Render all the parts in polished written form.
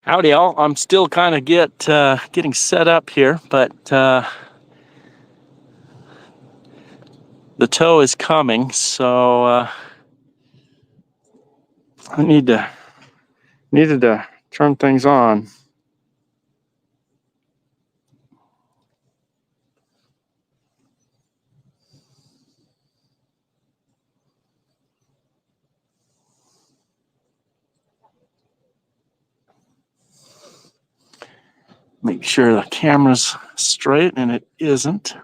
Howdy, all. I'm still kind of getting set up here, but the tow is coming, so I needed to turn things on. Make sure the camera's straight, and it isn't.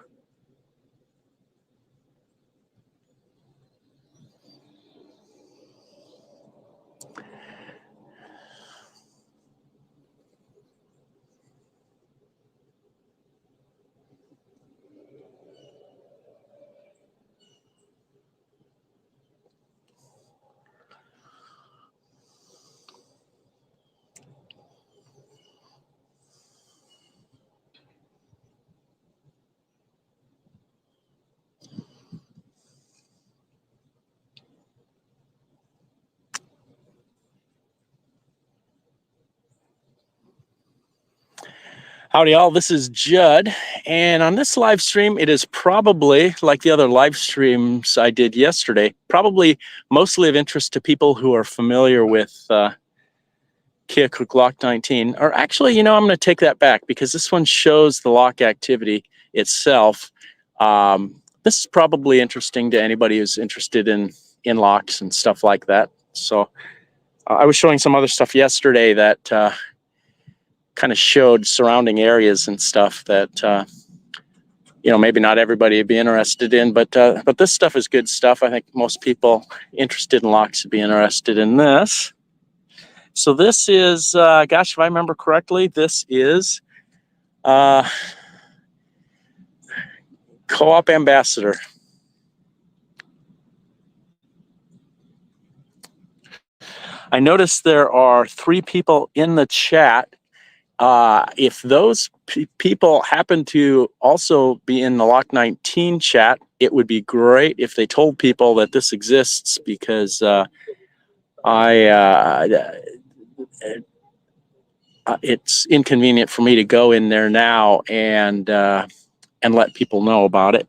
Howdy, all. This is Judd, and on this live stream, it is probably, like the other live streams I did yesterday, probably mostly of interest to people who are familiar with Keokuk Lock 19. Or actually, I'm going to take that back because this one shows the lock activity itself. This is probably interesting to anybody who's interested in locks and stuff like that. So I was showing some other stuff yesterday that kind of showed surrounding areas and stuff that maybe not everybody would be interested in, but this stuff is good stuff. I think most people interested in locks would be interested in this. So this is, gosh, if I remember correctly, this is Co-op Ambassador. I noticed there are 3 people in the chat. If those people happen to also be in the Lock 19 chat, it would be great if they told people that this exists, because it's inconvenient for me to go in there now and let people know about it.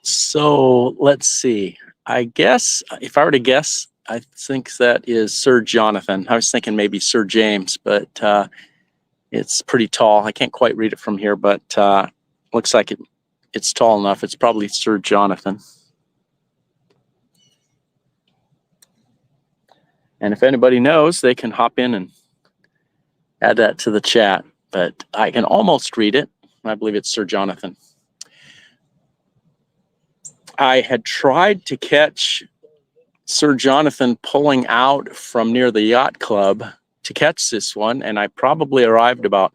So let's see. I guess if I were to guess, I think that is Sir Jonathan. I was thinking maybe Sir James, but it's pretty tall. I can't quite read it from here, but looks like it's tall enough. It's probably Sir Jonathan. And if anybody knows, they can hop in and add that to the chat. But I can almost read it. I believe it's Sir Jonathan. I had tried to catch Sir Jonathan pulling out from near the yacht club to catch this one, and I probably arrived about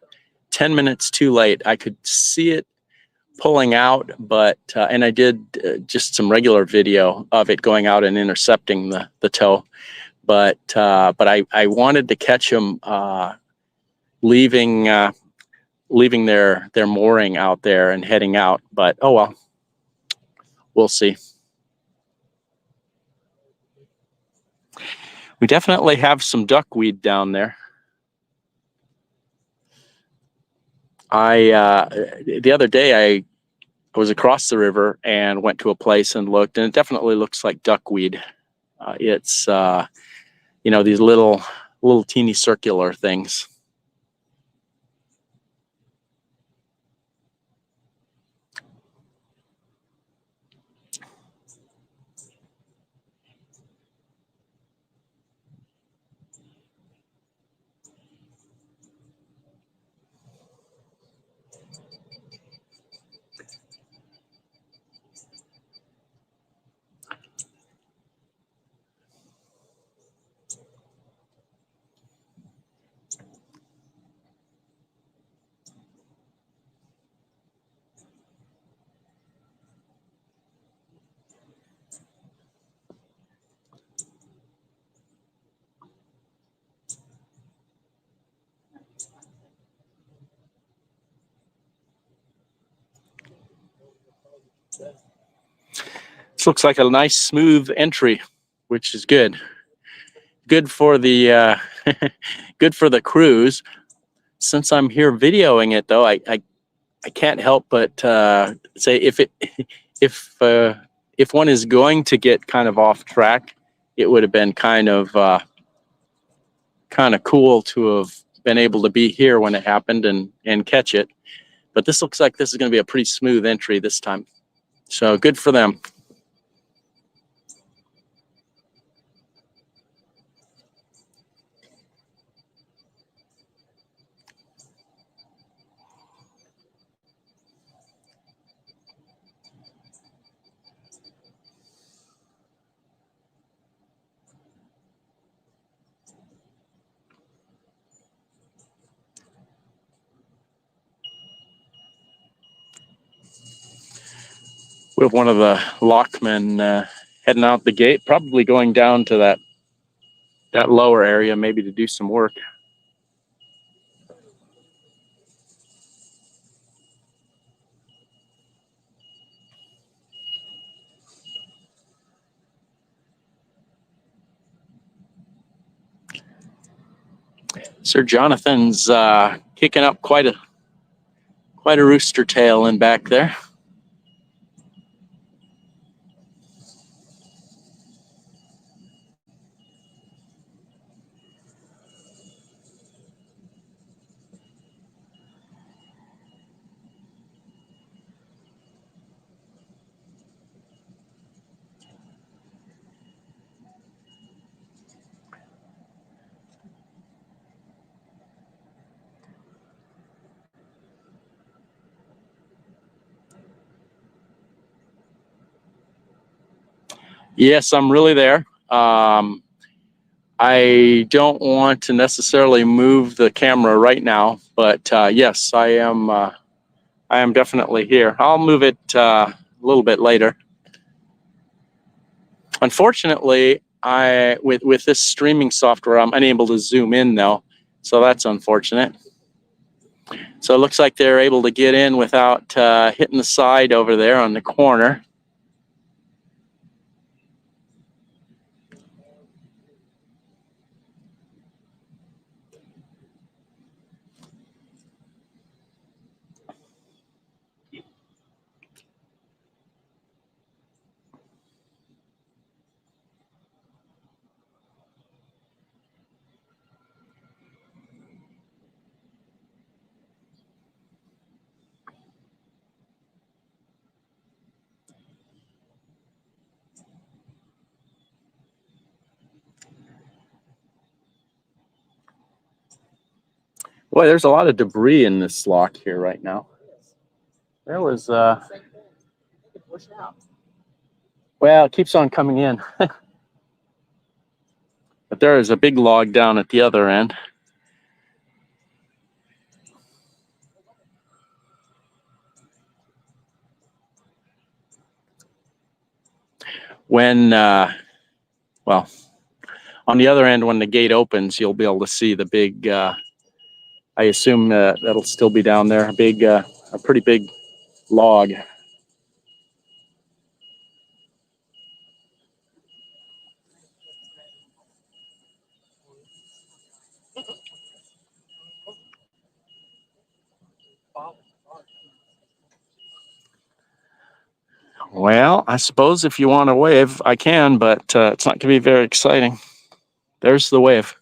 10 minutes too late. I could see it pulling out, but and I did just some regular video of it going out and intercepting the tow, but I wanted to catch him leaving their mooring out there and heading out. But oh well, we'll see. We definitely have some duckweed down there. The other day I was across the river and went to a place and looked, and it definitely looks like duckweed. It's these little teeny circular things. This looks like a nice smooth entry, which is good. Good for the good for the cruise. Since I'm here videoing it, though, I can't help but say if one is going to get kind of off track, it would have been kind of cool to have been able to be here when it happened and catch it. But this looks like this is going to be a pretty smooth entry this time. So good for them. We have one of the lockmen heading out the gate, probably going down to that lower area, maybe to do some work. Sir Jonathan's kicking up quite a rooster tail in back there. Yes, I'm really there. I don't want to necessarily move the camera right now, but yes, I am definitely here. I'll move it a little bit later. Unfortunately, with this streaming software, I'm unable to zoom in though, so that's unfortunate. So it looks like they're able to get in without hitting the side over there on the corner. Boy, there's a lot of debris in this lock here right now. There was, well, it keeps on coming in. But there is a big log down at the other end. When, well, on the other end, when the gate opens, you'll be able to see the big, I assume that'll still be down there, a pretty big log. Well, I suppose if you want to wave, I can, but it's not going to be very exciting. There's the wave.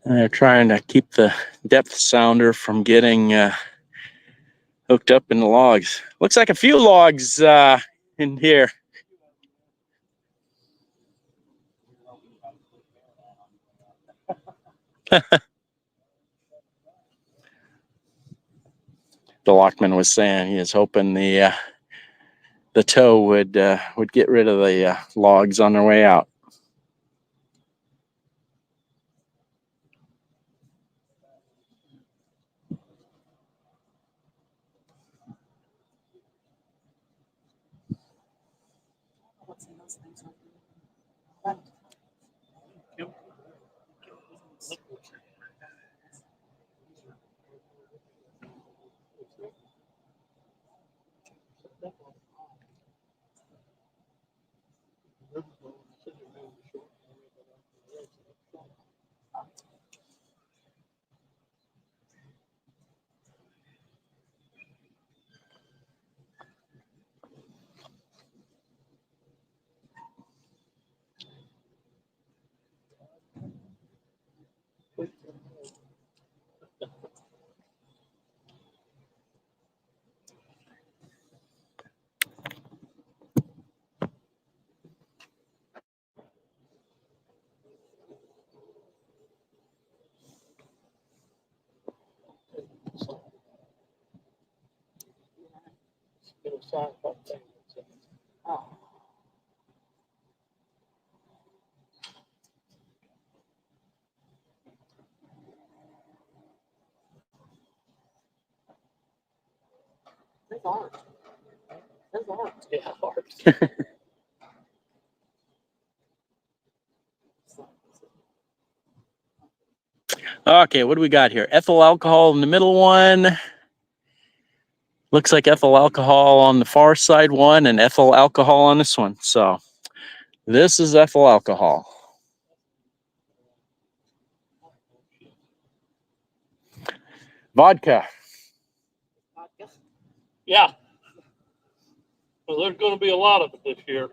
And they're trying to keep the depth sounder from getting hooked up in the logs. Looks like a few logs in here. The Lockman was saying. He was hoping the tow would get rid of the logs on their way out. Okay, what do we got here? Ethyl alcohol in the middle one. Looks like ethyl alcohol on the far side one and ethyl alcohol on this one. So this is ethyl alcohol. Vodka. Yeah. Well, there's going to be a lot of it this year.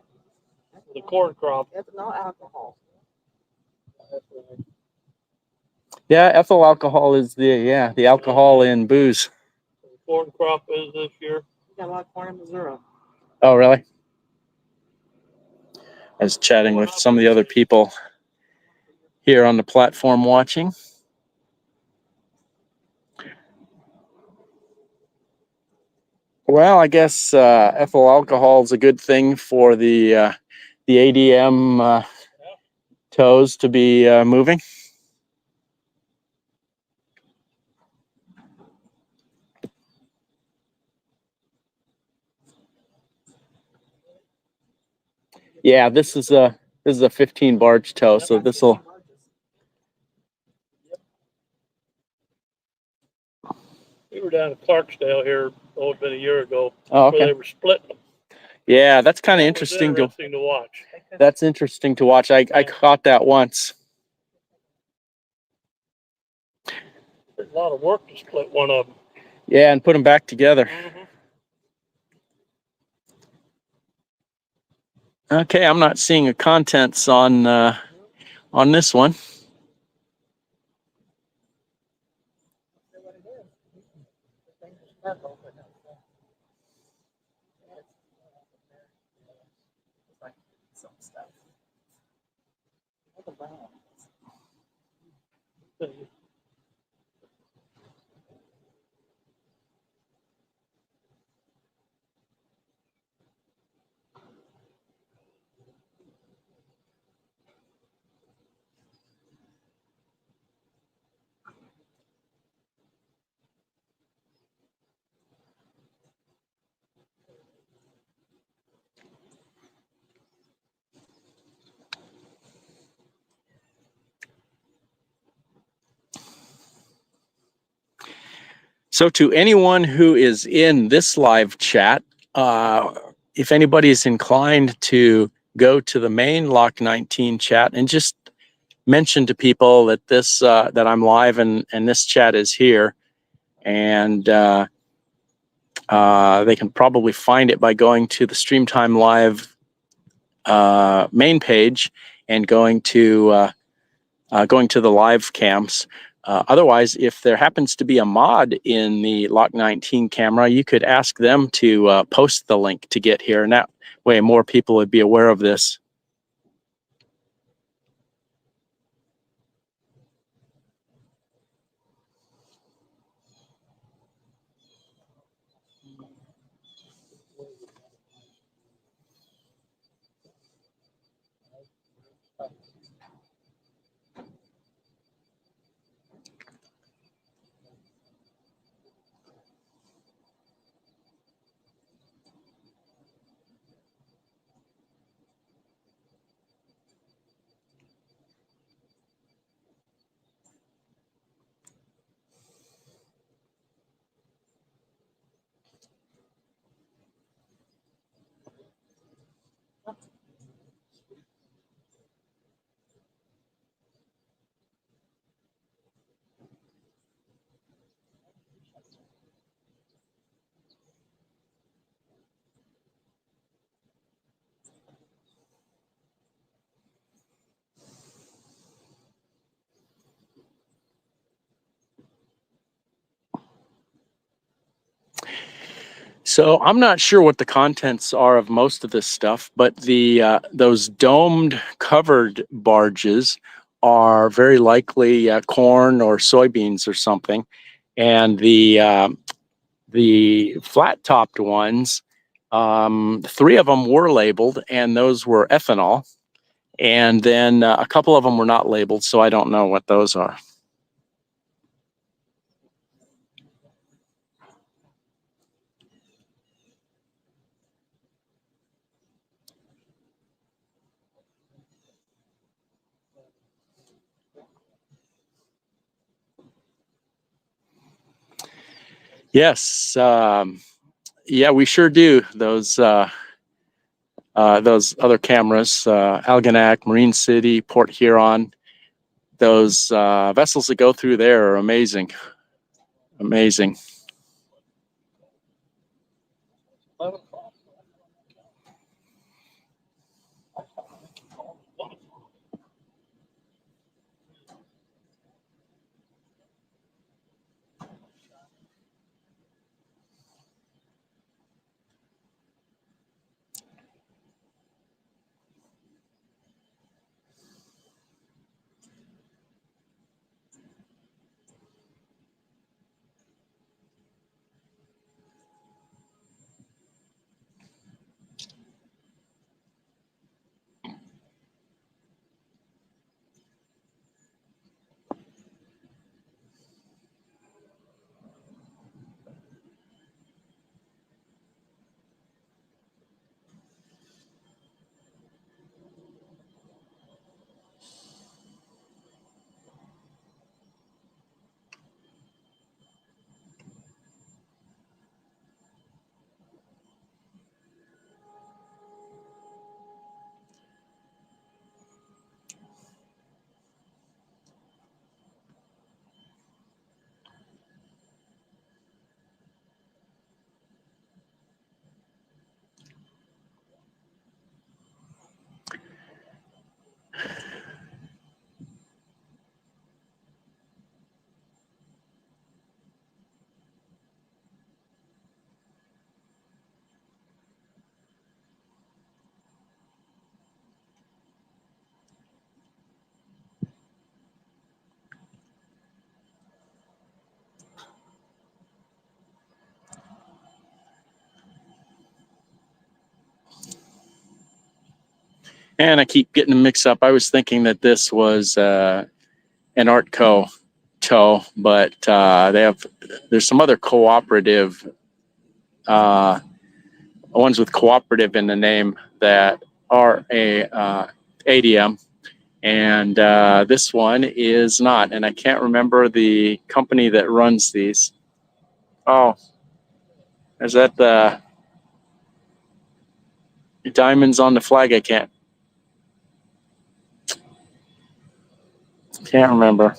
The corn crop. Ethanol alcohol. Yeah, ethyl alcohol is the alcohol in booze. The corn crop is this year. We got a lot of corn in Missouri. Oh, really? I was chatting with some of the other people here on the platform watching. Well, I guess ethyl alcohol is a good thing for the ADM tows to be moving. Yeah, this is a 15 barge tow, so this will. We were down at Clarksdale here, it's been a year ago, Oh, where okay. they were splitting them. Yeah, that's kind of That was interesting to watch. That's interesting to watch. I caught that once. There's a lot of work to split one of them. Yeah, and put them back together. Mm-hmm. Okay, I'm not seeing a contents on this one. So to anyone who is in this live chat, if anybody is inclined to go to the main Lock 19 chat and just mention to people that this that I'm live and this chat is here, and they can probably find it by going to the StreamTime Live main page and going to the live cams. Otherwise, if there happens to be a mod in the Lock 19 camera, you could ask them to post the link to get here, and that way more people would be aware of this. So I'm not sure what the contents are of most of this stuff, but the those domed covered barges are very likely corn or soybeans or something, and the flat topped ones, three of them were labeled, and those were ethanol, and then a couple of them were not labeled, so I don't know what those are. Yes, yeah, we sure do. Those other cameras, Algonac, Marine City, Port Huron, those vessels that go through there are amazing, amazing. 11 o'clock. And I keep getting them mixed up. I was thinking that this was an Artco tow, but there's some other cooperative ones with cooperative in the name that are a ADM, and this one is not. And I can't remember the company that runs these. Oh, is that the diamonds on the flag? I can't remember.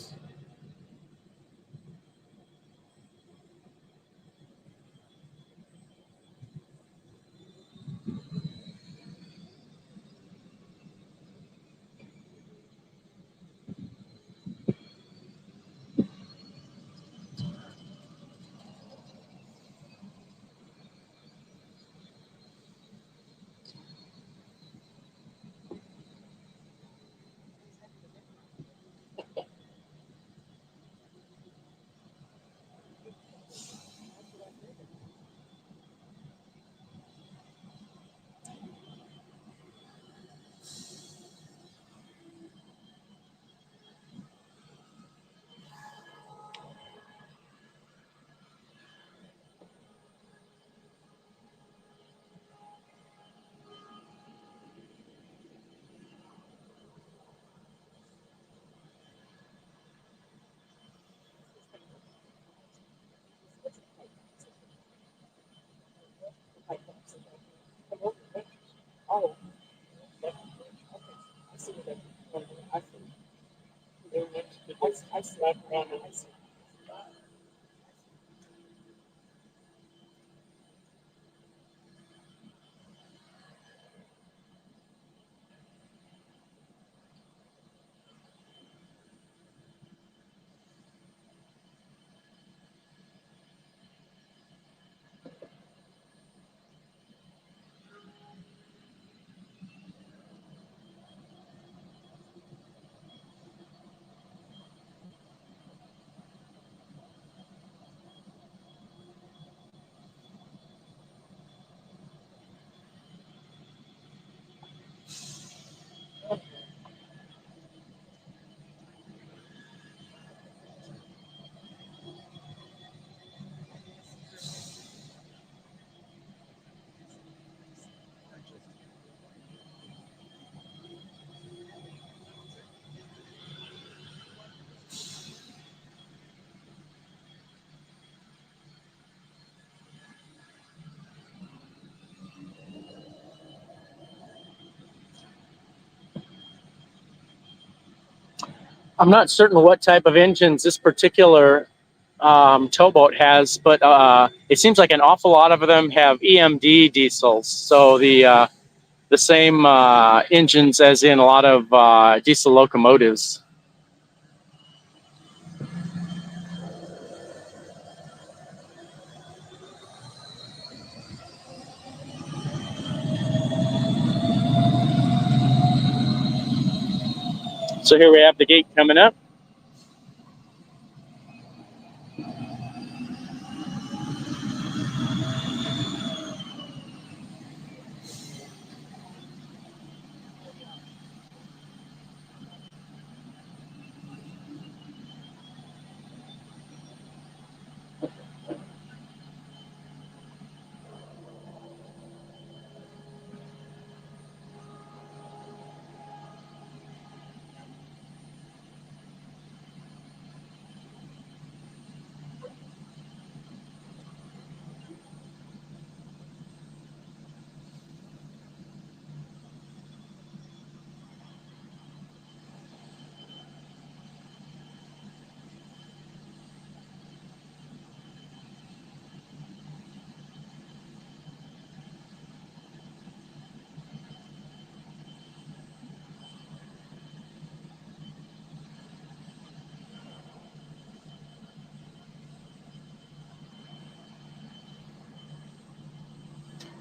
Oh. Okay. I see what I see. I see. I see. I'm not certain what type of engines this particular towboat has, but it seems like an awful lot of them have EMD diesels. So the same engines as in a lot of diesel locomotives. So here we have the gate coming up.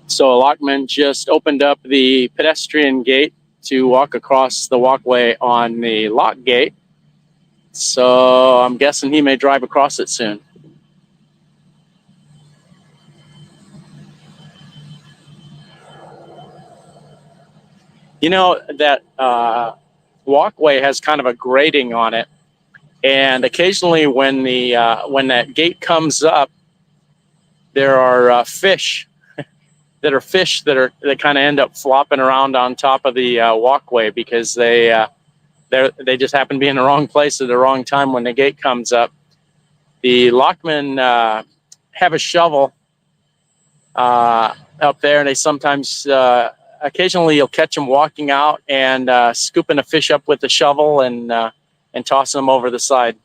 So a lockman just opened up the pedestrian gate to walk across the walkway on the lock gate. So I'm guessing he may drive across it soon. You know, that walkway has kind of a grating on it. And occasionally when when that gate comes up, there are fish that kind of end up flopping around on top of the walkway because they just happen to be in the wrong place at the wrong time when the gate comes up. The lockmen have a shovel up there, and they sometimes occasionally you'll catch them walking out and scooping a fish up with the shovel and tossing them over the side.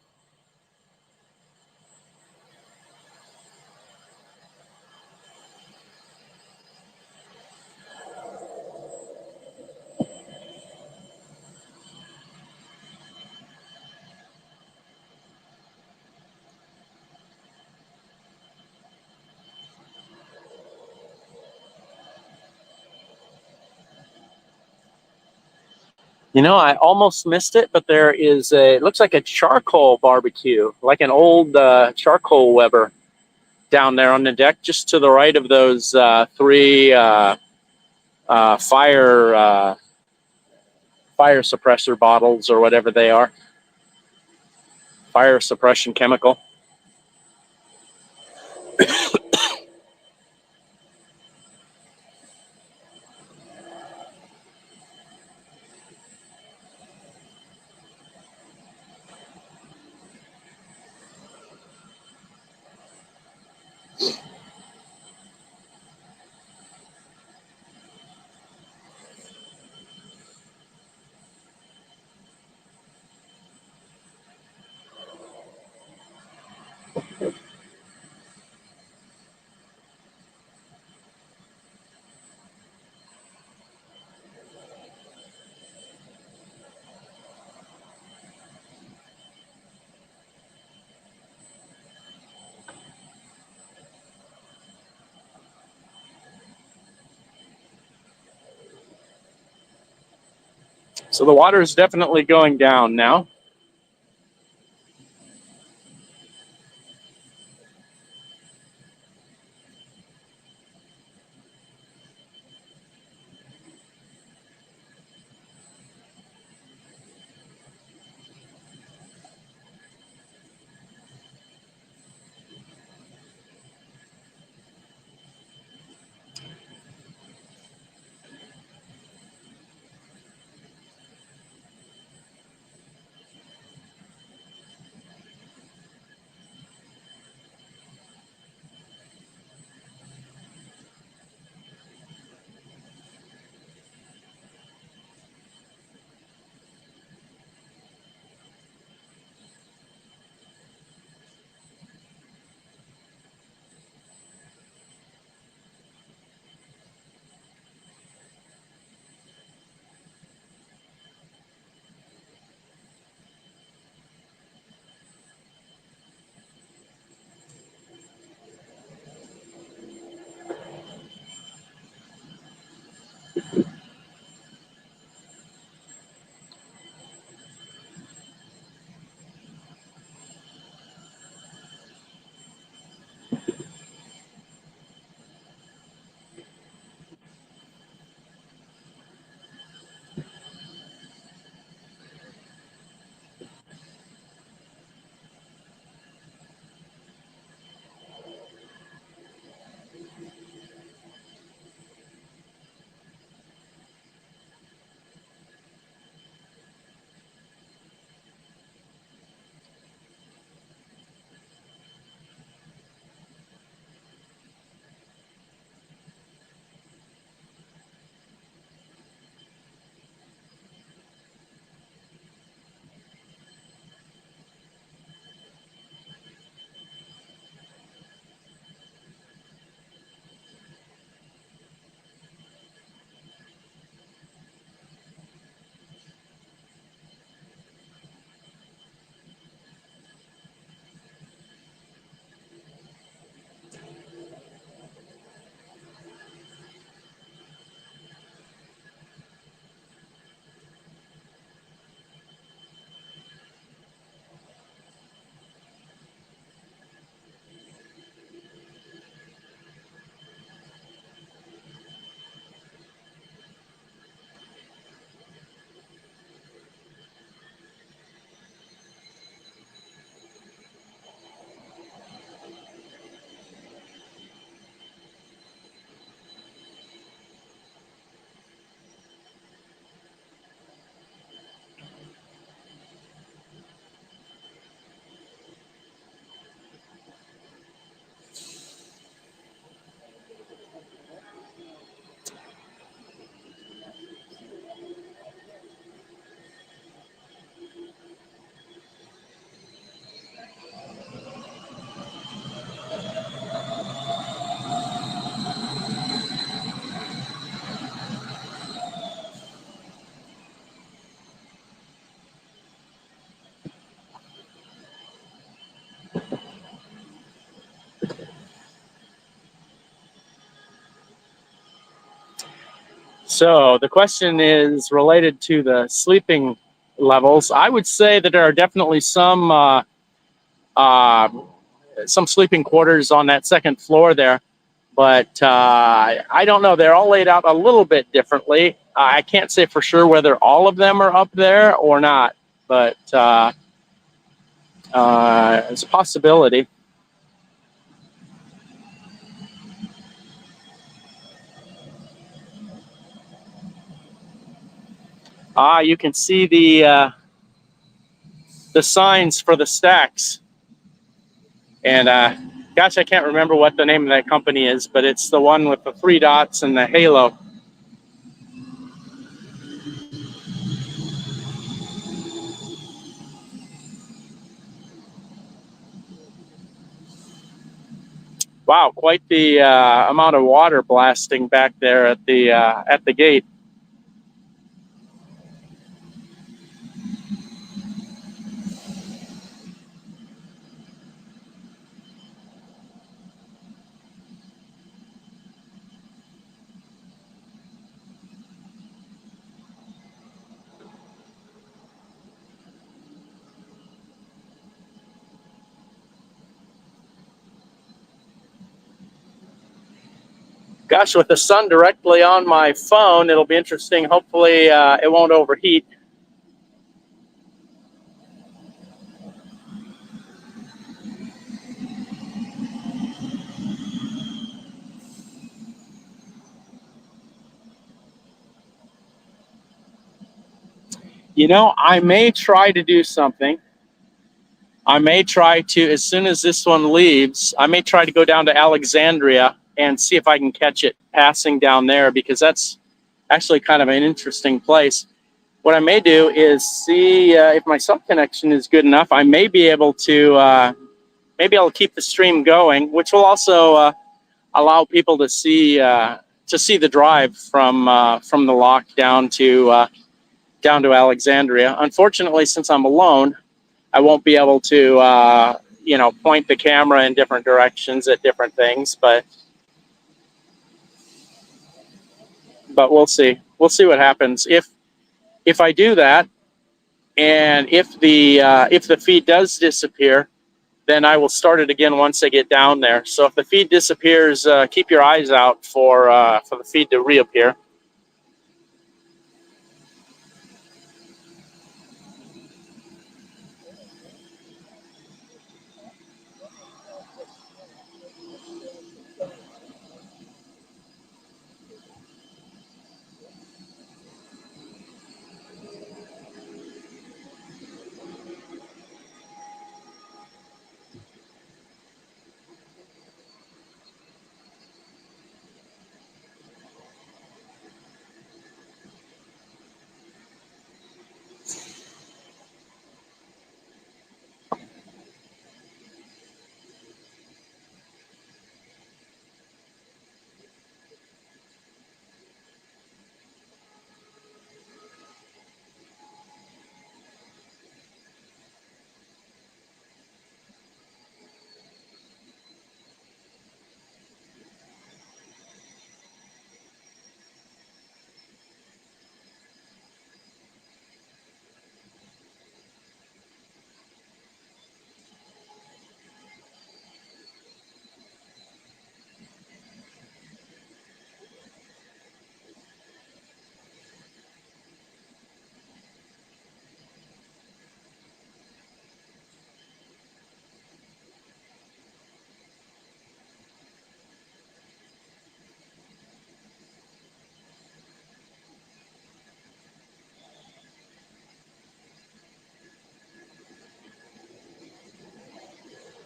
You know, I almost missed it, but there is it looks like a charcoal barbecue, like an old charcoal Weber down there on the deck, just to the right of those three fire suppressor bottles or whatever they are, fire suppression chemical. So the water is definitely going down now. So the question is related to the sleeping levels. I would say that there are definitely some sleeping quarters on that second floor there, but I don't know. They're all laid out a little bit differently. I can't say for sure whether all of them are up there or not, but it's a possibility. You can see the signs for the stacks, and gosh, I can't remember what the name of that company is, but it's the one with the 3 dots and the halo. Wow, quite the amount of water blasting back there at the gate. Gosh, with the sun directly on my phone, it'll be interesting. Hopefully, it won't overheat. You know, I may try to do something. I may try to, as soon as this one leaves, I may try to go down to Alexandria and see if I can catch it passing down there, because that's actually kind of an interesting place. What I may do is see if my cell connection is good enough. I may be able to, maybe I'll keep the stream going, which will also allow people to see the drive from the lock down to Alexandria. Unfortunately, since I'm alone, I won't be able to point the camera in different directions at different things, but we'll see. We'll see what happens if I do that, and if the feed does disappear, then I will start it again once I get down there. So if the feed disappears, keep your eyes out for the feed to reappear.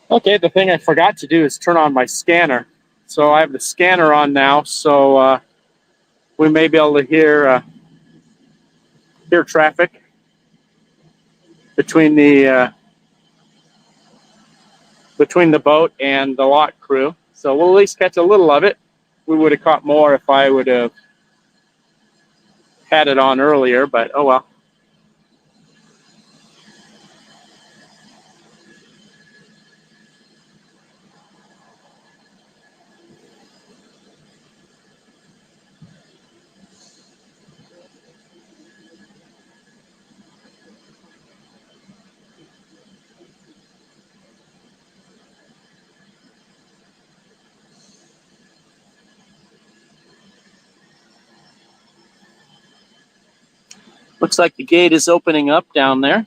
Okay, the thing I forgot to do is turn on my scanner. So I have the scanner on now, so we may be able to hear traffic between the boat and the lot crew. So we'll at least catch a little of it. We would have caught more if I would have had it on earlier, but oh well. Looks like the gate is opening up down there.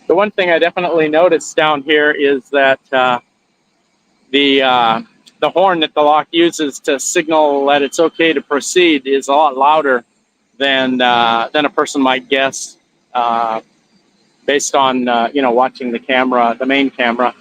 The one thing I definitely noticed down here is that the horn that the lock uses to signal that it's okay to proceed is a lot louder than a person might guess, based on watching the camera, the main camera.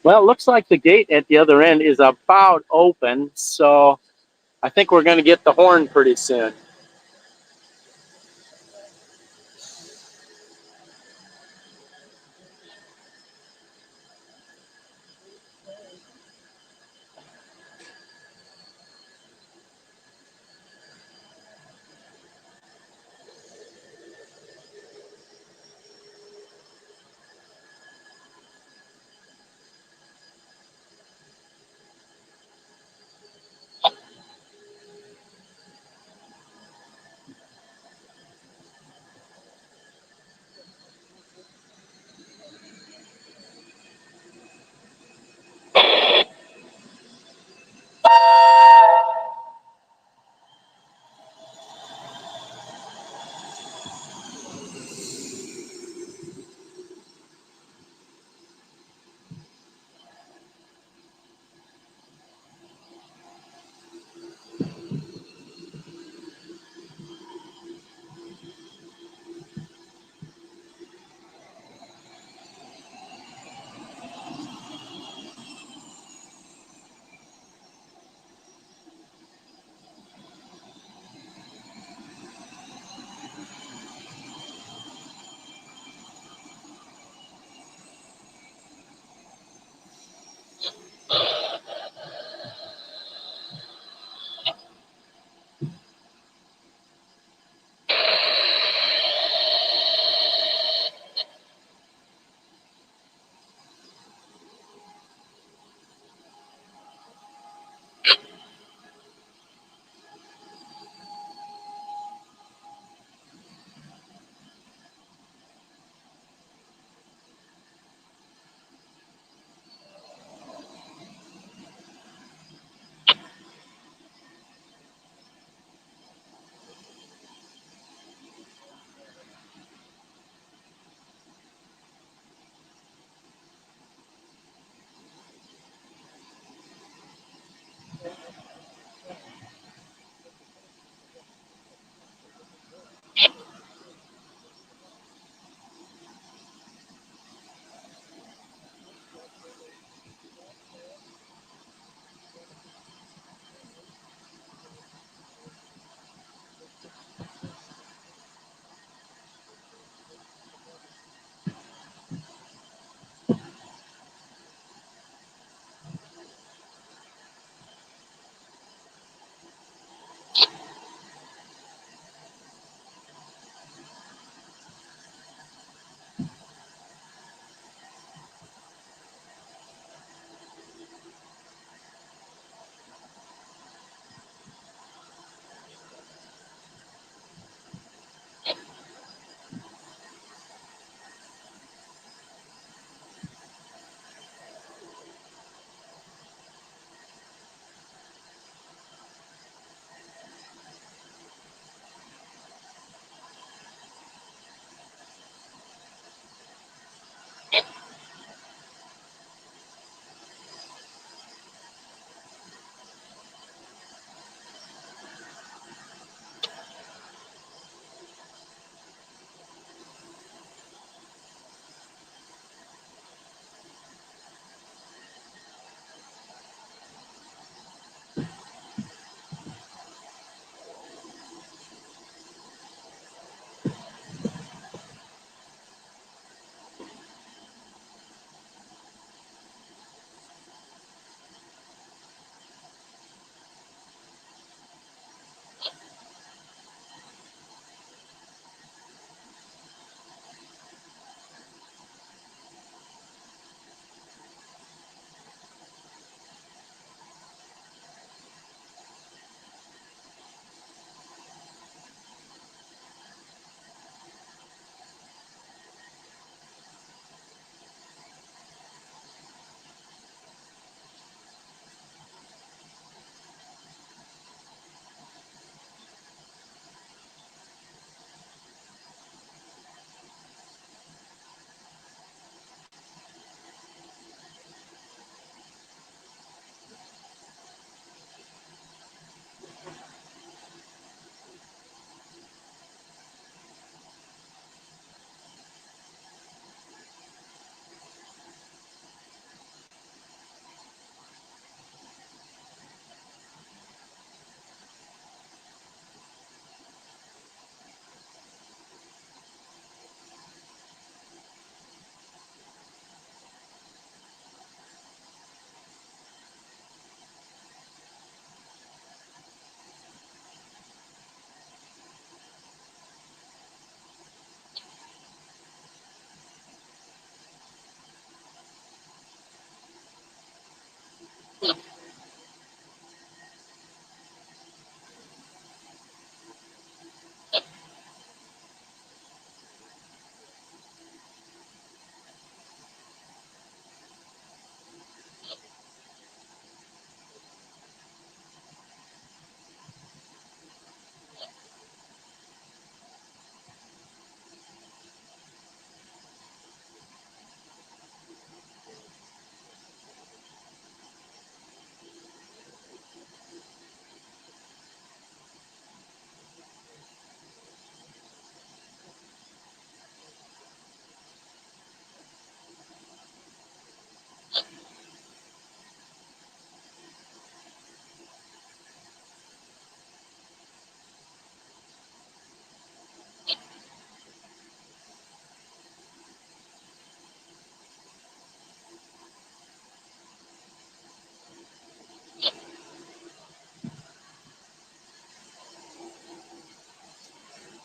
Well, it looks like the gate at the other end is about open, so I think we're going to get the horn pretty soon.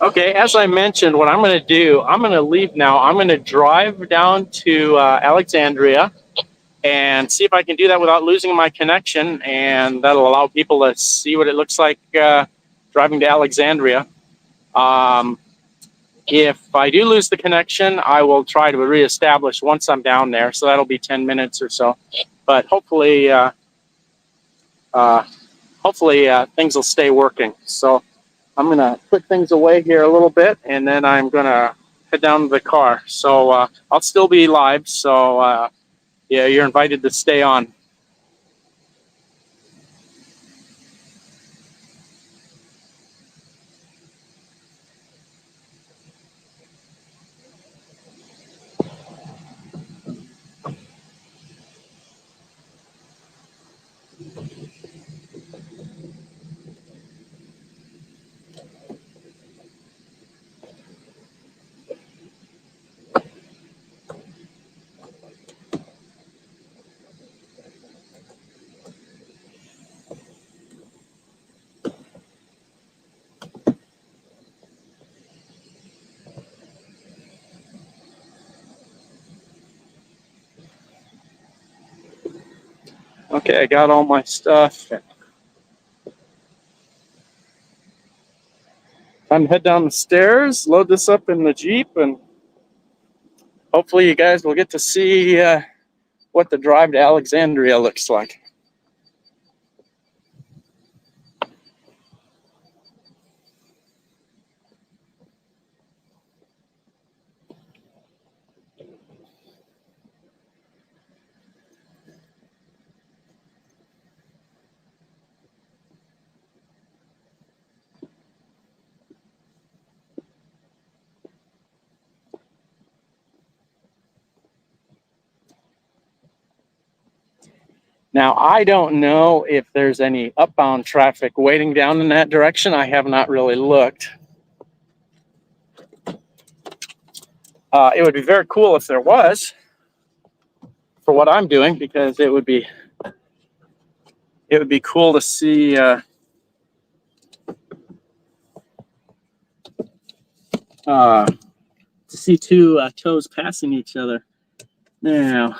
Okay, as I mentioned, what I'm going to do, I'm going to leave now. I'm going to drive down to Alexandria and see if I can do that without losing my connection, and that'll allow people to see what it looks like driving to Alexandria. If I do lose the connection, I will try to reestablish once I'm down there, so that'll be 10 minutes or so. But hopefully, things will stay working. So I'm going to put things away here a little bit, and then I'm going to head down to the car. So I'll still be live, so yeah, you're invited to stay on. Okay, I got all my stuff. Time to head down the stairs, load this up in the Jeep, and hopefully you guys will get to see what the drive to Alexandria looks like. Now, I don't know if there's any upbound traffic waiting down in that direction. I have not really looked. It would be very cool if there was, for what I'm doing, because it would be cool to see two tows passing each other. Now,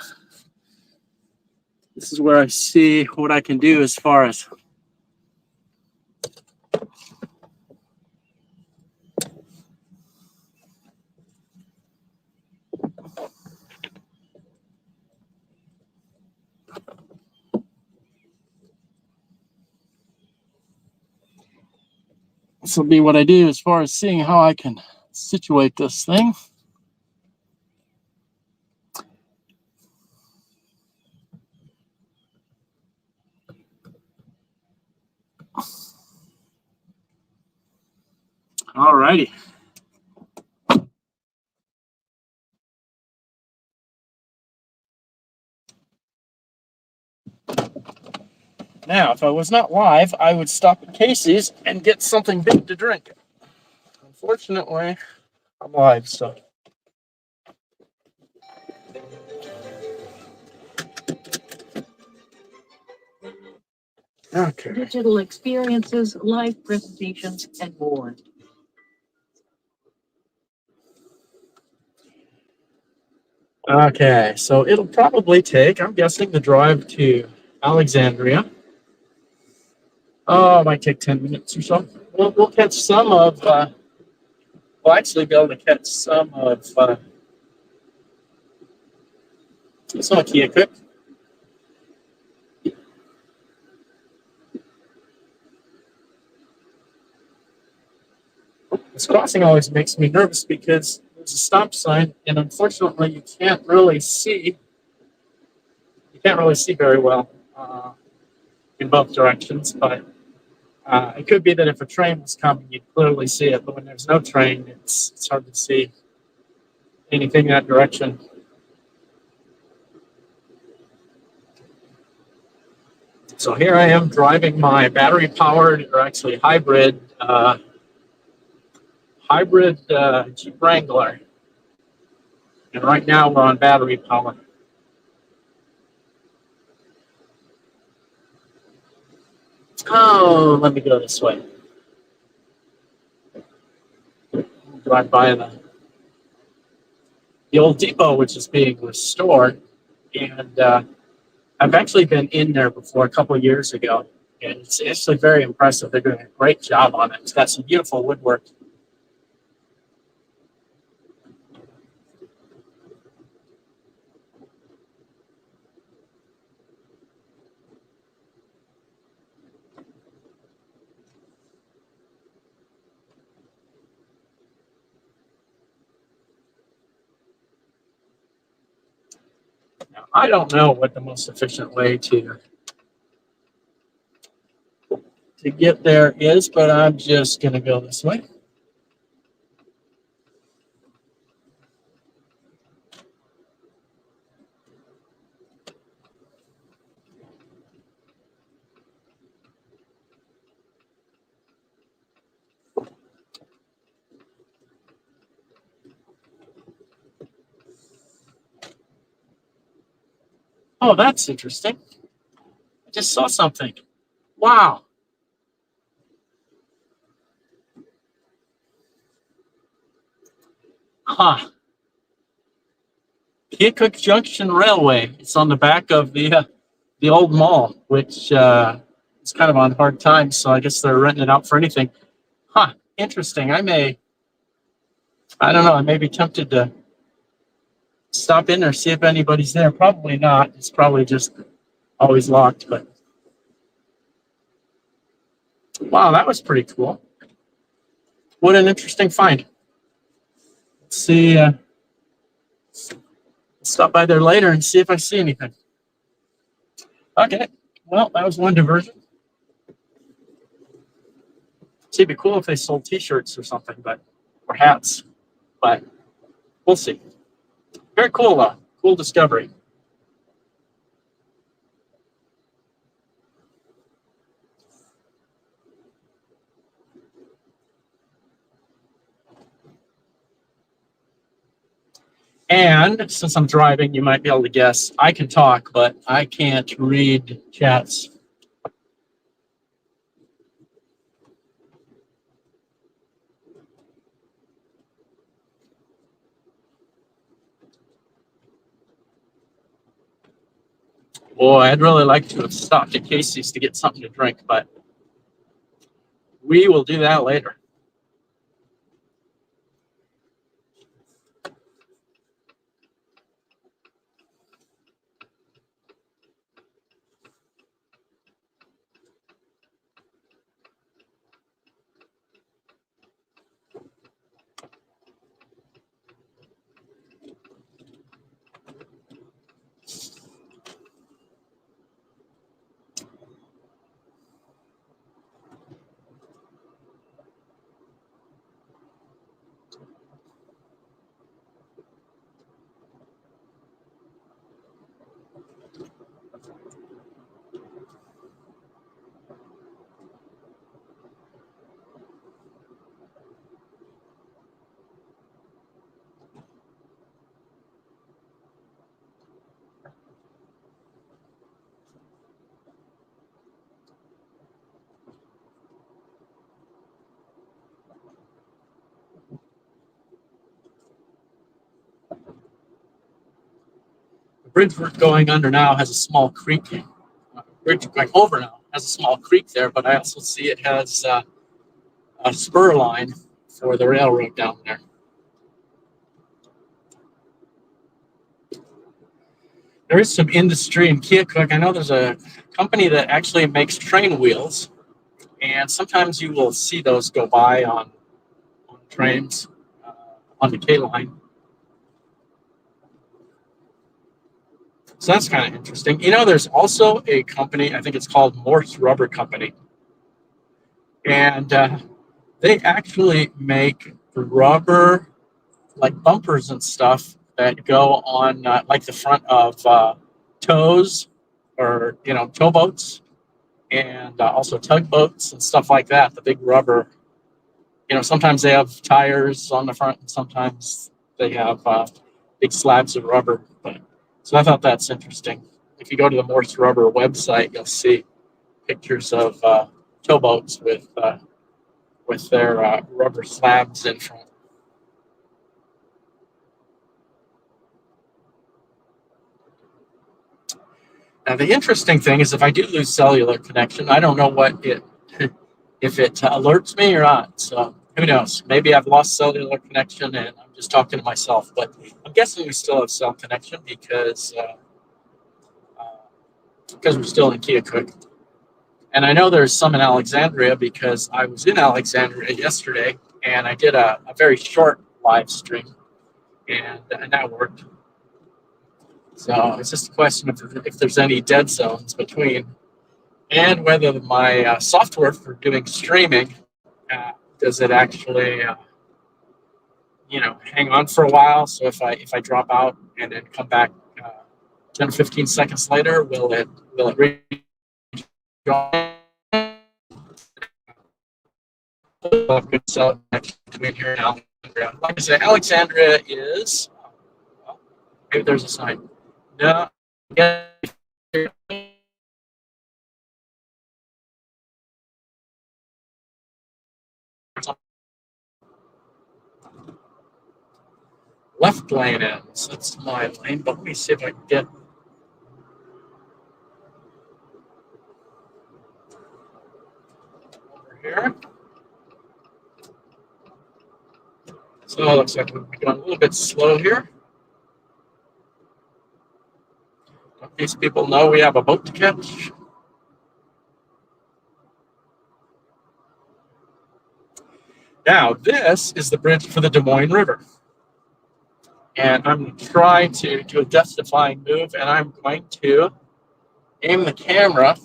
this is where I see what I can do as far as this will be what I do as far as seeing how I can situate this thing. All righty. Now, if I was not live, I would stop at Casey's and get something big to drink. Unfortunately, I'm live, so. Okay. Digital experiences, live presentations, and more. Okay, so it'll probably take, I'm guessing, the drive to Alexandria. Oh, it might take 10 minutes or so. We'll catch some of, we'll actually be able to catch some of Keokuk. This crossing always makes me nervous because there's a stop sign, and unfortunately, you can't really see very well in both directions. But it could be that if a train was coming, you'd clearly see it. But when there's no train, it's hard to see anything in that direction. So here I am driving my battery-powered, or actually hybrid Jeep Wrangler. And right now we're on battery power. Oh, let me go this way. drive by the old depot, which is being restored. And I've actually been in there before a couple of years ago. And it's actually very impressive. They're doing a great job on it. It's got some beautiful woodwork. Now, I don't know what the most efficient way to get there is, but I'm just going to go this way. Oh, that's interesting. I just saw something. Wow. Huh. Keokuk Junction Railway. It's on the back of the old mall, which is kind of on hard times, so I guess they're renting it out for anything. Huh. Interesting. I don't know. I may be tempted to stop in there, see if anybody's there. Probably not. It's probably just always locked, but wow, that was pretty cool. What an interesting find. Let's see. Stop by there later and see if I see anything. Okay. Well, that was one diversion. See, it'd be cool if they sold T-shirts or something, or hats. But we'll see. Very cool, though. Cool discovery. And since I'm driving, you might be able to guess, I can talk, but I can't read chats. Boy, I'd really like to have stopped at Casey's to get something to drink, but we will do that later. The bridge we're going under now has a small creek. The bridge going over now has a small creek there, but I also see it has a spur line for the railroad down there. There is some industry in Keokuk. I know there's a company that actually makes train wheels, and sometimes you will see those go by on trains on the K line. So that's kind of interesting. You know, there's also a company, I think it's called Morse Rubber Company, and they actually make rubber, like bumpers and stuff that go on like the front of tows or, towboats, and also tugboats and stuff like that. The big rubber, sometimes they have tires on the front and sometimes they have big slabs of rubber. So I thought that's interesting. If you go to the Morse Rubber website, you'll see pictures of towboats with their rubber slabs in front. Now, the interesting thing is if I do lose cellular connection, I don't know what it, if it alerts me or not. So who knows? Maybe I've lost cellular connection and I'm just talking to myself. But I'm guessing we still have cell connection because we're still in Keokuk. And I know there's some in Alexandria because I was in Alexandria yesterday and I did a very short live stream and that worked. So it's just a question of if there's any dead zones between and whether my software for doing streaming, does it actually, hang on for a while? So if I drop out and then come back 10 or 15 seconds later, will it rejoin? Good cell connection between here and Alexandria. Like I say, Alexandria is, maybe there's a sign. No, yeah. Left lane ends. That's my lane, but let me see if I can get over here. So it looks like we're going a little bit slow here. In case people know we have a boat to catch. Now, this is the bridge for the Des Moines River. And I'm going to try to do a death-defying move, and I'm going to aim the camera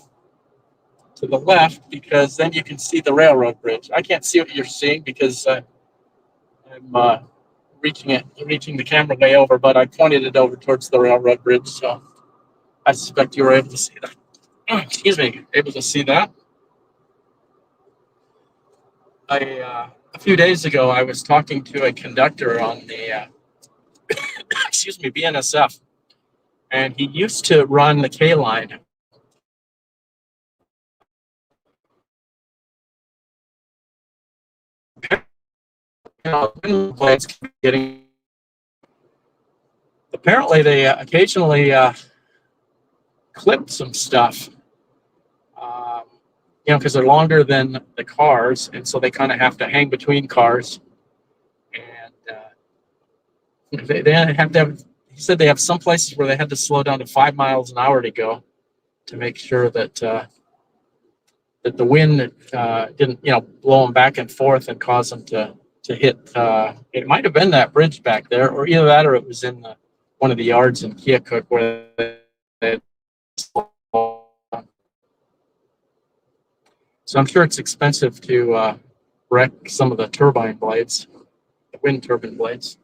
to the left because then you can see the railroad bridge. I can't see what you're seeing because I'm reaching the camera way over, but I pointed it over towards the railroad bridge, so I suspect you were able to see that. Excuse me, able to see that. A few days ago, I was talking to a conductor on the BNSF, and he used to run the K line. Apparently, they occasionally clip some stuff, because they're longer than the cars, and so they kind of have to hang between cars. And they have to have. He said they have some places where they had to slow down to 5 miles an hour to go, to make sure that that the wind didn't, blow them back and forth and cause them to hit. It might have been that bridge back there, or either that, or it was in one of the yards in Keokuk where they. So I'm sure it's expensive to wreck some of the turbine blades, the wind turbine blades.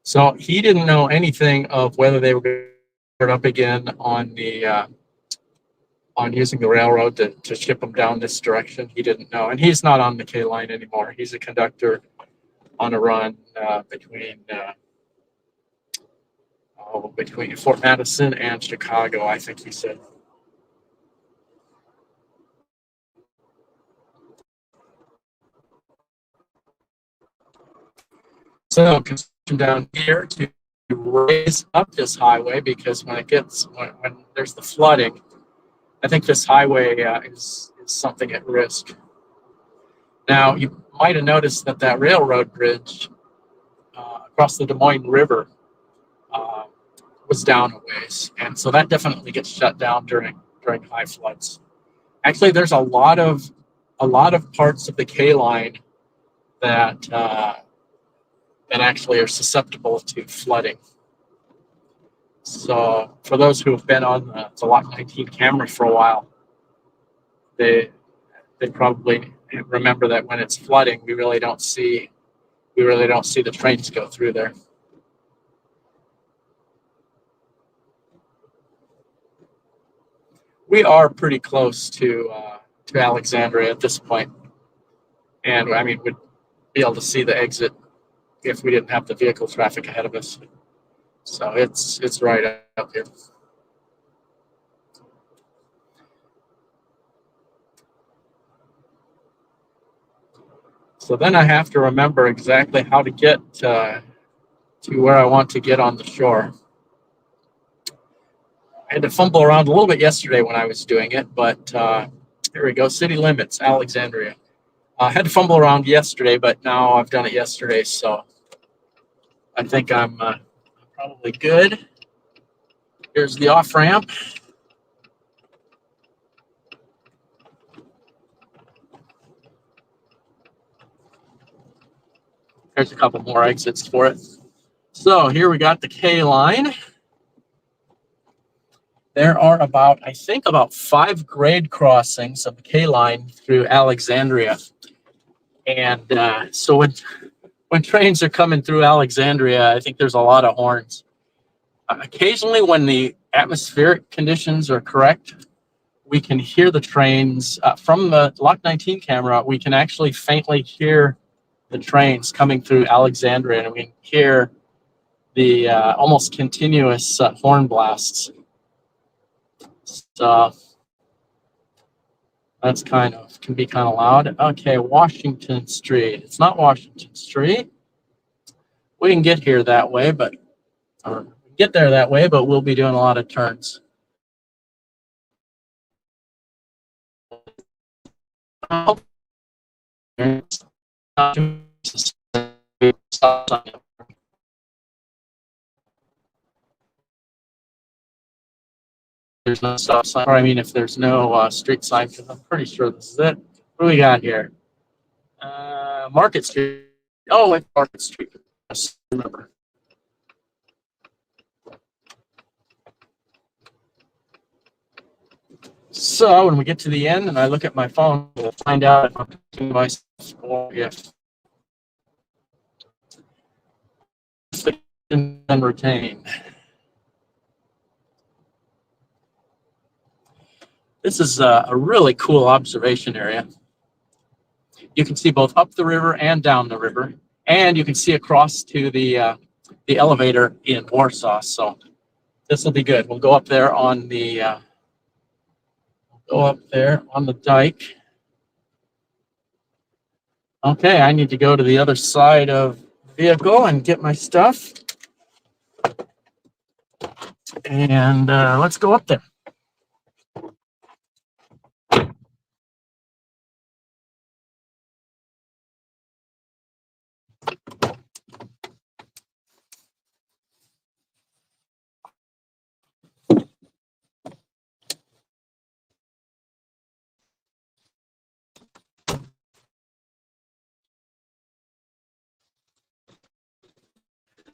So he didn't know anything of whether they were going to start up again on the on using the railroad to ship them down this direction. He didn't know, and he's not on the K line anymore. He's a conductor on a run between Fort Madison and Chicago, I think he said. So construction down here to raise up this highway, because when there's the flooding, I think this highway is something at risk. Now, you might have noticed that railroad bridge across the Des Moines River was down a ways, and so that definitely gets shut down during high floods. Actually, there's a lot of parts of the K line that actually are susceptible to flooding. So for those who have been on the Lot 19 camera for a while, they probably remember that when it's flooding, we really don't see the trains go through there. We are pretty close to Alexandria at this point, and I mean, we'd be able to see the exit if we didn't have the vehicle traffic ahead of us. So it's right up here. So then I have to remember exactly how to get to where I want to get on the shore. had to fumble around a little bit yesterday when I was doing it, but here we go. City limits, Alexandria. I had to fumble around yesterday, but now I've done it yesterday, so I think I'm probably good. Here's the off ramp. There's a couple more exits for it. So here we got the K line. There are I think about 5 grade crossings of the K line through Alexandria. And so when trains are coming through Alexandria, I think there's a lot of horns. Occasionally, when the atmospheric conditions are correct, we can hear the trains from the Lock 19 camera. We can actually faintly hear the trains coming through Alexandria, and we can hear the almost continuous horn blasts. So that's can be kind of loud. Okay, Washington Street. It's not Washington Street. We can get here that way, but get there that way, but we'll be doing a lot of turns. There's no stop sign, or I mean, if there's no street sign, because I'm pretty sure this is it. What do we got here? Market Street. Oh, it's Market Street. I remember. So when we get to the end and I look at my phone, we'll find out if I'm talking to myself or if and retain. This is a really cool observation area. You can see both up the river and down the river, and you can see across to the elevator in Warsaw. So this will be good. We'll go up there on the dike. Okay, I need to go to the other side of the vehicle and get my stuff. And let's go up there.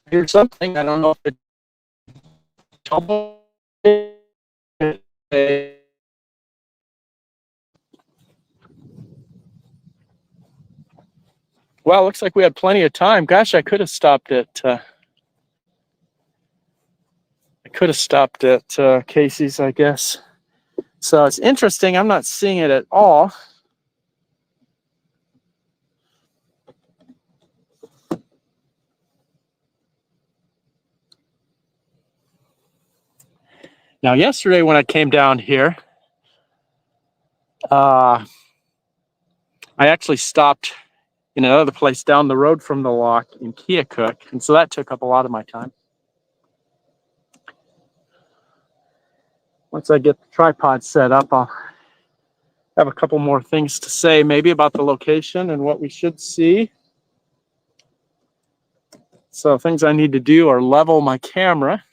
Here's something, I don't know if it's Towboat. Well, looks like we had plenty of time. Gosh, I could have stopped at Casey's, I guess. So it's interesting. I'm not seeing it at all. Now, yesterday when I came down here, I actually stopped in another place down the road from the lock in Keokuk, and so that took up a lot of my time. Once I get the tripod set up, I'll have a couple more things to say, maybe about the location and what we should see. So things I need to do are level my camera.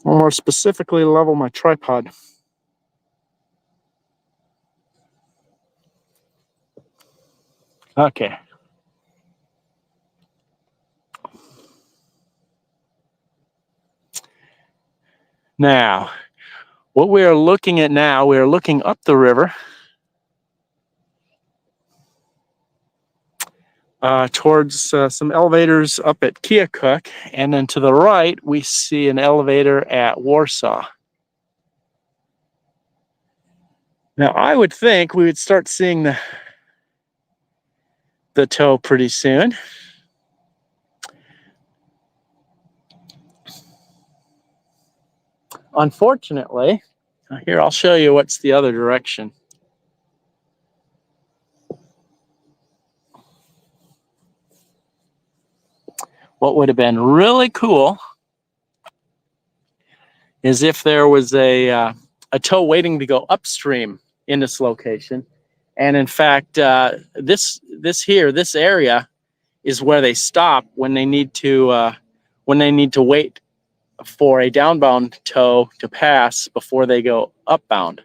Or more specifically, level my tripod. Okay. Now, what we are looking at now, we are looking up the river towards some elevators up at Keokuk, and then to the right, we see an elevator at Warsaw. Now, I would think we would start seeing the tow pretty soon. Unfortunately, here, I'll show you what's the other direction. What would have been really cool is if there was a tow waiting to go upstream in this location. And in fact, this area is where they stop when they need to wait for a downbound tow to pass before they go upbound.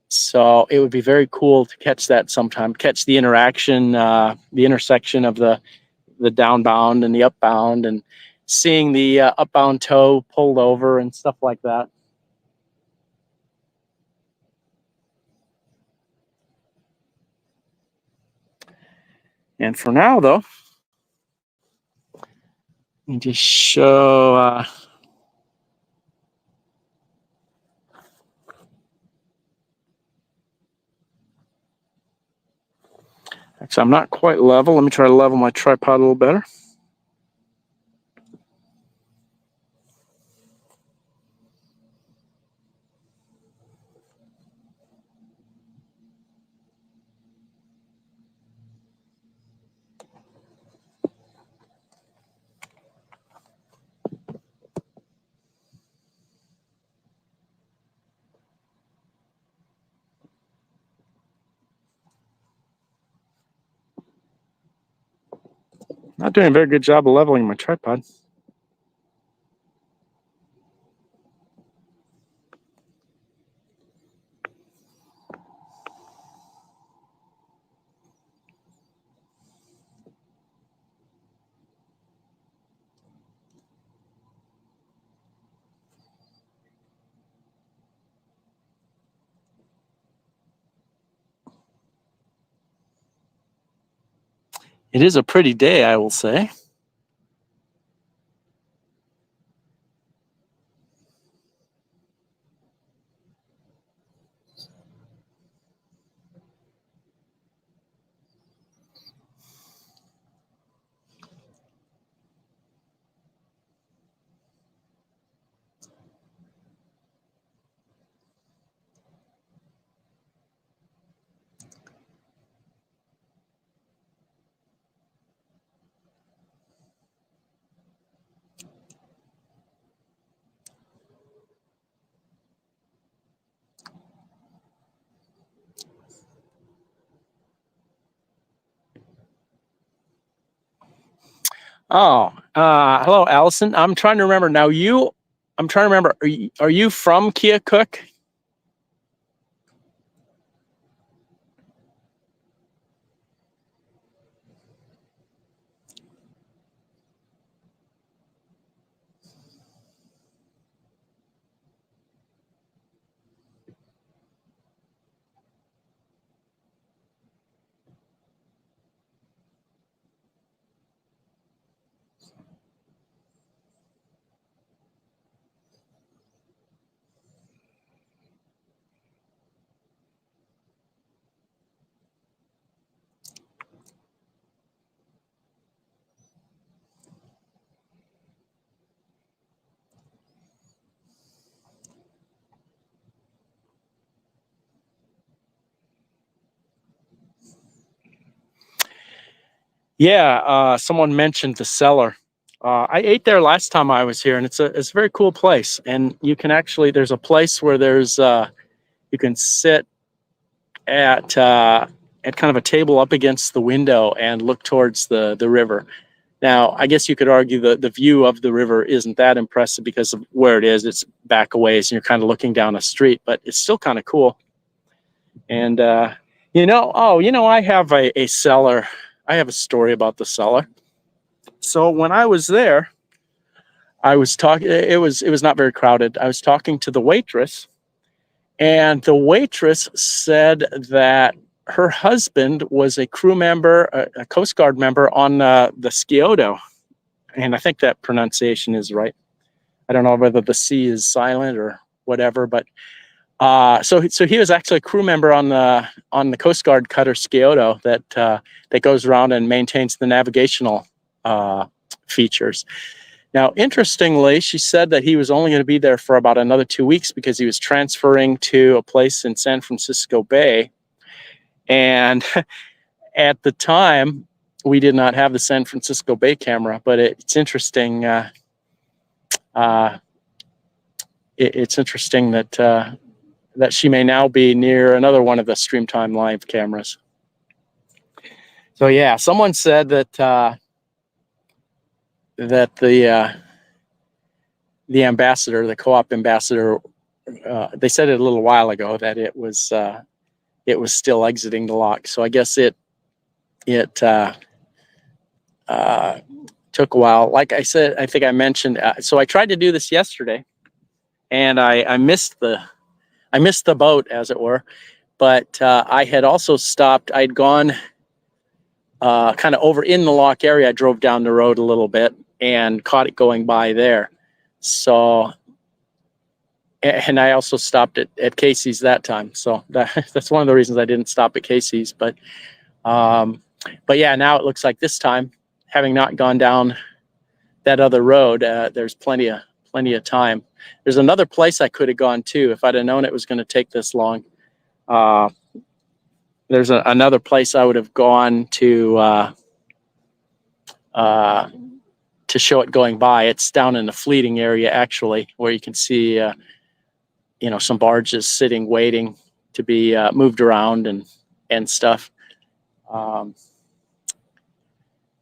So it would be very cool to catch that sometime, catch the interaction, the intersection of the downbound and the upbound, and seeing the upbound tow pulled over and stuff like that. And for now, though, let me just show. Actually, I'm not quite level. Let me try to level my tripod a little better. Not doing a very good job of leveling my tripod. It is a pretty day, I will say. Oh, hello, Allison. I'm trying to remember now. I'm trying to remember. Are you from Keokuk? Yeah, someone mentioned the cellar. I ate there last time I was here, and it's a very cool place. And you can actually, there's a place where you can sit at kind of a table up against the window and look towards the river. Now, I guess you could argue the view of the river isn't that impressive because of where it is. It's back a ways, and you're kind of looking down a street, but it's still kind of cool. And I have a cellar. I have a story about the cellar. So when I was there, I was talking. It was not very crowded. I was talking to the waitress, and the waitress said that her husband was a crew member, a Coast Guard member on the Scioto, and I think that pronunciation is right. I don't know whether the C is silent or whatever, but so he was actually a crew member on the Coast Guard cutter Scioto that goes around and maintains the navigational features. Now, interestingly, she said that he was only going to be there for about another 2 weeks because he was transferring to a place in San Francisco Bay. And at the time, we did not have the San Francisco Bay camera, but it's interesting. It's interesting that that she may now be near another one of the StreamTime live cameras. So yeah, someone said that that the ambassador, the co-op ambassador, they said it a little while ago that it was still exiting the lock. So I guess it took a while. Like I said, I think I mentioned. So I tried to do this yesterday, and I missed the boat, as it were. But I had also stopped. I'd gone kind of over in the lock area. I drove down the road a little bit and caught it going by there. So, and I also stopped at Casey's that time. So that's one of the reasons I didn't stop at Casey's. But yeah, now it looks like this time, having not gone down that other road, there's plenty of time. There's another place I could have gone to if I'd have known it was going to take this long. There's another place I would have gone to show it going by. It's down in the fleeting area, actually, where you can see, some barges sitting, waiting to be moved around and stuff. But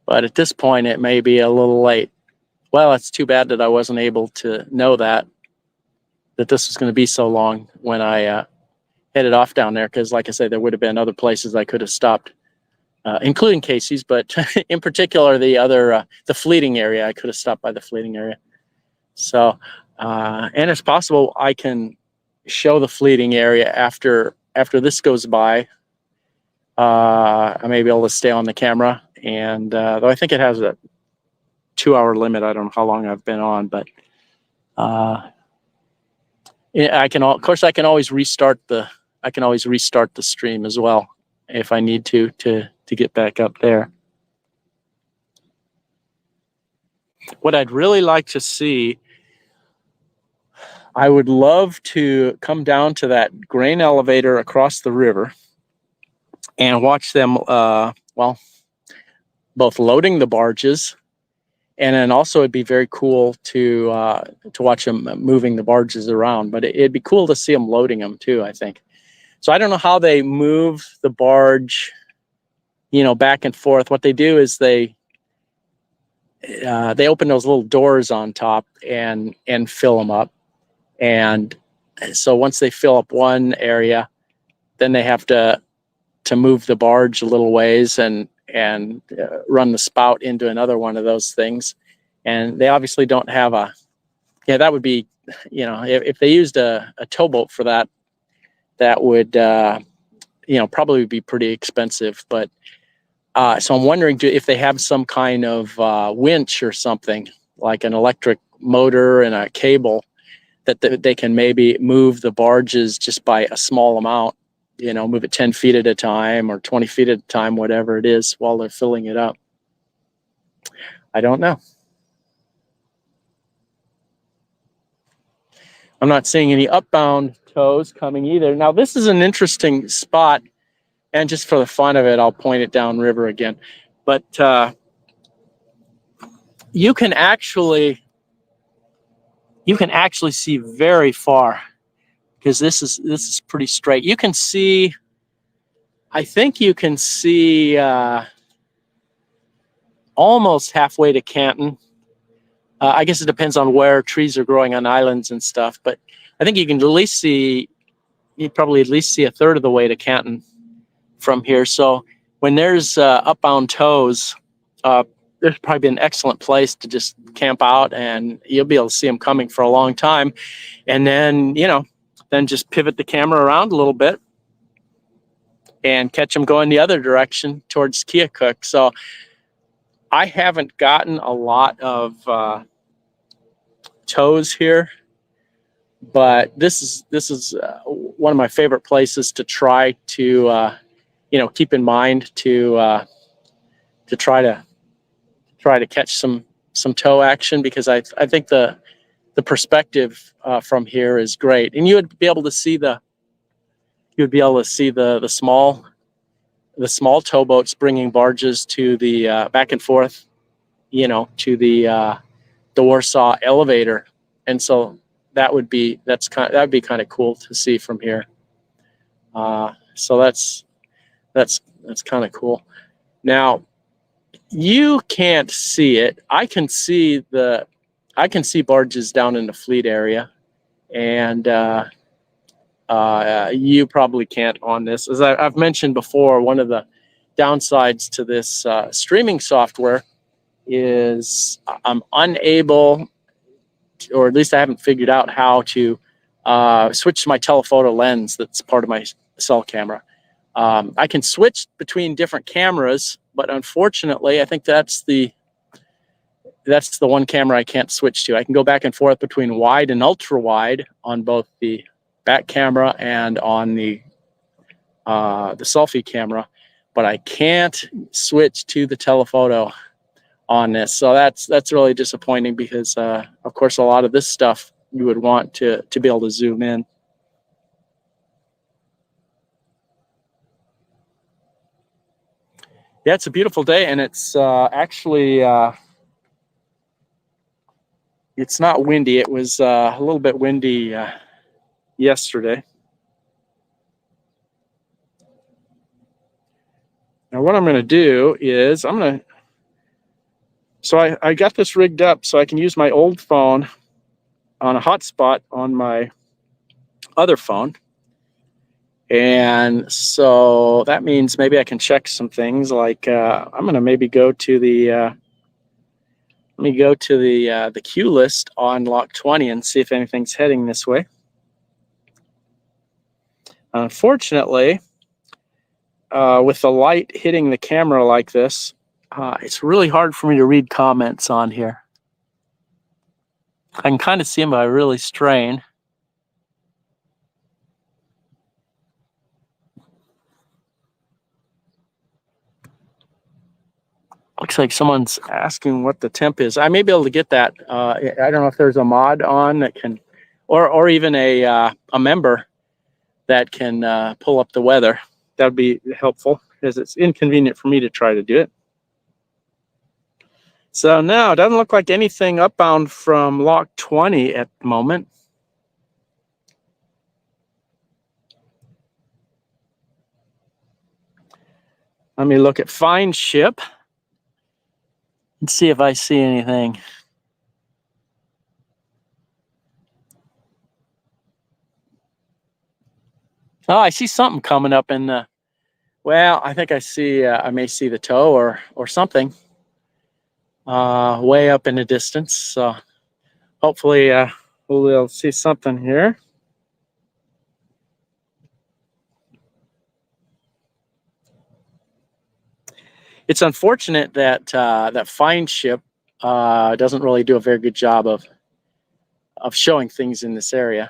at this point, it may be a little late. Well, it's too bad that I wasn't able to know that this was going to be so long when I headed off down there, because like I say, there would have been other places I could have stopped, including Casey's, but in particular the fleeting area. I could have stopped by the fleeting area. So, and it's possible I can show the fleeting area after this goes by. I may be able to stay on the camera, and though I think it has a 2-hour limit. I don't know how long I've been on, but I can always restart the stream as well if I need to get back up there. What I'd really like to see, I would love to come down to that grain elevator across the river and watch them, both loading the barges, and then also it'd be very cool to watch them moving the barges around. But it'd be cool to see them loading them too, I think. So I don't know how they move the barge, back and forth. What they do is they open those little doors on top and fill them up. And so once they fill up one area, then they have to move the barge a little ways and run the spout into another one of those things. And they obviously don't have that would be, if they used a towboat for that, that would, probably be pretty expensive. But so I'm wondering if they have some kind of winch or something, like an electric motor and a cable, that they can maybe move the barges just by a small amount, move it 10 feet at a time or 20 feet at a time, whatever it is, while they're filling it up. I don't know. I'm not seeing any upbound tows coming either. Now, this is an interesting spot, and just for the fun of it, I'll point it downriver again. But you can actually see very far, because this is pretty straight. You can see, I think you can see almost halfway to Canton. I guess it depends on where trees are growing on islands and stuff, but I think you can you'd probably at least see a third of the way to Canton from here. So when there's upbound tows, there's probably an excellent place to just camp out, and you'll be able to see them coming for a long time. And then, then just pivot the camera around a little bit and catch them going the other direction towards Keokuk. So I haven't gotten a lot of tows here, but this is one of my favorite places to try to keep in mind to try to catch some tow action, because I think the perspective from here is great, and you would be able to see the small towboats bringing barges to the back and forth, to the Warsaw elevator, and so that would be kind of cool to see from here. So that's kind of cool. Now you can't see it. I can see barges down in the fleet area, and you probably can't on this. As I've mentioned before, one of the downsides to this streaming software is I'm unable, or at least I haven't figured out how to switch to my telephoto lens that's part of my cell camera. I can switch between different cameras, but unfortunately, I think that's the one camera I can't switch to. I can go back and forth between wide and ultra wide on both the back camera and on the selfie camera, but I can't switch to the telephoto on this. So that's really disappointing, because of course a lot of this stuff you would want to be able to zoom in. Yeah, it's a beautiful day, and it's actually it's not windy. It was a little bit windy yesterday. Now what I'm going to do is so I got this rigged up so I can use my old phone on a hotspot on my other phone. And so that means maybe I can check some things, like I'm going to maybe go to the the queue list on Lock 20 and see if anything's heading this way. Unfortunately, with the light hitting the camera like this, it's really hard for me to read comments on here. I can kind of see them, but I really strain. Looks like someone's asking what the temp is. I may be able to get that. I don't know if there's a mod on that can, or even a member that can pull up the weather. That would be helpful, because it's inconvenient for me to try to do it. So now it doesn't look like anything upbound from Lock 20 at the moment. Let me look at Find Ship and see if I see anything. Oh, I see something coming up in the, well, I think I see, I may see the tow or something way up in the distance. So hopefully we'll see something here. It's unfortunate that that Find Ship doesn't really do a very good job of showing things in this area.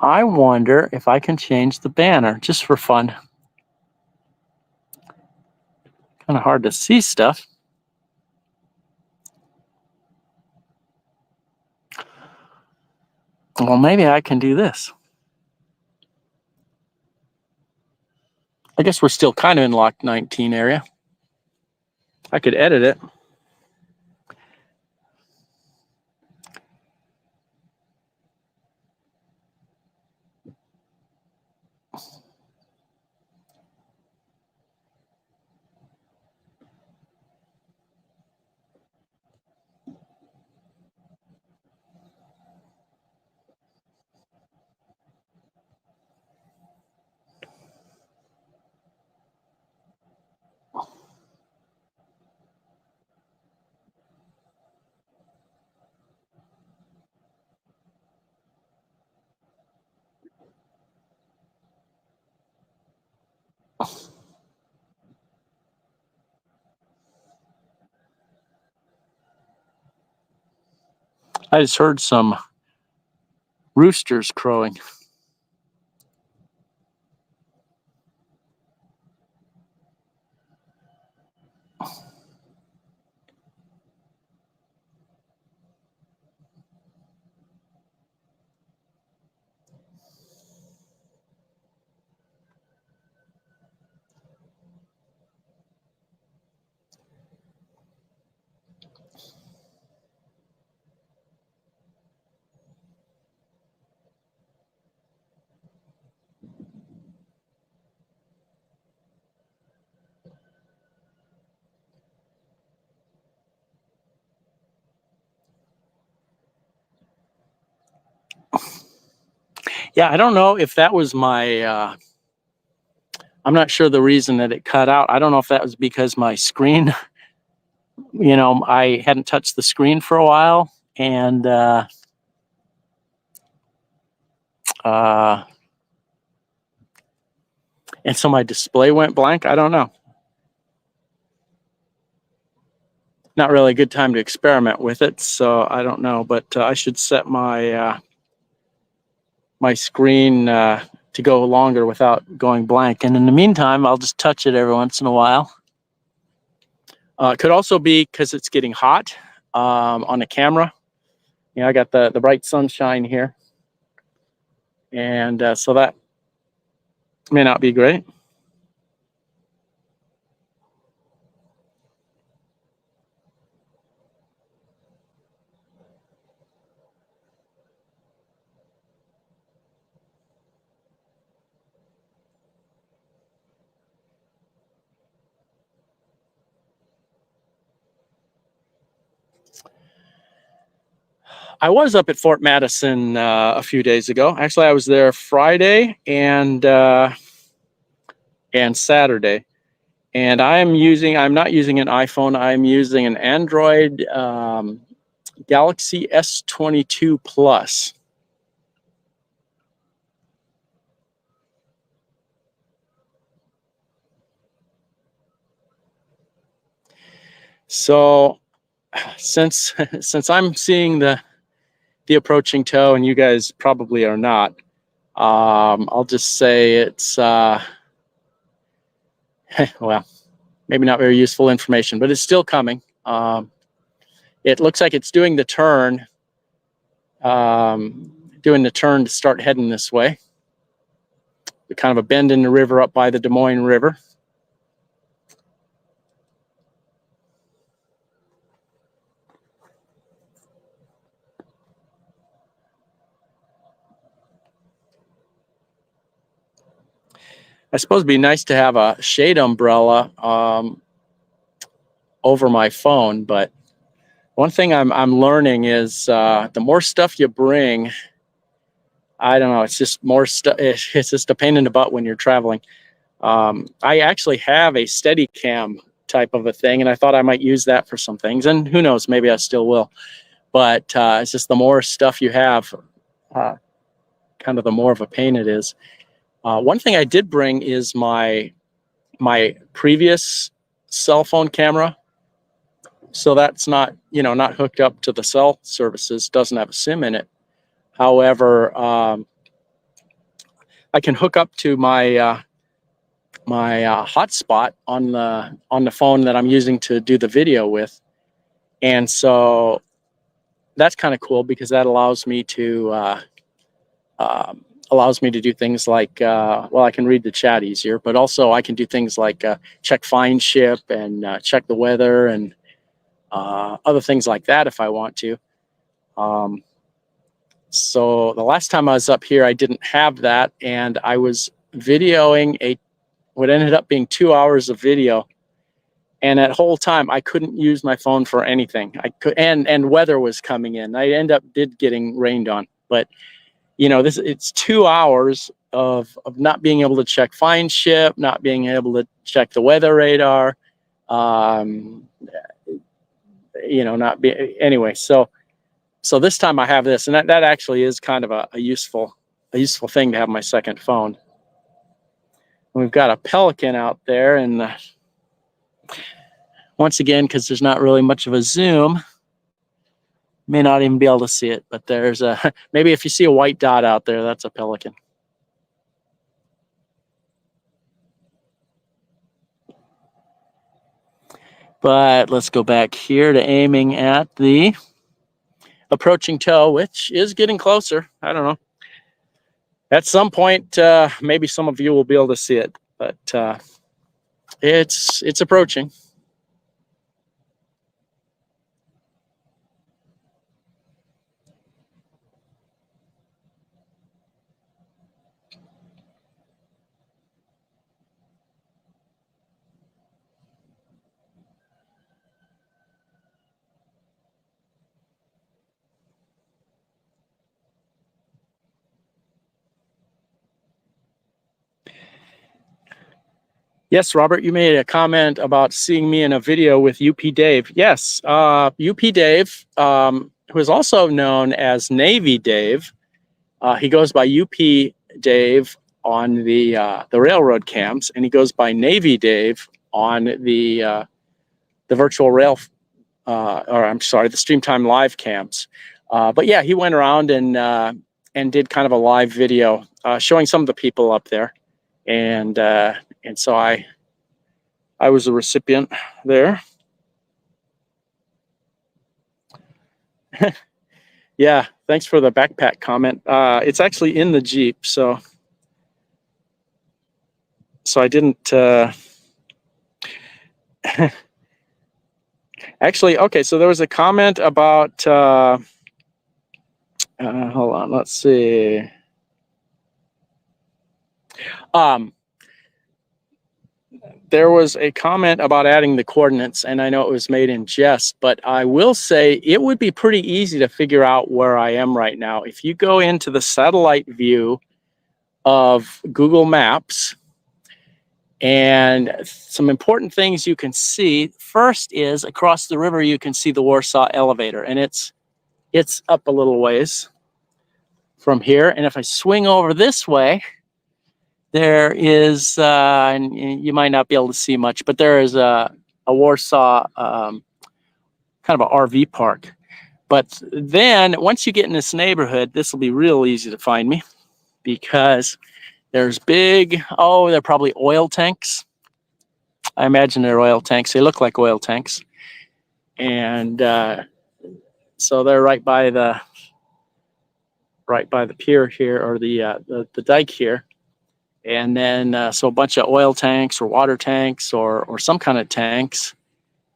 I wonder if I can change the banner just for fun. Kind of hard to see stuff. Well, maybe I can do this. I guess we're still kind of in Lock 19 area. I could edit it. I just heard some roosters crowing. Yeah, I don't know if that was my, I'm not sure the reason that it cut out. I don't know if that was because my screen, you know, I hadn't touched the screen for a while, and so my display went blank. I don't know. Not really a good time to experiment with it, so I don't know. But I should set my my screen to go longer without going blank. And in the meantime, I'll just touch it every once in a while. It could also be because it's getting hot on the camera. You know, I got the bright sunshine here, and so that may not be great. I was up at Fort Madison a few days ago. Actually, I was there Friday and Saturday. And I'm not using an iPhone. I'm using an Android Galaxy S22 Plus. So since I'm seeing the approaching tow, and you guys probably are not, I'll just say it's well, maybe not very useful information, but it's still coming. It looks like it's doing the turn, to start heading this way. Kind of a bend in the river up by the Des Moines River. I suppose it'd be nice to have a shade umbrella over my phone, but one thing I'm learning is the more stuff you bring, I don't know, it's just more stuff. It's just a pain in the butt when you're traveling. I actually have a Steadicam type of a thing, and I thought I might use that for some things, and who knows, maybe I still will. But it's just the more stuff you have, kind of the more of a pain it is. One thing I did bring is my previous cell phone camera. So that's not hooked up to the cell services, doesn't have a SIM in it. However, I can hook up to my hotspot on the phone that I'm using to do the video with, and so that's kind of cool because that allows me to do things like well, I can read the chat easier, but also I can do things like check find ship and check the weather and other things like that if I want to. So the last time I was up here, I didn't have that, and I was videoing what ended up being 2 hours of video. And that whole time, I couldn't use my phone for anything. I could, and weather was coming in. I did getting rained on, but it's 2 hours of not being able to check find ship, not being able to check the weather radar, not be anyway. So this time I have this, and that actually is kind of a useful thing to have my second phone. We've got a pelican out there, and once again, because there's not really much of a zoom, may not even be able to see it, but there's maybe if you see a white dot out there, that's a pelican. But let's go back here to aiming at the approaching tow, which is getting closer. I don't know. At some point, maybe some of you will be able to see it, but it's approaching. Yes, Robert, you made a comment about seeing me in a video with UP Dave. Yes, UP Dave, who is also known as Navy Dave. He goes by UP Dave on the railroad cams, and he goes by Navy Dave on the virtual rail, or I'm sorry, the StreamTime live cams. But yeah, he went around and did kind of a live video showing some of the people up there, and so I was a recipient there. Yeah, thanks for the backpack comment. It's actually in the Jeep, so I didn't. Actually, okay. So there was a comment about. Hold on. Let's see. There was a comment about adding the coordinates, and I know it was made in jest, but I will say it would be pretty easy to figure out where I am right now. If you go into the satellite view of Google Maps, and some important things you can see. First is across the river, you can see the Warsaw elevator, and it's up a little ways from here. And if I swing over this way, there is, and you might not be able to see much, but there is a Warsaw kind of an RV park. But then once you get in this neighborhood, this will be real easy to find me because there's they're probably oil tanks. I imagine they're oil tanks. They look like oil tanks. And so they're right by the pier here, or the dike here. And then so a bunch of oil tanks or water tanks or some kind of tanks,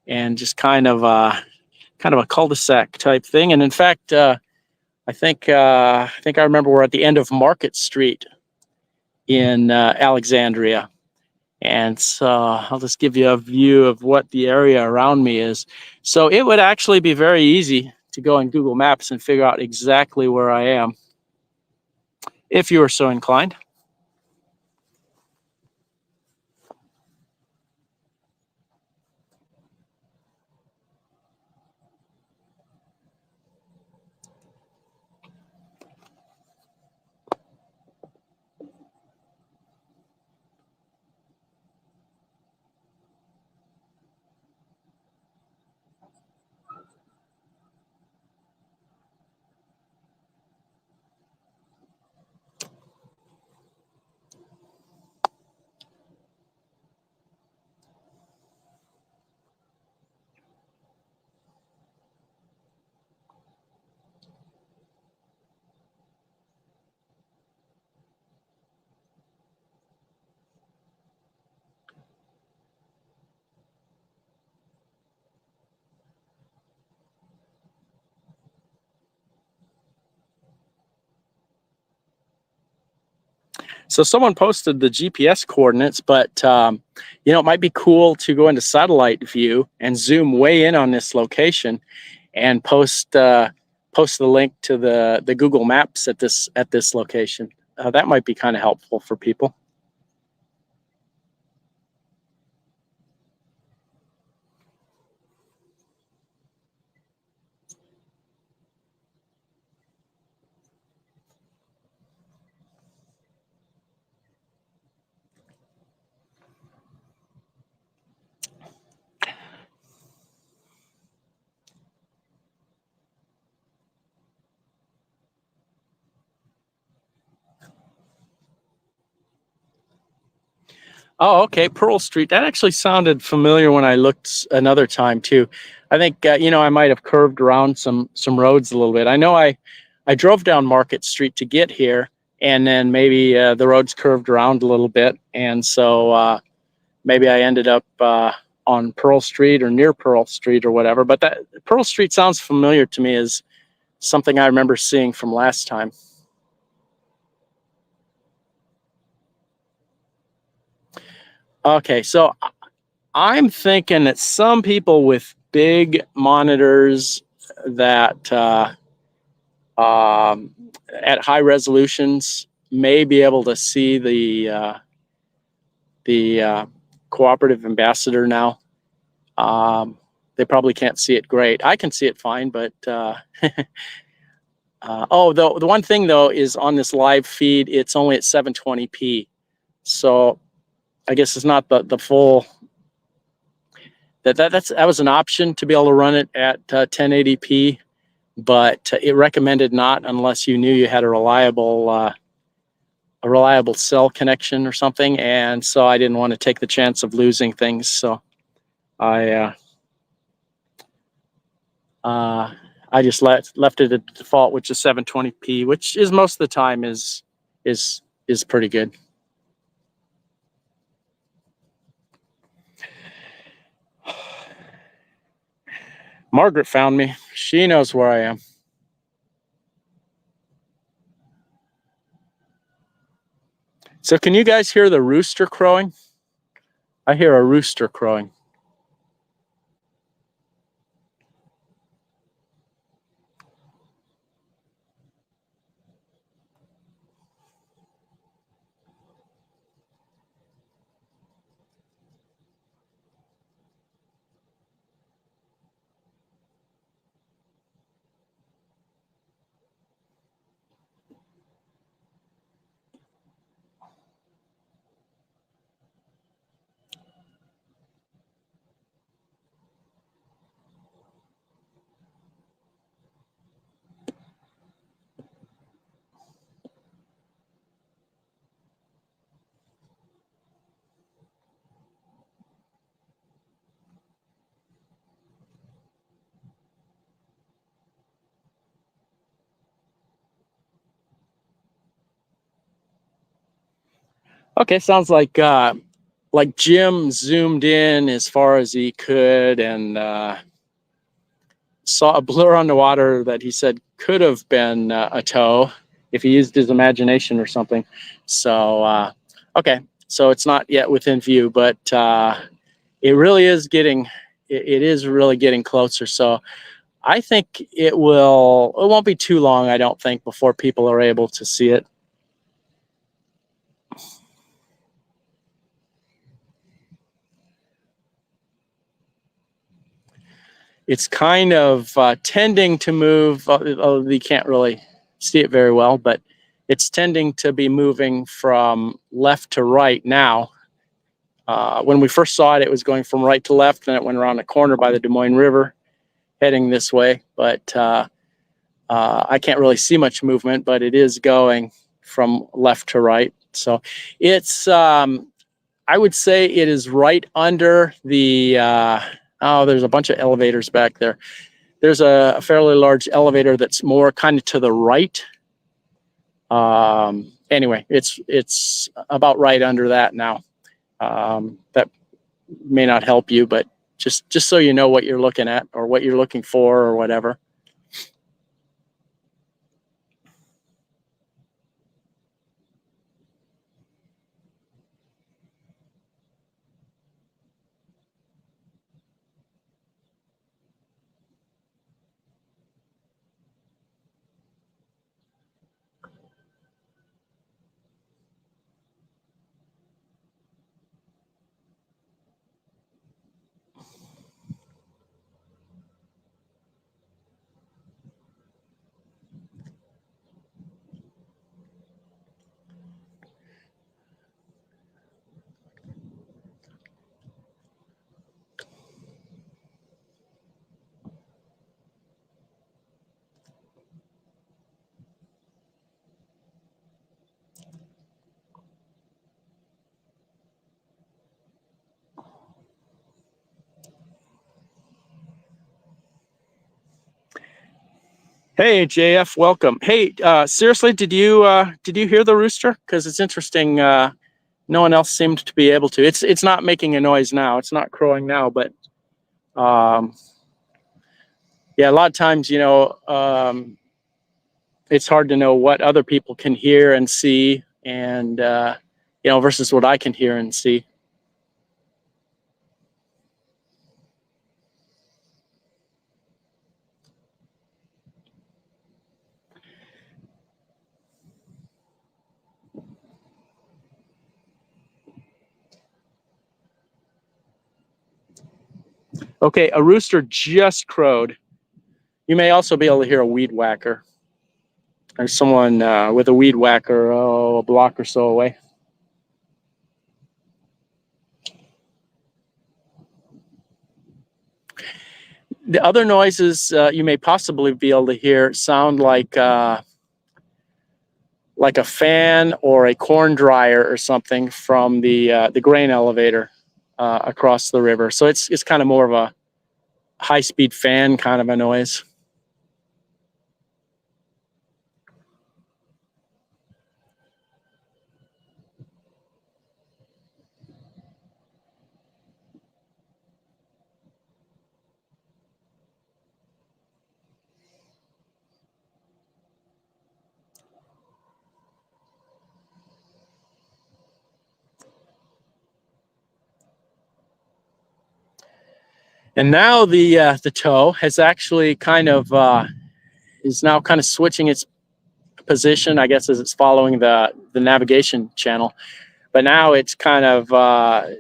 and just kind of a cul-de-sac type thing. And in fact, I think I remember we're at the end of Market Street in Alexandria. And so I'll just give you a view of what the area around me is. So it would actually be very easy to go on Google Maps and figure out exactly where I am, if you were so inclined. So someone posted the GPS coordinates, but you know, it might be cool to go into satellite view and zoom way in on this location and post the link to the Google Maps at this location. That might be kind of helpful for people. Oh, okay, Pearl Street. That actually sounded familiar when I looked another time too. I think you know, I might have curved around some roads a little bit. I know I drove down Market Street to get here, and then maybe the roads curved around a little bit, and so maybe I ended up on Pearl Street or near Pearl Street or whatever. But that Pearl Street sounds familiar to me as something I remember seeing from last time. Okay, so I'm thinking that some people with big monitors that at high resolutions may be able to see the cooperative ambassador now. They probably can't see it great. I can see it fine, but oh, the one thing though is on this live feed, it's only at 720p. So I guess it's not the full. That was an option to be able to run it at 1080p, but it recommended not unless you knew you had a reliable cell connection or something. And so I didn't want to take the chance of losing things. So I just left it at default, which is 720p, which is most of the time is pretty good. Margaret found me. She knows where I am. So can you guys hear the rooster crowing? I hear a rooster crowing. Okay, sounds like Jim zoomed in as far as he could and saw a blur on the water that he said could have been a tow if he used his imagination or something. So okay, so it's not yet within view, but it really is getting closer. So I think it won't be too long, I don't think, before people are able to see it. It's kind of tending to move, although you can't really see it very well, but it's tending to be moving from left to right now. When we first saw it, it was going from right to left, and it went around the corner by the Des Moines River, heading this way. But I can't really see much movement, but it is going from left to right. So it's, I would say it is right under the, oh, there's a bunch of elevators back there. There's a fairly large elevator that's more kind of to the right. Anyway, it's about right under that now. That may not help you, but just so you know what you're looking at or what you're looking for or whatever. Hey, JF, welcome. Hey, seriously, did you hear the rooster? Because it's interesting. No one else seemed to be able to. It's not making a noise now. It's not crowing now, but yeah, a lot of times, it's hard to know what other people can hear and see, and versus what I can hear and see. Okay, a rooster just crowed. You may also be able to hear a weed whacker. There's someone with a weed whacker, a block or so away. The other noises you may possibly be able to hear sound like a fan or a corn dryer or something from the grain elevator across the river. So it's kind of more of a high-speed fan kind of a noise. And now the tow has actually kind of is now kind of switching its position, I guess, as it's following the navigation channel. But now it's kind of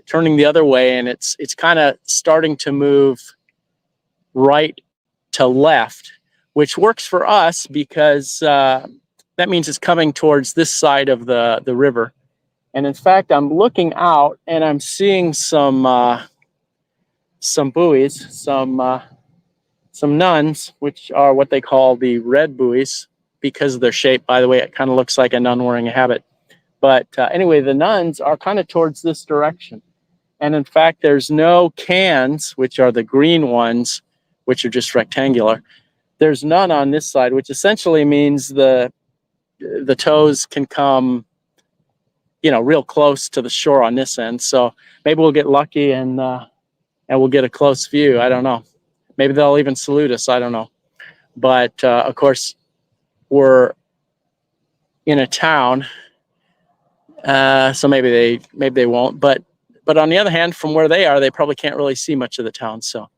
turning the other way, and it's kind of starting to move right to left, which works for us because that means it's coming towards this side of the river. And in fact, I'm looking out and I'm seeing some buoys, some nuns, which are what they call the red buoys because of their shape. By the way, it kind of looks like a nun wearing a habit. But anyway, the nuns are kind of towards this direction. And in fact, there's no cans, which are the green ones, which are just rectangular. There's none on this side, which essentially means the tows can come, real close to the shore on this end. So maybe we'll get lucky and we'll get a close view. I don't know. Maybe they'll even salute us. I don't know. But of course, we're in a town, so maybe they won't. But on the other hand, from where they are, they probably can't really see much of the town. So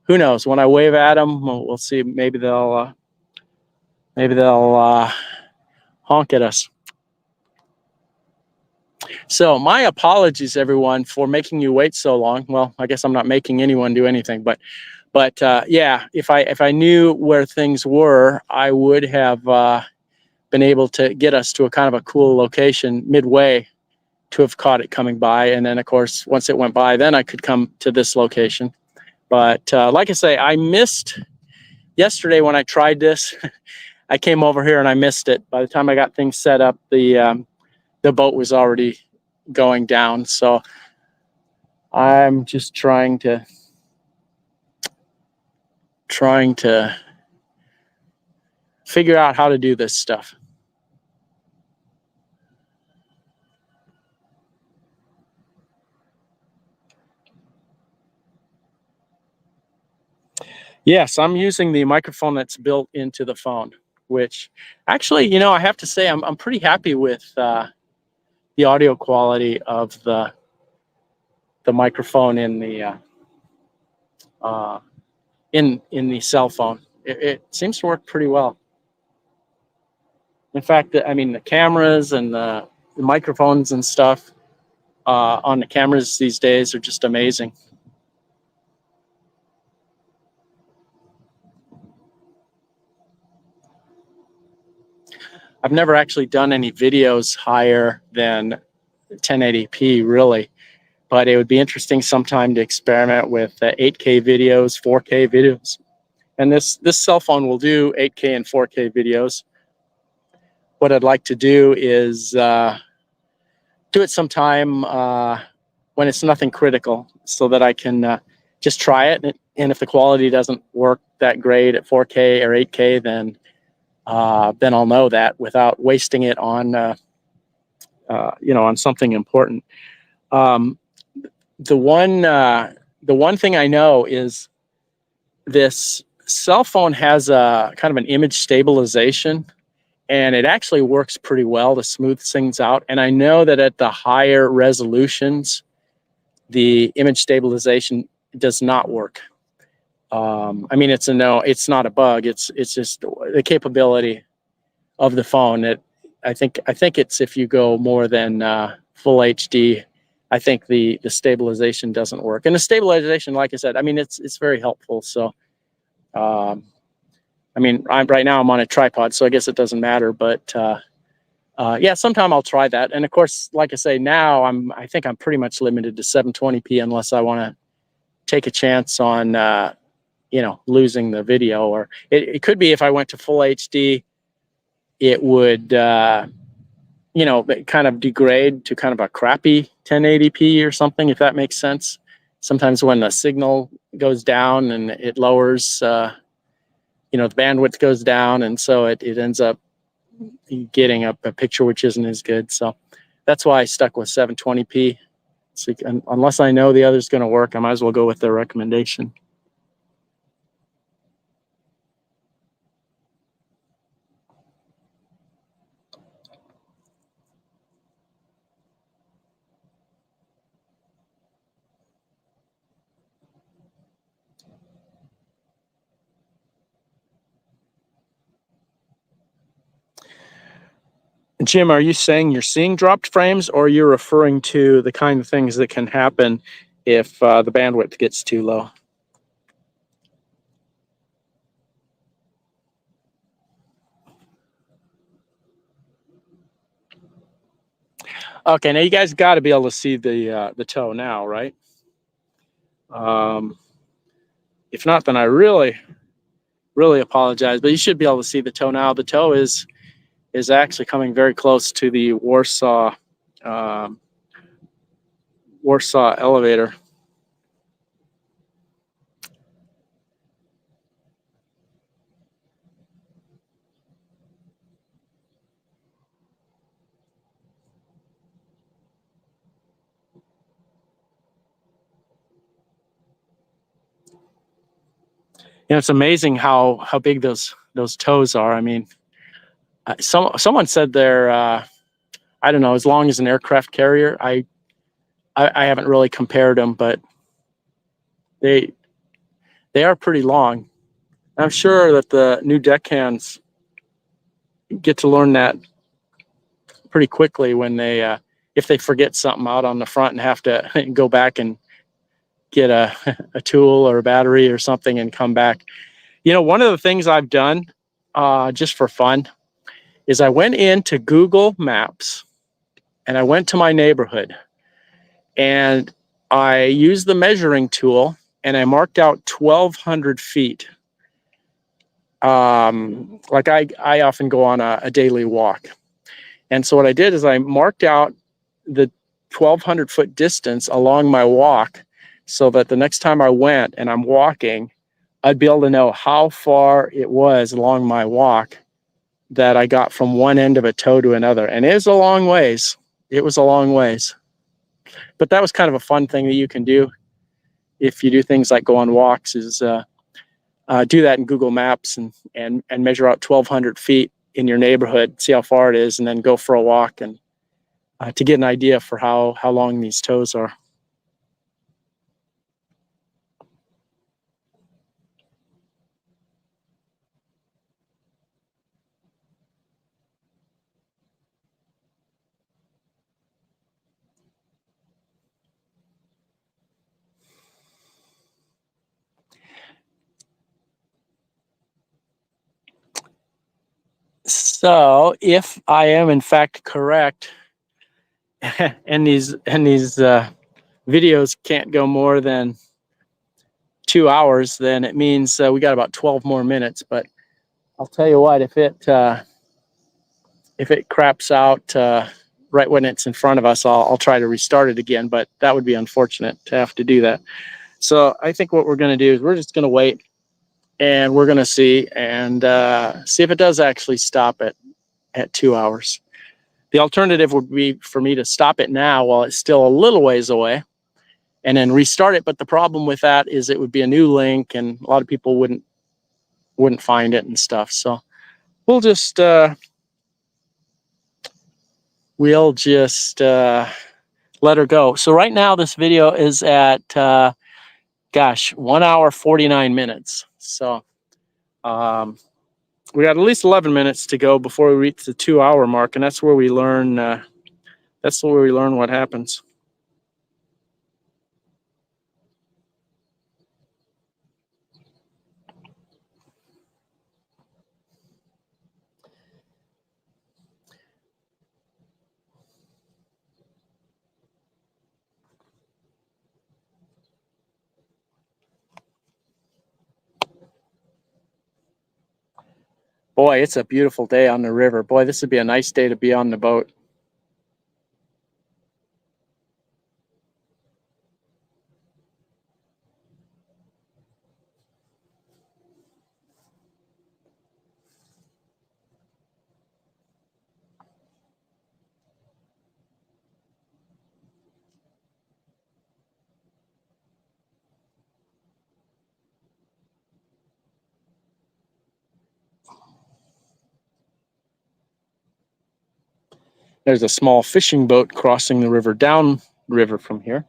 who knows? When I wave at them, we'll see. Maybe they'll honk at us. So my apologies, everyone, for making you wait so long. Well, I guess I'm not making anyone do anything, but yeah, if I knew where things were, I would have been able to get us to a kind of a cool location midway to have caught it coming by. And then, of course, once it went by, then I could come to this location. But like I say, I missed yesterday when I tried this. I came over here and I missed it. By the time I got things set up, the boat was already going down. So I'm just trying to figure out how to do this stuff. Yes, I'm using the microphone that's built into the phone, which actually, I have to say I'm pretty happy with the audio quality of the microphone in the in the cell phone. It seems to work pretty well. In fact, the cameras and the microphones and stuff on the cameras these days are just amazing. I've never actually done any videos higher than 1080p, really, but it would be interesting sometime to experiment with 8K videos, 4K videos. And this cell phone will do 8K and 4K videos. What I'd like to do is do it sometime when it's nothing critical, so that I can just try it. And if the quality doesn't work that great at 4K or 8K, then then I'll know that without wasting it on on something important. The one thing I know is this cell phone has a kind of an image stabilization, and it actually works pretty well to smooth things out. And I know that at the higher resolutions, the image stabilization does not work. I mean, it's not a bug. It's just the capability of the phone. That I think it's, if you go more than full HD, I think the stabilization doesn't work. And the stabilization, like I said, I mean, it's very helpful. So, I mean, right now I'm on a tripod, so I guess it doesn't matter. But yeah, sometime I'll try that. And of course, like I say, now I think I'm pretty much limited to 720p unless I want to take a chance on losing the video. Or it could be if I went to full HD, it would kind of degrade to kind of a crappy 1080p or something, if that makes sense. Sometimes when the signal goes down and it lowers, the bandwidth goes down, and so it ends up getting a picture which isn't as good. So that's why I stuck with 720p. So unless I know the other's going to work, I might as well go with their recommendation. Jim, are you saying you're seeing dropped frames, or you're referring to the kind of things that can happen if the bandwidth gets too low? Okay, now you guys got to be able to see the toe now, right? If not, then I really, really apologize. But you should be able to see the toe now. The toe is actually coming very close to the Warsaw elevator. It's amazing how big those toes are. I mean, someone said they're I don't know, as long as an aircraft carrier. I haven't really compared them, but they are pretty long. I'm sure that the new deckhands get to learn that pretty quickly when they if they forget something out on the front and have to go back and get a tool or a battery or something and come back. One of the things I've done just for fun is I went into Google Maps and I went to my neighborhood and I used the measuring tool and I marked out 1,200 feet. Like I often go on a daily walk. And so what I did is I marked out the 1,200 foot distance along my walk so that the next time I went and I'm walking, I'd be able to know how far it was along my walk that I got from one end of a toe to another. And it was a long ways. It was a long ways. But that was kind of a fun thing that you can do if you do things like go on walks, is do that in Google Maps and measure out 1,200 feet in your neighborhood, see how far it is, and then go for a walk and to get an idea for how long these toes are. So if I am in fact correct, and these videos can't go more than 2 hours, then it means we got about 12 more minutes. But I'll tell you what, if it craps out right when it's in front of us, I'll try to restart it again. But that would be unfortunate to have to do that. So I think what we're going to do is we're just going to wait and we're going to see if it does actually stop at 2 hours. The alternative would be for me to stop it now while it's still a little ways away and then restart it. But the problem with that is it would be a new link and a lot of people wouldn't find it and stuff. So we'll just let her go. So right now this video is at 1 hour 49 minutes. So we got at least 11 minutes to go before we reach the 2 hour mark, and that's where we learn what happens. Boy, it's a beautiful day on the river. Boy, this would be a nice day to be on the boat. There's a small fishing boat crossing the river down river from here.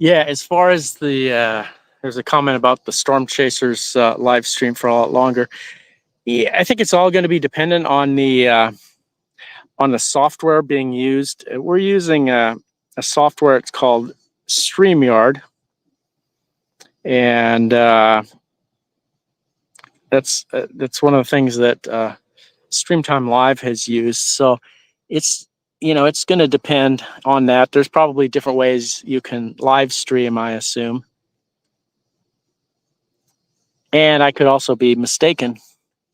Yeah, as far as the there's a comment about the Storm Chasers live stream for a lot longer. Yeah, I think it's all going to be dependent on the software being used. We're using a software. It's called StreamYard, and that's one of the things that StreamTime Live has used. So it's it's going to depend on that. There's probably different ways you can live stream, I assume. And I could also be mistaken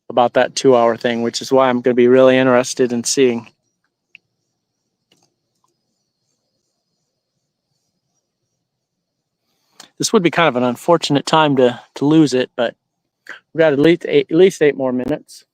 about that 2 hour thing, which is why I'm going to be really interested in seeing. This would be kind of an unfortunate time to lose it, but we've got at least 8 more minutes.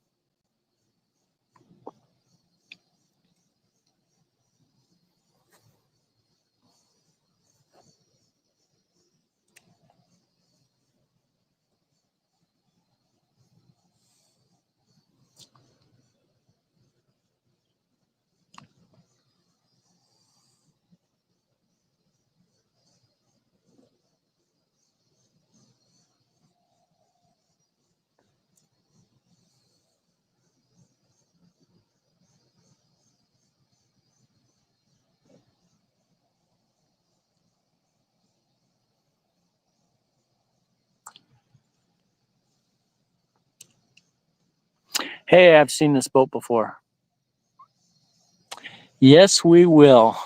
Hey, I've seen this boat before. Yes, we will.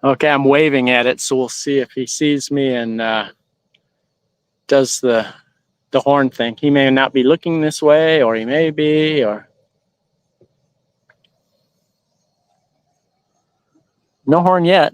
Okay, I'm waving at it, so we'll see if he sees me and does the horn thing. He may not be looking this way, or he may be, or no horn yet.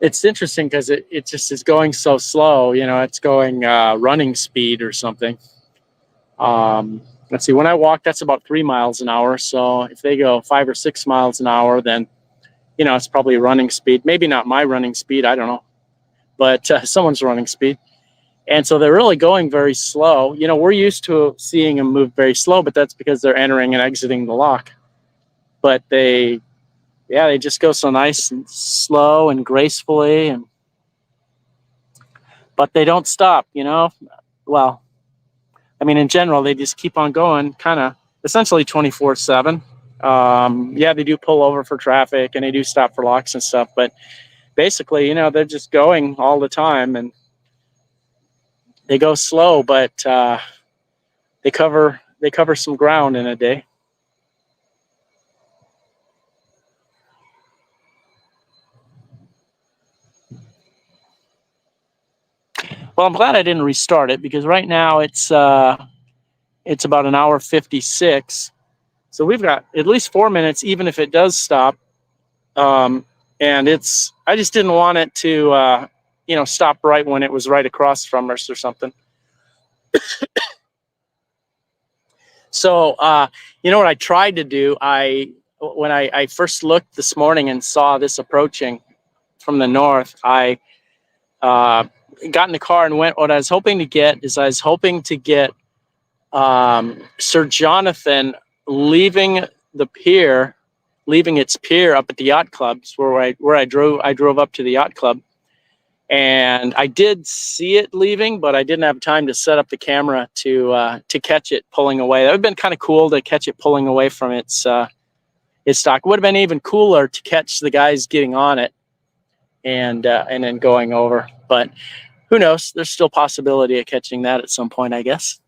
it's interesting because it just is going so slow. You know, it's going running speed or something. Let's see, when I walk, that's about 3 miles an hour. So if they go 5 or 6 miles an hour, then, you know, it's probably running speed. Maybe not my running speed, I don't know, but someone's running speed. And so they're really going very slow. You know, we're used to seeing them move very slow, but that's because they're entering and exiting the lock. But they just go so nice and slow and gracefully, but they don't stop, you know. Well, I mean, in general, they just keep on going, kind of essentially 24/7. Yeah, they do pull over for traffic and they do stop for locks and stuff, but basically, you know, they're just going all the time, and they go slow, but they cover some ground in a day. Well, I'm glad I didn't restart it, because right now it's about an hour 56. So we've got at least 4 minutes, even if it does stop. And I just didn't want it to, you know, stop right when it was right across from us or something. So, you know what I tried to do? When I first looked this morning and saw this approaching from the north, I got in the car and went. What I was hoping to get Sir Jonathan leaving its pier up at the yacht clubs where I drove up to the yacht club, and I did see it leaving, but I didn't have time to set up the camera to catch it pulling away. That would have been kind of cool to catch it pulling away from its stock. It would have been even cooler to catch the guys getting on it and then going over. But who knows? There's still possibility of catching that at some point, I guess.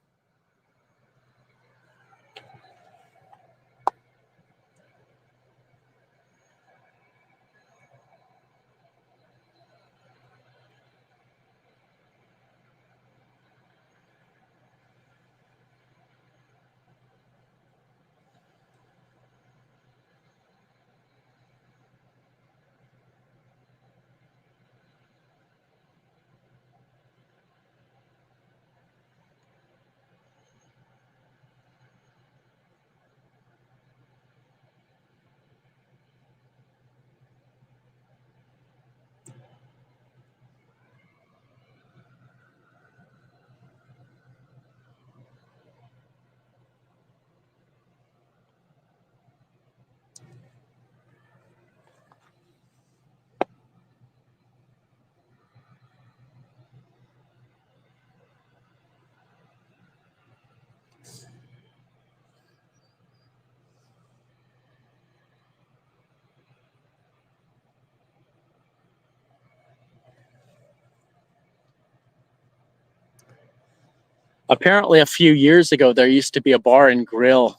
Apparently, a few years ago, there used to be a bar and grill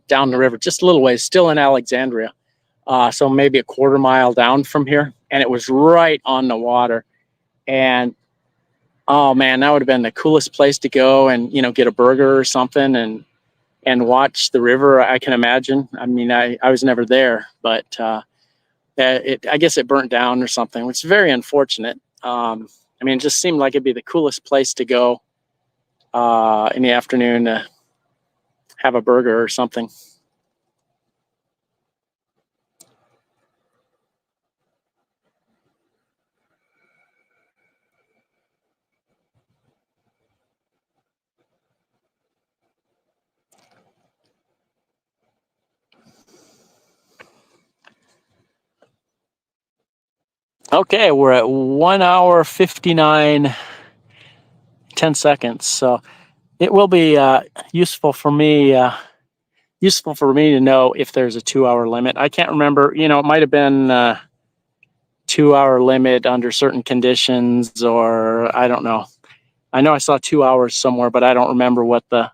down the river, just a little ways, still in Alexandria. So maybe a quarter mile down from here. And it was right on the water. And oh man, that would have been the coolest place to go and, you know, get a burger or something and watch the river, I can imagine. I mean, I was never there, but I guess it burnt down or something, which is very unfortunate. I mean, it just seemed like it'd be the coolest place to go in the afternoon to have a burger or something. Okay, we're at 1 hour 59, 10 seconds. So it will be useful for me to know if there's a 2 hour limit. I can't remember, you know, it might have been 2 hour limit under certain conditions, or I don't know. I know I saw 2 hours somewhere, but I don't remember what the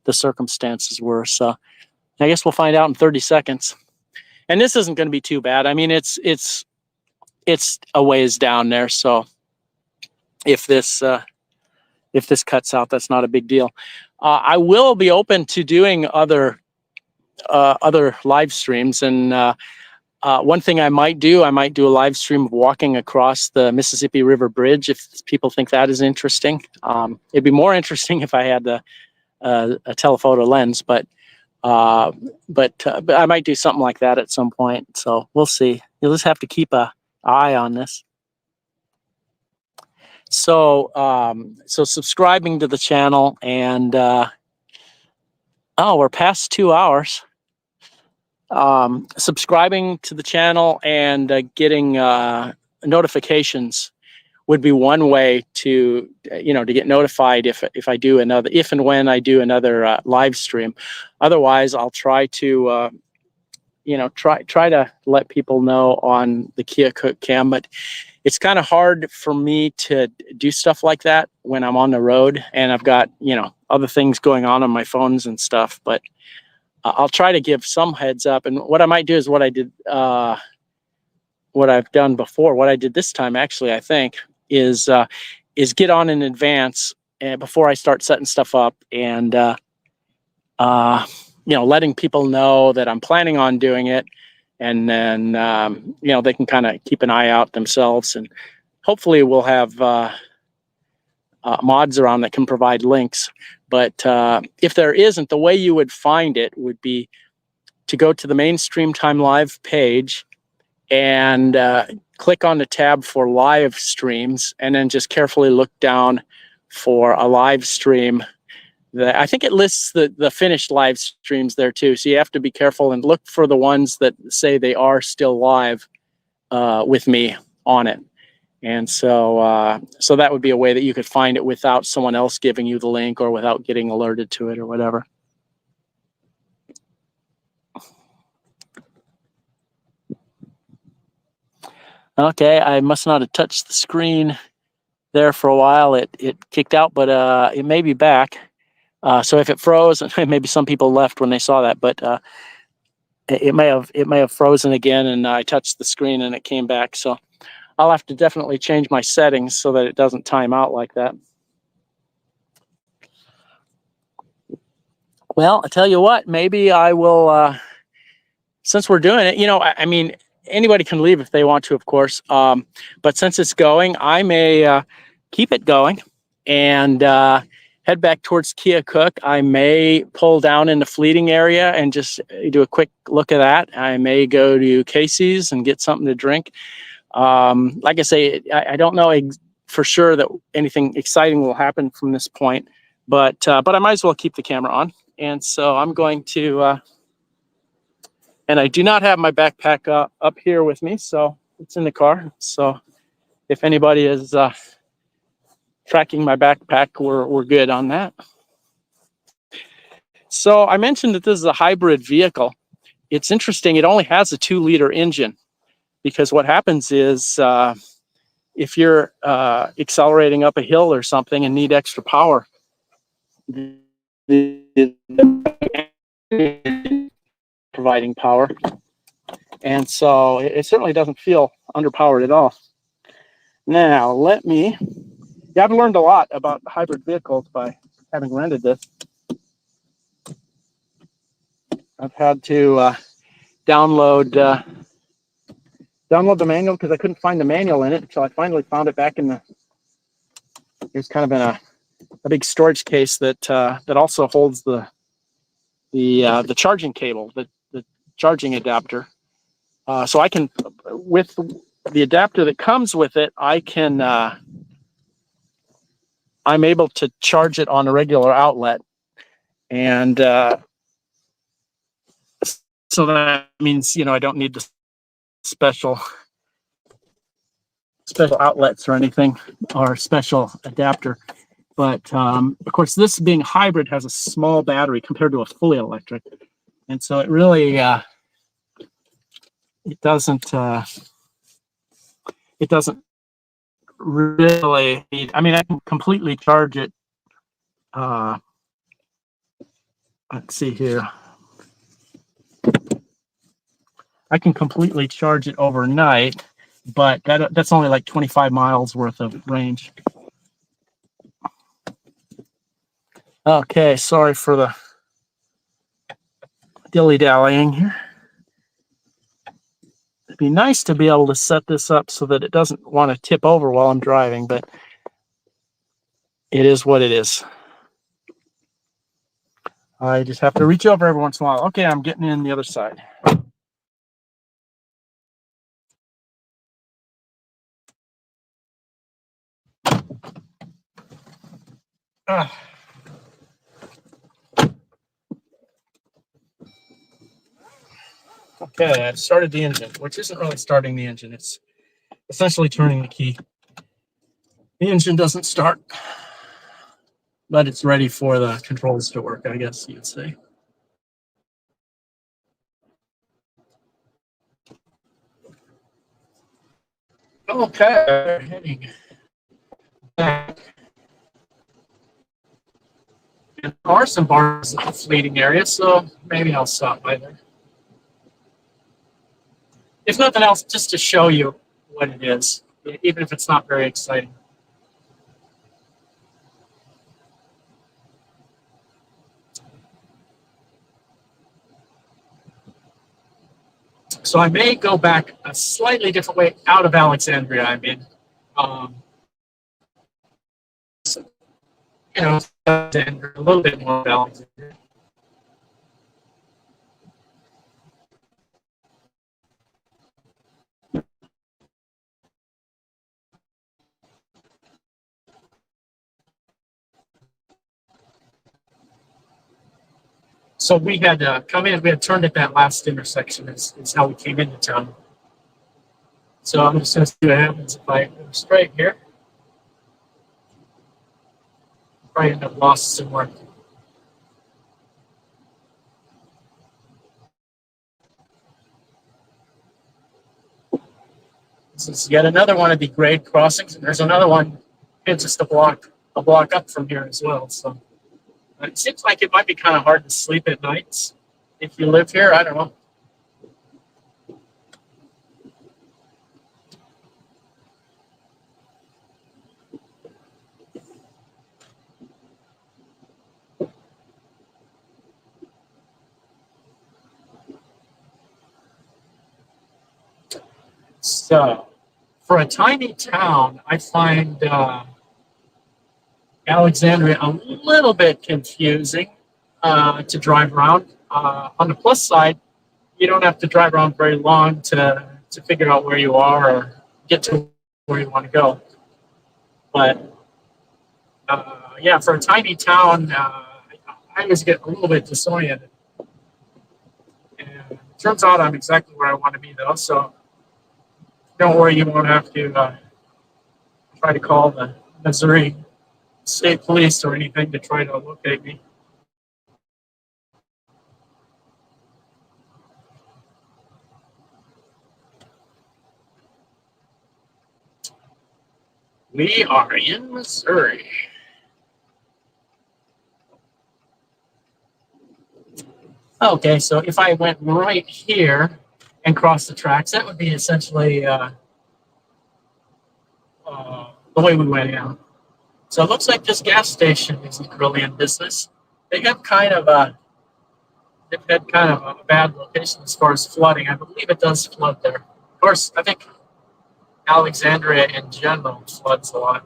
circumstances were. So I guess we'll find out in 30 seconds. And this isn't going to be too bad. I mean, it's a ways down there. So if this cuts out, that's not a big deal. I will be open to doing other live streams, and One thing I might do a live stream of walking across the Mississippi River Bridge if people think that is interesting. It'd be more interesting if I had a telephoto lens, but I might do something like that at some point. So we'll see. You'll just have to keep an eye on this. So so subscribing to the channel, and oh, we're past 2 hours. Subscribing to the channel and getting notifications would be one way to to get notified if I do another, if and when I do another live stream. Otherwise, I'll try to try to let people know on the Keokuk cam, but it's kind of hard for me to do stuff like that when I'm on the road and I've got other things going on my phones and stuff. But I'll try to give some heads up. And what I might do is what I did, what I've done before, what I did this time actually, I think, is get on in advance before I start setting stuff up, and letting people know that I'm planning on doing it, and then they can kind of keep an eye out themselves, and hopefully we'll have mods around that can provide links. But if there isn't, the way you would find it would be to go to the main StreamTime Live page and click on the tab for live streams, and then just carefully look down for a live stream. I think it lists the finished live streams there too. So you have to be careful and look for the ones that say they are still live with me on it. And so so that would be a way that you could find it without someone else giving you the link or without getting alerted to it or whatever. Okay, I must not have touched the screen there for a while. It kicked out, but it may be back. So if it froze, maybe some people left when they saw that, but it may have frozen again, and I touched the screen and it came back. So I'll have to definitely change my settings so that it doesn't time out like that. Well, I tell you what, maybe I will, since we're doing it, I mean, anybody can leave if they want to, of course. But since it's going, I may keep it going and head back towards Keokuk. I may pull down in the fleeting area and just do a quick look at that. I may go to Casey's and get something to drink. Like I say, I don't know for sure that anything exciting will happen from this point, but I might as well keep the camera on. And so I'm going to, and I do not have my backpack up here with me, so it's in the car. So if anybody is tracking my backpack, we're good on that. So I mentioned that this is a hybrid vehicle. It's interesting. It only has a 2-liter engine, because what happens is if you're accelerating up a hill or something and need extra power, providing power, and so it certainly doesn't feel underpowered at all. Now I've learned a lot about hybrid vehicles by having rented this. I've had to download the manual because I couldn't find the manual in it until I finally found it back in it was kind of in a big storage case that also holds the charging cable, the charging adapter. So I can, with the adapter that comes with it, I'm able to charge it on a regular outlet, and so that means I don't need the special outlets or anything, or special adapter. But of course, this being hybrid has a small battery compared to a fully electric, and so it really it doesn't really need, I mean, I can completely charge it. Let's see here. I can completely charge it overnight, but that's only like 25 miles worth of range. Okay, sorry for the dilly-dallying here. be nice to be able to set this up so that it doesn't want to tip over while I'm driving, but it is what it is. I just have to reach over every once in a while. Okay, I'm getting in the other side. Okay, I've started the engine, which isn't really starting the engine. It's essentially turning the key. The engine doesn't start, but it's ready for the controls to work, I guess you'd say. Okay, we're heading back. And there are some bars in the fleeting area, so maybe I'll stop by there. If nothing else, just to show you what it is, even if it's not very exciting. So I may go back a slightly different way out of Alexandria. I mean, you know, a little bit more of Alexandria. So we had come in, we had turned at that last intersection. Is how we came into town. So I'm just going to see what happens if I go straight here. Probably end up lost somewhere. This is yet another one of the grade crossings, and there's another one just a block up from here as well. So it seems like it might be kind of hard to sleep at nights if you live here. I don't know. So, for a tiny town, I find Alexandria a little bit confusing to drive around. On the plus side, you don't have to drive around very long to figure out where you are or get to where you want to go. But yeah, for a tiny town, I always get a little bit disoriented. And it turns out I'm exactly where I want to be, though. So don't worry, you won't have to try to call the Missouri State Police or anything to try to locate me. We are in Missouri. Okay, so if I went right here and crossed the tracks, that would be essentially the way we went in. So it looks like this gas station isn't really in business. They have they've had kind of a bad location as far as flooding. I believe it does flood there. Of course, I think Alexandria in general floods a lot.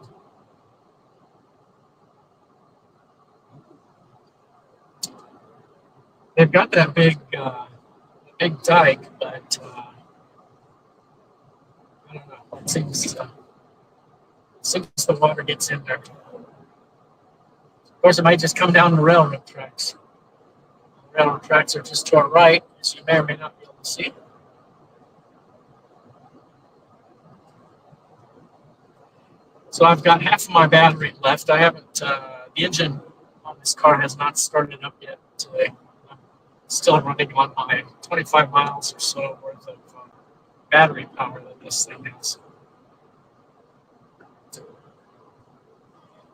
They've got that big dike, but I don't know. It seems the water gets in there. Of course, it might just come down the railroad tracks. The railroad tracks are just to our right, as you may or may not be able to see. So I've got half of my battery left. I haven't, the engine on this car has not started up yet today. I'm still running on my 25 miles or so worth of battery power that this thing has.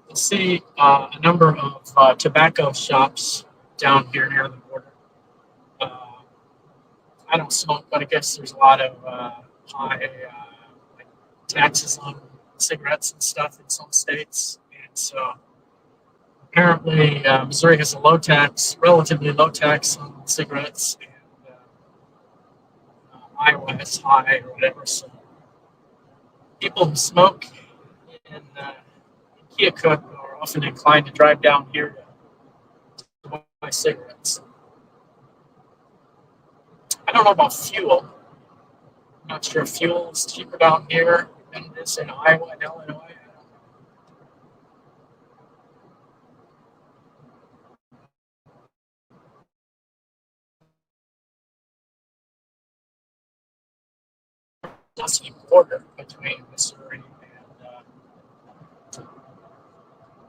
You see a number of tobacco shops down here near the border. I don't smoke, but I guess there's a lot of high like taxes on cigarettes and stuff in some states, and so apparently Missouri has a relatively low tax on cigarettes, and Iowa is high or whatever. So people who smoke in Keokuk are often inclined to drive down here to buy cigarettes. I don't know about fuel. I'm not sure if fuel is cheaper down here than it is in Iowa and Illinois. Dusty border between Missouri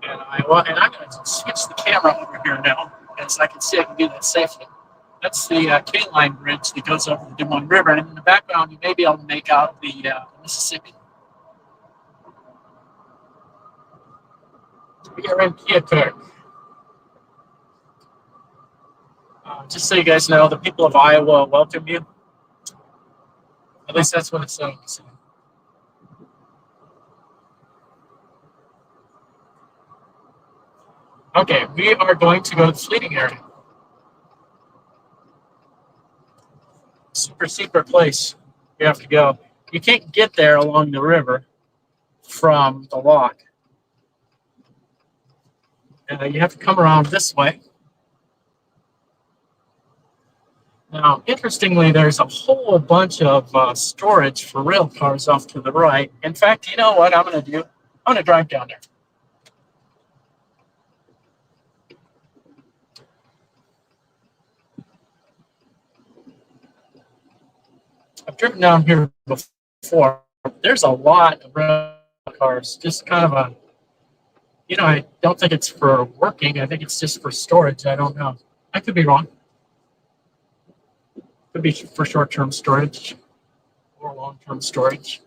and Iowa. And I'm going to switch the camera over here now, as I can see I can do that safely. That's the K-line bridge that goes over the Des Moines River. And in the background, you may be able to make out the Mississippi. We are in Keokuk. Just so you guys know, the people of Iowa welcome you. At least that's what it's saying. Okay, we are going to go to the fleeting area. Super secret place you have to go. You can't get there along the river from the lock. You have to come around this way. Now, interestingly, there's a whole bunch of storage for rail cars off to the right. In fact, you know what I'm going to do? I'm going to drive down there. I've driven down here before. There's a lot of rail cars, just kind of a, you know, I don't think it's for working. I think it's just for storage. I don't know. I could be wrong. Could be for short-term storage or long-term storage.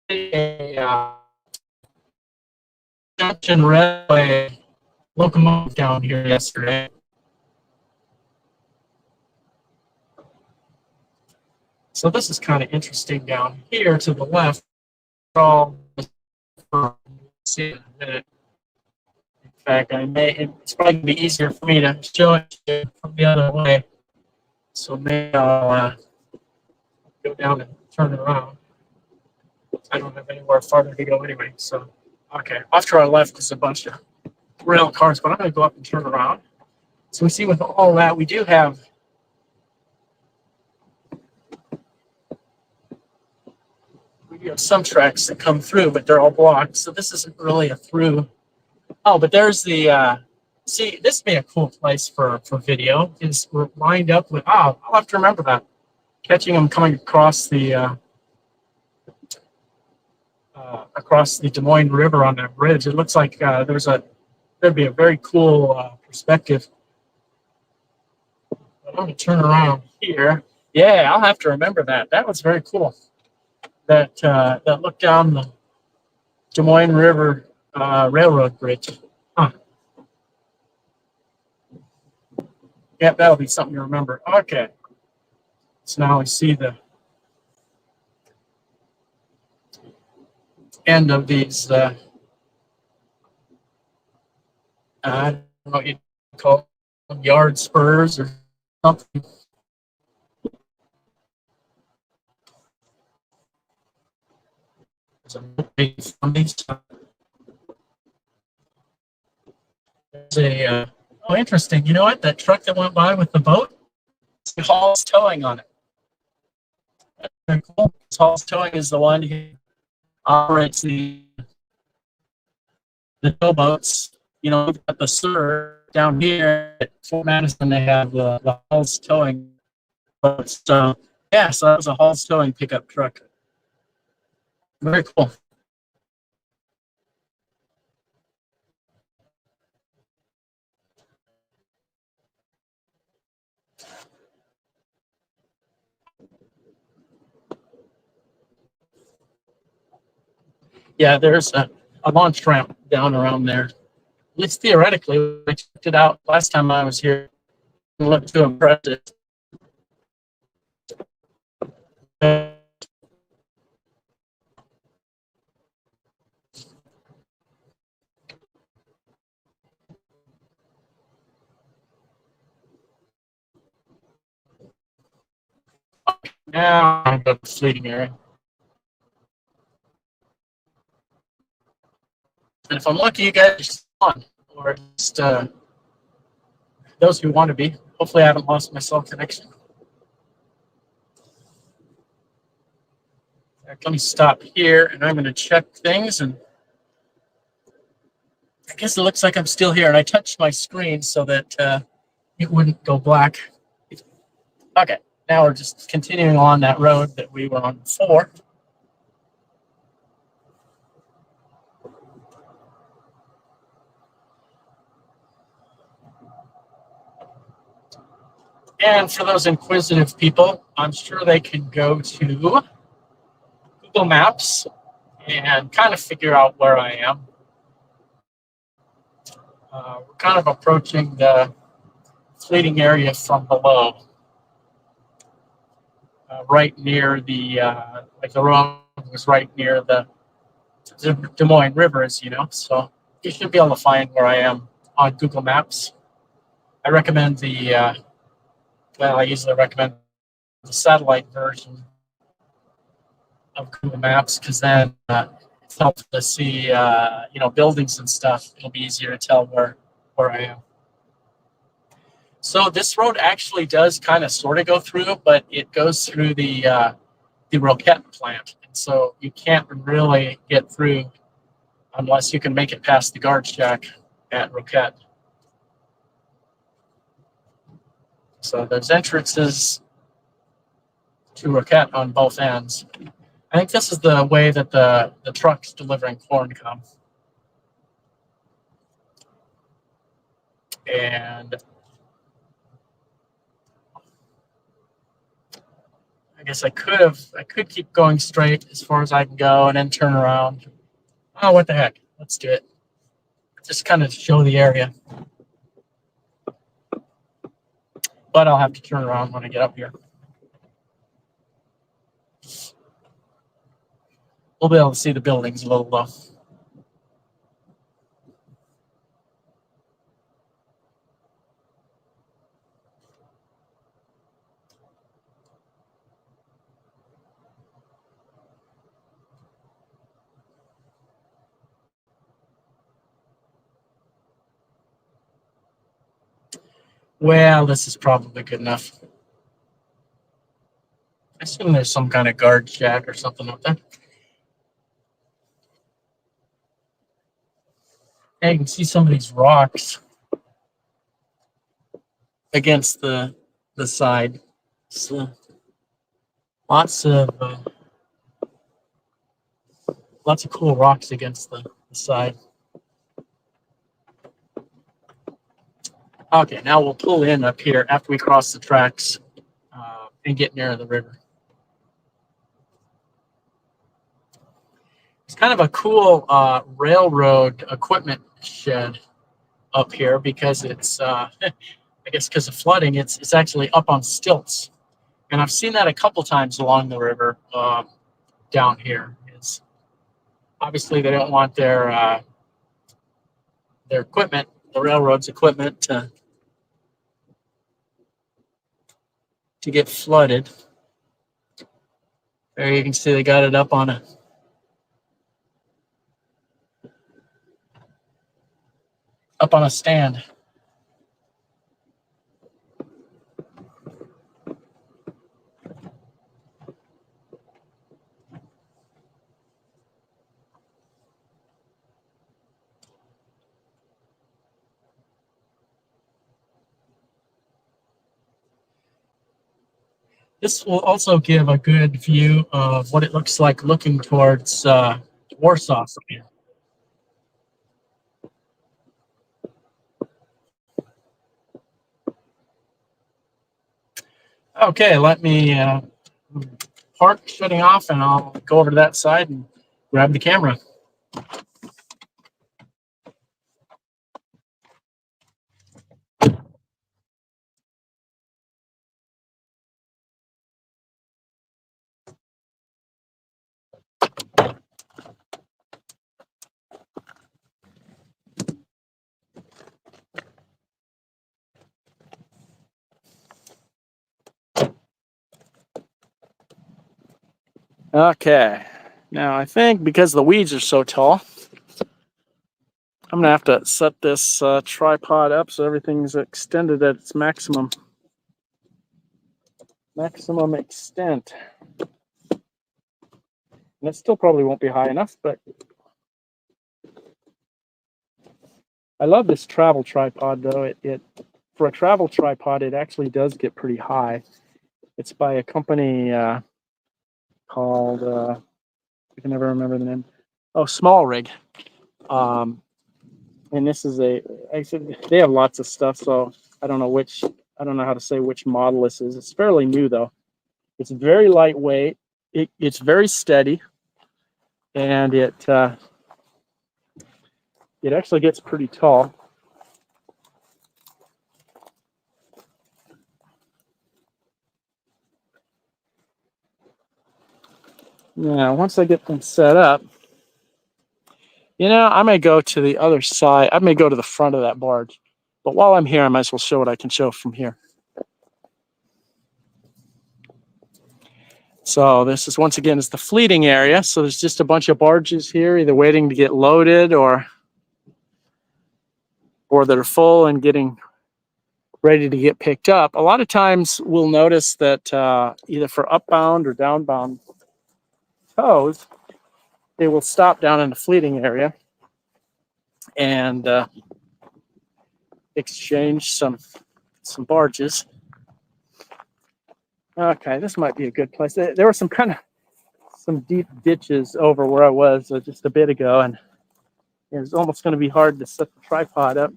A Junction Railway locomotive down here yesterday. So this is kind of interesting down here to the left. All see in a minute. In fact, it's probably gonna be easier for me to show it to you from the other way. So maybe I'll go down and turn it around. I don't have anywhere farther to go anyway. So, okay, off to our left is a bunch of rail cars, but I'm going to go up and turn around. So we see with all that, we do have some tracks that come through, but they're all blocked. So this isn't really a through. Oh, but there's the, see, this would be a cool place for video, is we're lined up with, I'll have to remember that. Catching them coming across the Des Moines River on that bridge. It looks like there'd be a very cool perspective. I'm going to turn around here. Yeah, I'll have to remember that. That was very cool. That look down the Des Moines River Railroad Bridge. Huh. Yeah, that'll be something to remember. Okay. So now we see the end of these, I don't know what you call them, yard spurs or something. Oh, interesting. You know what? That truck that went by with the boat, Hall's Towing on it. That's very cool. Hall's Towing is the one who operates the towboats. You know, we've got the Sur down here at Fort Madison. They have the Hall's Towing boats. So yeah, so that was a Hall's Towing pickup truck. Very cool. Yeah, there's a launch ramp down around there. At least theoretically, we checked it out last time I was here. It looked too impressive. Now I'm going to the fleeting area. And if I'm lucky, you guys are still on, or just those who want to be. Hopefully I haven't lost my cell connection. Let me stop here, and I'm going to check things, and I guess it looks like I'm still here, and I touched my screen so that it wouldn't go black. Okay, now we're just continuing on that road that we were on before. And for those inquisitive people, I'm sure they can go to Google Maps and kind of figure out where I am. We're kind of approaching the fleeting area from below, right near the, like the road was right near the Des Moines River, as you know. So you should be able to find where I am on Google Maps. I recommend the, well, I usually recommend the satellite version of Google Maps because then it's helpful to see, you know, buildings and stuff. It'll be easier to tell where I am. So this road actually does kind of sort of go through, but it goes through the Roquette plant, and so you can't really get through unless you can make it past the guard shack at Roquette. So there's entrances to Roquette on both ends. I think this is the way that the trucks delivering corn come. And I guess I could keep going straight as far as I can go and then turn around. Oh, what the heck? Let's do it. Just kind of show the area. But I'll have to turn around when I get up here. We'll be able to see the buildings a little though. Well, this is probably good enough. I assume there's some kind of guard shack or something up there. Hey, you can see some of these rocks against the side. So lots of cool rocks against the side. Okay, now we'll pull in up here after we cross the tracks and get near the river. It's kind of a cool railroad equipment shed up here because it's, I guess because of flooding, it's actually up on stilts. And I've seen that a couple times along the river down here. It's obviously they don't want their equipment, the railroad's equipment, to get flooded. There you can see they got it up on a stand. This will also give a good view of what it looks like looking towards Warsaw from here. Okay, let me park shutting off and I'll go over to that side and grab the camera. Okay. Now I think because the weeds are so tall, I'm gonna have to set this tripod up so everything's extended at its maximum extent. And it still probably won't be high enough, but I love this travel tripod though. It for a travel tripod, it actually does get pretty high. It's by a company called I can never remember the name. Oh, Small Rig. And this is I said they have lots of stuff, so I don't know how to say which model this is. It's fairly new though. It's very lightweight. It's very steady, and it actually gets pretty tall. Now, once I get them set up, I may go to the other side. I may go to the front of that barge. But while I'm here, I might as well show what I can show from here. So this is, once again, is the fleeting area. So there's just a bunch of barges here, either waiting to get loaded or that are full and getting ready to get picked up. A lot of times we'll notice that either for upbound or downbound tows, they will stop down in the fleeting area and exchange some barges. Okay, this might be a good place. There were some deep ditches over where I was just a bit ago, and it was almost going to be hard to set the tripod up.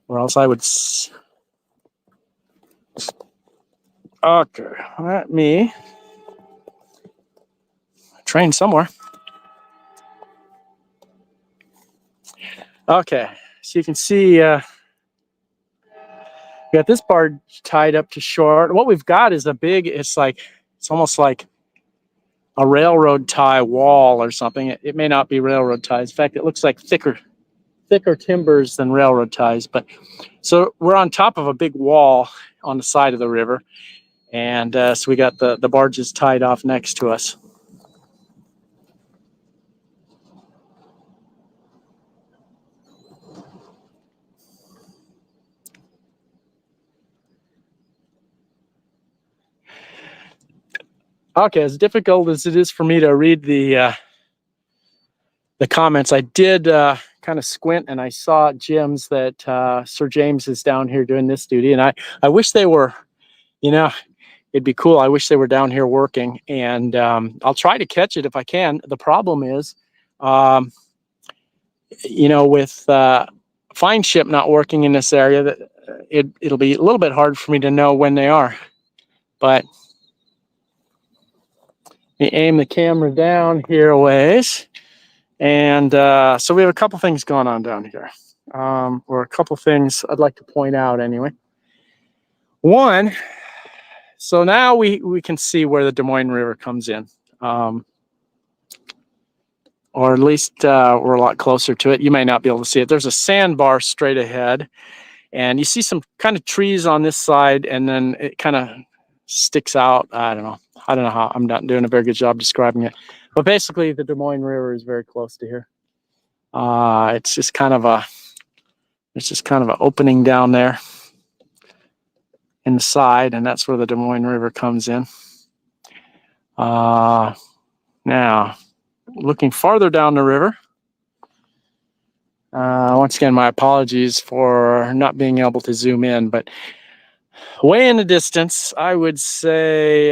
Or else I would. Okay, let me train somewhere. Okay, so you can see we got this barge tied up to shore. What we've got is it's almost like a railroad tie wall or something. It may not be railroad ties. In fact, it looks like thicker timbers than railroad ties. But so we're on top of a big wall on the side of the river, and so we got the barges tied off next to us. Okay, as difficult as it is for me to read the comments, I did kind of squint, and I saw Jim's that Sir James is down here doing this duty, and I wish they were, it'd be cool. I wish they were down here working, and I'll try to catch it if I can. The problem is, with fine ship not working in this area, that it'll be a little bit hard for me to know when they are, but. We aim the camera down here a ways. And so we have a couple things going on down here, or a couple things I'd like to point out anyway. One, so now we can see where the Des Moines River comes in, or at least we're a lot closer to it. You may not be able to see it. There's a sandbar straight ahead, and you see some kind of trees on this side, and then it kind of sticks out. I don't know how. I'm not doing a very good job describing it, but basically the Des Moines River is very close to here. It's just kind of an opening down there in the side, and that's where the Des Moines River comes in. Now, looking farther down the river. Once again, my apologies for not being able to zoom in, but way in the distance, I would say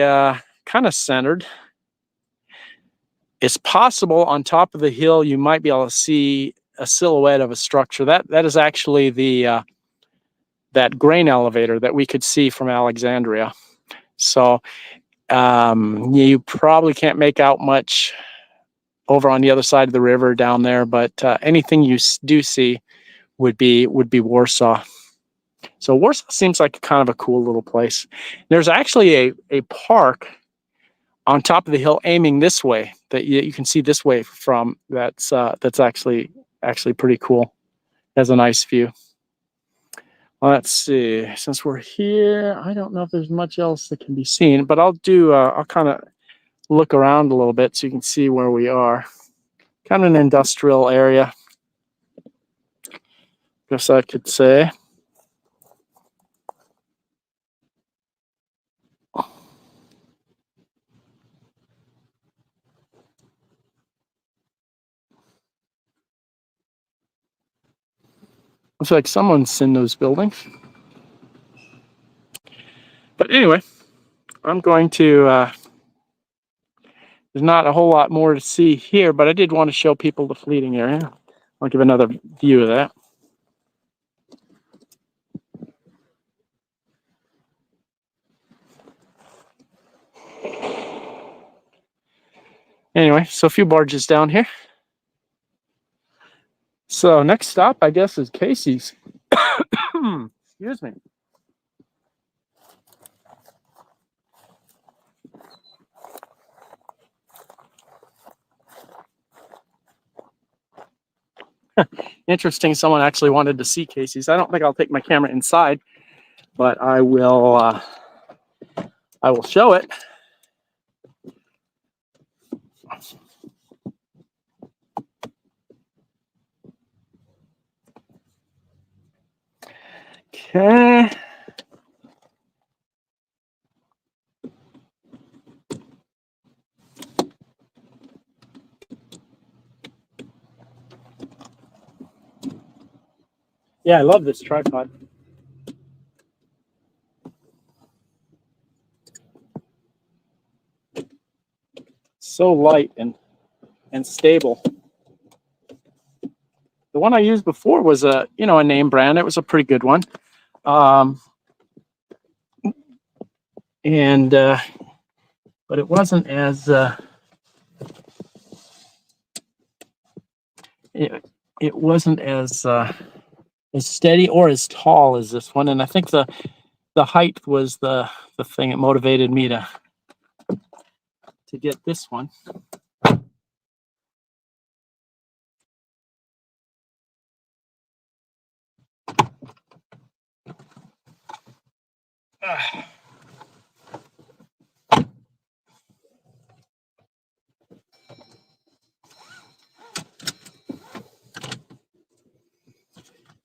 kind of centered. It's possible on top of the hill you might be able to see a silhouette of a structure. That is actually that grain elevator that we could see from Alexandria. So you probably can't make out much over on the other side of the river down there, but anything you do see would be Warsaw. So Warsaw seems like kind of a cool little place. There's actually a park on top of the hill aiming this way that you can see this way from. That's actually pretty cool. It has a nice view. Let's see. Since we're here, I don't know if there's much else that can be seen, but I'll kind of look around a little bit so you can see where we are. Kind of an industrial area, guess I could say. Looks like someone's in those buildings. But anyway, I'm going to, there's not a whole lot more to see here, but I did want to show people the fleeting area. I'll give another view of that. Anyway, so a few barges down here. So next stop, I guess, is Casey's. Excuse me. Interesting, someone actually wanted to see Casey's. I don't think I'll take my camera inside, but I will show it. Okay. Yeah, I love this tripod. So light and stable. The one I used before was a name brand. It was a pretty good one. But it wasn't as it wasn't as steady or as tall as this one. And I think the height was the thing that motivated me to get this one.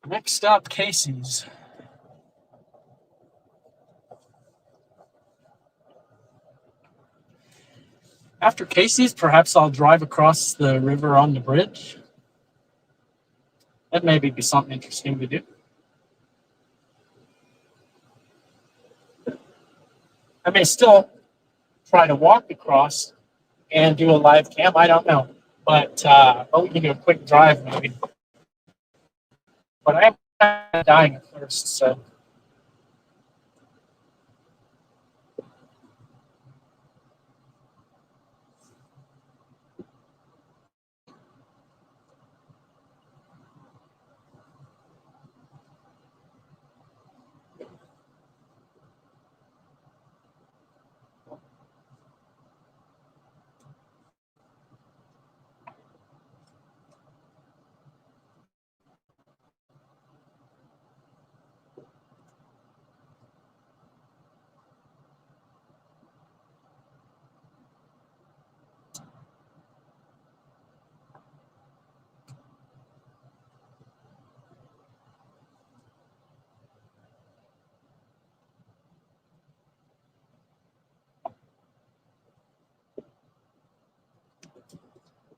Next up, Casey's. After Casey's, perhaps I'll drive across the river on the bridge. That may be something interesting to do. I may still try to walk across and do a live cam. I don't know, but we can do a quick drive maybe. But I am kind of dying at first, so.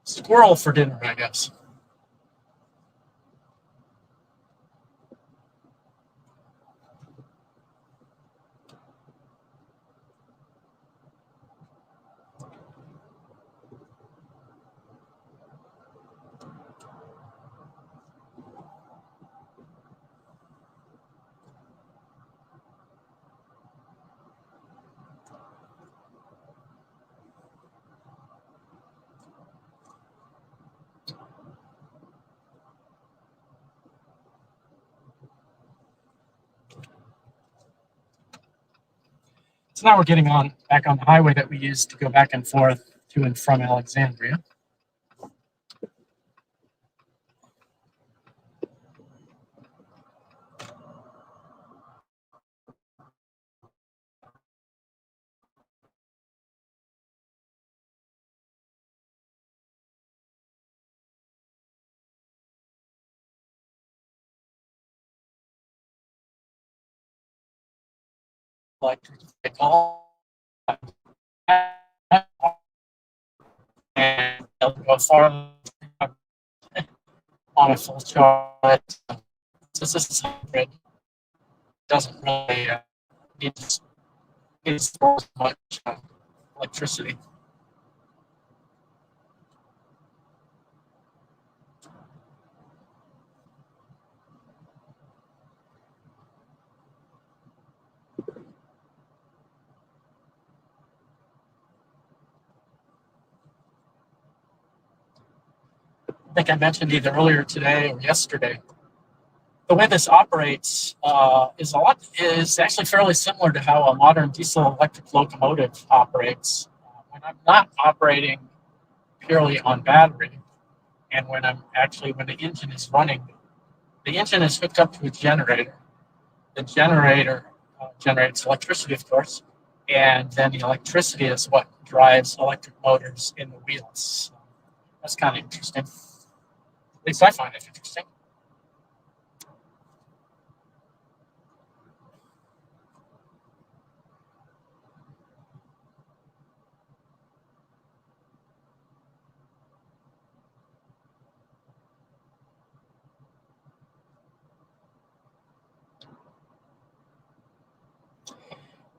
Squirrel for dinner, I guess. So now we're getting back on the highway that we used to go back and forth to and from Alexandria. electric vehicle, and they'll go far on a full charge. Since this is hybrid, doesn't really need to store as much electricity. I think I mentioned either earlier today or yesterday. The way this operates is actually fairly similar to how a modern diesel electric locomotive operates. When I'm not operating purely on battery, and when the engine is running, the engine is hooked up to a generator. The generator generates electricity, of course, and then the electricity is what drives electric motors in the wheels. That's kind of interesting. At least I find it interesting.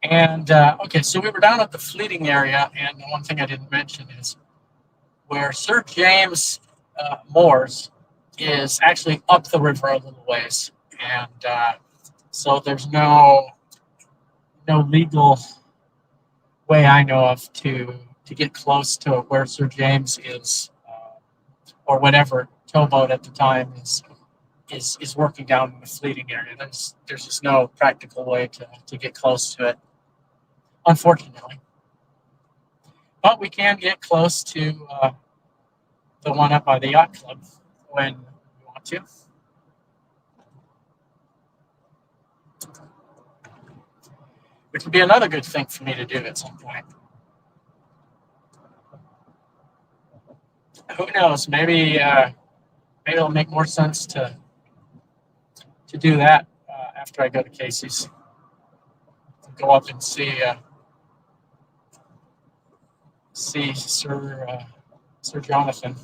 And okay, so we were down at the fleeting area, and the one thing I didn't mention is where Sir James moors is actually up the river a little ways, and so there's no legal way I know of to get close to where Sir James is, or whatever towboat at the time is working down in the fleeting area. There's just no practical way to get close to it, unfortunately. But we can get close to the one up by the yacht club when we want to. Which would be another good thing for me to do at some point. Who knows? Maybe it'll make more sense to do that after I go to Casey's. Go up and see Sir Jonathan.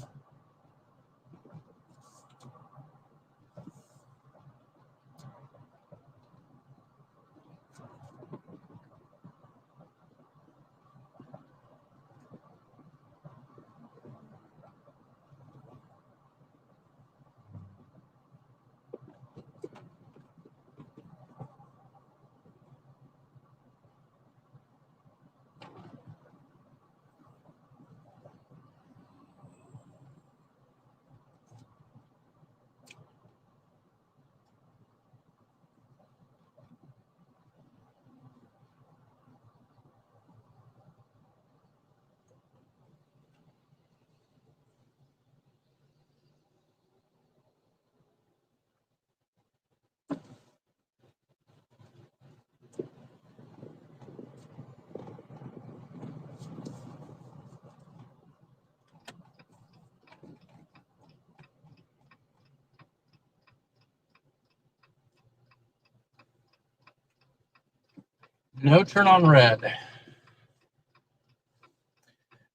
No turn on red.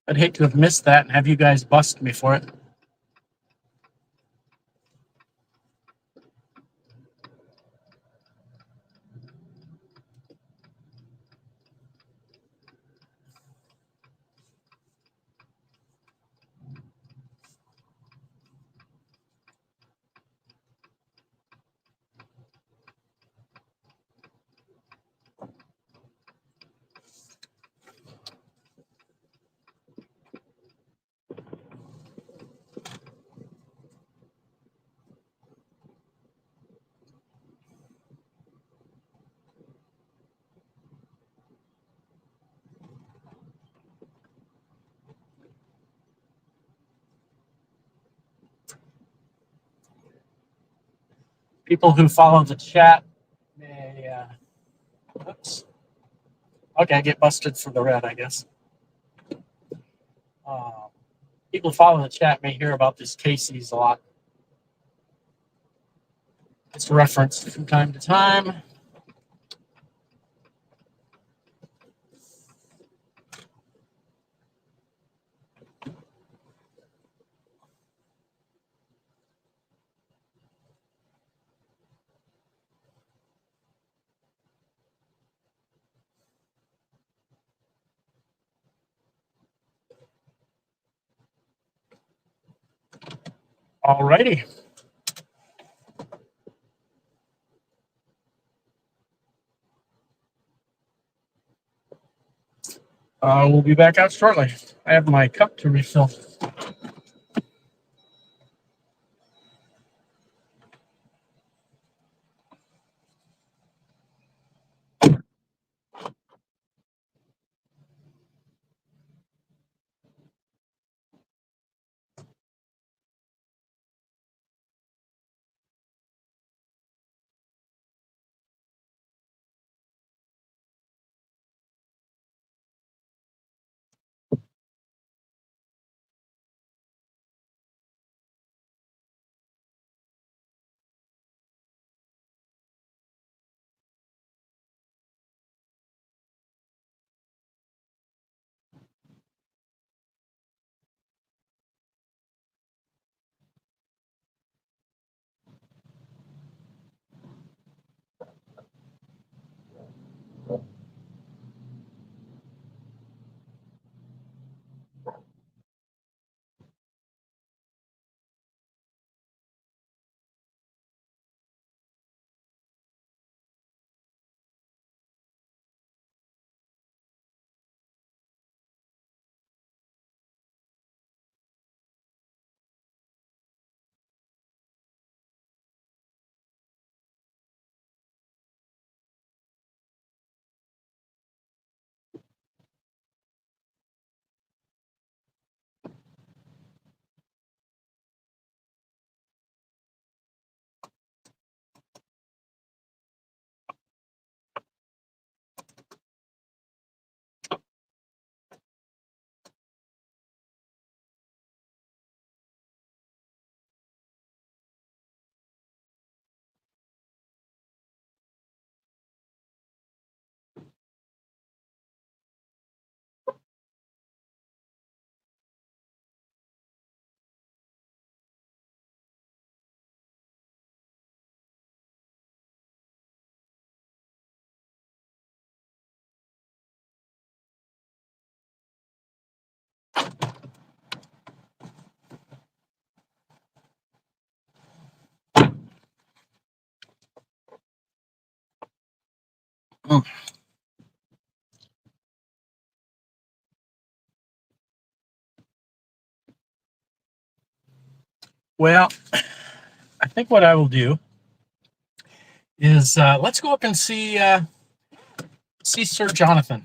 I'd hate to have missed that and have you guys bust me for it. People who follow the chat may, oops. Okay, I get busted for the red, I guess. People who follow the chat may hear about this Casey's a lot. It's referenced from time to time. All righty. We'll be back out shortly. I have my cup to refill. Well, I think what I will do is let's go up and see Sir Jonathan.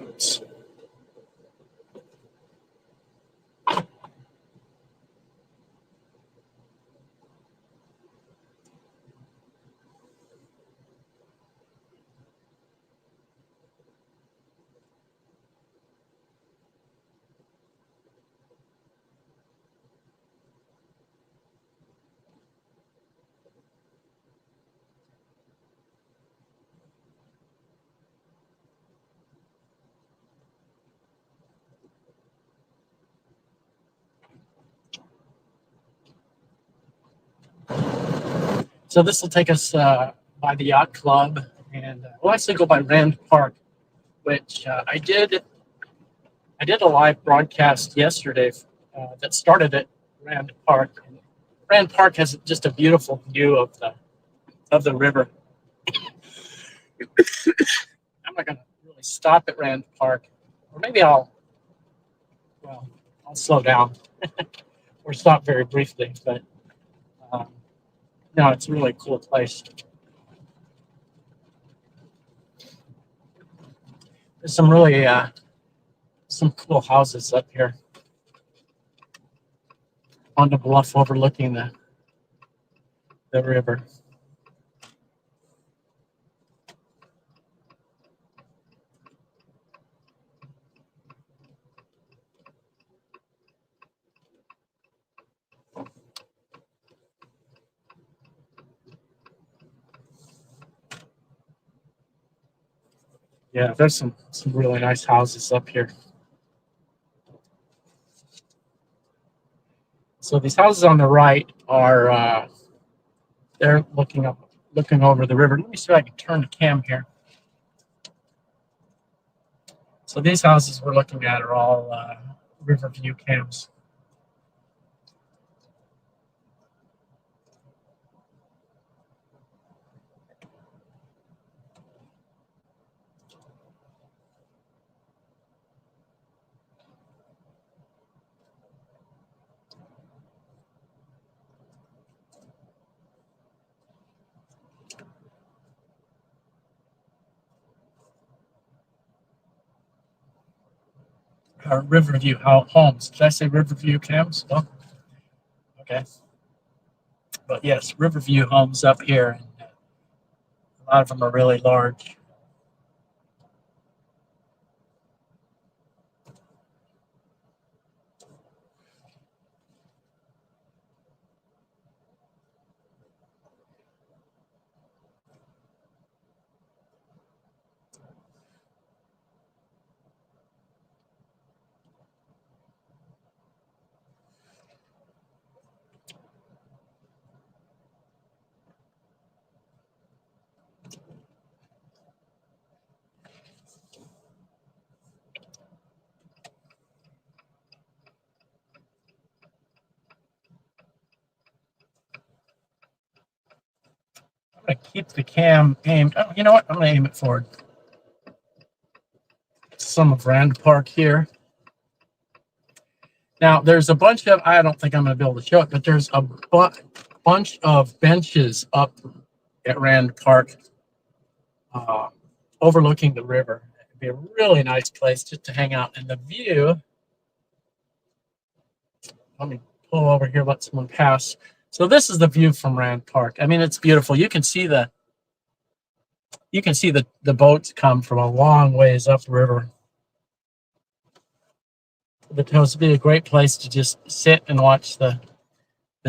Oops. So this will take us by the Yacht Club, and we'll actually go by Rand Park, which I did a live broadcast yesterday that started at Rand Park. And Rand Park has just a beautiful view of the river. I'm not going to really stop at Rand Park, or maybe I'll slow down or stop very briefly. But no, it's a really cool place. There's some really some cool houses up here on the bluff overlooking the river. Yeah, there's some really nice houses up here. So these houses on the right are they're looking over the river. Let me see if I can turn the cam here. So these houses we're looking at are all river view cams. Riverview homes. Did I say Riverview cams? No? Okay. But yes, Riverview homes up here. And a lot of them are really large. I'm going to keep the cam aimed. Oh, you know what? I'm going to aim it forward. Some of Rand Park here. Now, there's a bunch of, I don't think I'm going to be able to show it, but there's a bunch of benches up at Rand Park overlooking the river. It'd be a really nice place just to hang out. And the view, let me pull over here, let someone pass. So this is the view from Rand Park. I mean, it's beautiful. You can see the boats come from a long ways upriver. The tows would be a great place to just sit and watch the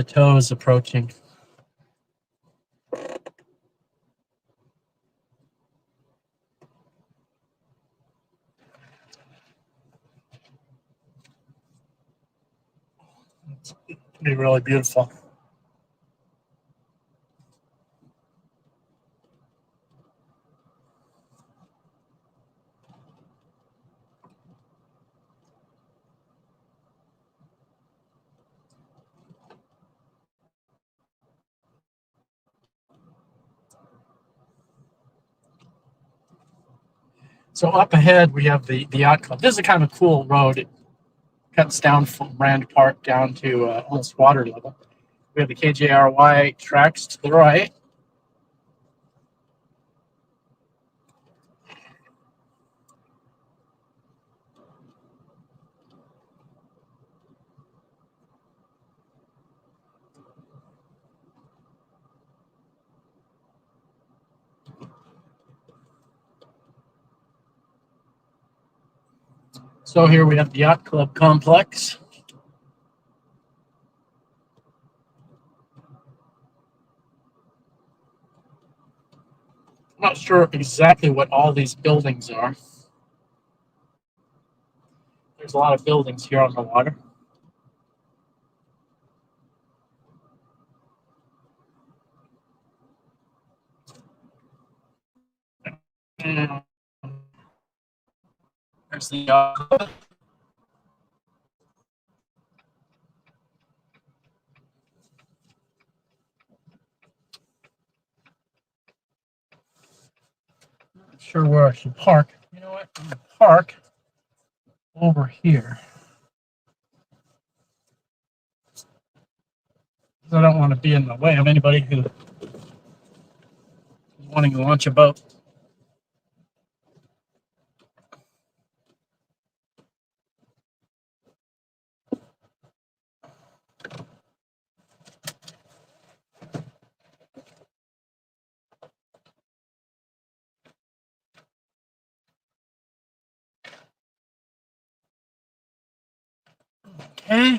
tows approaching. It's be really beautiful. So up ahead, we have the Yacht Club. This is a kind of cool road. It cuts down from Rand Park down to almost water level. We have the KJRY tracks to the right. So here we have the Yacht Club complex. I'm not sure exactly what all these buildings are. There's a lot of buildings here on the water. And there's the Yacht Club. Not sure where I should park. You know what? I'm going to park over here. I don't want to be in the way of anybody who is wanting to launch a boat. Okay.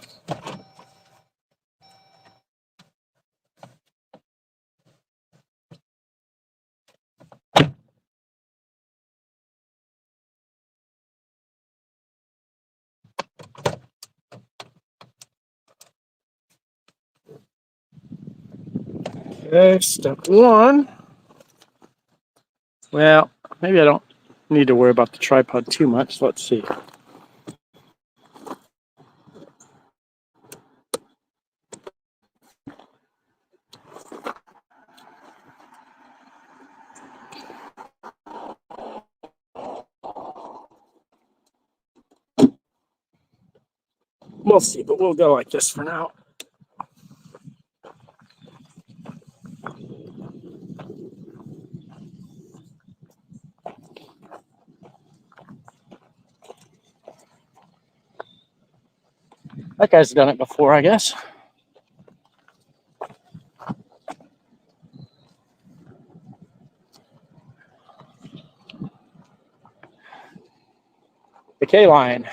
Okay, step one. Well, maybe I don't need to worry about the tripod too much. Let's see. We'll see, but we'll go like this for now. That guy's done it before, I guess. The K-line.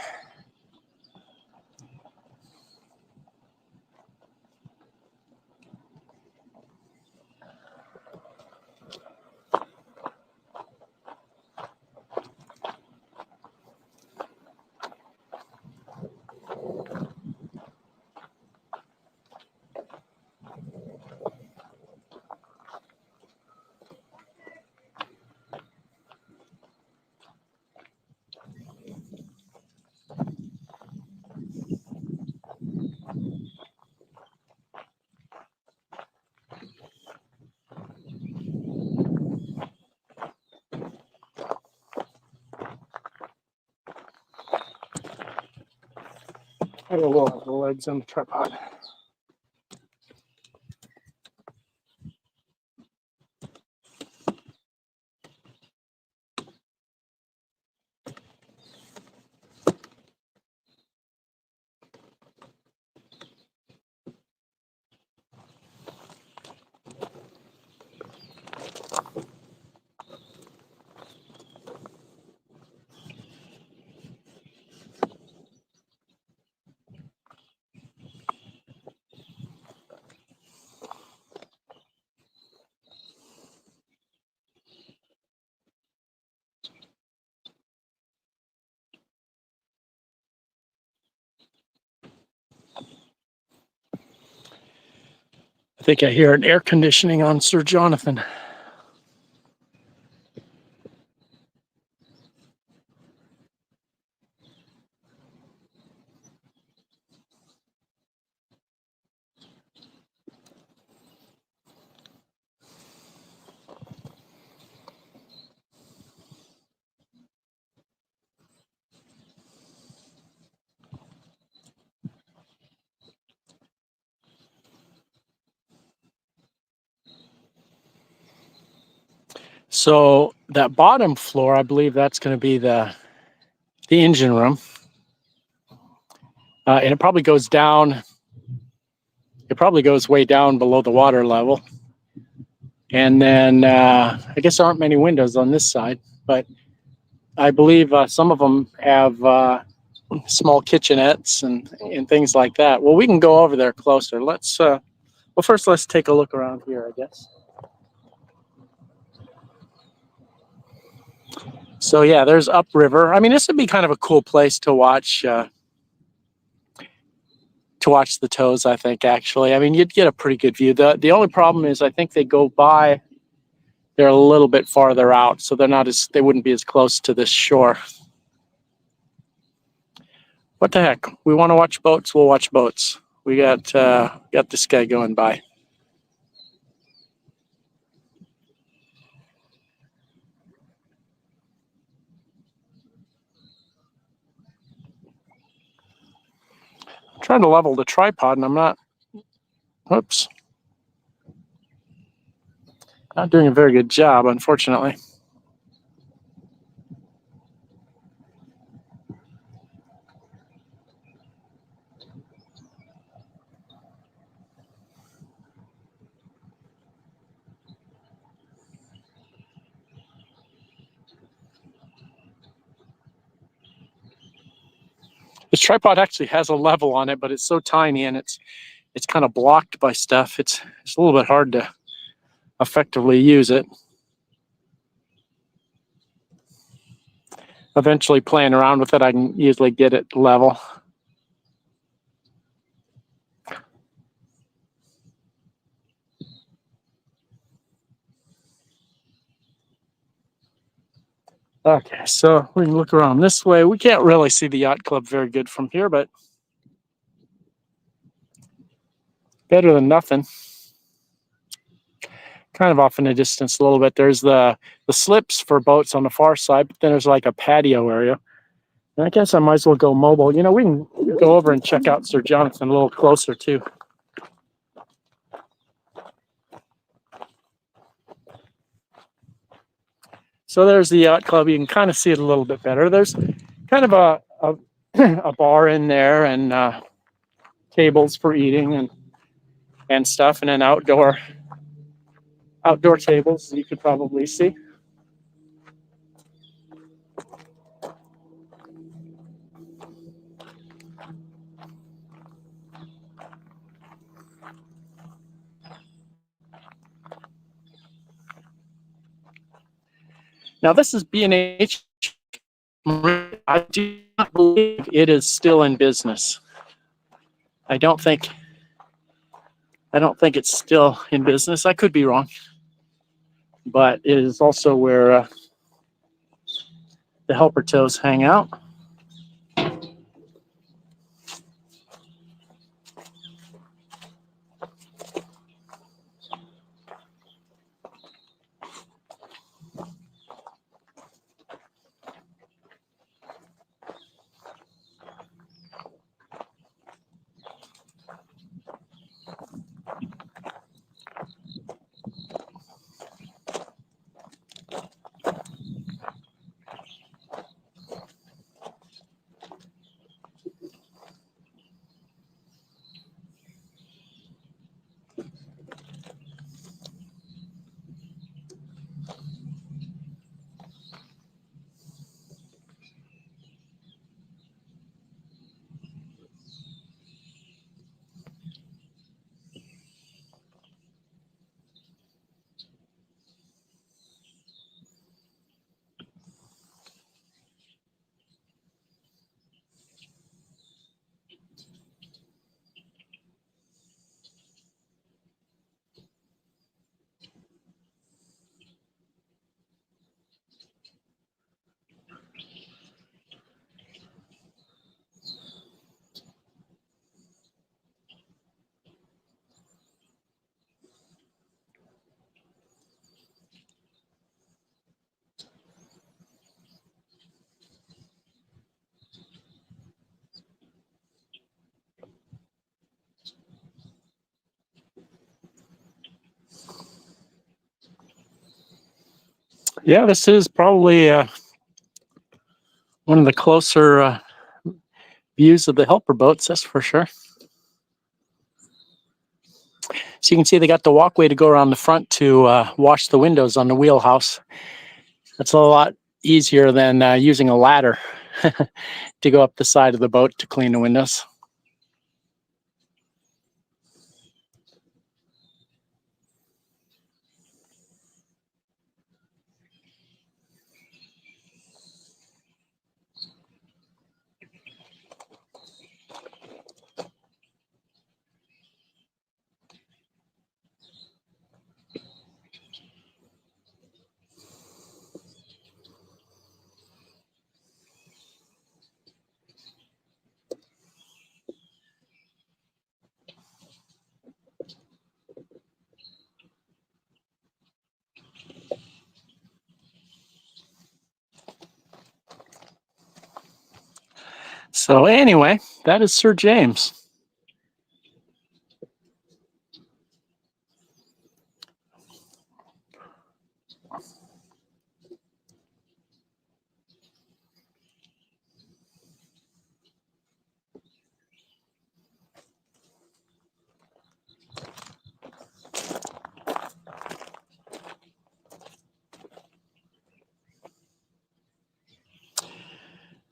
I will have the legs on the tripod. I think I hear an air conditioning on Sir Jonathan. So that bottom floor, I believe that's going to be the engine room. And it probably goes down. It probably goes way down below the water level. And then I guess there aren't many windows on this side, but I believe some of them have small kitchenettes and things like that. Well, we can go over there closer. Let's, well, first let's take a look around here, I guess. So yeah, there's upriver. I mean, this would be kind of a cool place to watch the tows, I think, actually. I mean, you'd get a pretty good view. The only problem is I think they go by, they're a little bit farther out, so they wouldn't be as close to this shore. What the heck? We want to watch boats, we'll watch boats. We got this guy going by. I'm trying to level the tripod and I'm not, whoops. Not doing a very good job, unfortunately. This tripod actually has a level on it, but it's so tiny and it's kind of blocked by stuff. It's a little bit hard to effectively use it. Eventually playing around with it, I can usually get it level. Okay, so we can look around this way. We can't really see the yacht club very good from here, but better than nothing. Kind of off in the distance a little bit. There's the slips for boats on the far side, but then there's like a patio area. And I guess I might as well go mobile. You know, we can go over and check out Sir Jonathan a little closer too. So there's the yacht club. You can kind of see it a little bit better. There's kind of a bar in there and tables for eating and stuff, and then outdoor tables you could probably see. Now this is B&H. I do not believe it is still in business. I don't think it's still in business. I could be wrong, but it is also where the helper tows hang out. Yeah, this is probably one of the closer views of the helper boats, that's for sure. So you can see they got the walkway to go around the front to wash the windows on the wheelhouse. That's a lot easier than using a ladder to go up the side of the boat to clean the windows. So anyway, that is Sir James.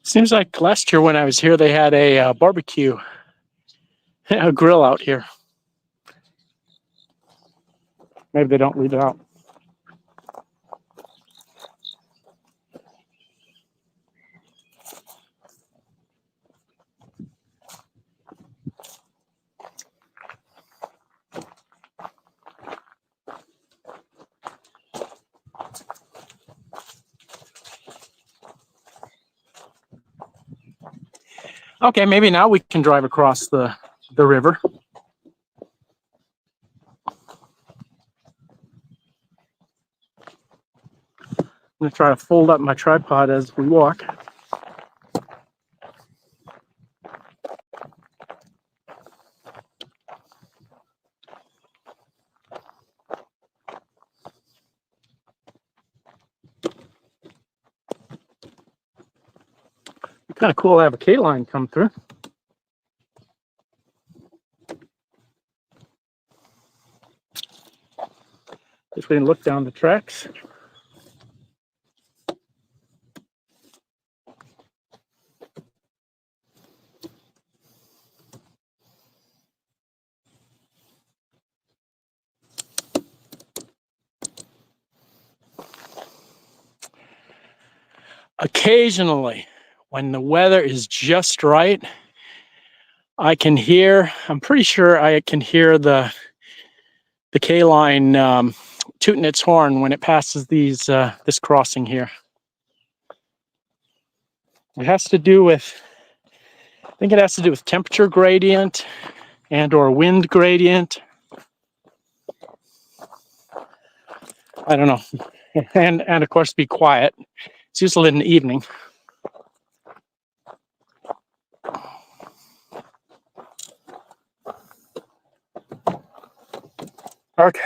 Seems like last year when I was here, they had a barbecue a grill out here. Maybe they don't leave it out. Okay, maybe now we can drive across the river. I'm gonna try to fold up my tripod as we walk. Kind of cool to have a K line come through. Just gonna look down the tracks. Occasionally, when the weather is just right, I'm pretty sure I can hear the K line tooting its horn when it passes this crossing here. It has to do with, I think it has to do with temperature gradient and or wind gradient. I don't know. And of course be quiet. It's usually in the evening. Okay.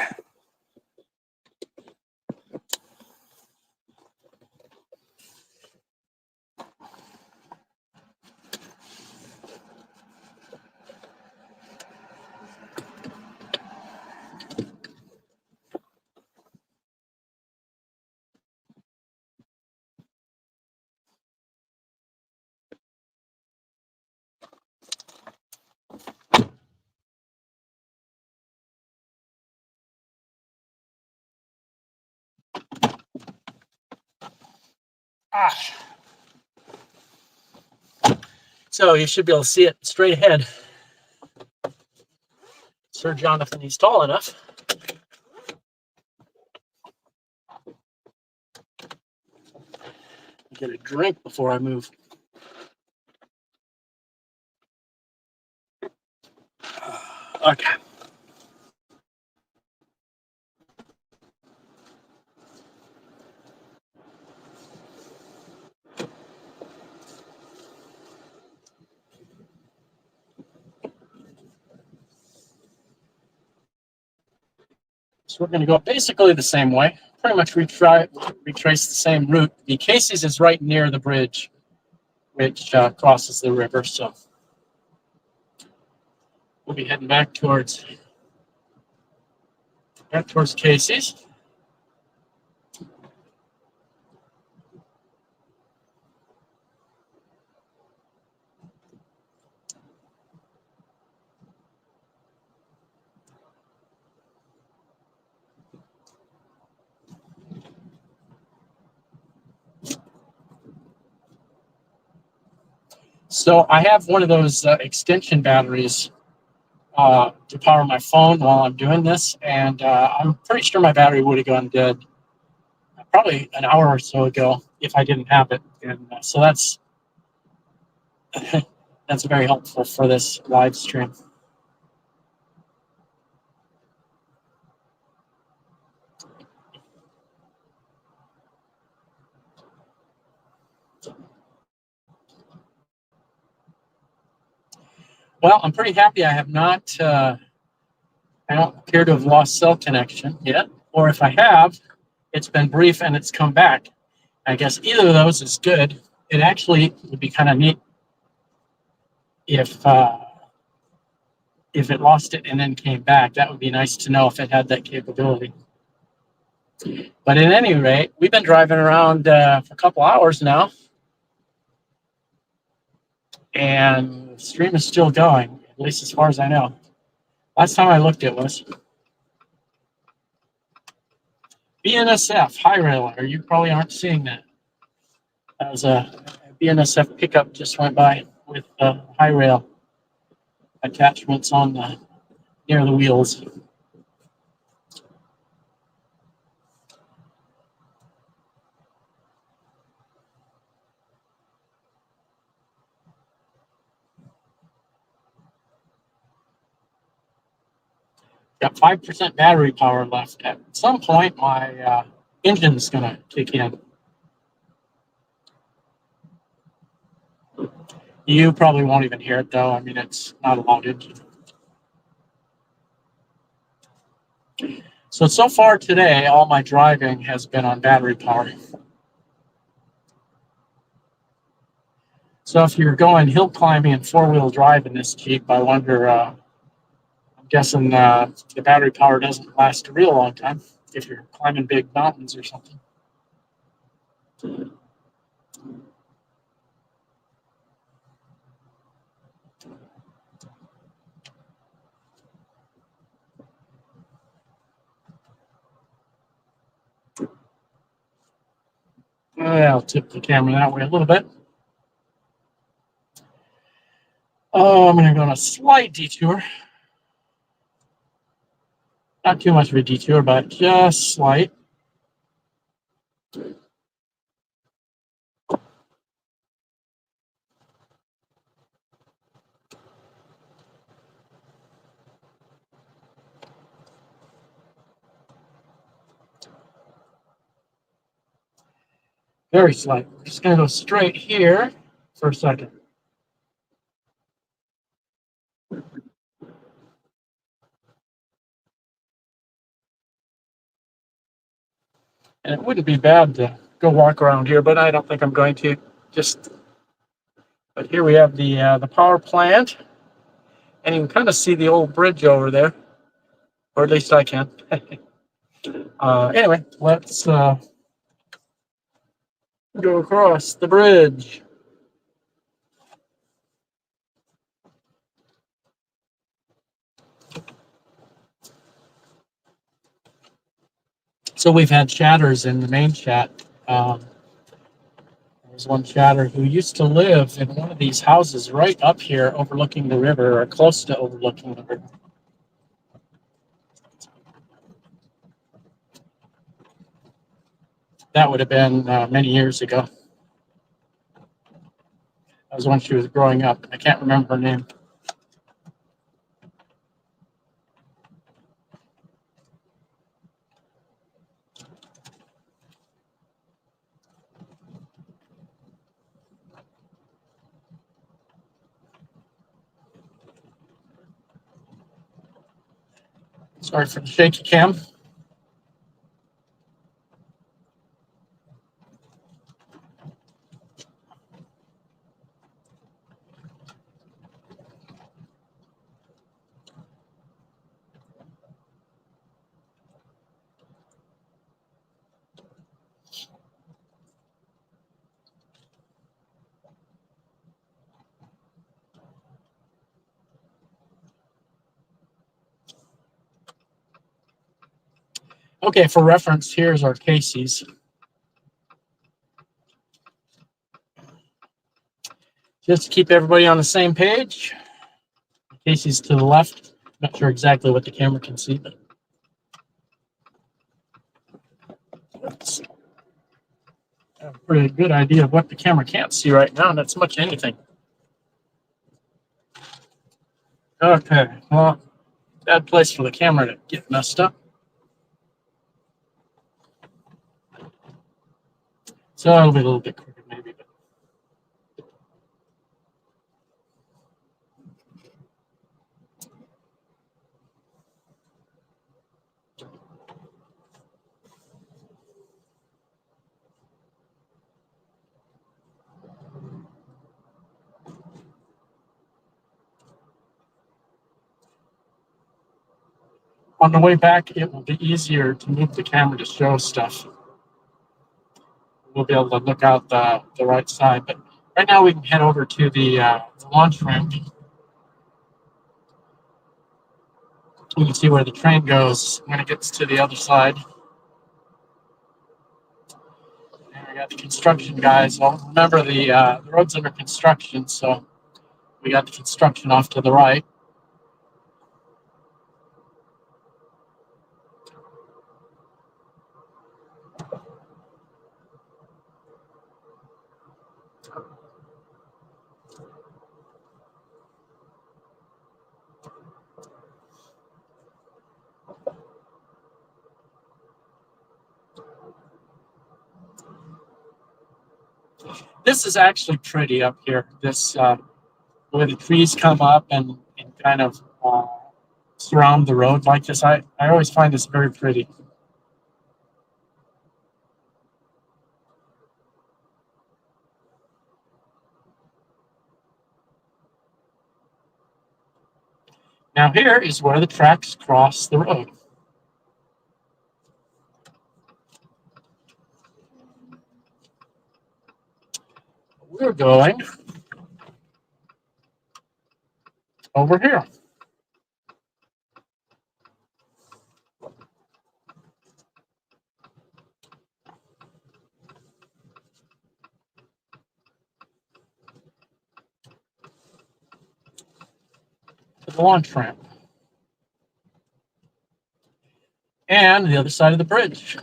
So you should be able to see it straight ahead. Sir Jonathan, he's tall enough. Get a drink before I move. Okay. So we're going to go basically the same way. Pretty much retrace the same route. The Casey's is right near the bridge, which crosses the river. So we'll be heading back towards Casey's. So I have one of those extension batteries to power my phone while I'm doing this, and I'm pretty sure my battery would have gone dead probably an hour or so ago if I didn't have it. And so that's that's very helpful for this live stream. Well, I'm pretty happy I have not, I don't appear to have lost cell connection yet. Or if I have, it's been brief and it's come back. I guess either of those is good. It actually would be kind of neat if it lost it and then came back. That would be nice to know if it had that capability. But at any rate, we've been driving around for a couple hours now. And the stream is still going, at least as far as I know. Last time I looked, it was. BNSF, high railer. You probably aren't seeing that. That was a BNSF pickup just went by with high rail attachments on near the wheels. Got 5% battery power left. At some point, my engine's going to kick in. You probably won't even hear it, though. I mean, it's not a loud engine. So far today, all my driving has been on battery power. So if you're going hill climbing and four-wheel drive in this Jeep, I wonder, I'm guessing the battery power doesn't last a real long time if you're climbing big mountains or something. I'll tip the camera that way a little bit. Oh, I'm going to go on a slight detour. Not too much of a detour, but just slight. Very slight. We're just going to go straight here for a second. And it wouldn't be bad to go walk around here, but I don't think I'm going to. But here we have the power plant, and you can kind of see the old bridge over there, or at least I can. Anyway, let's go across the bridge. So we've had chatters in the main chat. There's one chatter who used to live in one of these houses right up here overlooking the river, or close to overlooking the river. That would have been many years ago. That was when she was growing up. I can't remember her name. Sorry for the shaky cam. Okay, for reference, here's our Casey's. Just to keep everybody on the same page, Casey's to the left. Not sure exactly what the camera can see, but let's have a pretty good idea of what the camera can't see right now, and that's much anything. Okay, well, bad place for the camera to get messed up. So it'll be a little bit quicker maybe. But on the way back, it will be easier to move the camera to show stuff. We'll be able to look out the right side. But right now we can head over to the launch ramp. You can see where the train goes when it gets to the other side. And we got the construction guys. Well, remember the road's under construction, so we got the construction off to the right. This is actually pretty up here. This where the trees come up and kind of surround the road like this. I always find this very pretty. Now here is where the tracks cross the road. We're going over here. To the launch ramp. And the other side of the bridge.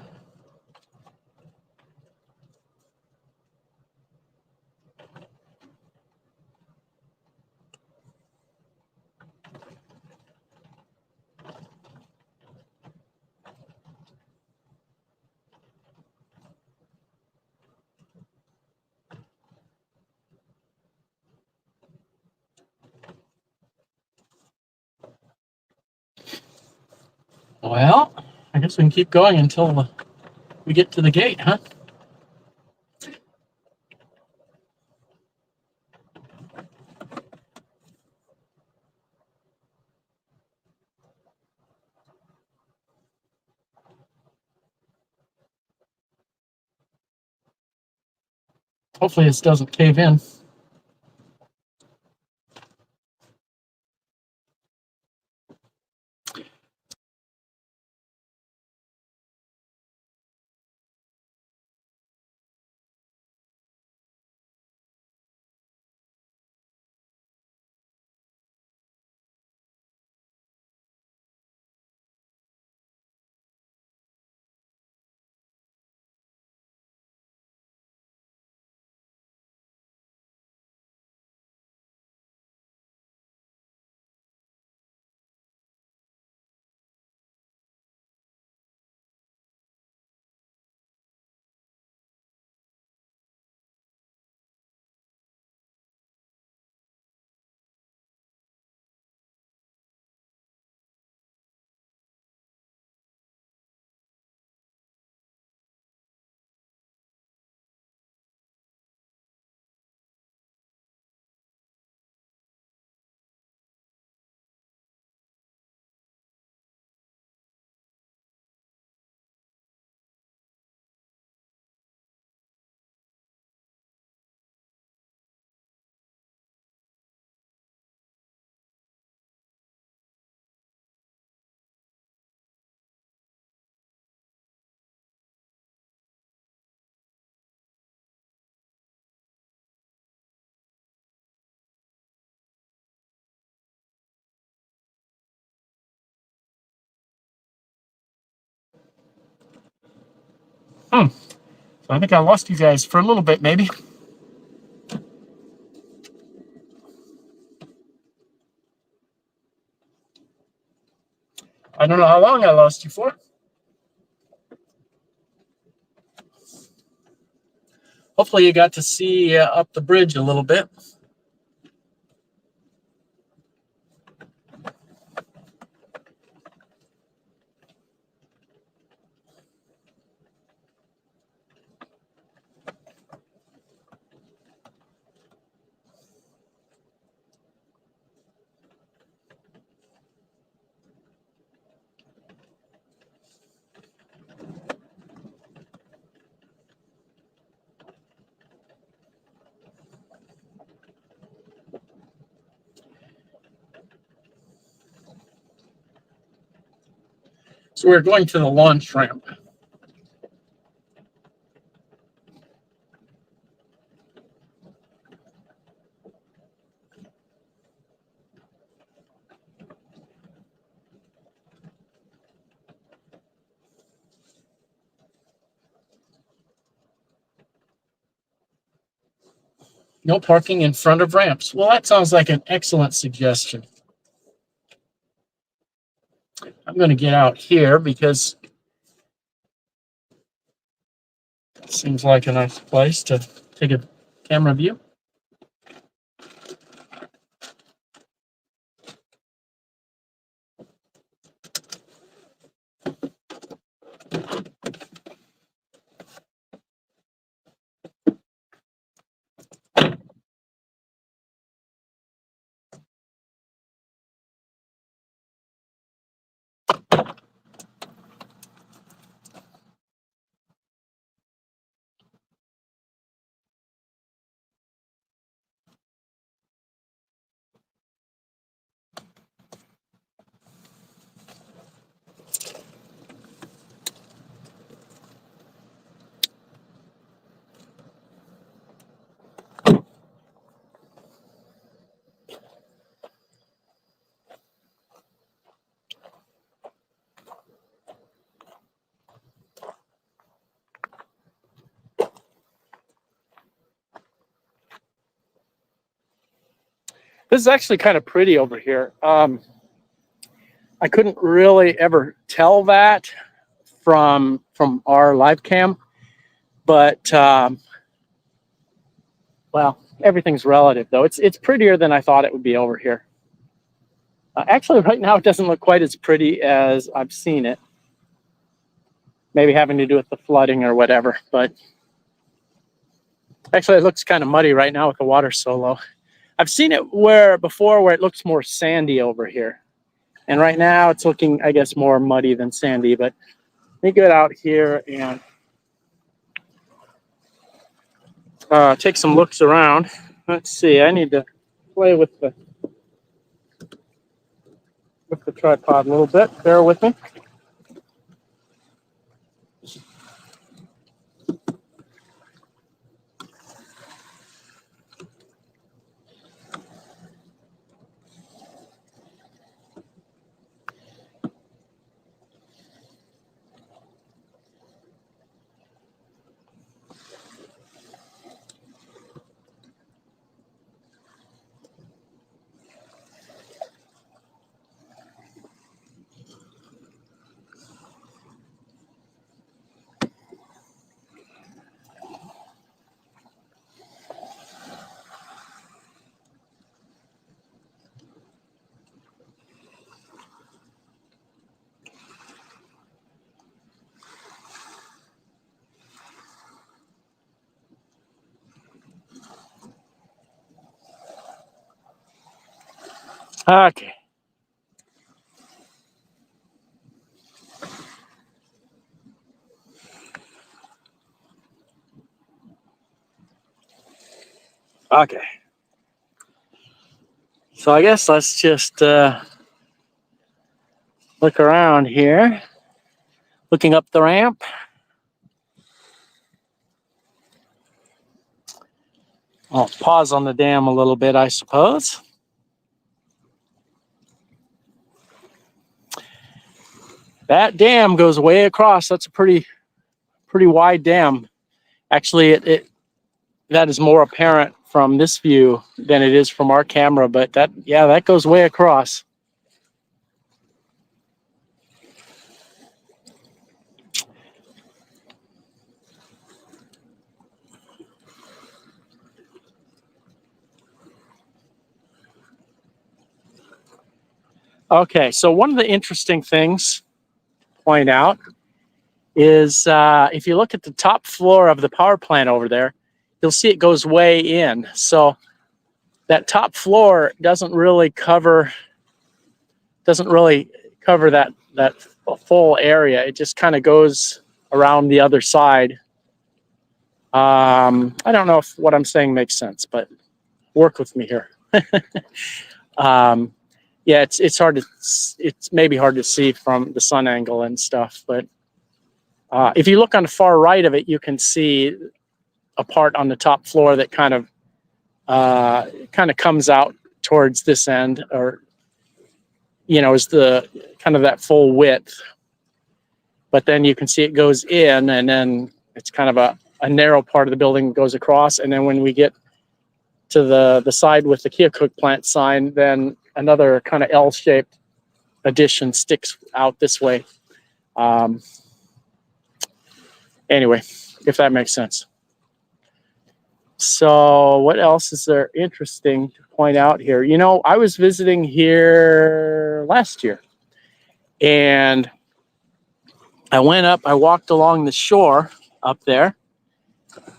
Well, I guess we can keep going until we get to the gate, huh? Hopefully this doesn't cave in. So I think I lost you guys for a little bit, maybe. I don't know how long I lost you for. Hopefully you got to see up the bridge a little bit. So we're going to the launch ramp. No parking in front of ramps. Well, that sounds like an excellent suggestion. I'm going to get out here because it seems like a nice place to take a camera view. This is actually kind of pretty over here. I couldn't really ever tell that from our live cam, but well, everything's relative though. It's prettier than I thought it would be over here. Actually, right now it doesn't look quite as pretty as I've seen it. Maybe having to do with the flooding or whatever, but actually it looks kind of muddy right now with the water so low. I've seen it before where it looks more sandy over here. And right now it's looking, I guess, more muddy than sandy, but let me get out here and take some looks around. Let's see, I need to play with the tripod a little bit. Bear with me. Okay. Okay. So I guess let's just look around here. Looking up the ramp. I'll pause on the dam a little bit, I suppose. That dam goes way across. That's a pretty wide dam. Actually, that is more apparent from this view than it is from our camera, but that goes way across. Okay, so one of the interesting things to point out is if you look at the top floor of the power plant over there, you'll see it goes way in. So that top floor doesn't really cover that full area. It just kind of goes around the other side. I don't know if what I'm saying makes sense, but work with me here. Yeah, it's maybe hard to see from the sun angle and stuff, but if you look on the far right of it, you can see a part on the top floor that kind of comes out towards this end, or is the kind of that full width. But then you can see it goes in, and then it's kind of a narrow part of the building goes across, and then when we get to the side with the Keokuk plant sign, then another kind of L-shaped addition sticks out this way. Anyway, if that makes sense. So what else is there interesting to point out here? You know, I was visiting here last year, and I went up, I walked along the shore up there,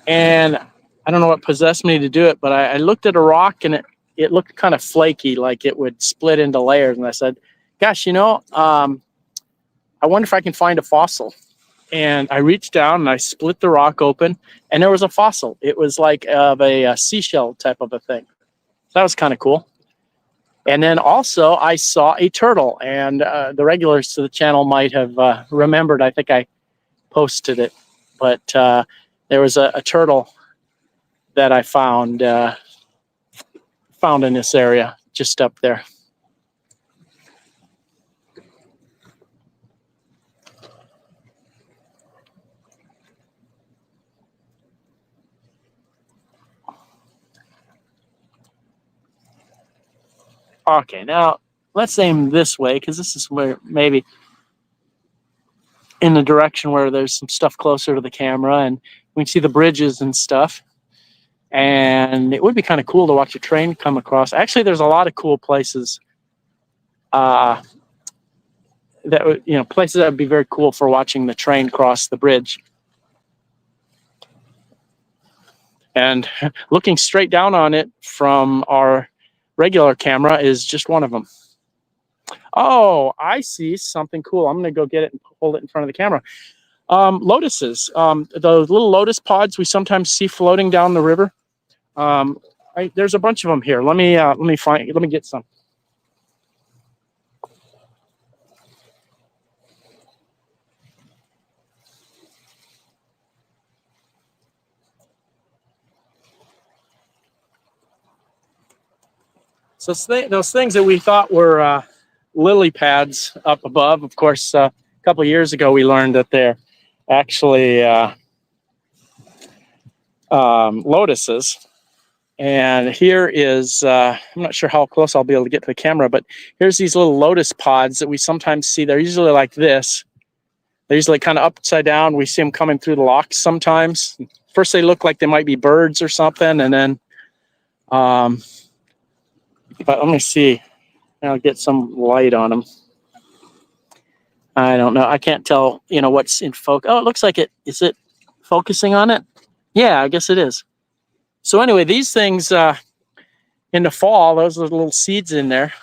and I don't know what possessed me to do it, but I looked at a rock, and it looked kind of flaky, like it would split into layers. And I said, gosh, you know, I wonder if I can find a fossil. And I reached down and I split the rock open, and there was a fossil. It was like of a seashell type of a thing. That was kind of cool. And then also I saw a turtle, and the regulars to the channel might have remembered. I think I posted it, but there was a turtle that I found in this area just up there. Okay, now let's aim this way, because this is where maybe in the direction where there's some stuff closer to the camera, and we can see the bridges and stuff. And it would be kind of cool to watch a train come across. Actually, there's a lot of cool places that would, you know, places that would be very cool for watching the train cross the bridge. And looking straight down on it from our regular camera is just one of them. Oh, I see something cool. I'm going to go get it and hold it in front of the camera. Lotuses, those little lotus pods we sometimes see floating down the river. There's a bunch of them here. Let me get some. So those things that we thought were lily pads up above, of course, a couple of years ago we learned that they're actually lotuses. And here is, I'm not sure how close I'll be able to get to the camera, but here's these little lotus pods that we sometimes see. They're usually like this. They're usually kind of upside down. We see them coming through the locks sometimes. First they look like they might be birds or something, and then but let me see. I'll get some light on them. I don't know. I can't tell, you know, what's in focus. Oh, it looks like it. Is it focusing on it? Yeah, I guess it is. So anyway, these things in the fall, those are little seeds in there.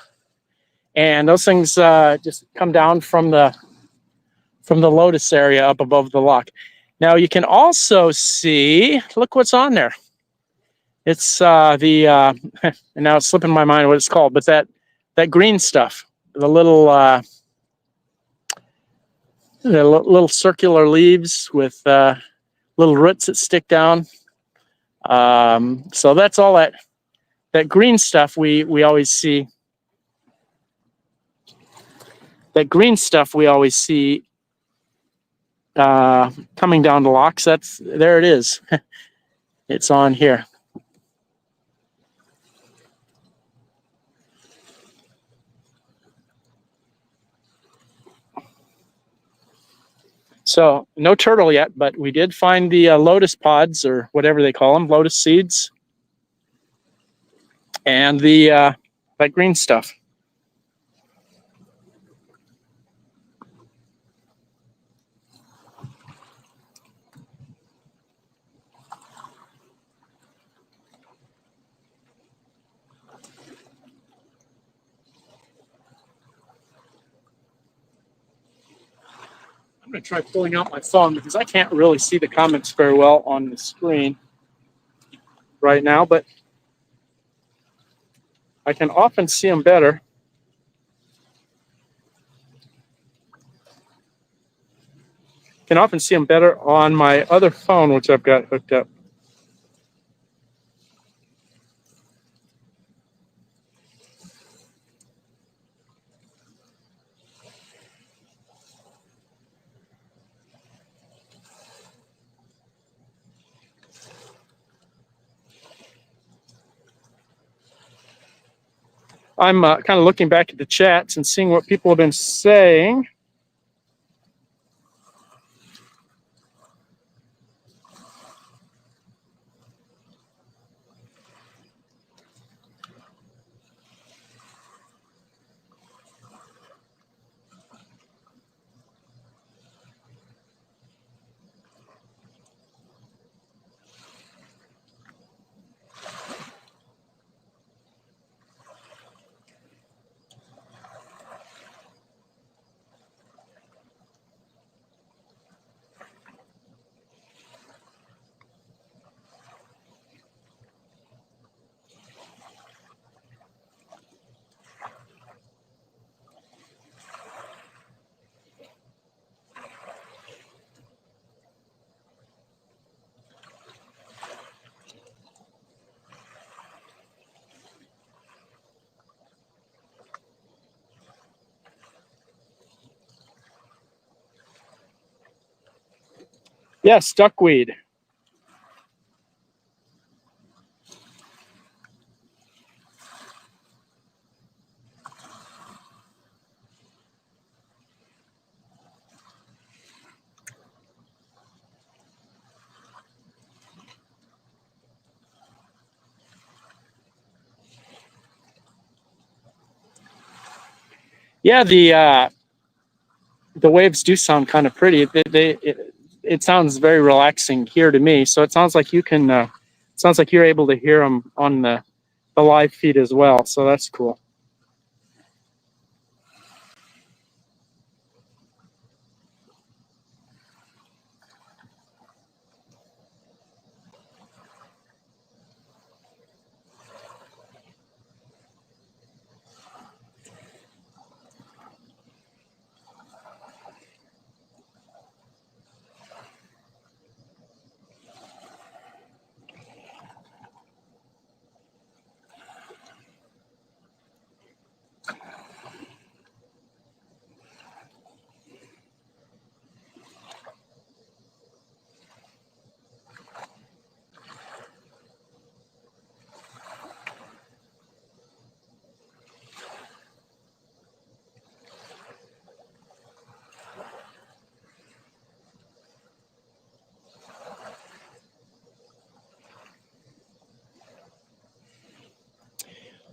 And those things just come down from the lotus area up above the lock. Now you can also see, look what's on there. It's and now it's slipping my mind what it's called, but that green stuff, the little circular leaves with little roots that stick down. So that's all that green stuff we always see. That green stuff we always see coming down the locks. There it is. It's on here. So no turtle yet, but we did find the lotus pods, or whatever they call them, lotus seeds, and the that green stuff. I'm going to try pulling out my phone because I can't really see the comments very well on the screen right now, but I can often see them better. Can often see them better on my other phone, which I've got hooked up. I'm kind of looking back at the chats and seeing what people have been saying. Yes, duckweed. Yeah, the waves do sound kind of pretty. It sounds very relaxing here to me. So it sounds like you can. Sounds like you're able to hear them on the live feed as well. So that's cool.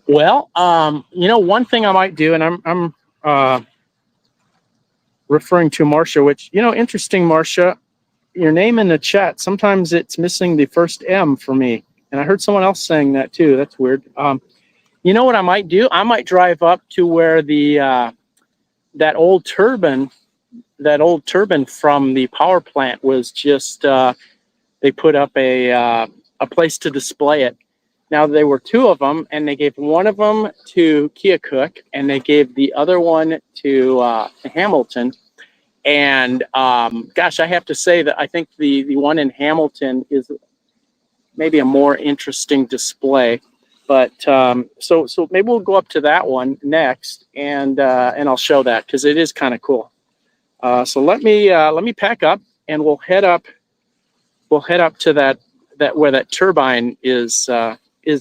Well, one thing I might do, and I'm referring to Marcia, which, interesting, Marcia, your name in the chat, sometimes it's missing the first M for me. And I heard someone else saying that too. That's weird. You know what I might do? I might drive up to where that old turbine from the power plant was just, they put up a place to display it. Now, there were two of them, and they gave one of them to Keokuk, and they gave the other one to Hamilton. And gosh, I have to say that I think the one in Hamilton is maybe a more interesting display. But so maybe we'll go up to that one next, and I'll show that because it is kind of cool. So let me pack up, and we'll head up to that where that turbine is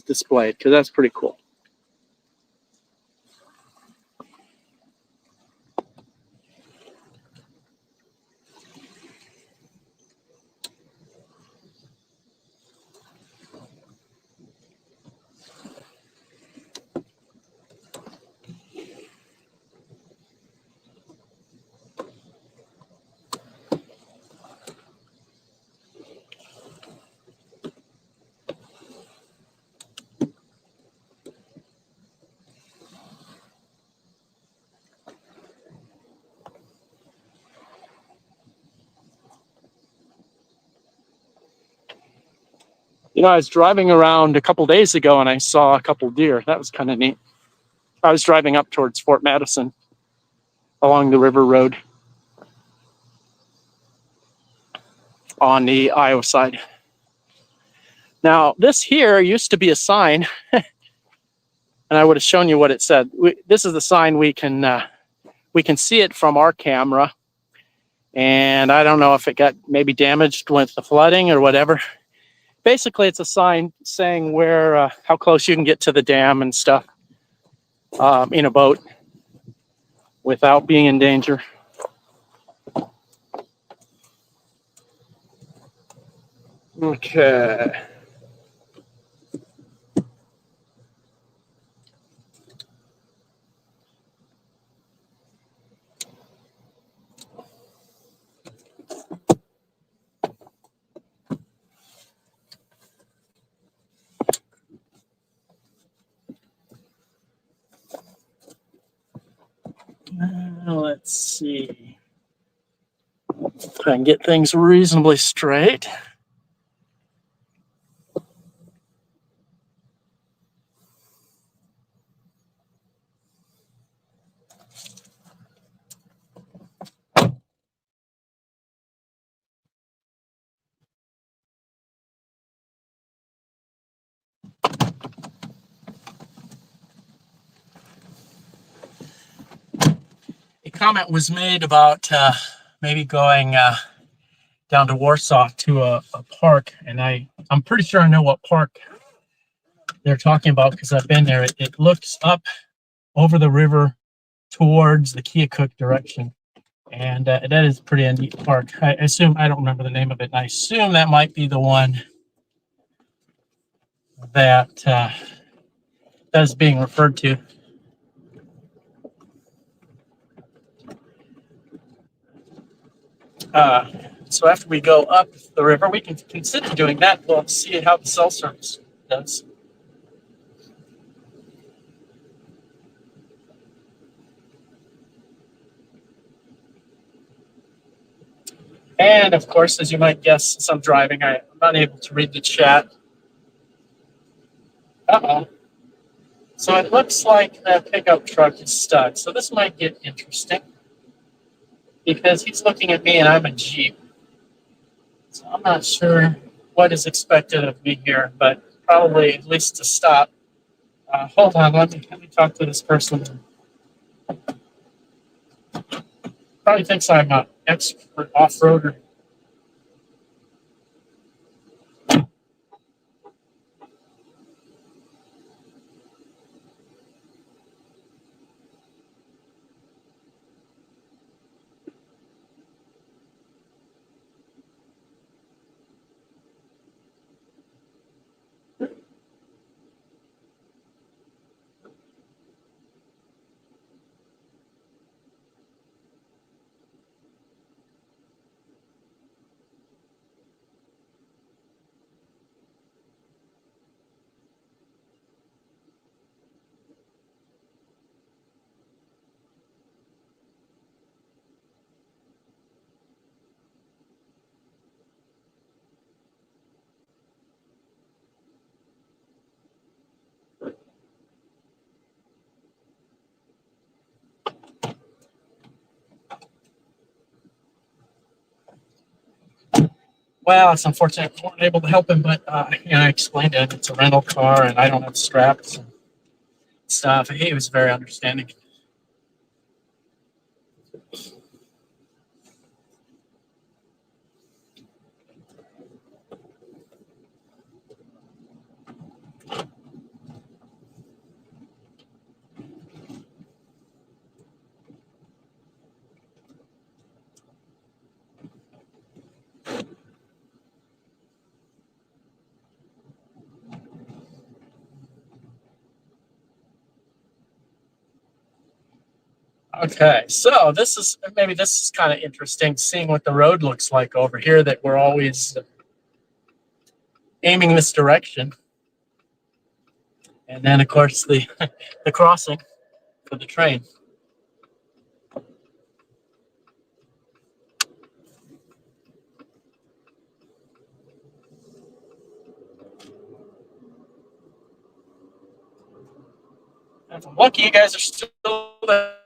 displayed, because that's pretty cool. I was driving around a couple days ago and I saw a couple deer. That was kind of neat. I was driving up towards Fort Madison along the river road on the Iowa side. Now, this here used to be a sign, and I would have shown you what it said. This is the sign. We can see it from our camera, and I don't know if it got maybe damaged with the flooding or whatever. Basically, it's a sign saying where how close you can get to the dam and stuff in a boat without being in danger. Okay. Let's see if I can get things reasonably straight. A comment was made about maybe going down to Warsaw to a park, and I'm pretty sure I know what park they're talking about because I've been there. It looks up over the river towards the Keokuk direction, and that is pretty a neat park. I assume, I don't remember the name of it, and I assume that might be the one that that is being referred to. So after we go up the river, we can consider doing that. We'll see how the cell service does. And of course, as you might guess, since I'm driving, I'm not able to read the chat. Uh-oh. So it looks like that pickup truck is stuck. So this might get interesting because he's looking at me and I'm a Jeep. So I'm not sure what is expected of me here, but probably at least to stop. Hold on, let me talk to this person. Probably thinks I'm an expert off-roader. Well, it's unfortunate I wasn't able to help him, but I explained to him it's a rental car and I don't have straps and stuff. He was very understanding. Okay, so this is kind of interesting, seeing what the road looks like over here, that we're always aiming this direction. And then, of course, the the crossing for the train. If I'm lucky, you guys are still there.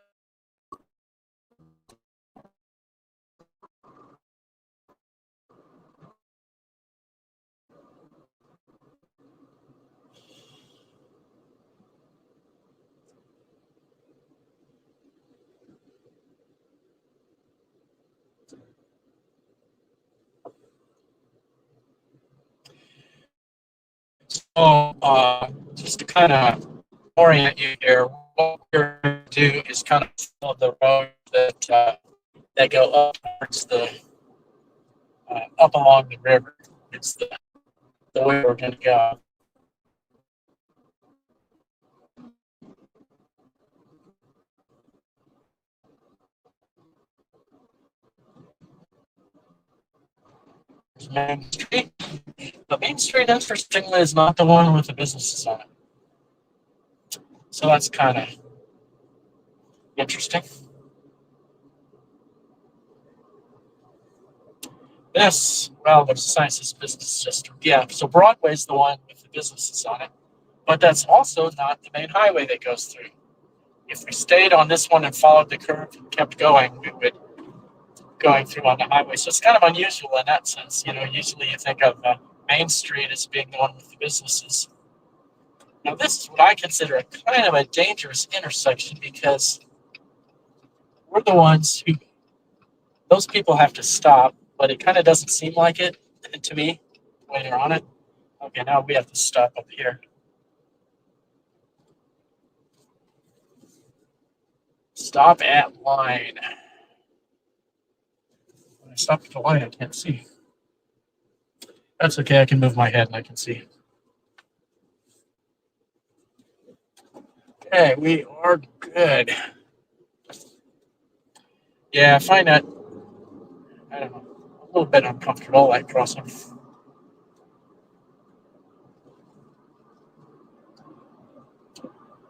So, just to kind of orient you here, what we're going to do is kind of follow the road that go up towards the up along the river. It's the way we're going to go. Main Street. The Main Street, interestingly, is not the one with the businesses on it. So that's kind of interesting. This, well, there's a sign that says business district. Yeah, so Broadway's the one with the businesses on it, but that's also not the main highway that goes through. If we stayed on this one and followed the curve and kept going, we would going through on the highway. So it's kind of unusual in that sense. You know, usually you think of Main Street as being the one with the businesses. Now, this is what I consider a kind of a dangerous intersection because we're the ones who, those people have to stop but it kind of doesn't seem like it to me when you're on it. Okay, now we have to stop up here. Stop at line. When I stop at the line, I can't see. That's okay, I can move my head and I can see. Okay, we are good. Yeah, I find that, I don't know, a little bit uncomfortable, like crossing.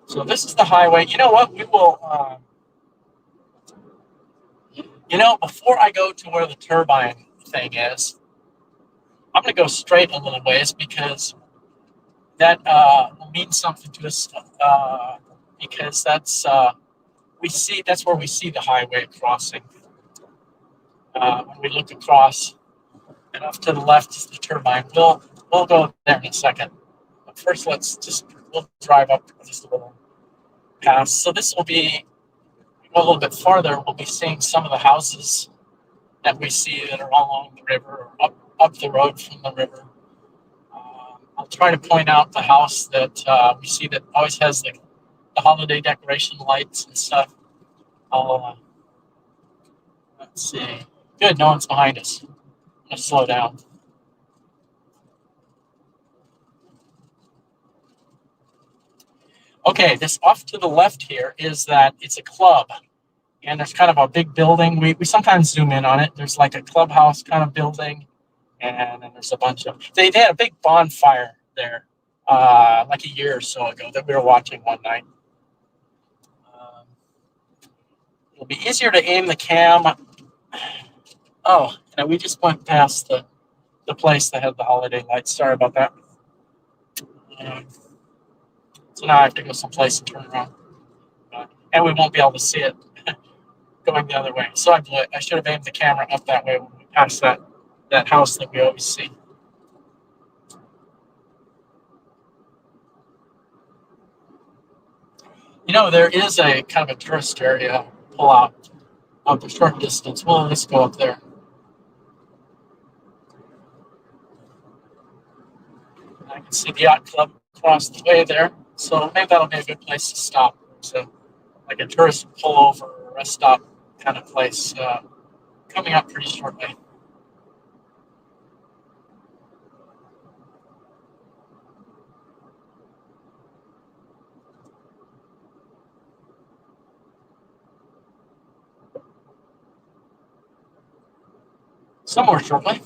So this is the highway. You know what? We will, before I go to where the turbine thing is, I'm going to go straight a little ways because that will mean something to us because that's where we see the highway crossing. When we look across, and off to the left is the turbine. We'll go there in a second. But first, we'll drive up just a little past. So this will be a little bit farther. We'll be seeing some of the houses that we see that are all along the river or up the road from the river. I'll try to point out the house that we see that always has the holiday decoration lights and stuff. Let's see. Good, no one's behind us. I'm going to slow down. Okay, this off to the left here is that it's a club. And there's kind of a big building. We sometimes zoom in on it. There's like a clubhouse kind of building. And then there's a bunch of... They had a big bonfire there like a year or so ago that we were watching one night. It'll be easier to aim the cam. Oh, and we just went past the place that had the holiday lights. Sorry about that. So now I have to go someplace and turn around. And we won't be able to see it going the other way. So I should have aimed the camera up that way when we pass that house that we always see. There is a kind of a tourist area pull out a short distance. Well, let's go up there. I can see the yacht club across the way there. So maybe that'll be a good place to stop. So like a tourist pullover or rest stop kind of place coming up pretty shortly. Somewhere shortly.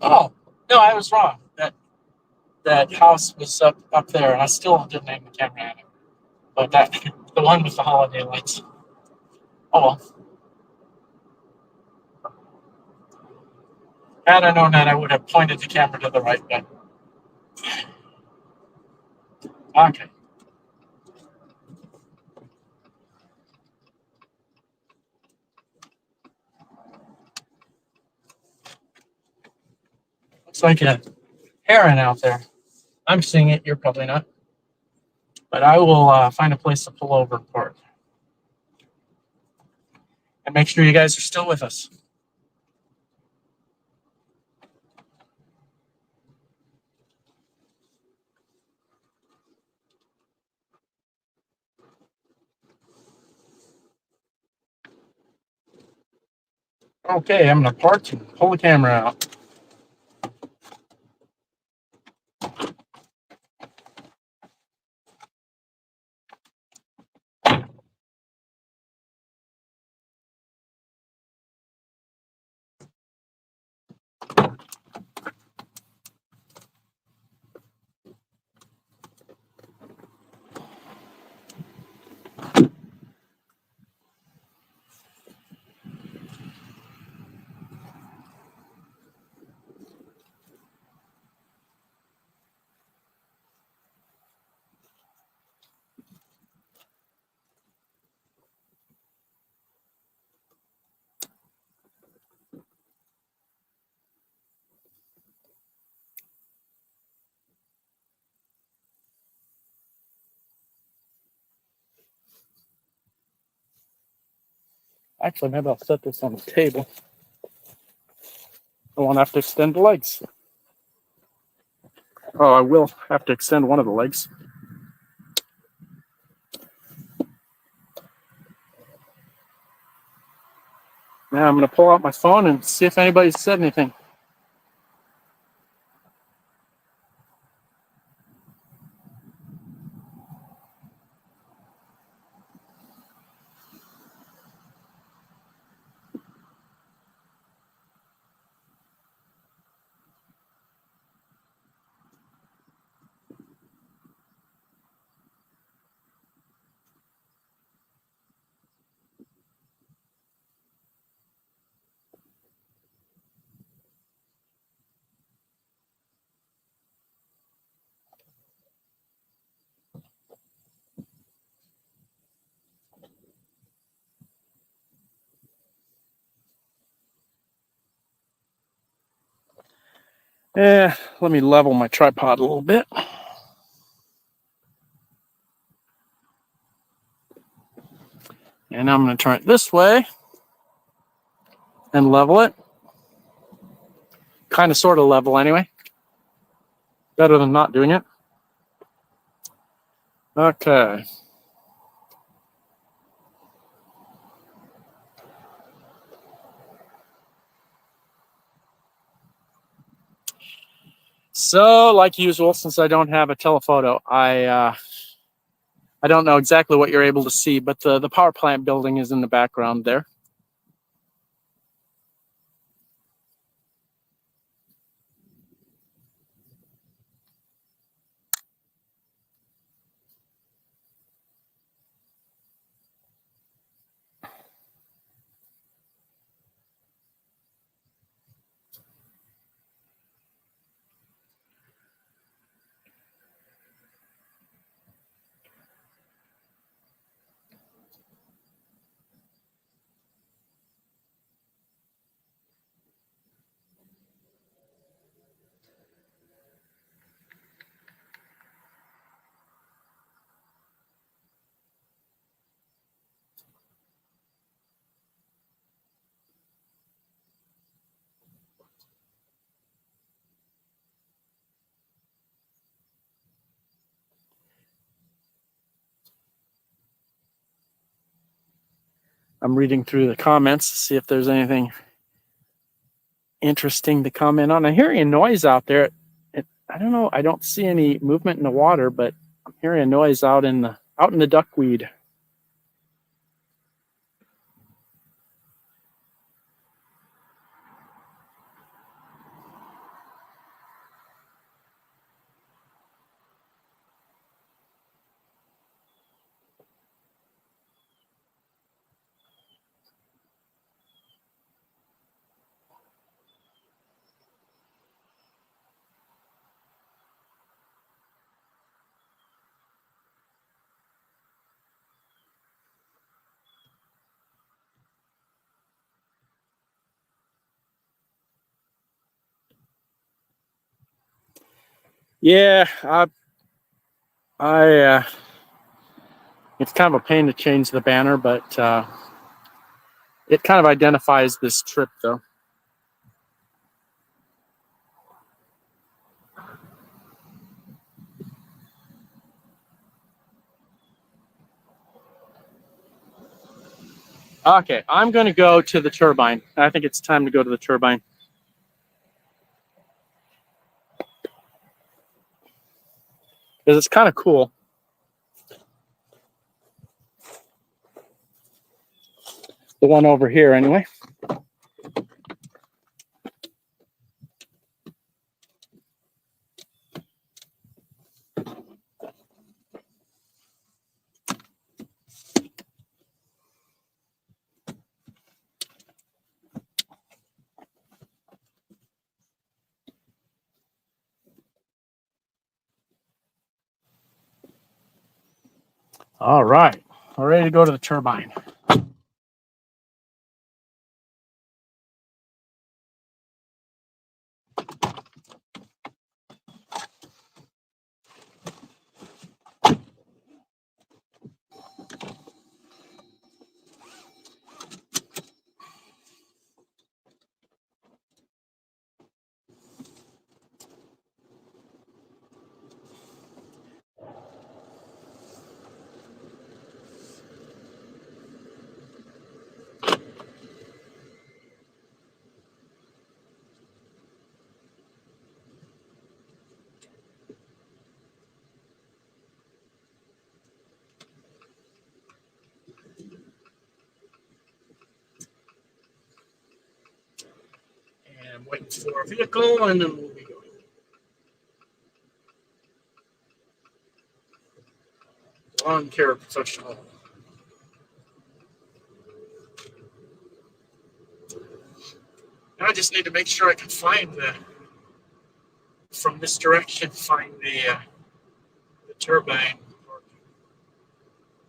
Oh, no, I was wrong. That house was up there, and I still didn't aim the camera at it. But the one with the holiday lights. Oh well. Had I known that, I would have pointed the camera to the right, but okay. Looks like a heron out there. I'm seeing it. You're probably not. But I will find a place to pull over and park. And make sure you guys are still with us. Okay, I'm going to park and pull the camera out. Actually, maybe I'll set this on the table. I won't have to extend the legs. Oh, I will have to extend one of the legs. Now I'm going to pull out my phone and see if anybody's said anything. Let me level my tripod a little bit. And now I'm going to turn it this way and level it. Kind of sort of level anyway. Better than not doing it. Okay. So, like usual, since I don't have a telephoto, I don't know exactly what you're able to see, but the power plant building is in the background there. I'm reading through the comments to see if there's anything interesting to comment on. I'm hearing a noise out there. I don't know. I don't see any movement in the water, but I'm hearing a noise out in the duckweed. Yeah, it's kind of a pain to change the banner, but it kind of identifies this trip, though. Okay, I'm going to go to the turbine. I think it's time to go to the turbine. Because it's kind of cool. The one over here, anyway. All right, we're ready to go to the turbine. I'm waiting for a vehicle, and then we'll be going. Lawn care professional. I just need to make sure I can find from this direction, find the turbine.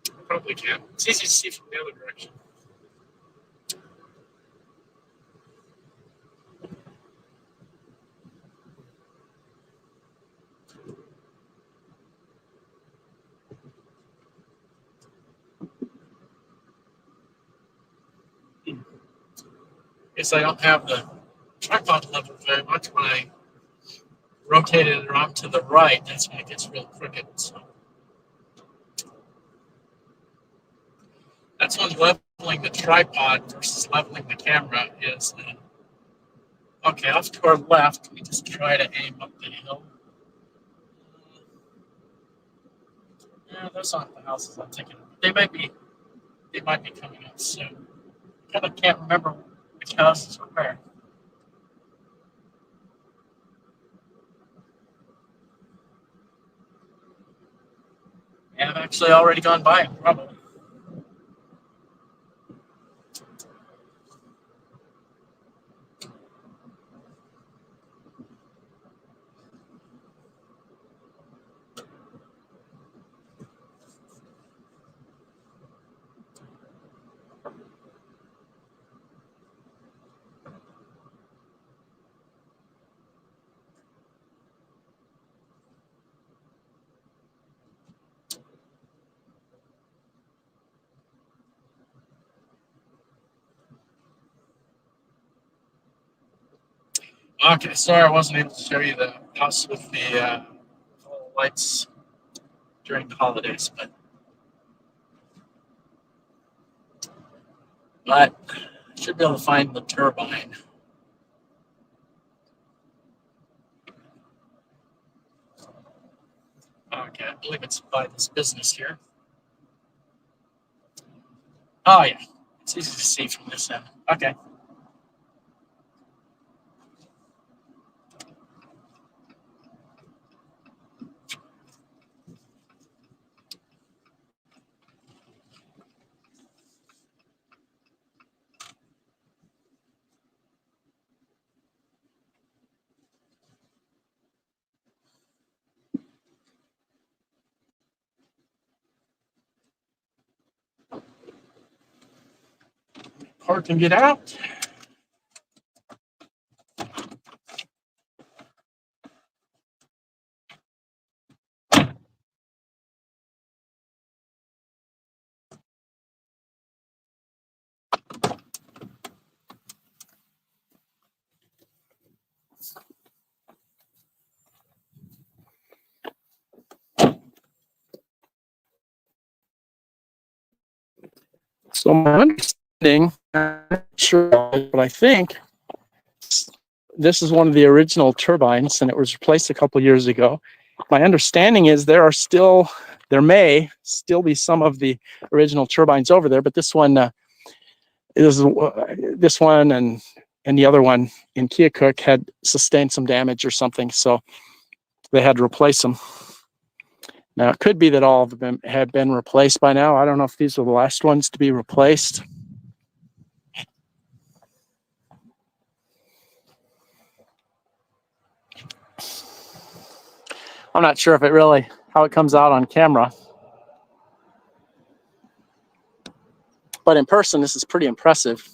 I probably can. It's easy to see from the other direction. Guess I don't have the tripod lever very much. When I rotate it around to the right, that's when it gets real crooked. So that's when leveling the tripod versus leveling the camera is. Okay, off to our left, we just try to aim up the hill. Yeah, those aren't the houses I'm thinking of. They might be coming up soon. I kind of can't remember which houses were where. Yeah, I've actually already gone by them, probably. Okay, sorry I wasn't able to show you the house with the lights during the holidays, but I should be able to find the turbine. Okay, I believe it's by this business here. Oh yeah, it's easy to see from this end. Okay. Park and get out. So my understanding, I'm not sure, but I think this is one of the original turbines, and it was replaced a couple years ago. My understanding is there may still be some of the original turbines over there, but this one and the other one in Keokuk had sustained some damage or something, so they had to replace them. Now, it could be that all of them have been replaced by now. I don't know if these are the last ones to be replaced. I'm not sure how it comes out on camera. But in person, this is pretty impressive.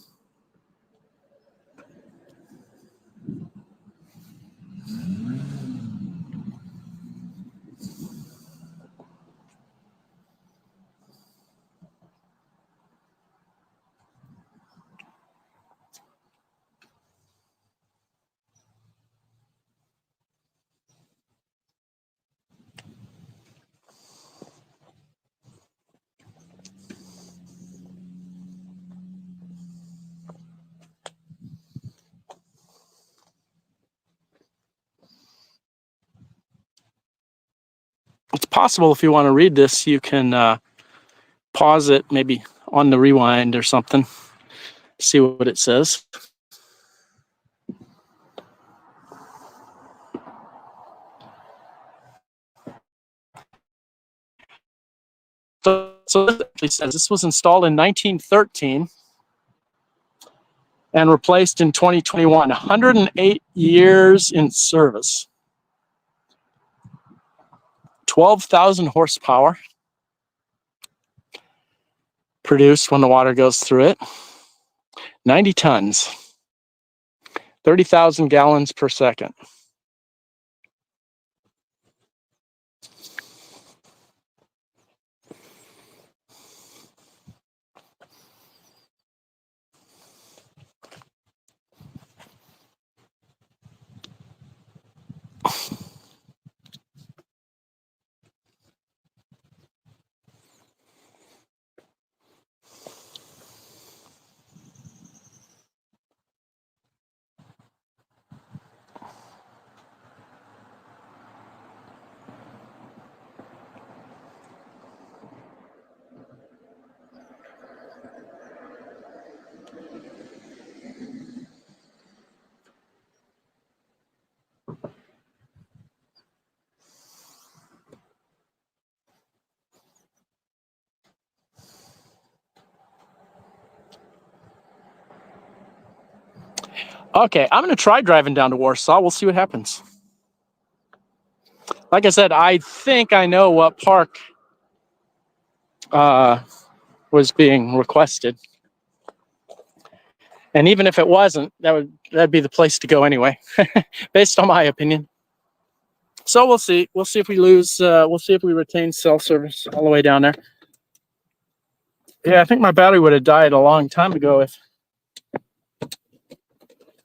It's possible if you want to read this, you can pause it maybe on the rewind or something, see what it says. So it actually says this was installed in 1913 and replaced in 2021. 108 years in service. 12,000 horsepower produced when the water goes through it. 90 tons. 30,000 gallons per second. Okay, I'm going to try driving down to Warsaw. We'll see what happens. Like I said, I think I know what park was being requested. And even if it wasn't, that'd be the place to go anyway, based on my opinion. So we'll see. We'll see if we lose. We'll see if we retain cell service all the way down there. Yeah, I think my battery would have died a long time ago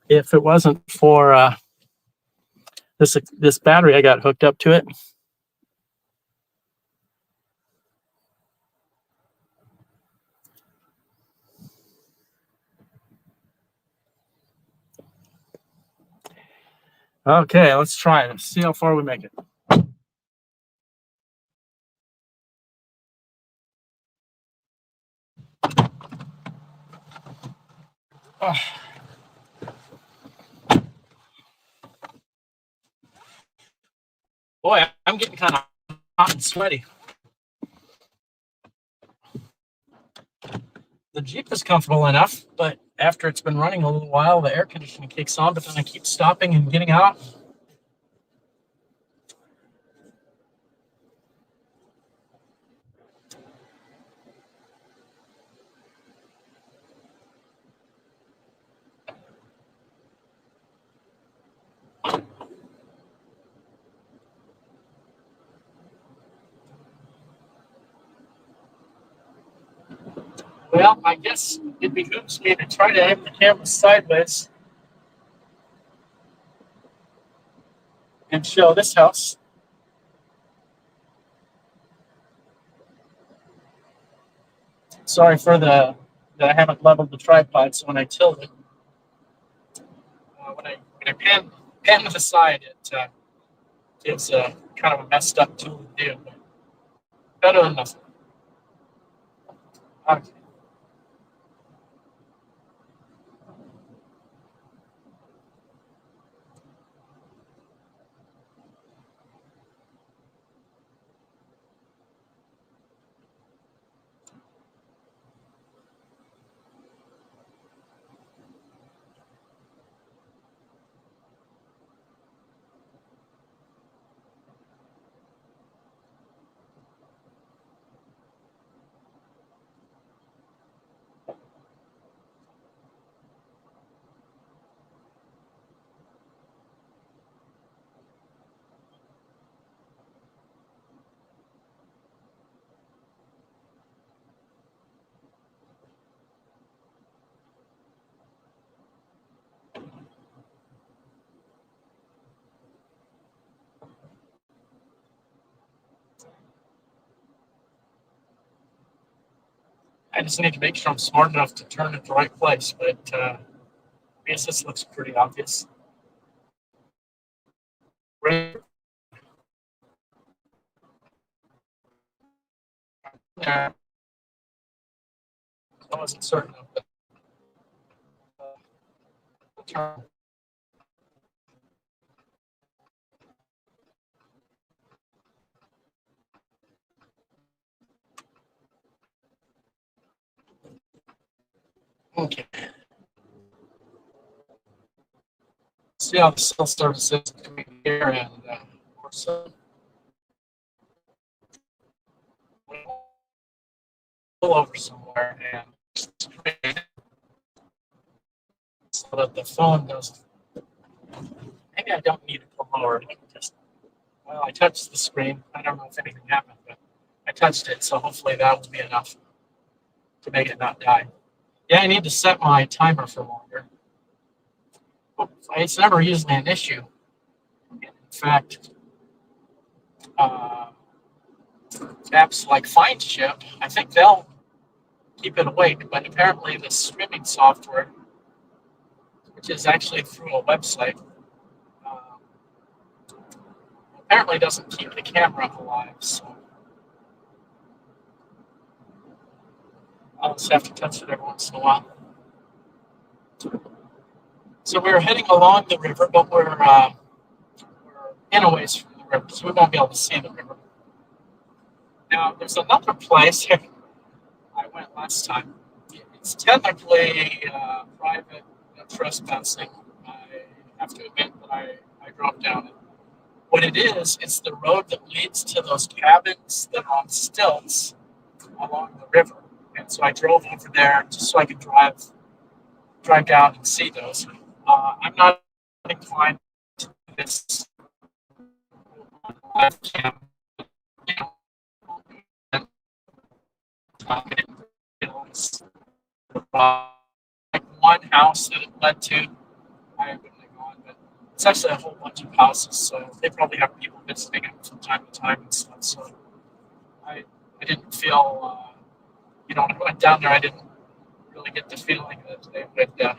if it wasn't for this battery I got hooked up to it. Okay, let's try it. Let's see how far we make it. Oh. Boy, I'm getting kind of hot and sweaty. The Jeep is comfortable enough, but after it's been running a little while, the air conditioning kicks on, but then I keep stopping and getting out. Well, I guess it behooves me to try to aim the camera sideways and show this house. Sorry for that I haven't leveled the tripod, so when I tilt it, when I pan to the side, it's kind of a messed up tool to do, but better than nothing. Okay. I just need to make sure I'm smart enough to turn at the right place, but I guess this looks pretty obvious. Right there. I wasn't certain of it. Turn. Okay. See how the cell service is between here and Orso. Pull over somewhere and so that the phone doesn't. Maybe I don't need to pull over. I can just. Well, I touched the screen. I don't know if anything happened, but I touched it, so hopefully that will be enough to make it not die. Yeah, I need to set my timer for longer. It's never usually an issue. In fact, apps like Find Ship, I think they'll keep it awake, but apparently the streaming software, which is actually through a website, apparently doesn't keep the camera alive. So I'll just have to touch it every once in a while. So we're heading along the river, but we're in a ways from the river, so we won't be able to see the river. Now, there's another place I went last time. It's technically private trespassing. I have to admit that I drove down it. What it is, it's the road that leads to those cabins that are on stilts along the river. And so I drove over there just so I could drive down and see those. I'm not inclined to do this live cam. You know, like one house that it led to, I wouldn't have gone, but it's actually a whole bunch of houses, so they probably have people visiting it from time to time and stuff. So I didn't feel, when I went down there, I didn't really get the feeling that they would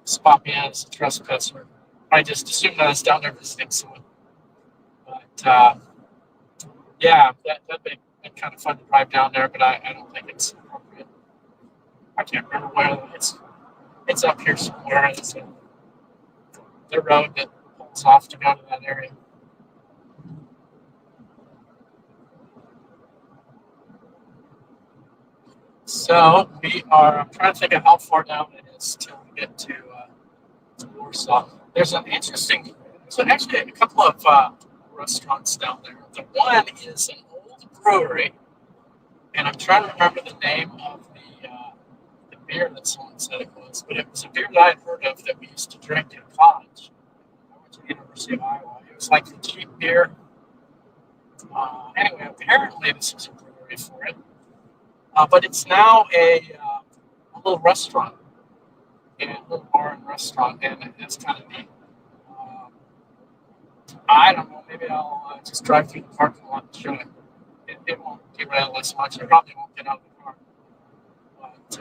spot me as a trespasser. I just assumed I was down there visiting someone. But yeah, that'd be kind of fun to drive down there, but I don't think it's appropriate. I can't remember where it's up here somewhere. It's the road that pulls off to go to that area. So I'm trying to think of how far down it is till we get to Warsaw. There's actually a couple of restaurants down there. The one is an old brewery, and I'm trying to remember the name of the beer that someone said it was, but it was a beer that I had heard of that we used to drink in college. I went to the University of Iowa. It was like the cheap beer. Anyway, apparently this was a brewery for it, but it's now a little restaurant, a little bar and restaurant, and it's kind of neat. I don't know. Maybe I'll just drive through the parking lot and show it. It won't derail as much. I probably won't get out of the car. But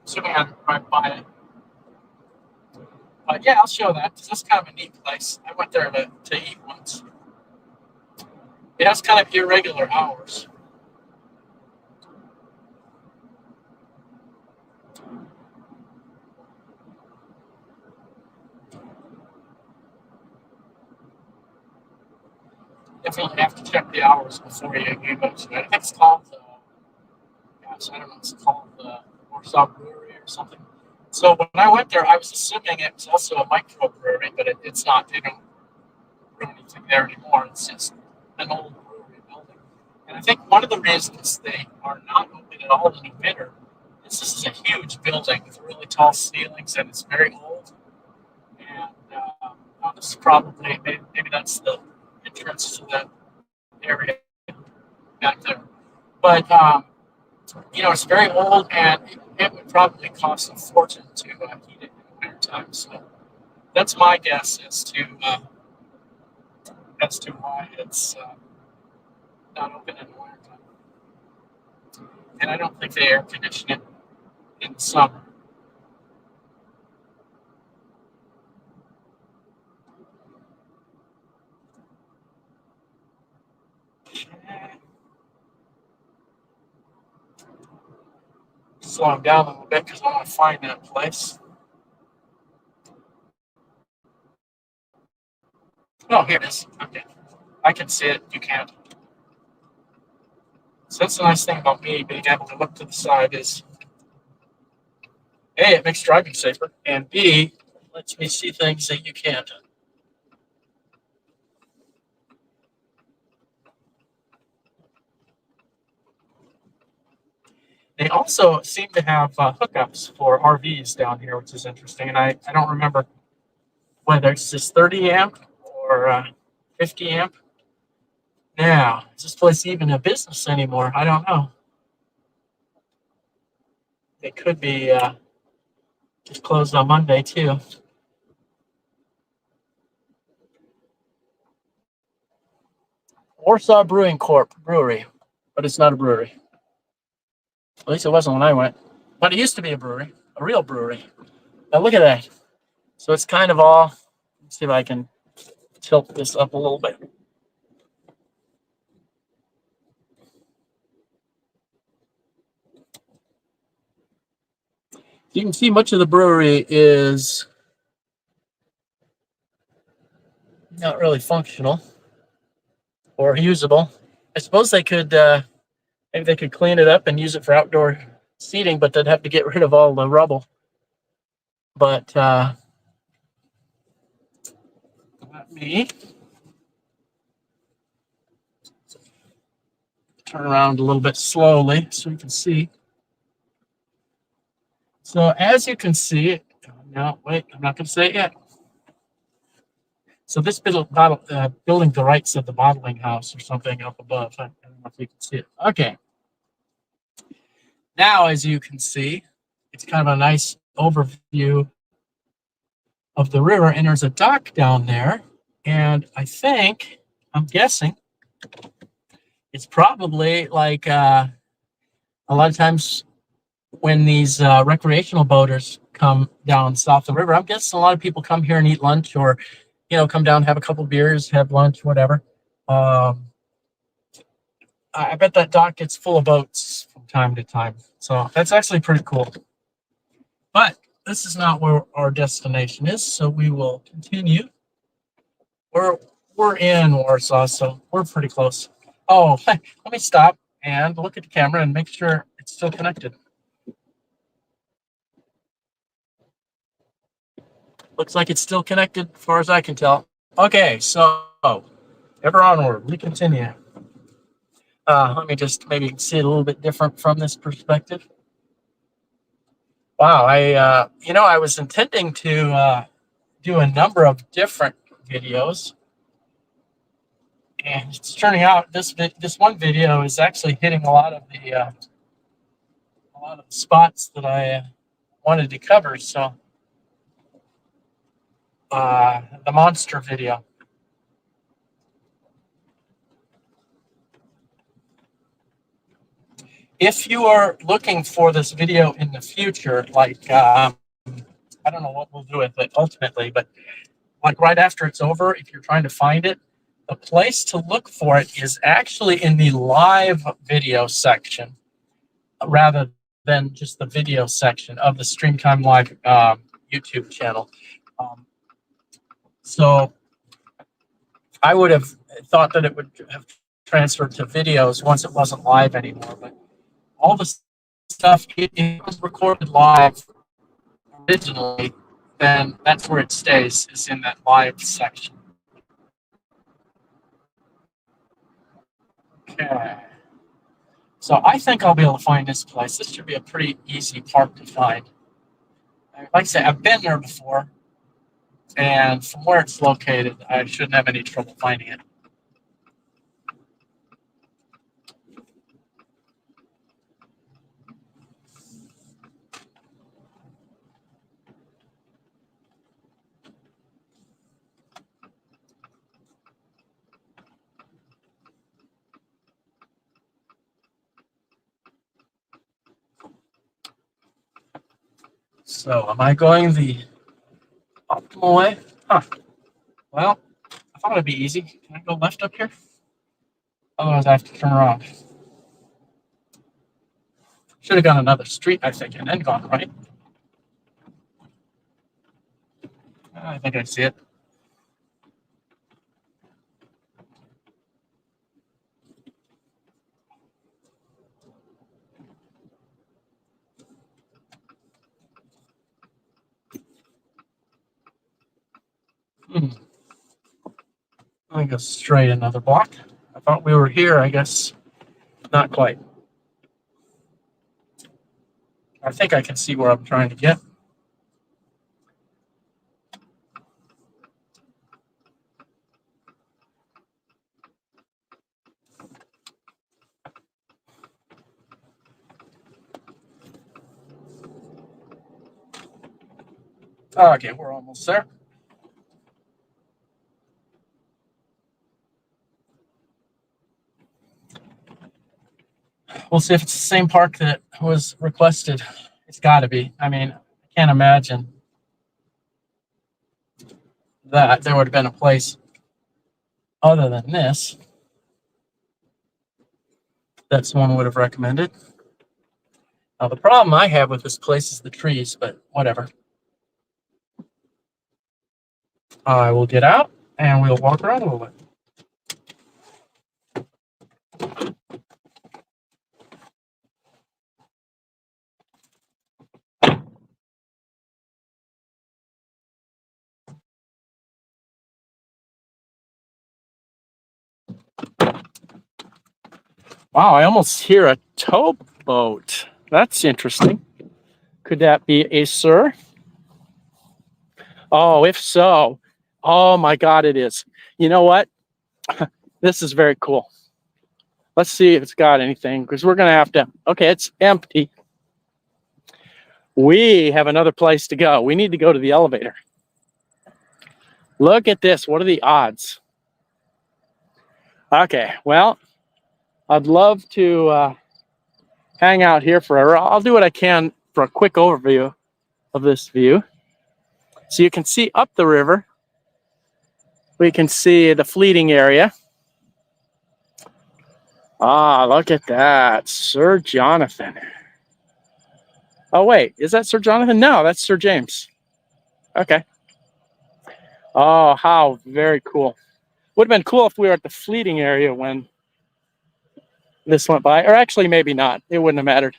assuming I drive by it. But yeah, I'll show that because that's kind of a neat place. I went there to eat once. It has kind of irregular hours. Definitely have to check the hours before you go to it. I think it's called, I don't know, it's called Warsaw Brewery or something. So when I went there, I was assuming it was also a microbrewery, but it's not. They don't brew anything there anymore. It's just an old brewery building. And I think one of the reasons they are not open at all in the winter is this is a huge building with really tall ceilings, and it's very old. And this is probably, maybe that's the entrance to that area back there. But, it's very old, and it would probably cost a fortune to heat it in the wintertime. So that's my guess as to why it's not open in the wintertime. And I don't think they air condition it in the summer. Slow them down a little bit because I want to find that place. Oh, here it is. Okay. I can see it. You can't. So that's the nice thing about me being able to look to the side is, A, it makes driving safer, and B, lets me see things that you can't. They also seem to have hookups for RVs down here, which is interesting. And I don't remember whether it's just 30 amp or 50 amp. Now, is this place even a business anymore? I don't know. It could be just closed on Monday, too. Warsaw Brewing Corp. Brewery, but it's not a brewery. At least it wasn't when I went. But it used to be a brewery, a real brewery. Now look at that. So it's kind of all, let's see if I can tilt this up a little bit. You can see much of the brewery is not really functional or usable. I suppose they could, maybe they could clean it up and use it for outdoor seating, but they'd have to get rid of all the rubble. But let me turn around a little bit slowly so you can see. So as you can see, no, wait, I'm not going to say it yet. So this building the rights of the bottling house or something up above. I don't know if you can see it. Okay. Now, as you can see, it's kind of a nice overview of the river, and there's a dock down there. And I'm guessing, it's probably like a lot of times when these recreational boaters come down south the river, I'm guessing a lot of people come here and eat lunch or, come down, have a couple beers, have lunch, whatever. I bet that dock gets full of boats from time to time. So that's actually pretty cool. But this is not where our destination is, so we will continue. We're in Warsaw, so we're pretty close. Oh, let me stop and look at the camera and make sure it's still connected. Looks like it's still connected as far as I can tell. Okay, so ever onward, we continue. Let me just maybe see it a little bit different from this perspective. Wow, I was intending to do a number of different videos, and it's turning out this one video is actually hitting a lot of the spots that I wanted to cover. So the monster video. If you are looking for this video in the future, like I don't know what we'll do with it ultimately, but like right after it's over, if you're trying to find it, the place to look for it is actually in the live video section rather than just the video section of the StreamTime Live YouTube channel. So I would have thought that it would have transferred to videos once it wasn't live anymore, but all the stuff, it was recorded live originally, then that's where it stays, is in that live section. Okay. So I think I'll be able to find this place. This should be a pretty easy park to find. Like I say, I've been there before, and from where it's located, I shouldn't have any trouble finding it. So am I going the optimal way? Huh. Well, I thought it'd be easy. Can I go left up here? Otherwise, I have to turn around. Should have gone another street, I think, and then gone right. I think I see it. Let me go straight another block. I thought we were here, I guess not quite. I think I can see where I'm trying to get. Okay, we're almost there. We'll see if it's the same park that was requested. It's got to be. I mean, I can't imagine that there would have been a place other than this that someone would have recommended. Now, the problem I have with this place is the trees, but whatever. I will get out and we'll walk around a little bit. Wow, I almost hear a towboat. That's interesting. Could that be a sir? Oh, if so, oh my God, it is. You know what? This is very cool. Let's see if it's got anything, because we're going to have to. Okay, it's empty. We have another place to go. We need to go to the elevator. Look at this. What are the odds? Okay, well, I'd love to hang out here forever. I'll do what I can for a quick overview of this view. So you can see up the river. We can see the fleeting area. Ah, look at that. Sir Jonathan. Oh, wait. Is that Sir Jonathan? No, that's Sir James. Okay. Oh, how very cool. Would have been cool if we were at the fleeting area when this went by. Or actually, maybe not. It wouldn't have mattered.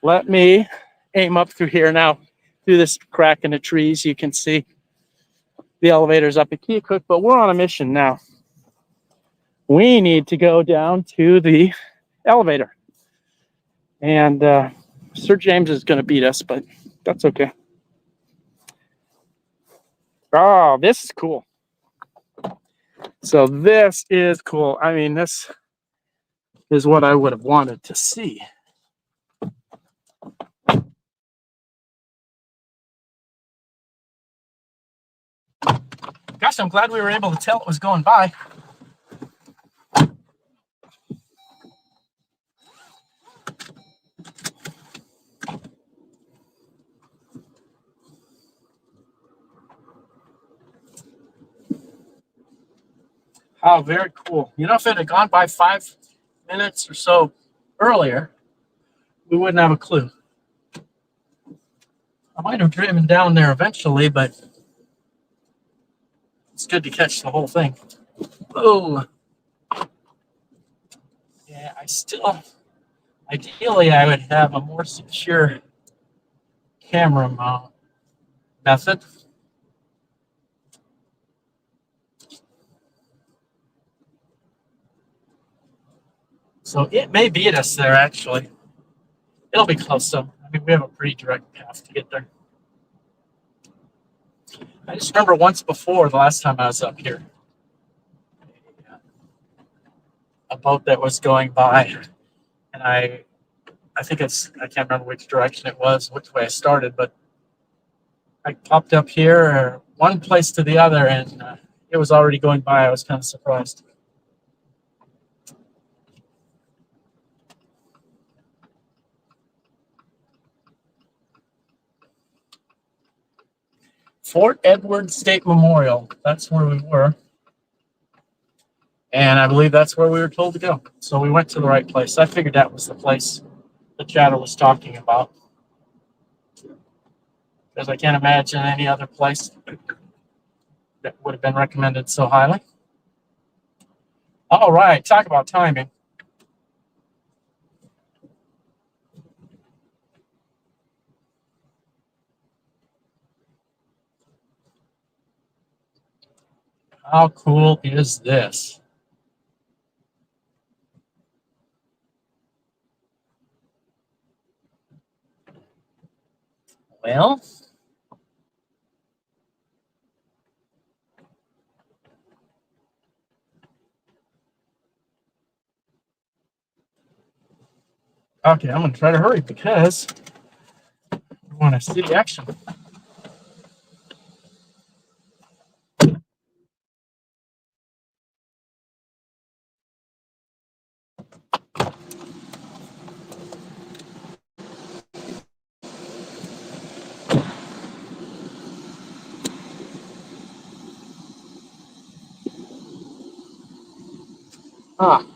Let me aim up through here now. Through this crack in the trees, you can see the elevators up at Keokuk, but we're on a mission now. We need to go down to the elevator. And Sir James is going to beat us, but that's okay. Oh, this is cool. So this is cool. I mean, this is what I would have wanted to see. Gosh, I'm glad we were able to tell it was going by. Oh, very cool. You know, if it had gone by 5 minutes or so earlier, we wouldn't have a clue. I might have driven down there eventually, but it's good to catch the whole thing. Oh, yeah, ideally, I would have a more secure camera mount method. So it may beat us there, actually. It'll be close, though. I mean, we have a pretty direct path to get there. I just remember once before, the last time I was up here, a boat that was going by, and I can't remember which direction it was, which way I started, but I popped up here, one place to the other, and it was already going by. I was kind of surprised. Fort Edward State Memorial. That's where we were. And I believe that's where we were told to go. So we went to the right place. I figured that was the place the chatter was talking about. Because I can't imagine any other place that would have been recommended so highly. All right, talk about timing. How cool is this? Well, okay, I'm gonna try to hurry because I want to see the action.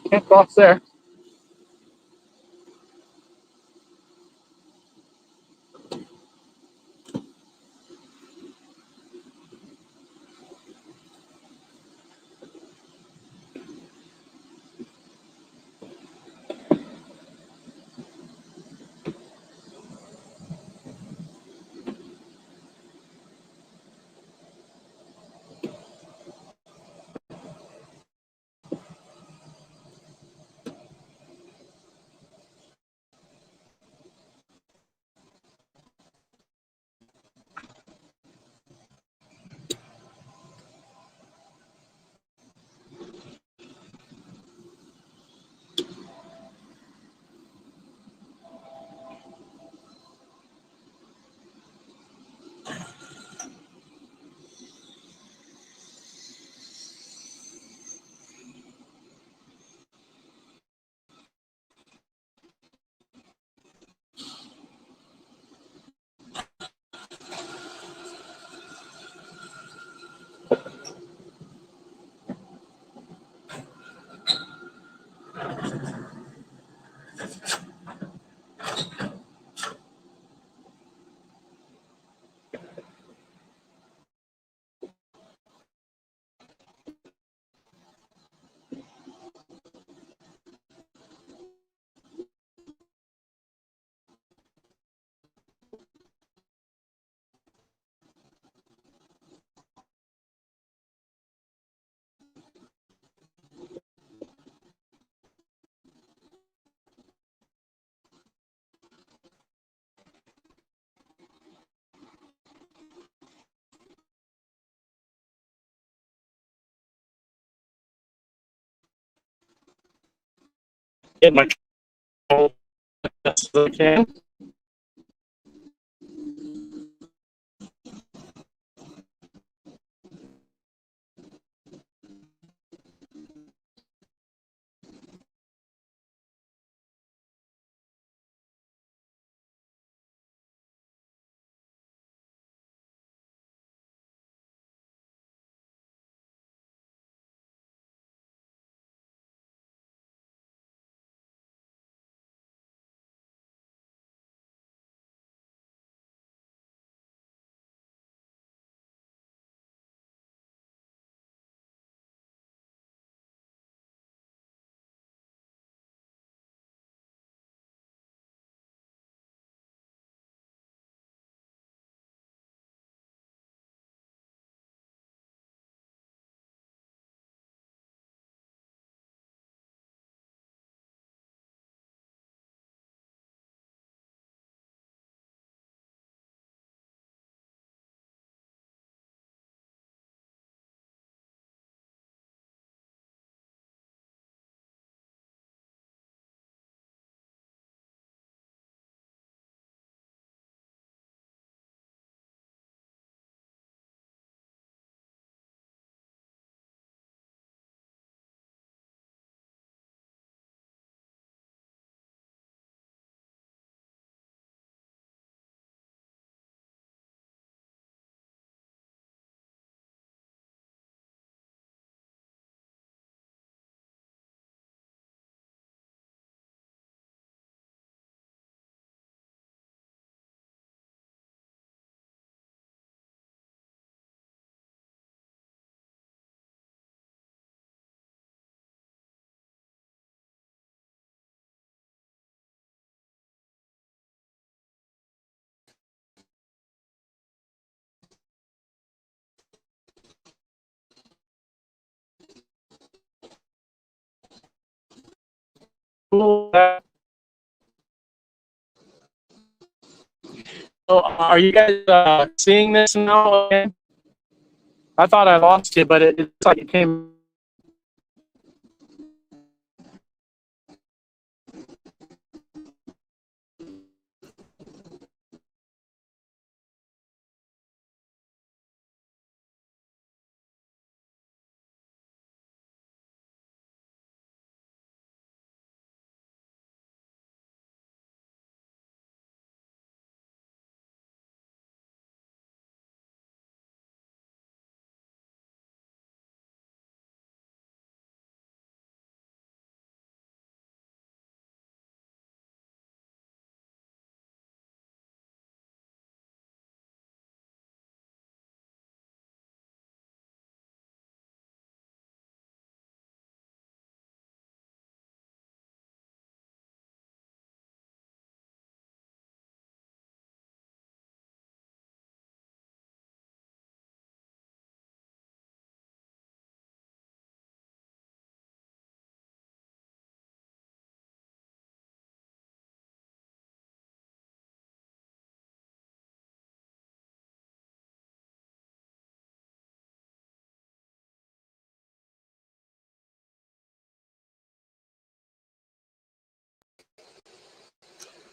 Can't cross there. Get my control as best as I can. cool. So are you guys seeing this now? Again? I thought I lost you, but it's like it came.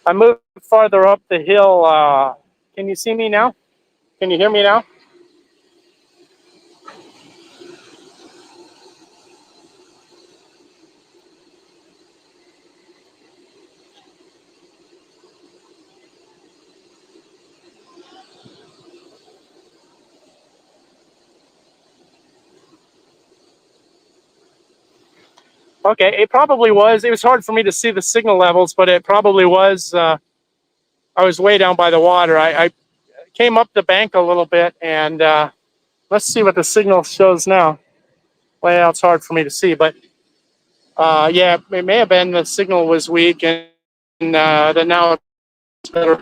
I moved farther up the hill. Can you see me now? Can you hear me now? Okay, it probably was. It was hard for me to see the signal levels, but it probably was. I was way down by the water. I came up the bank a little bit, and let's see what the signal shows now. Well, it's hard for me to see, but yeah, it may have been the signal was weak, and then now it's better.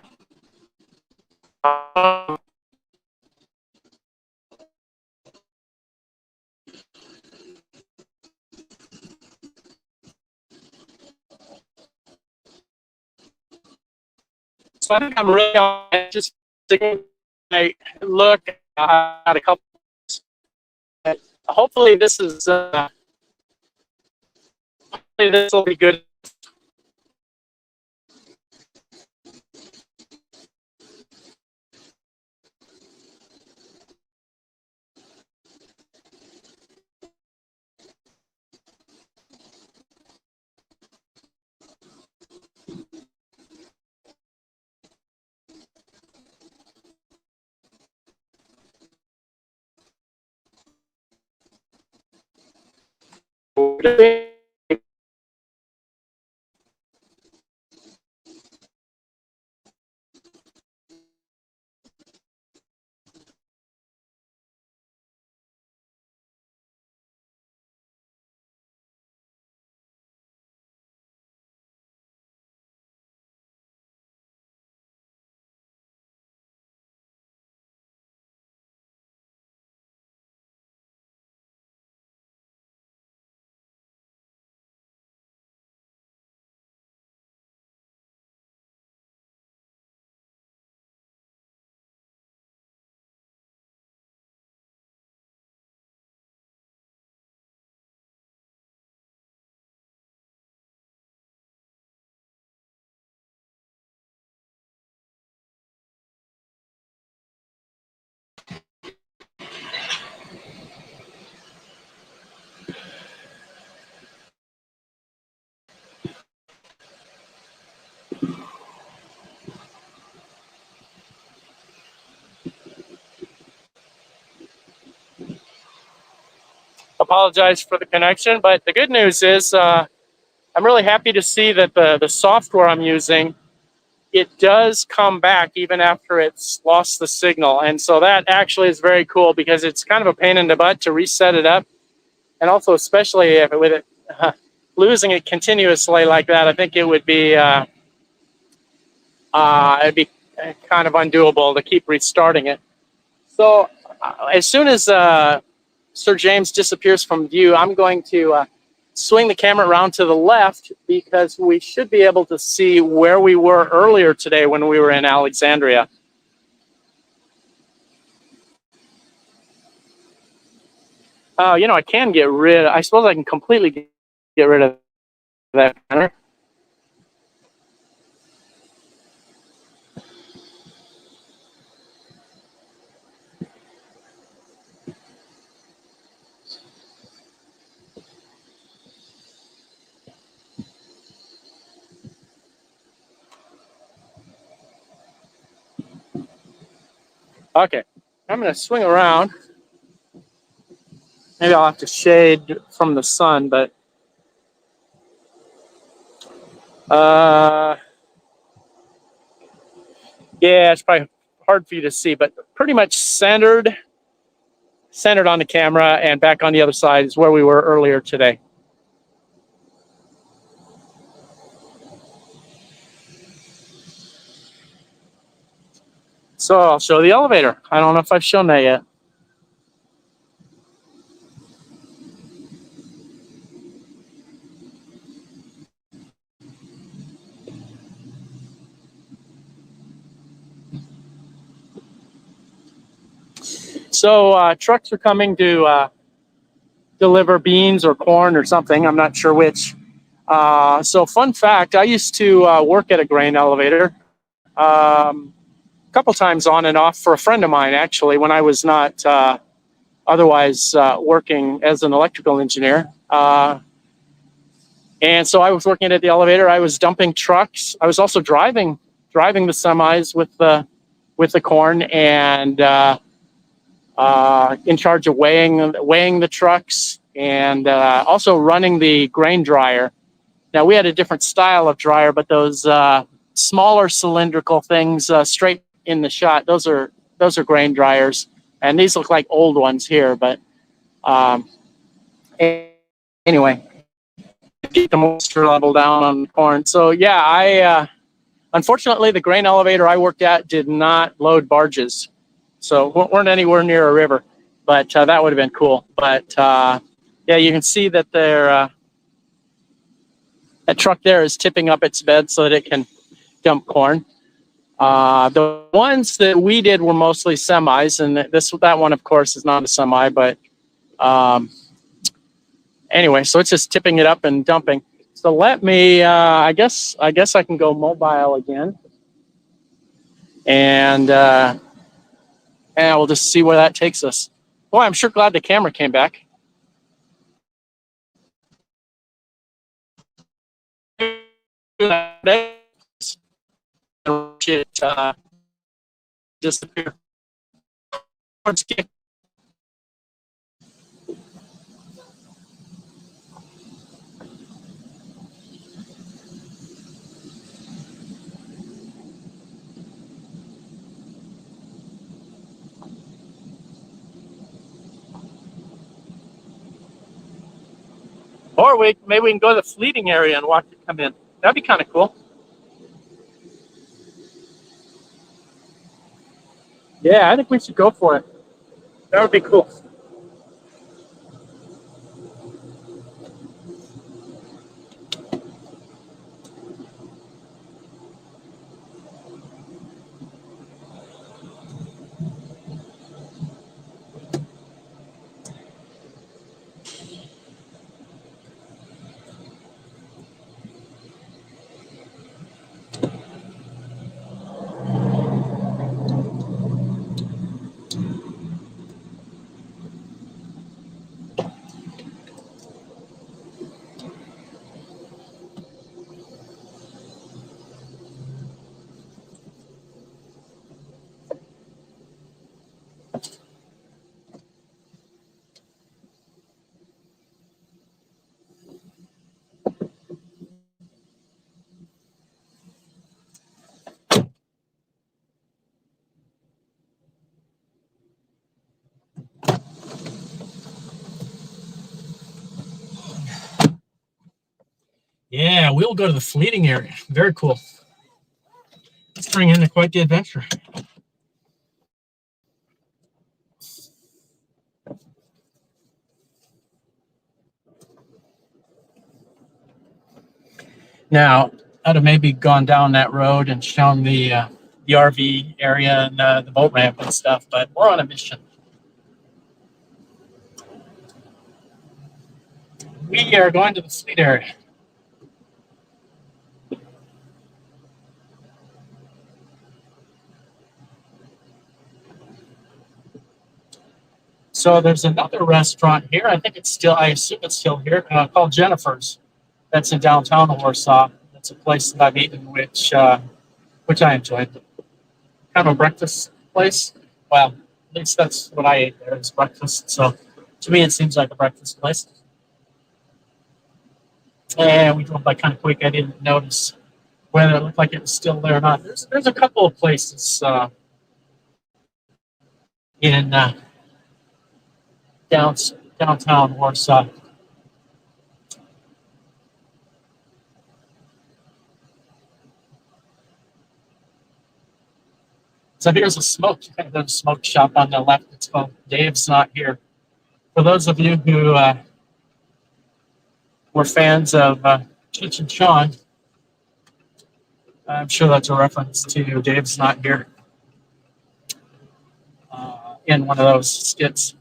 So I think I'm really on it. Just I look at a couple. Hopefully this is. Hopefully this will be good. Apologize for the connection, but the good news is I'm really happy to see that the software I'm using, it does come back even after it's lost the signal. And so that actually is very cool because it's kind of a pain in the butt to reset it up. And also, especially if with it losing it continuously like that, I think it would be it'd be kind of undoable to keep restarting it. So as soon as Sir James disappears from view, I'm going to swing the camera around to the left because we should be able to see where we were earlier today when we were in Alexandria. You know, I can get rid, I suppose I can completely get rid of that banner. Okay, I'm going to swing around. Maybe I'll have to shade from the sun, but yeah, it's probably hard for you to see, but pretty much centered on the camera, and back on the other side is where we were earlier today. So I'll show the elevator. I don't know if I've shown that yet. So trucks are coming to deliver beans or corn or something. I'm not sure which. So fun fact, I used to work at a grain elevator a couple times on and off for a friend of mine, actually, when I was not otherwise working as an electrical engineer. And so I was working at the elevator. I was dumping trucks. I was also driving the semis with the corn, and in charge of weighing the trucks, and also running the grain dryer. Now, we had a different style of dryer, but those smaller cylindrical things straight in the shot, those are grain dryers, and these look like old ones here. But anyway, keep the moisture level down on the corn. So yeah, I unfortunately, the grain elevator I worked at did not load barges, so weren't anywhere near a river. But that would have been cool. But yeah, you can see that that truck there is tipping up its bed so that it can dump corn. The ones that we did were mostly semis, and that one, of course, is not a semi. But anyway, so it's just tipping it up and dumping. So let me, I guess I can go mobile again, and we'll just see where that takes us. Boy, I'm sure glad the camera came back. Disappear. Or maybe we can go to the fleeting area and watch it come in. That'd be kind of cool. Yeah, I think we should go for it. That would be cool. Yeah, we'll go to the fleeting area. Very cool. Let's bring in quite the adventure. Now, I'd have maybe gone down that road and shown the RV area and the boat ramp and stuff, but we're on a mission. We are going to the fleet area. So there's another restaurant here. I think it's still, I assume it's still here, called Jennifer's. That's in downtown Warsaw. It's a place that I've eaten, which I enjoyed. Kind of a breakfast place. Well, at least that's what I ate there, is breakfast. So to me, it seems like a breakfast place. And we drove by kind of quick. I didn't notice whether it looked like it was still there or not. There's a couple of places in downtown Warsaw. So here's a smoke shop on the left. It's called Dave's Not Here. For those of you who were fans of Cheech and Chong, I'm sure that's a reference to Dave's Not Here in one of those skits.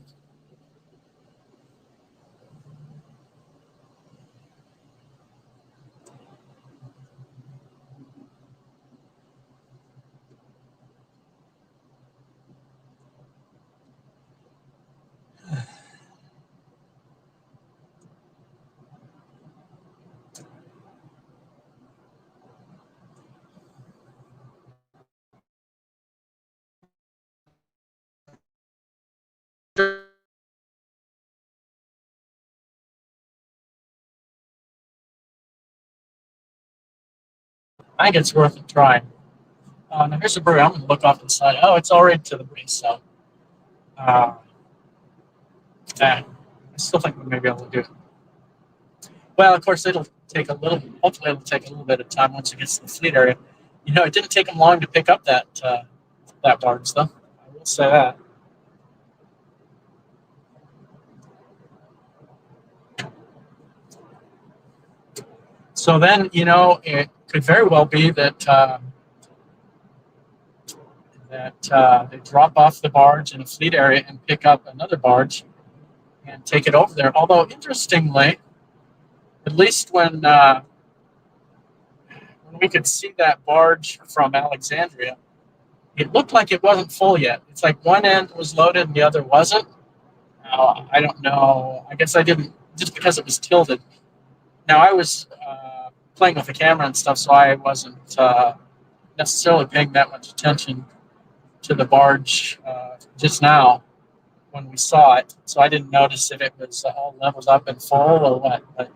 I think it's worth a try. Now here's a brewery. I'm going to look off the side. Oh, it's already to the breeze. So I still think we may be able to do it. Well, of course, hopefully it'll take a little bit of time once it gets to the fleet area. You know, it didn't take them long to pick up that barge, though. I will say that. So then, you know, it could very well be that they drop off the barge in a fleet area and pick up another barge and take it over there. Although, interestingly, at least when we could see that barge from Alexandria, it looked like it wasn't full yet. It's like one end was loaded and the other wasn't. I don't know. I guess I didn't, just because it was tilted. Now, I was playing with the camera and stuff, so I wasn't necessarily paying that much attention to the barge just now when we saw it. So I didn't notice if it was all leveled up and full or what. But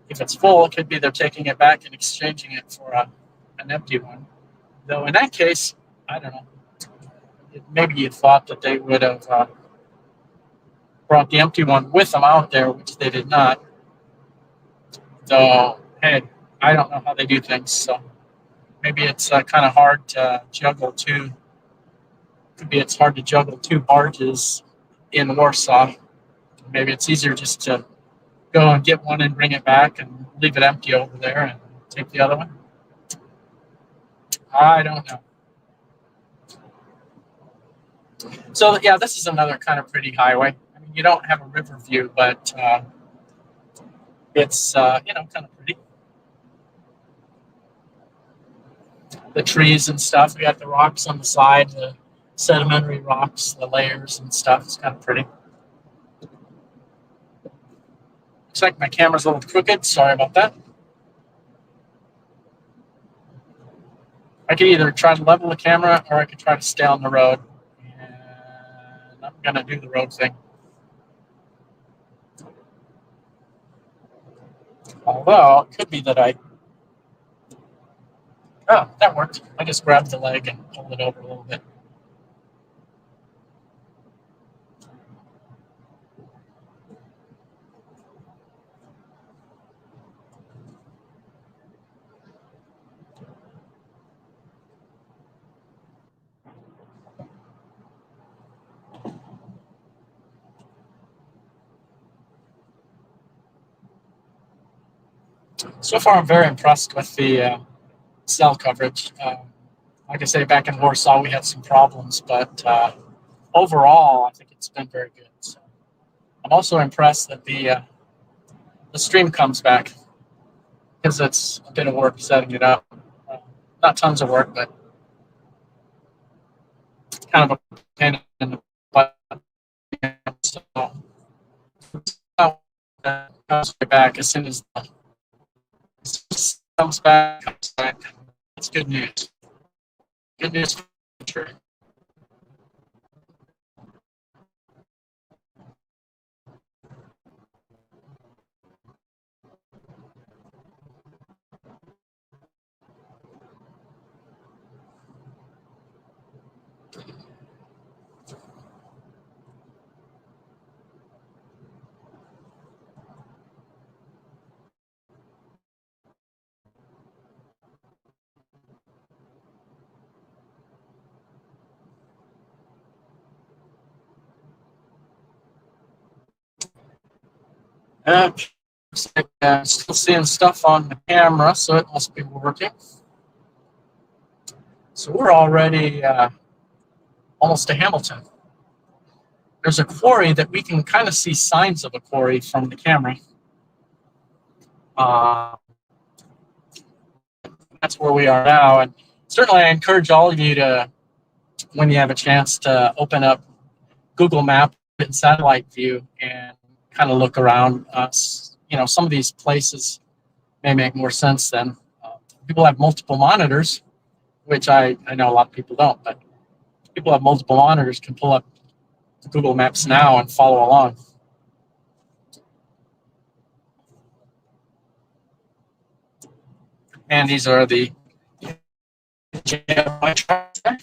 if it's full, it could be they're taking it back and exchanging it for an empty one. Though in that case, I don't know. Maybe you thought that they would have brought the empty one with them out there, which they did not. So, hey, I don't know how they do things. So maybe it's kind of hard to juggle two. Could be it's hard to juggle two barges in Warsaw. Maybe it's easier just to go and get one and bring it back and leave it empty over there and take the other one. I don't know. So yeah, this is another kind of pretty highway. I mean, you don't have a river view, but it's you know, kind of pretty. The trees and stuff. We got the rocks on the side, the sedimentary rocks, the layers and stuff. It's kind of pretty. Looks like my camera's a little crooked. Sorry about that. I could either try to level the camera or I could try to stay on the road. And I'm going to do the road thing. Although, it could be that oh, that worked. I just grabbed the leg and pulled it over a little bit. So far, I'm very impressed with the cell coverage. Like I say, back in Warsaw, we had some problems, but overall, I think it's been very good. So I'm also impressed that the stream comes back, because it's a bit of work setting it up. Not tons of work, but kind of a pain in the butt. So comes right back as soon as the comes back. It's good news. Good news for the future. Looks like still seeing stuff on the camera, so it must be working. So we're already almost to Hamilton. There's a quarry that we can kind of see signs of a quarry from the camera. That's where we are now, and certainly I encourage all of you to, when you have a chance, to open up Google Maps and satellite view and kind of look around us. You know, some of these places may make more sense than people have multiple monitors, which I know a lot of people don't, but people have multiple monitors can pull up Google Maps now and follow along. And these are the tracks there.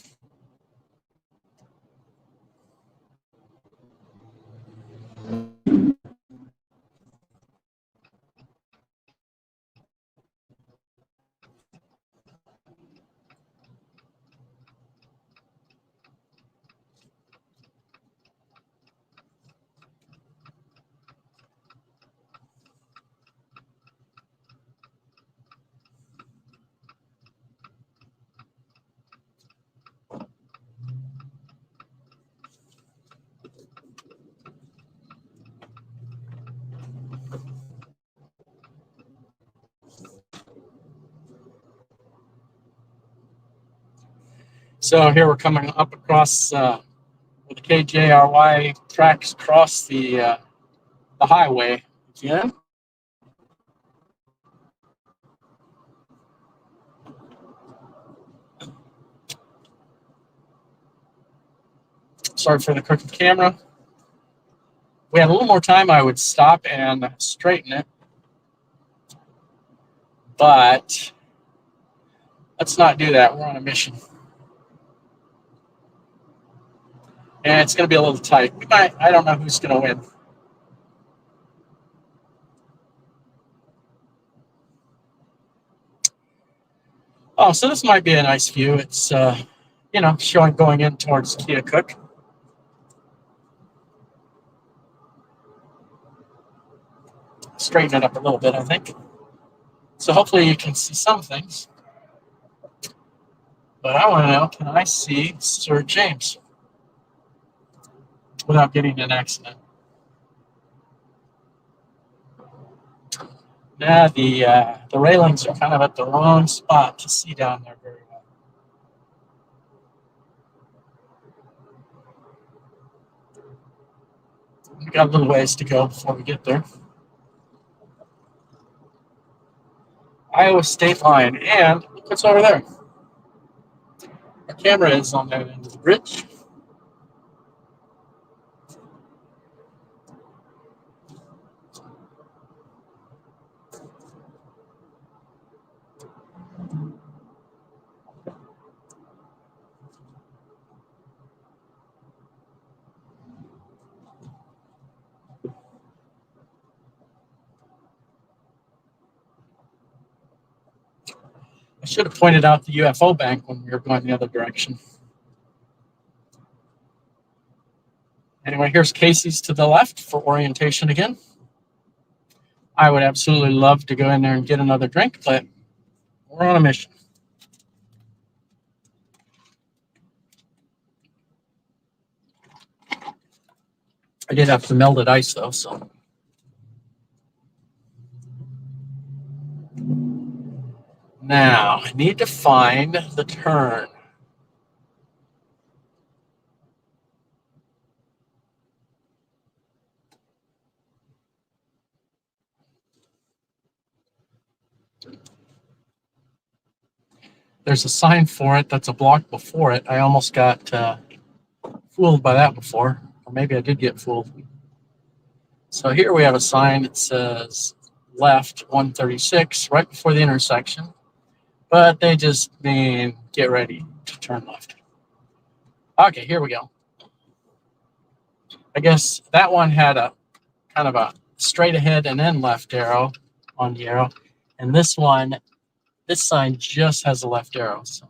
So here we're coming up across where the KJRY tracks cross the highway again. Sorry for the crooked camera. We had a little more time, I would stop and straighten it. But let's not do that. We're on a mission. And it's going to be a little tight. I don't know who's going to win. Oh, so this might be a nice view. It's, showing going in towards Keokuk. Straighten it up a little bit, I think. So hopefully you can see some things. But I want to know, can I see Sir James without getting in an accident? Yeah, the railings are kind of at the wrong spot to see down there very well. We got a little ways to go before we get there. Iowa State Line, and look what's over there. Our camera is on that end of the bridge. I should have pointed out the UFO bank when we were going the other direction. Anyway, here's Casey's to the left for orientation again. I would absolutely love to go in there and get another drink, but we're on a mission. I did have some melted ice though, so. Now I need to find the turn. There's a sign for it that's a block before it. I almost got fooled by that before, or maybe I did get fooled. So here we have a sign that says left 136 right before the intersection, but they just mean get ready to turn left. Okay, here we go. I guess that one had a kind of a straight ahead and then left arrow on the arrow, and this one, this sign just has a left arrow. So.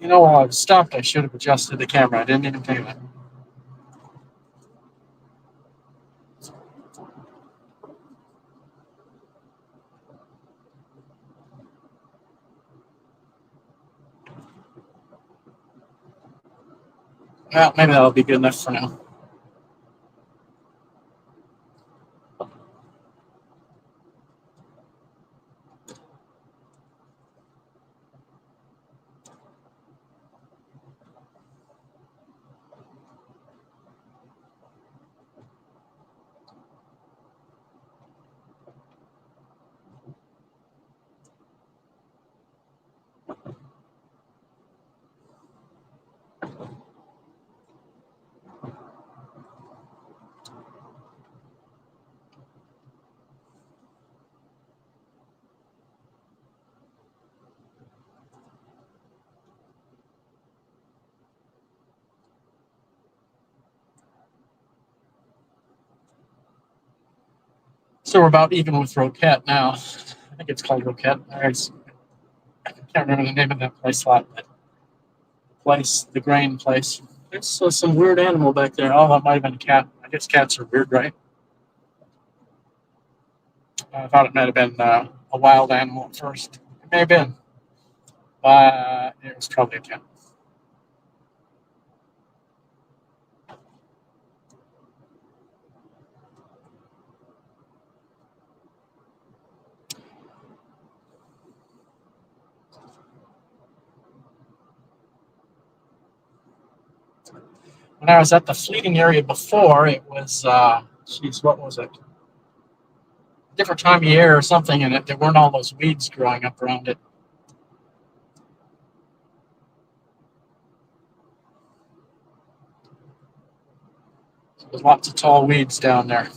You know, while I was stopped, I should have adjusted the camera. I didn't even do that. Well, maybe that'll be good enough for now. So we're about even with Roquette now. I think it's called Roquette. I can't remember the name of that place lot, but the grain place. There's some weird animal back there. Oh, that might have been a cat. I guess cats are weird, right? I thought it might have been a wild animal at first. It may have been, but it was probably a cat. When I was at the fleeting area before, it was, what was it? Different time of year or something, and there weren't all those weeds growing up around it. There's lots of tall weeds down there.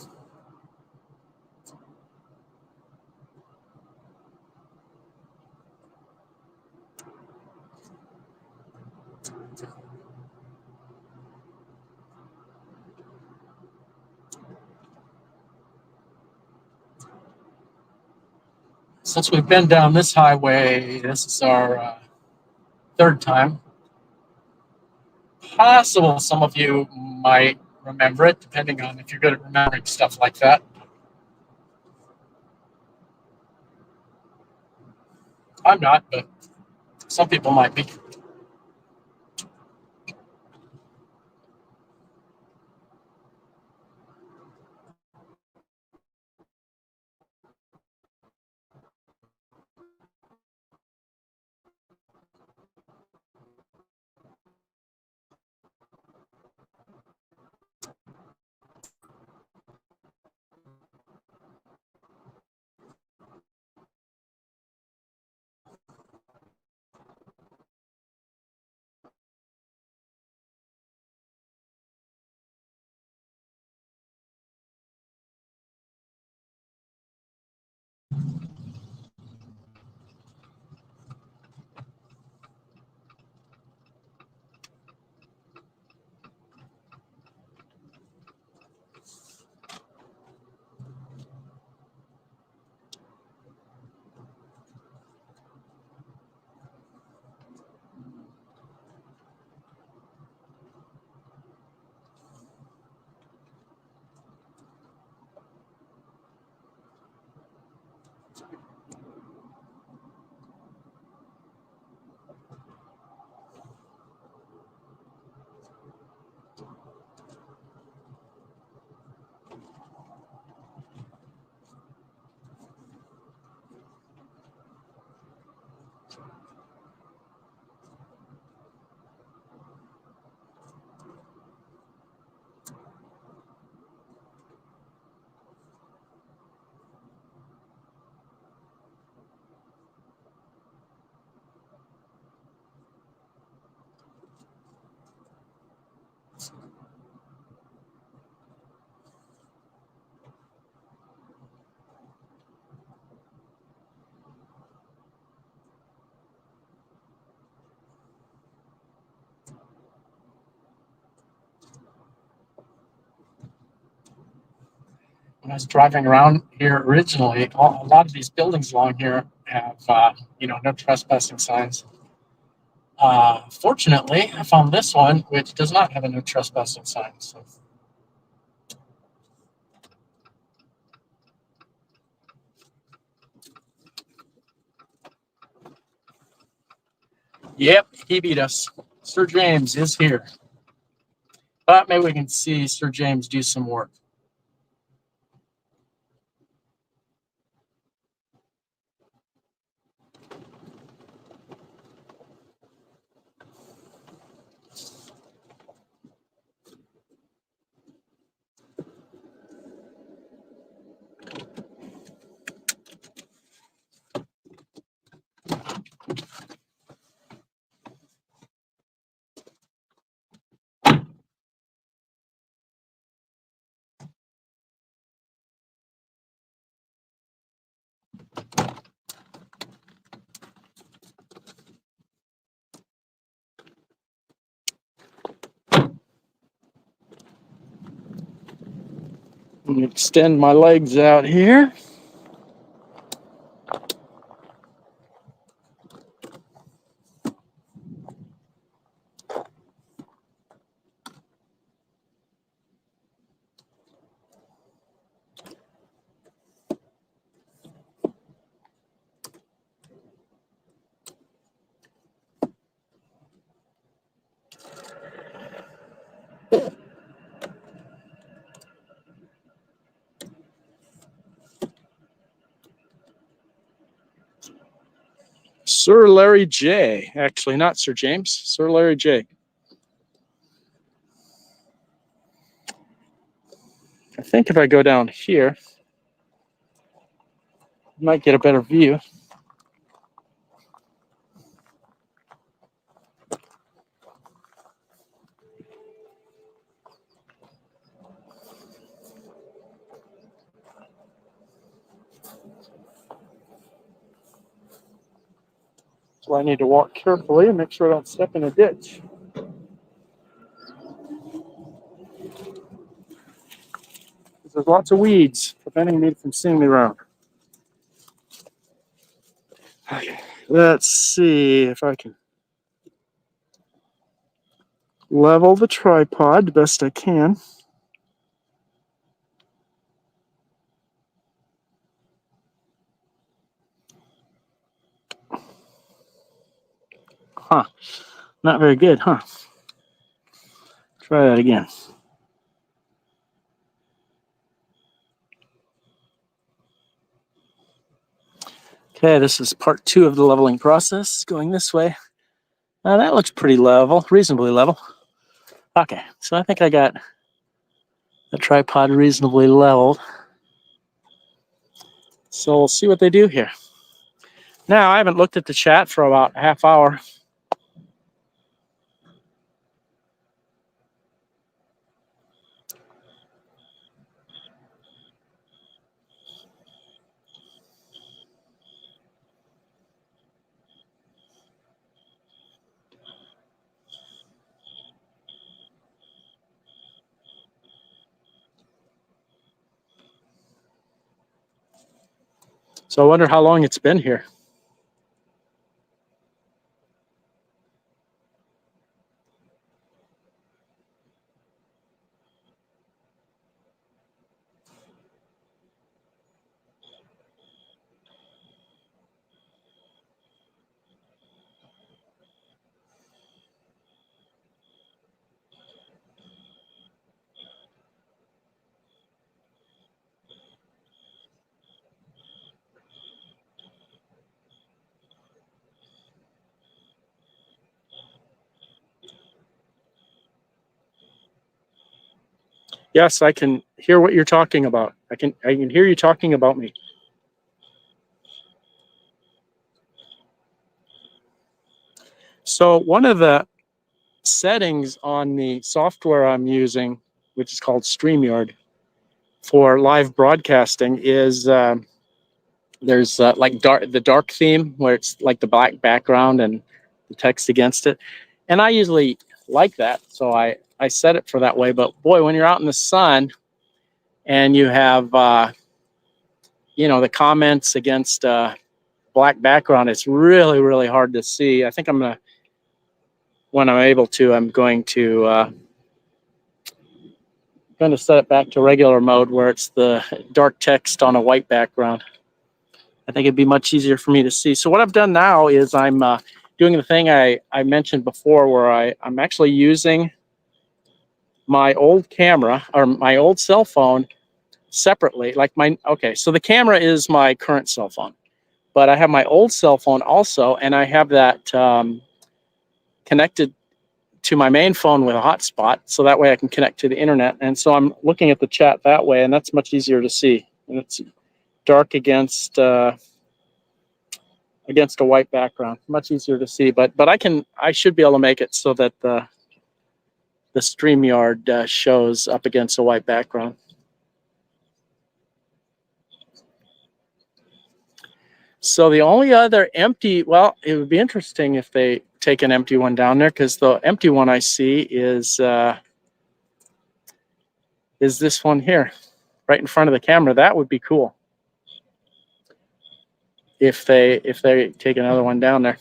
Since we've been down this highway, this is our third time. Possible some of you might remember it, depending on if you're good at remembering stuff like that. I'm not, but some people might be. when I was driving around here originally, a lot of these buildings along here have, no trespassing signs. Fortunately, I found this one, which does not have a no trespassing sign. So. Yep, he beat us. Sir James is here. But maybe we can see Sir James do some work. Let me extend my legs out here. Sir Larry J. Actually, not Sir James. Sir Larry J. I think if I go down here, I might get a better view. So I need to walk carefully and make sure I don't step in a ditch. There's lots of weeds preventing me from seeing me around. Let's see if I can level the tripod the best I can. Huh. Not very good, huh? Try that again. Okay, this is part 2 of the leveling process, going this way. Now that looks pretty level, reasonably level. Okay, so I think I got the tripod reasonably leveled. So we'll see what they do here. Now, I haven't looked at the chat for about a half hour. So I wonder how long it's been here. Yes, I can hear what you're talking about. I can hear you talking about me. So one of the settings on the software I'm using, which is called StreamYard, for live broadcasting is there's like the dark theme where it's like the black background and the text against it. And I usually like that, so I set it for that way. But boy, when you're out in the sun, and you have you know, the comments against black background. It's really, really hard to see. I think I'm gonna, when I'm able to, I'm going to set it back to regular mode where it's the dark text on a white background. I think it'd be much easier for me to see. So what I've done now is I'm doing the thing I mentioned before, where I'm actually using my old camera or my old cell phone separately. Like okay, so the camera is my current cell phone, but I have my old cell phone also, and I have that connected to my main phone with a hotspot, so that way I can connect to the internet. And so I'm looking at the chat that way, and that's much easier to see. And it's dark against a white background, much easier to see. But I should be able to make it so that the StreamYard shows up against a white background. So the only other empty, well, it would be interesting if they take an empty one down there, because the empty one I see is this one here, right in front of the camera. That would be cool if they take another one down there.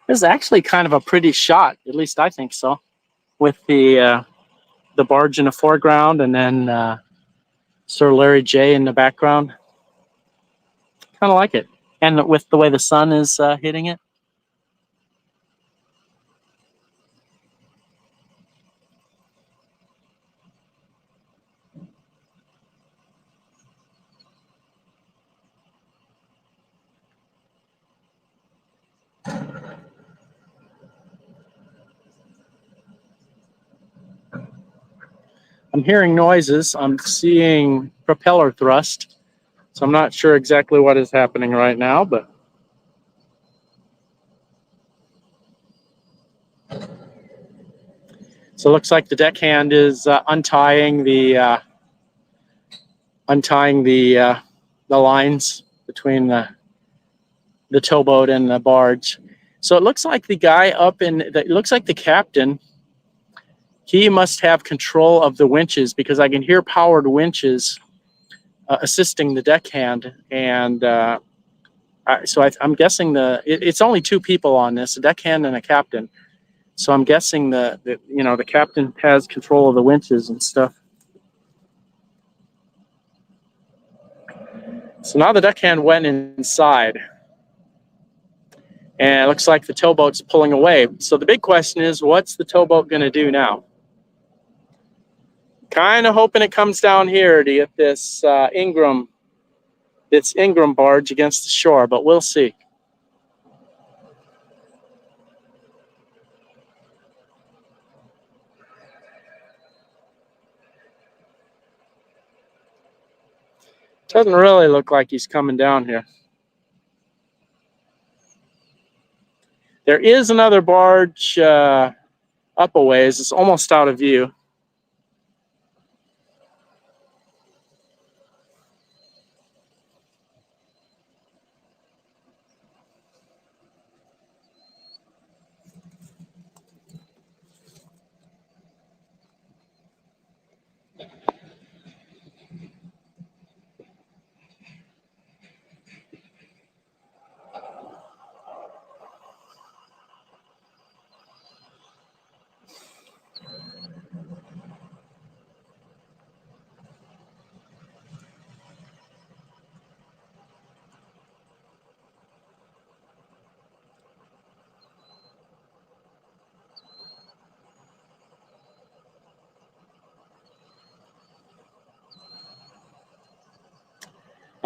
This is actually kind of a pretty shot, at least I think so, with the barge in the foreground and then Sir Larry J in the background. Kind of like it, and with the way the sun is hitting it. I'm hearing noises. I'm seeing propeller thrust. So I'm not sure exactly what is happening right now, but so it looks like the deckhand is untying the lines between the towboat and the barge. So it looks like the guy it looks like the captain. He must have control of the winches, because I can hear powered winches assisting the deckhand. And so I'm guessing it's only two people on this, a deckhand and a captain. So I'm guessing the captain has control of the winches and stuff. So now the deckhand went inside, and it looks like the towboat's pulling away. So the big question is, what's the towboat going to do now? Kind of hoping it comes down here to get this Ingram barge against the shore, but we'll see. Doesn't really look like he's coming down here. There is another barge up a ways. It's almost out of view.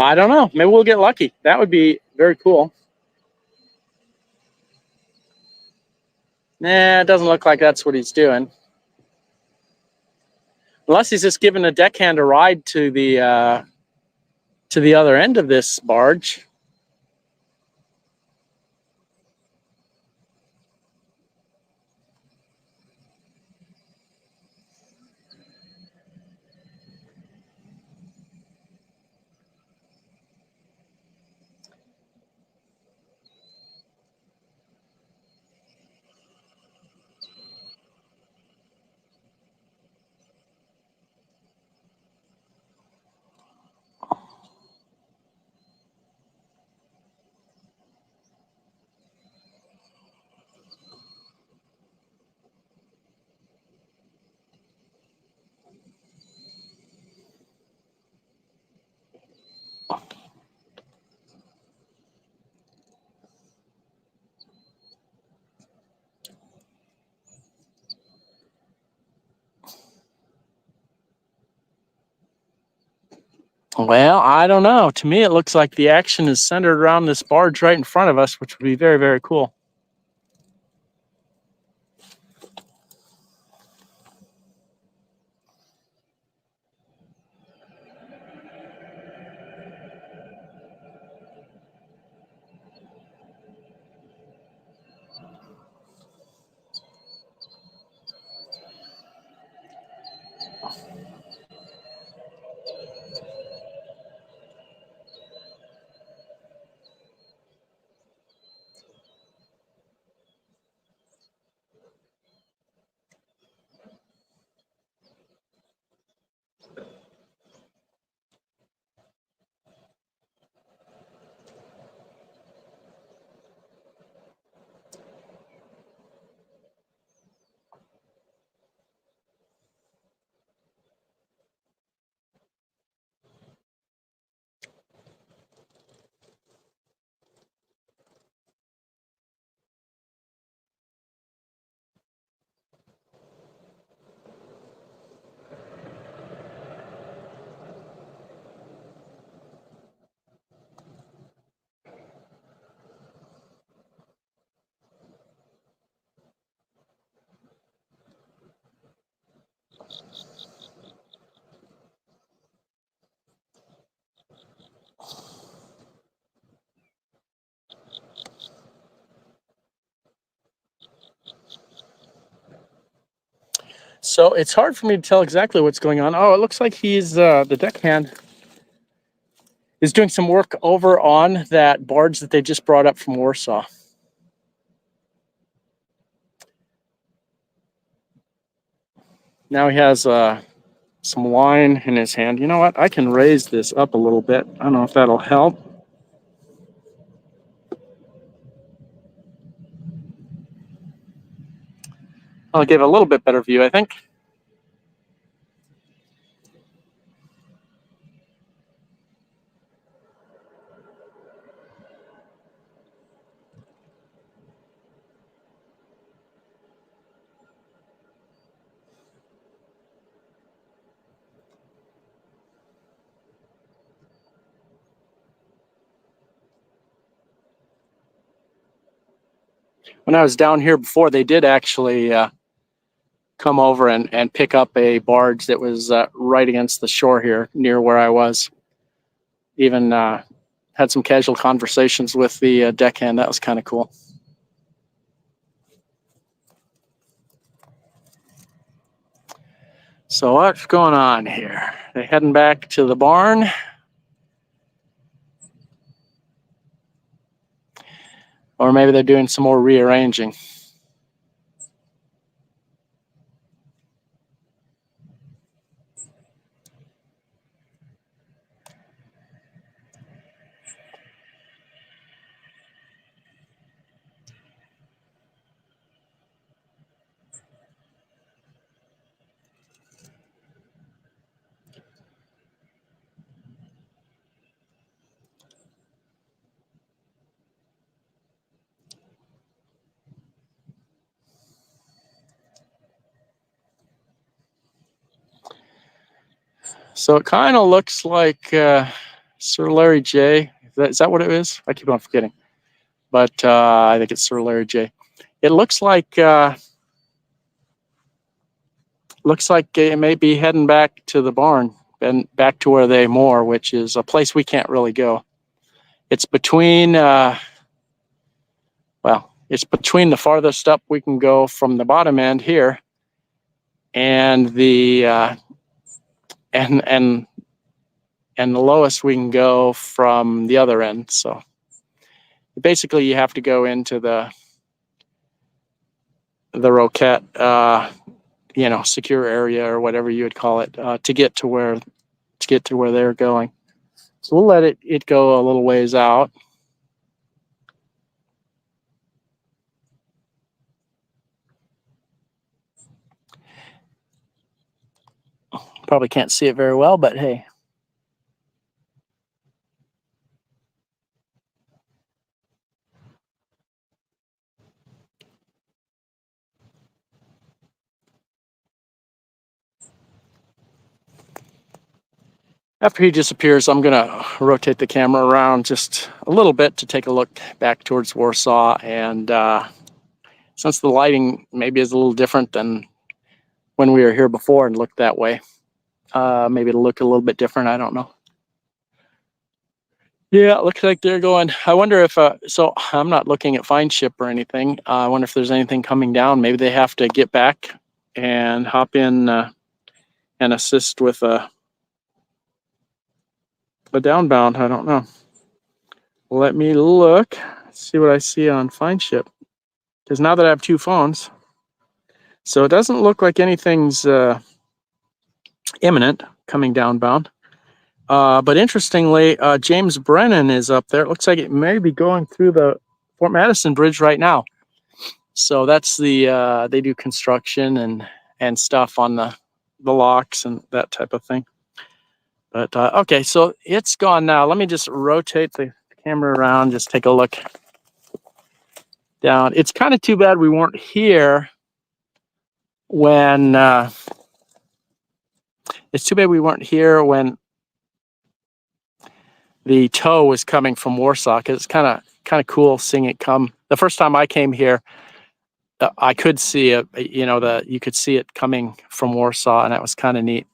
I don't know. Maybe we'll get lucky. That would be very cool. Nah, it doesn't look like that's what he's doing. Unless he's just giving a deckhand a ride to the other end of this barge. Well, I don't know. To me, it looks like the action is centered around this barge right in front of us, which would be very, very cool. So it's hard for me to tell exactly what's going on. Oh, it looks like he's the deckhand is doing some work over on that barge that they just brought up from Warsaw. Now he has some line in his hand. You know what? I can raise this up a little bit. I don't know if that'll help. I'll give a little bit better view, I think. When I was down here before, they did actually come over and pick up a barge that was right against the shore here near where I was. Even had some casual conversations with the deckhand. That was kind of cool. So what's going on here? They heading back to the barn? Or maybe they're doing some more rearranging. So it kind of looks like Sir Larry J. Is that what it is? I keep on forgetting. But I think it's Sir Larry J. It looks like it may be heading back to the barn and back to where they moor, which is a place we can't really go. It's between it's between the farthest up we can go from the bottom end here and the and the lowest we can go from the other end. So basically you have to go into the Roquette secure area or whatever you would call it to get to where they're going. So we'll let it go a little ways out. Probably can't see it very well, but hey. After he disappears, I'm going to rotate the camera around just a little bit to take a look back towards Warsaw. And since the lighting maybe is a little different than when we were here before and looked that way, maybe it'll look a little bit different. I don't know. Yeah, it looks like they're going. I wonder if, so I'm not looking at Fine Ship or anything. I wonder if there's anything coming down. Maybe they have to get back and hop in and assist with a downbound. I don't know. Let me look, see what I see on Fine Ship. Because now that I have two phones, so it doesn't look like anything's imminent coming downbound. But interestingly, James Brennan is up there. It looks like it may be going through the Fort Madison Bridge right now. So that's the they do construction and stuff on the locks and that type of thing. But okay, so it's gone now. Let me just rotate the camera around, just take a look down. It's kind of too bad we weren't here when it's too bad we weren't here when the tow was coming from Warsaw, because it's kind of cool seeing it come. The first time I came here, I could see it. You could see it coming from Warsaw, and that was kind of neat.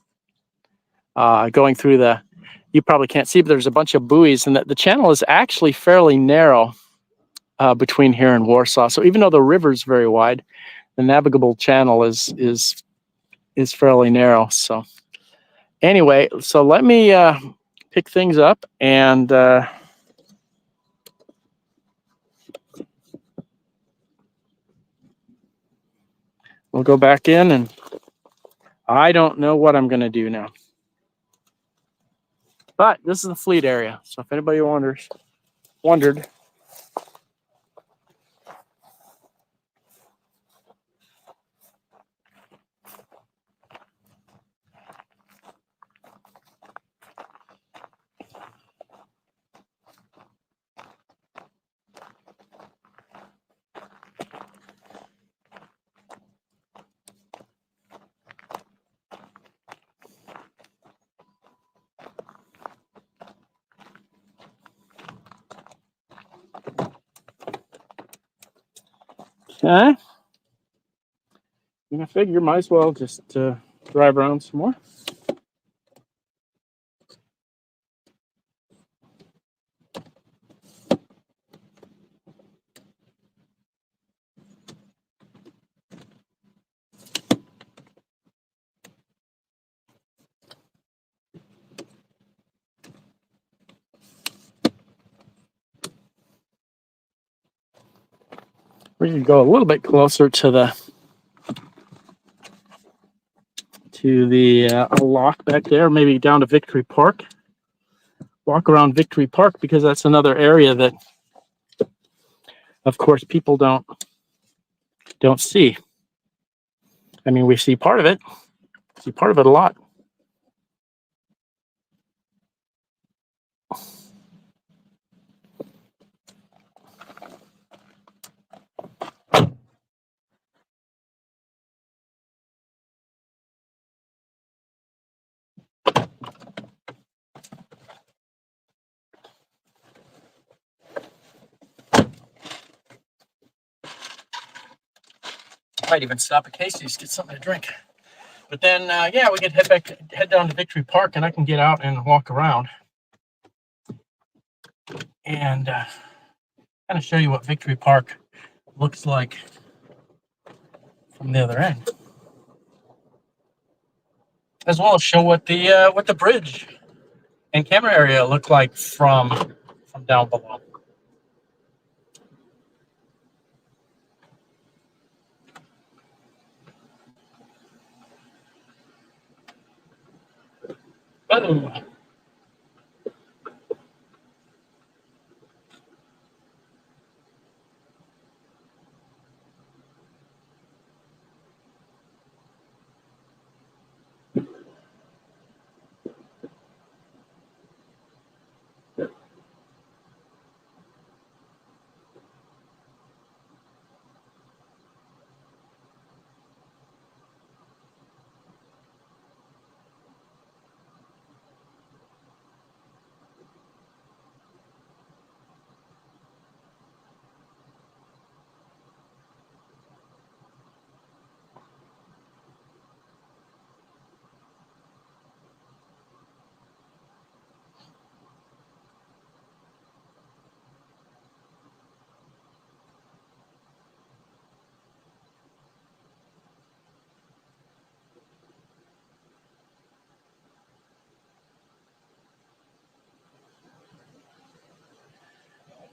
Going through you probably can't see, but there's a bunch of buoys, and the channel is actually fairly narrow between here and Warsaw. So even though the river's very wide, the navigable channel is fairly narrow. So anyway, so let me pick things up and we'll go back in, and I don't know what I'm going to do now. But this is the fleet area, so if anybody wondered. Okay. I figure might as well just drive around some more. We could go a little bit closer to the lock back there, maybe down to Victory Park. Walk around Victory Park, because that's another area that, of course, people don't see. I mean, we see part of it. See part of it a lot. Might even stop at Casey's, get something to drink. But then, yeah, we could head down to Victory Park, and I can get out and walk around and kind of show you what Victory Park looks like from the other end, as well as show what the bridge and camera area look like from down below. Boom.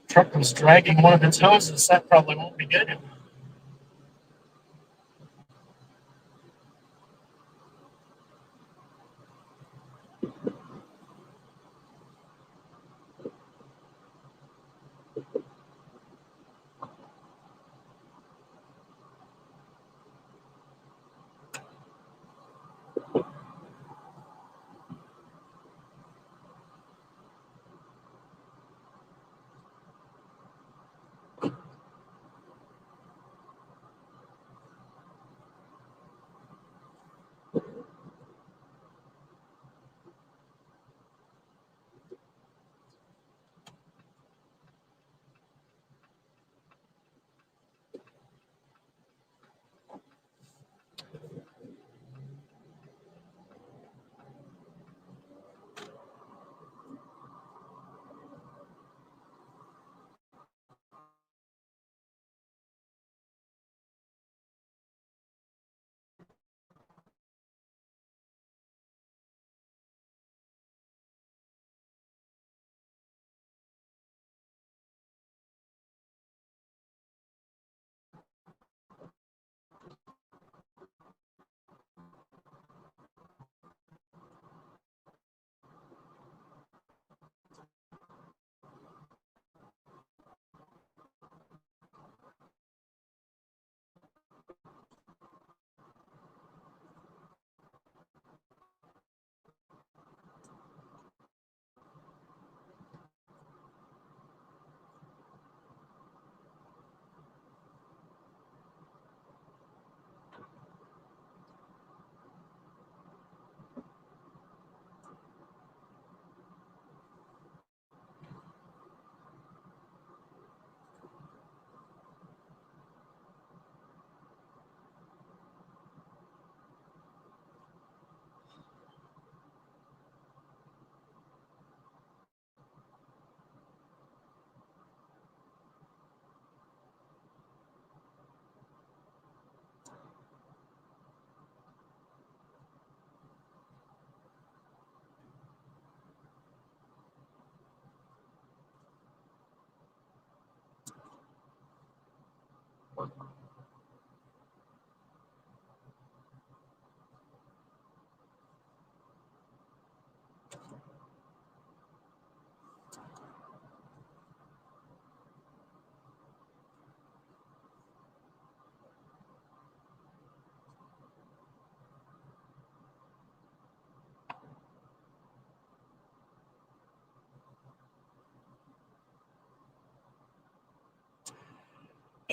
Truck was dragging one of its hoses. That probably won't be good.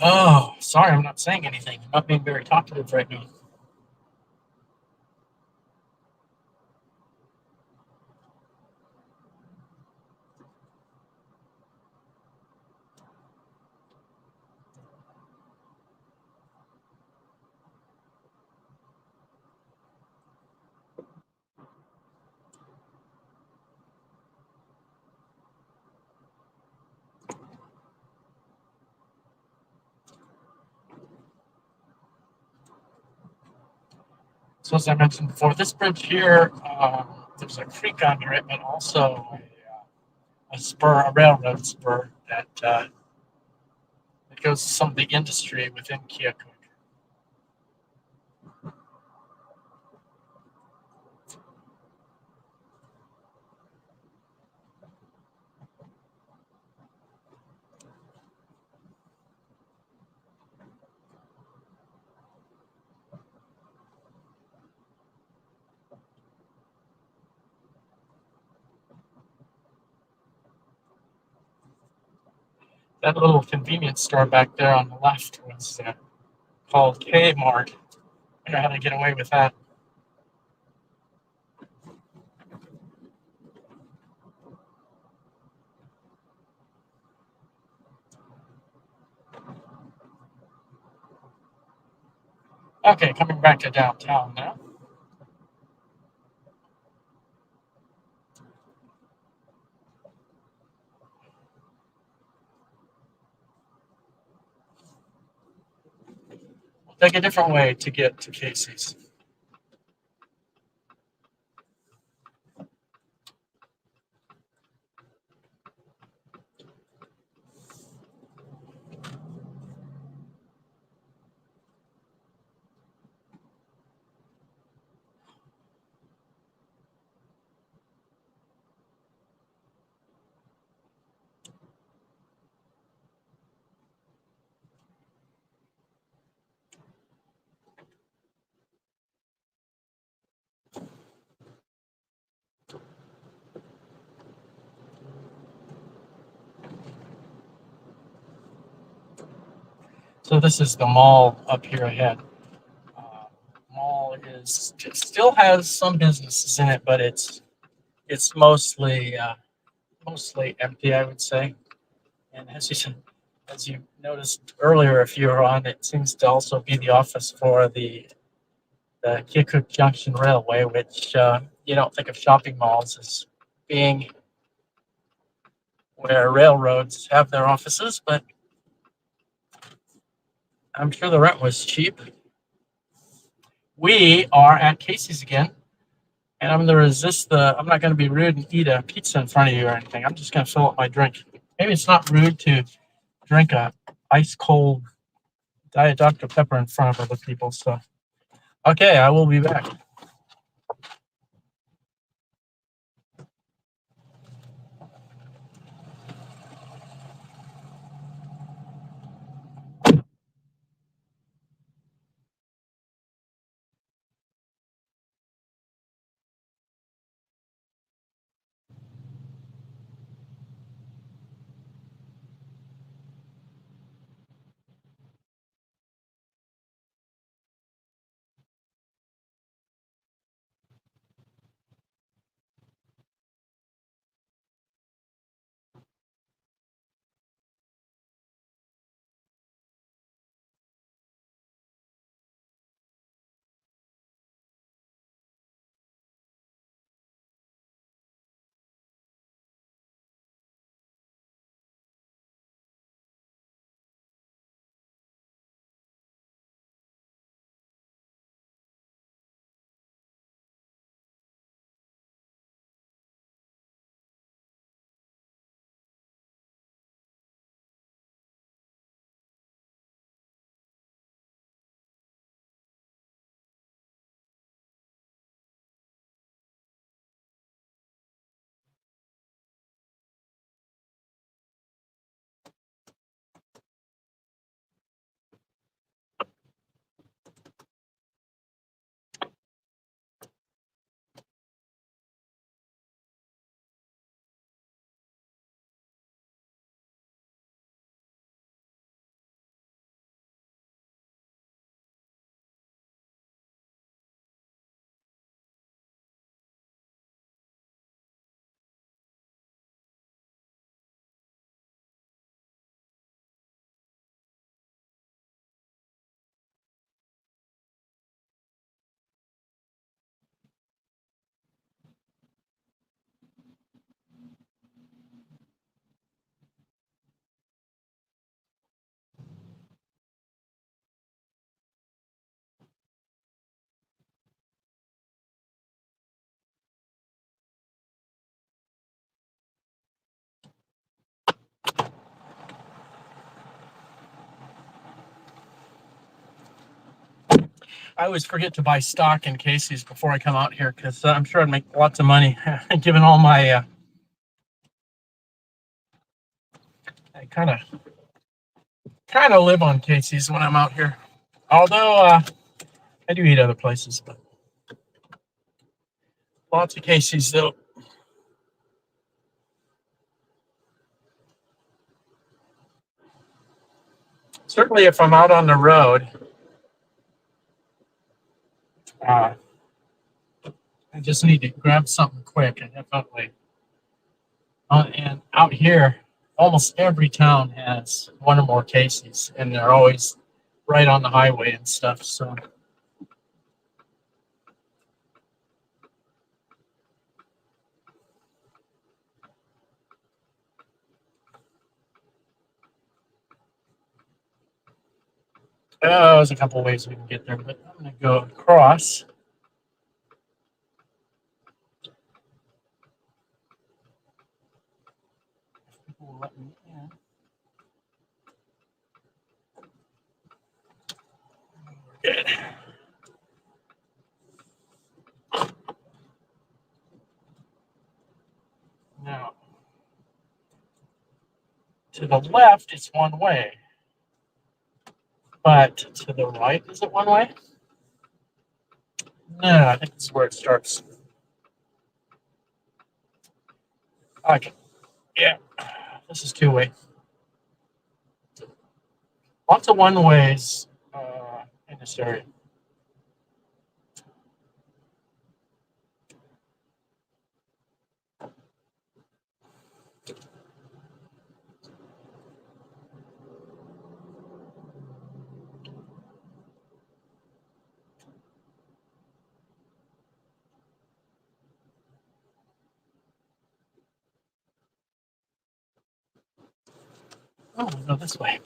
Oh, sorry, I'm not saying anything. I'm not being very talkative right now. So as I mentioned before, this bridge here, there's a creek under it, but also a spur, a railroad spur that goes to some of the industry within Keokuk. That little convenience store back there on the left was called Kmart. I don't know how to get away with that. Okay, coming back to downtown now. We'll take a different way to get to Casey's. So this is the mall up here ahead. Mall still has some businesses in it, but it's mostly empty, I would say. And as you noticed earlier, if you were on, it seems to also be the office for the Keokuk Junction Railway, which you don't think of shopping malls as being where railroads have their offices, but I'm sure the rent was cheap. We are at Casey's again, and I'm going to resist I'm not going to be rude and eat a pizza in front of you or anything. I'm just going to fill up my drink. Maybe it's not rude to drink a ice cold Diet Dr. Pepper in front of other people. So, okay, I will be back. I always forget to buy stock in Casey's before I come out here because I'm sure I'd make lots of money given all my. I kind of live on Casey's when I'm out here. Although I do eat other places, but lots of Casey's though. Certainly, if I'm out on the road, I just need to grab something quick. I definitely. And out here, almost every town has one or more Casey's, and they're always right on the highway and stuff. So. There's a couple ways we can get there, but I'm going to go across. People will let me in. Good. Now, to the left, it's one way. But to the right, is it one way? No, I think this is where it starts. Okay. Yeah. This is two-way. Lots of one-ways in this area. Oh, we'll go this way.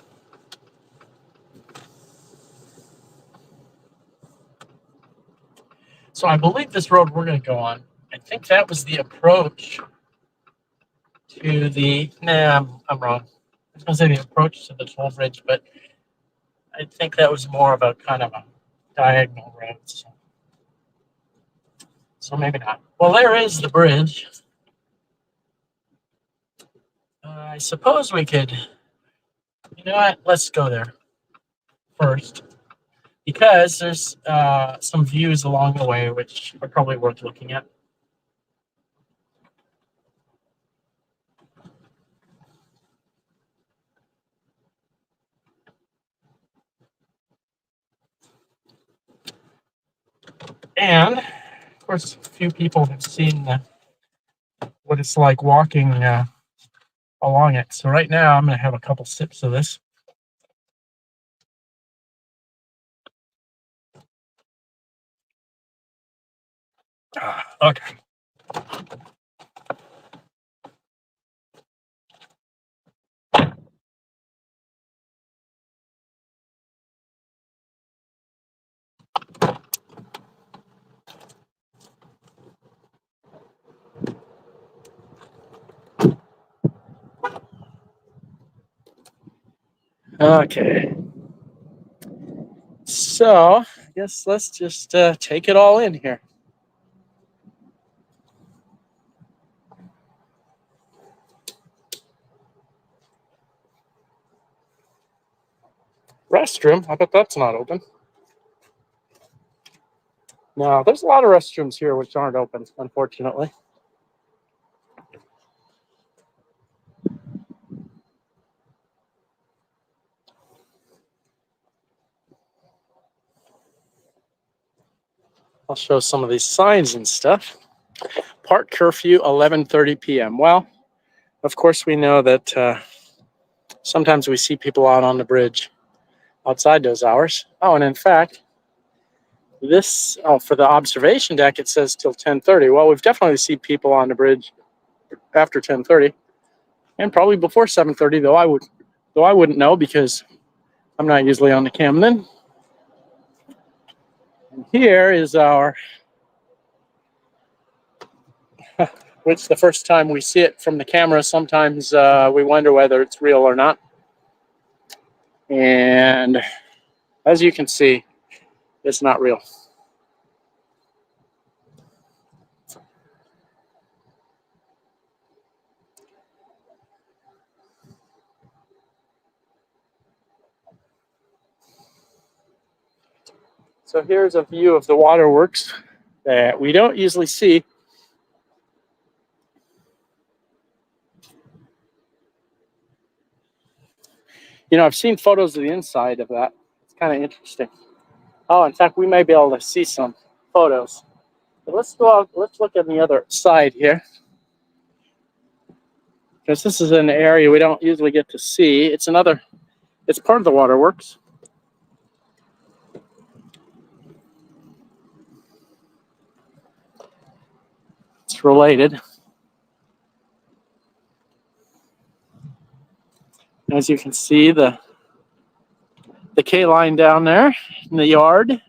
So I believe this road we're going to go on, I think that was the approach to the, I'm wrong. I was going to say the approach to the toll bridge, but I think that was more of a kind of a diagonal road. So maybe not. Well, there is the bridge. I suppose we could, you know what, let's go there first. Because there's some views along the way, which are probably worth looking at. And, of course, a few people have seen what it's like walking along it. So right now, I'm going to have a couple sips of this. Okay. Okay. So, I guess let's just take it all in here. Restroom? I bet that's not open. No, there's a lot of restrooms here which aren't open, unfortunately. I'll show some of these signs and stuff. Park curfew, 11:30 p.m. Well, of course, we know that sometimes we see people out on the bridge outside those hours. Oh, and in fact, for the observation deck, it says till 10:30. Well, we've definitely seen people on the bridge after 10:30, and probably before 7:30. Though I wouldn't know because I'm not usually on the cam then. And here is our, which the first time we see it from the camera, sometimes we wonder whether it's real or not. And as you can see, It's not real. So here's a view of the waterworks that we don't usually see. You know, I've seen photos of the inside of that. It's kind of interesting. Oh, in fact, we may be able to see some photos. But let's go out, let's look at the other side here. Because this is an area we don't usually get to see. It's part of the waterworks. It's related. As you can see, the K line down there in the yard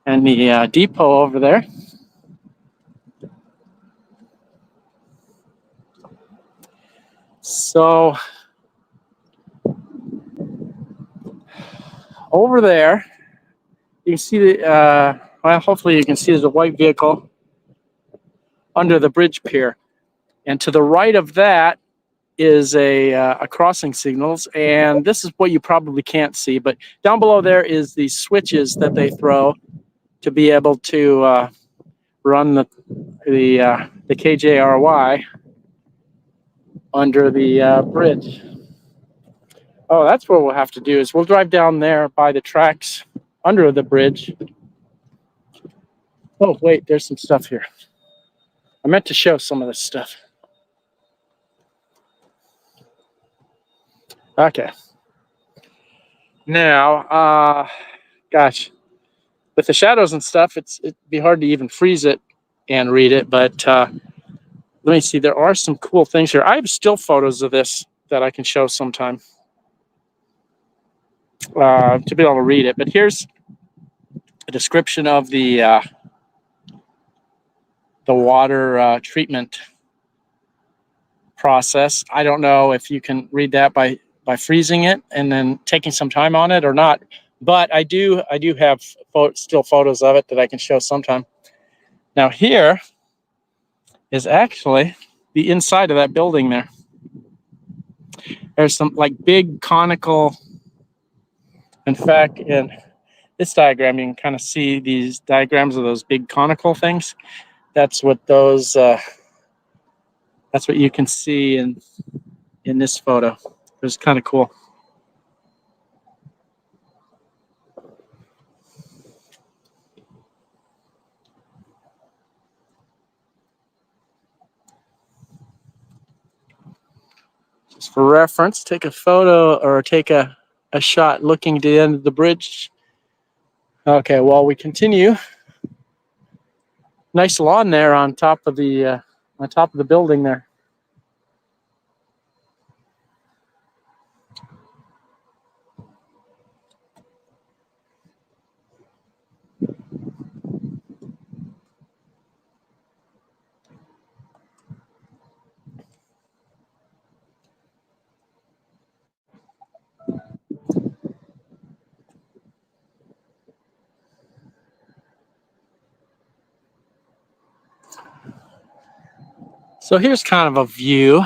and the depot over there. So over there, you can see the, well, hopefully you can see there's a white vehicle under the bridge pier. And to the right of that is a crossing signals. And this is what you probably can't see, but down below there is the switches that they throw to be able to run the KJRY under the bridge. Oh, that's what we'll have to do is we'll drive down there by the tracks under the bridge. Oh, wait, there's some stuff here. I meant to show some of this stuff. Okay. Now, gosh, with the shadows and stuff, it'd be hard to even freeze it and read it, but let me see. There are some cool things here. I have still photos of this that I can show sometime to be able to read it. But here's a description of the water treatment process. I don't know if you can read that by freezing it and then taking some time on it or not. But I do have still photos of it that I can show sometime. Now here is actually the inside of that building there. There's some like big conical, in fact, in this diagram, you can kind of see these diagrams of those big conical things. That's what those, that's what you can see in this photo. It's kind of cool. Just for reference, take a photo or take a shot looking to the end of the bridge. Okay, well, we continue. Nice lawn there on top of the building there. So here's kind of a view.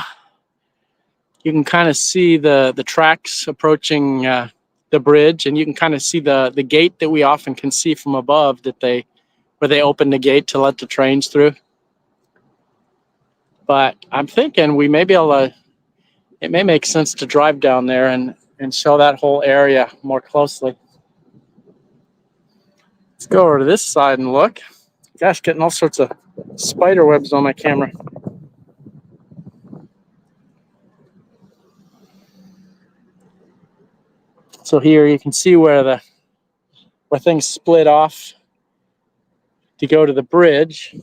You can kind of see the tracks approaching the bridge, and you can kind of see the gate that we often can see from above where they open the gate to let the trains through. But I'm thinking we may be able to, it may make sense to drive down there and show that whole area more closely. Let's go over to this side and look. Gosh, getting all sorts of spider webs on my camera. So here you can see where things split off to go to the bridge.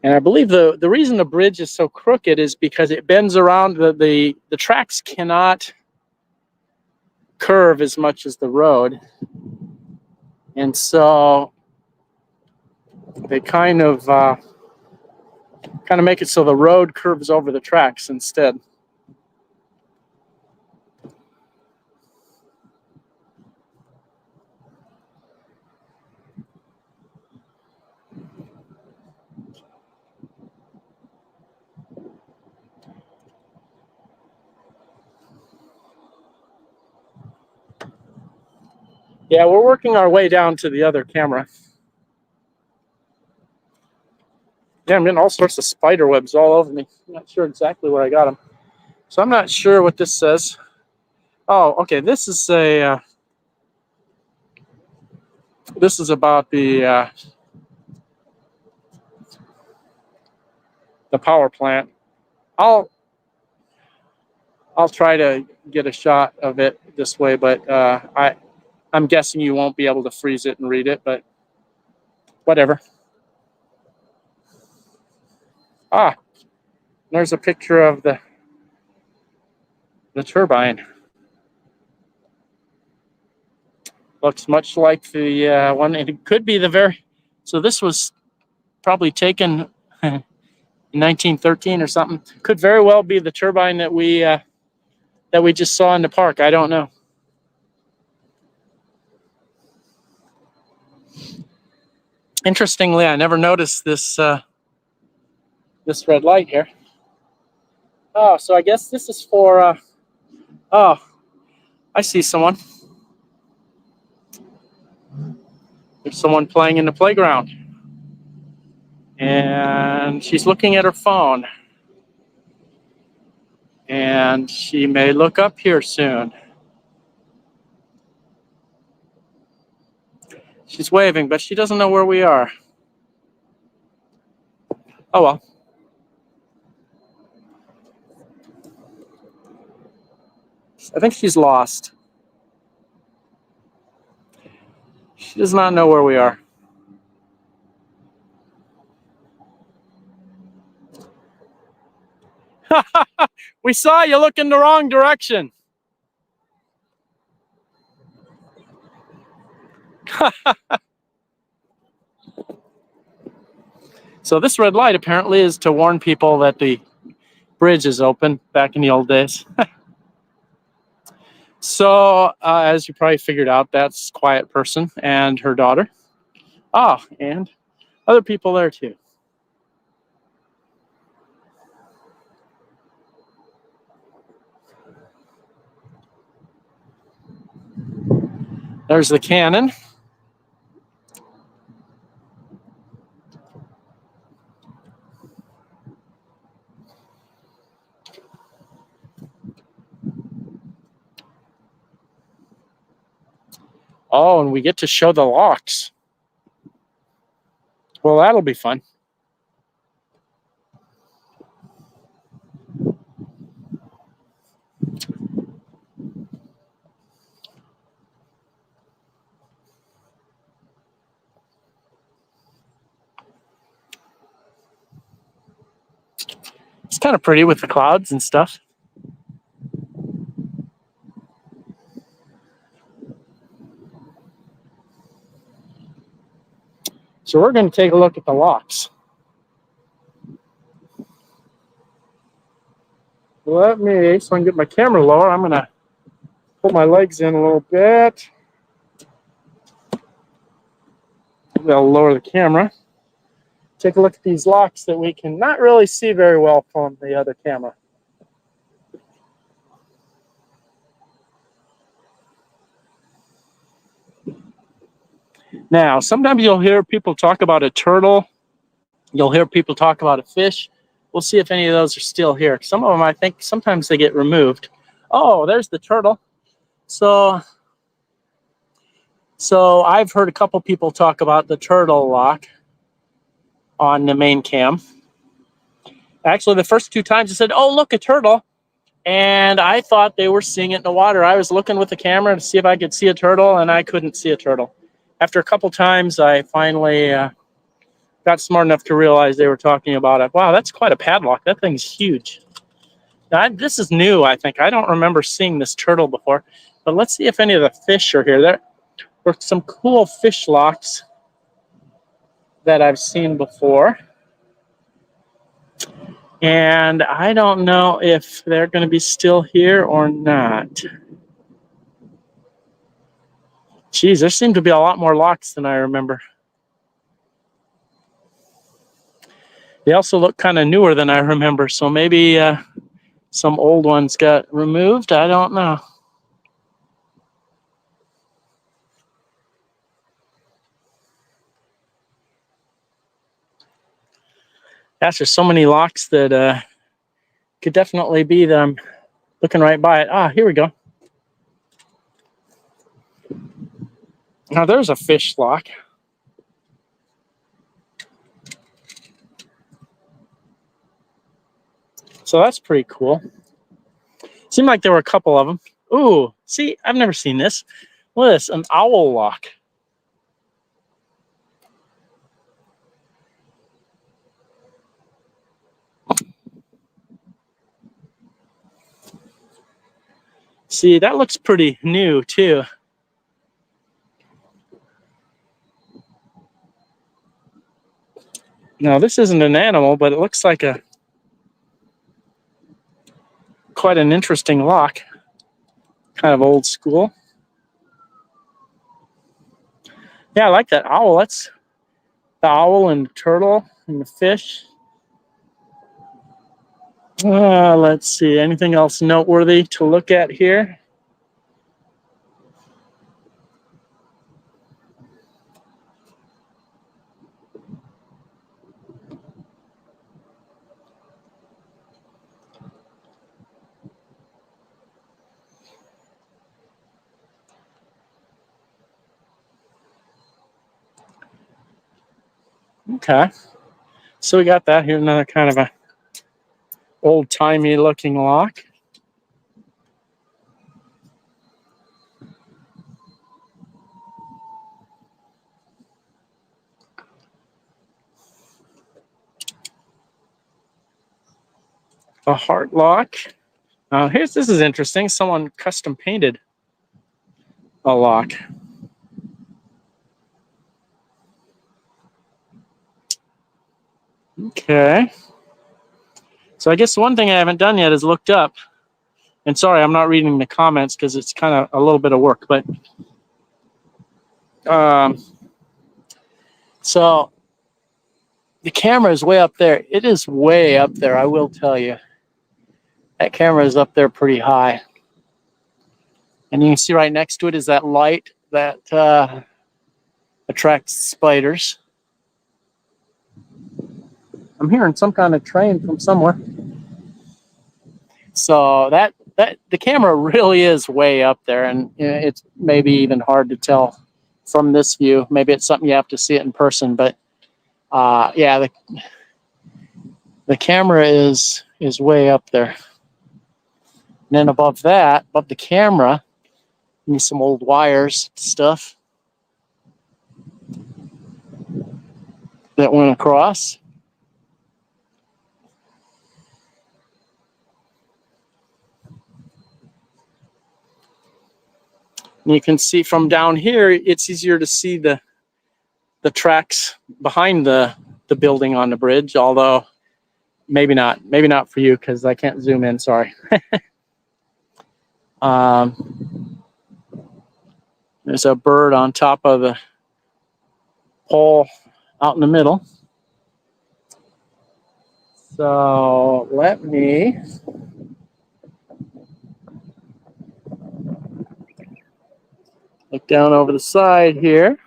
And I believe the reason the bridge is so crooked is because it bends around. The tracks cannot curve as much as the road. And so they kind of make it so the road curves over the tracks instead. Yeah, we're working our way down to the other camera. Yeah, I'm getting all sorts of spider webs all over me. I'm not sure exactly where I got them. So I'm not sure what this says. Oh, okay. This is a. This is about the power plant. I'll try to get a shot of it this way, but I'm guessing you won't be able to freeze it and read it, but whatever. Ah, there's a picture of the turbine. Looks much like the one. It could be the very. So this was probably taken in 1913 or something. Could very well be the turbine that we just saw in the park. I don't know. Interestingly, I never noticed this this red light here. Oh, so I guess this is for. Oh, I see someone. There's someone playing in the playground, and she's looking at her phone. And she may look up here soon. She's waving, but she doesn't know where we are. Oh well. I think she's lost. She does not know where we are. We saw you look in the wrong direction. So this red light apparently is to warn people that the bridge is open back in the old days. So as you probably figured out, that's Quiet Person and her daughter. Oh, and other people there too. There's the cannon. Oh, and we get to show the locks. Well, that'll be fun. It's kind of pretty with the clouds and stuff. So we're going to take a look at the locks. Let me, so I can get my camera lower, I'm going to put my legs in a little bit. I'll lower the camera. Take a look at these locks that we can not really see very well from the other camera. Now, sometimes you'll hear people talk about a turtle. You'll hear people talk about a fish. We'll see if any of those are still here. Some of them, I think, sometimes they get removed. Oh, there's the turtle. So I've heard a couple people talk about the turtle lock on the main cam. Actually, the first two times I said, oh, look, a turtle. And I thought they were seeing it in the water. I was looking with the camera to see if I could see a turtle, and I couldn't see a turtle. After a couple times, I finally got smart enough to realize they were talking about it. Wow, that's quite a padlock. That thing's huge. Now, this is new, I think. I don't remember seeing this turtle before. But let's see if any of the fish are here. There were some cool fish locks that I've seen before. And I don't know if they're going to be still here or not. Geez, there seem to be a lot more locks than I remember. They also look kind of newer than I remember, so maybe some old ones got removed. I don't know. Gosh, there's so many locks that could definitely be them. Looking right by it. Ah, here we go. Now there's a fish lock. So that's pretty cool. Seemed like there were a couple of them. Ooh, see, I've never seen this. Look at this, an owl lock. See, that looks pretty new too. Now this isn't an animal, but it looks like quite an interesting lock. Kind of old school. Yeah, I like that owl. That's the owl and the turtle and the fish. Let's see, anything else noteworthy to look at here? Okay, so we got that. Here's another kind of a old-timey looking lock. A heart lock. This is interesting. Someone custom painted a lock. Okay. So I guess one thing I haven't done yet is looked up. And sorry, I'm not reading the comments because it's kind of a little bit of work. But so the camera is way up there. It is way up there, I will tell you. That camera is up there pretty high. And you can see right next to it is that light that attracts spiders. I'm hearing some kind of train from somewhere. So the camera really is way up there, and it's maybe even hard to tell from this view. Maybe it's something you have to see it in person, but yeah, the camera is way up there. And then above that, above the camera, you need some old wires stuff that went across. And you can see from down here, it's easier to see the tracks behind the building on the bridge, although maybe not for you because I can't zoom in, sorry. There's a bird on top of the pole out in the middle. So let me look down over the side here.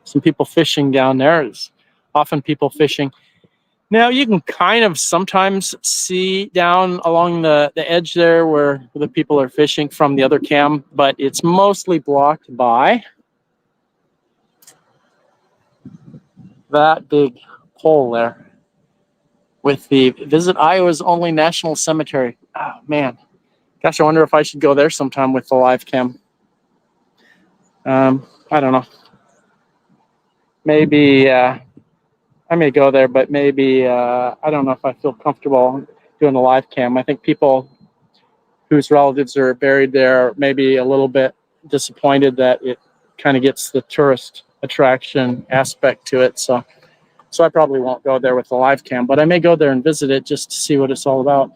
Some people fishing down there. There's often people fishing. Now you can kind of sometimes see down along the edge there where the people are fishing from the other cam, but it's mostly blocked by that big pole there with the Visit Iowa's Only National Cemetery. Oh man, gosh, I wonder if I should go there sometime with the live cam. I don't know. Maybe I may go there, but maybe I don't know if I feel comfortable doing a live cam. I think people whose relatives are buried there may be a little bit disappointed that it kind of gets the tourist attraction aspect to it. So I probably won't go there with the live cam, but I may go there and visit it just to see what it's all about.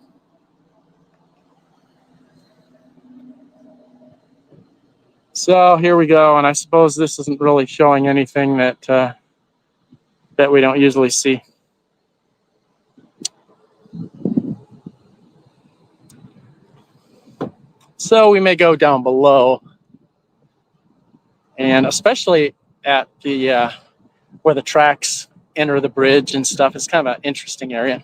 So here we go, and I suppose this isn't really showing anything that we don't usually see. So we may go down below, and especially at the where the tracks enter the bridge and stuff. It's kind of an interesting area.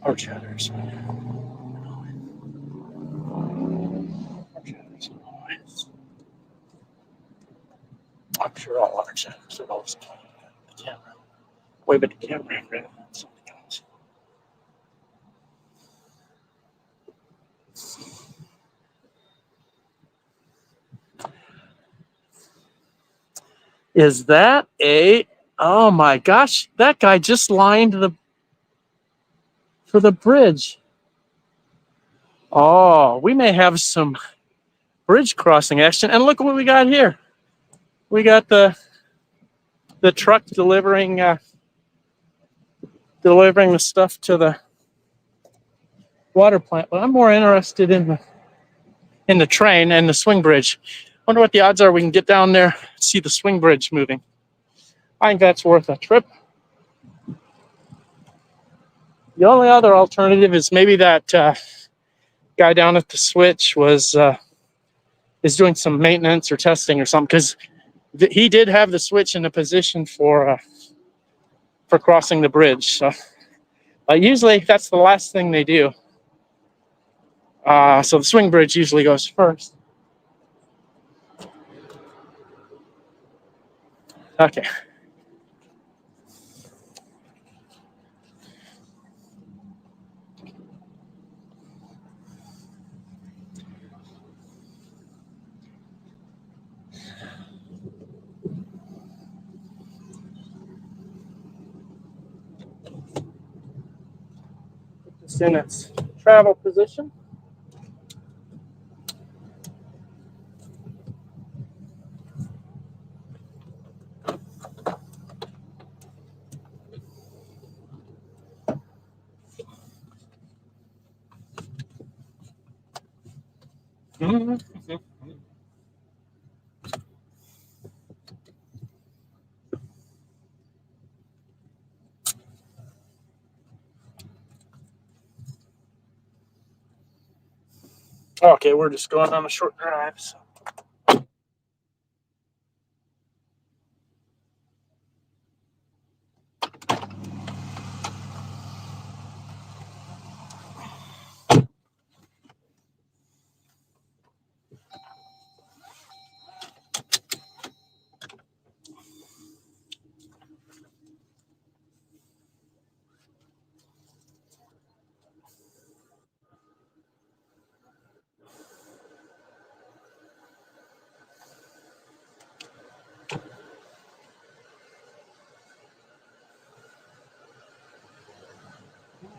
Our chatters. I'm sure all our chatters are always pointing at the camera. Wave at the camera rather than something else. Is that a... Oh my gosh, that guy just lined for the bridge. Oh, we may have some bridge crossing action. And look what we got here. We got the truck delivering the stuff to the water plant. But I'm more interested in the train and the swing bridge. Wonder what the odds are we can get down there and see the swing bridge moving. I think that's worth a trip. The only other alternative is maybe that guy down at the switch is doing some maintenance or testing or something, because he did have the switch in a position for crossing the bridge. So usually that's the last thing they do. So the swing bridge usually goes first. Okay. Put this in its travel position. Okay, we're just going on a short drive. So.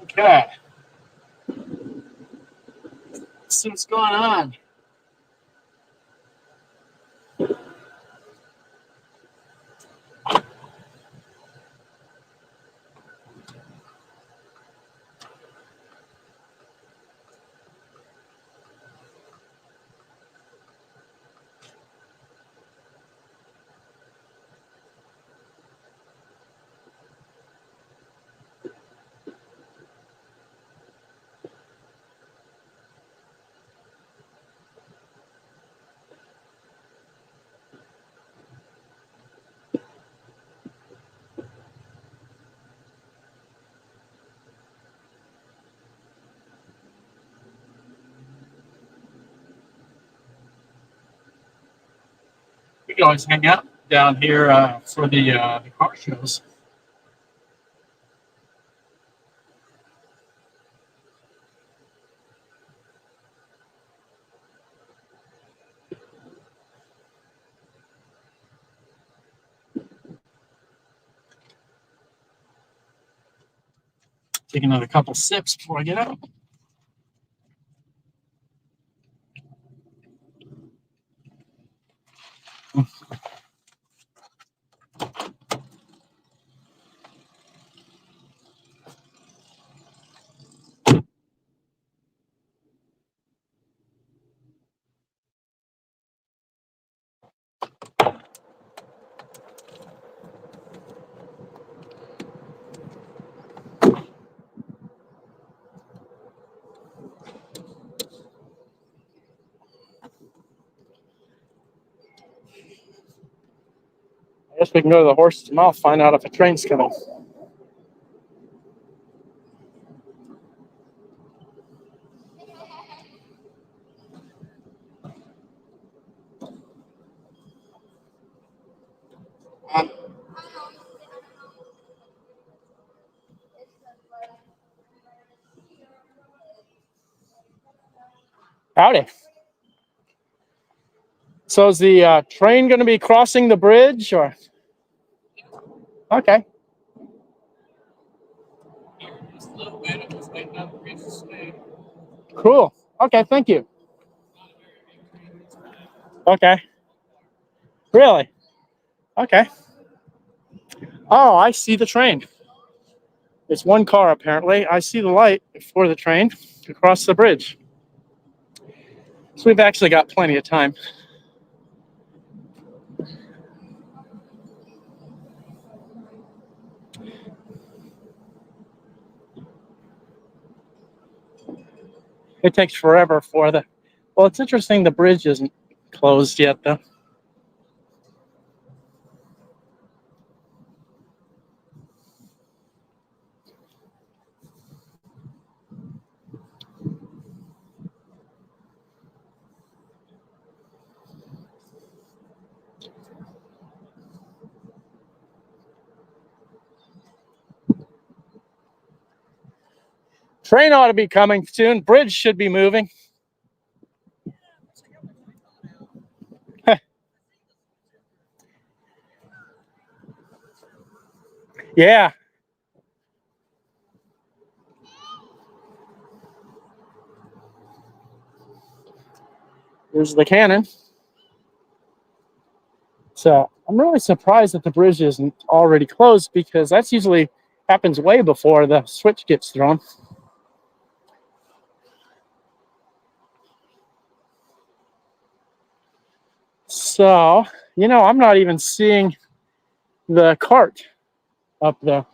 Okay. Let's see what's going on. We can always hang out down here for the car shows. Take another couple sips before I get out. Guess we can go to the horse's mouth, find out if a train's coming. Howdy. So is the train going to be crossing the bridge, or? Okay. Cool. Okay, thank you. Okay. Really? Okay. Oh, I see the train. It's one car, apparently. I see the light for the train to cross the bridge. So we've actually got plenty of time. It takes forever for the... Well, it's interesting the bridge isn't closed yet, though. Train ought to be coming soon. Bridge should be moving. Yeah. Here's the cannon. So I'm really surprised that the bridge isn't already closed, because that's usually happens way before the switch gets thrown. So, you know, I'm not even seeing the cart up there.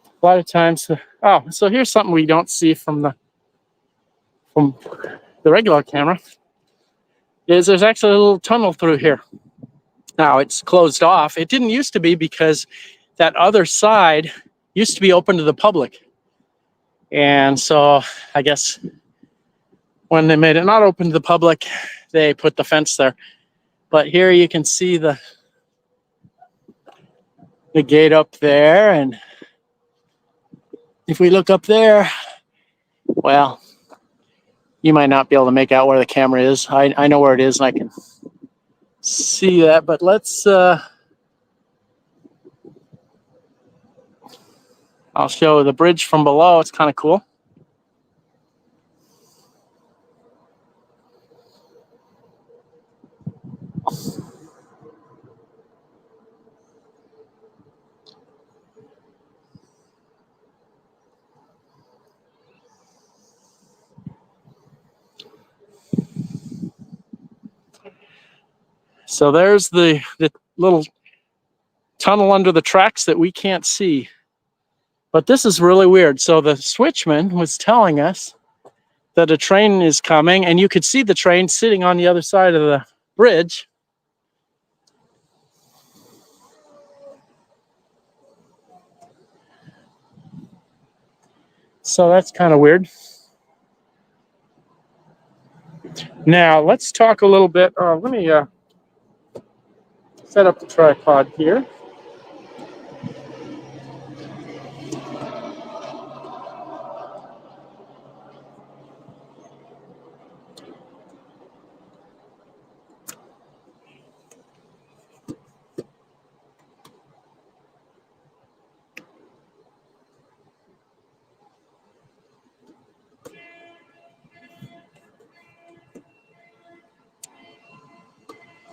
A lot of times, oh, so here's something we don't see from the regular camera. Is there's actually a little tunnel through here. Now it's closed off. It didn't used to be, because that other side used to be open to the public. And so I guess when they made it not open to the public, they put the fence there. But here you can see the gate up there. And if we look up there, well, you might not be able to make out where the camera is. I know where it is, and I can see that. But let's... I'll show the bridge from below. It's kind of cool. So there's the little tunnel under the tracks that we can't see. But this is really weird. So the switchman was telling us that a train is coming, and you could see the train sitting on the other side of the bridge. So that's kind of weird. Now let's talk a little bit. Let me set up the tripod here.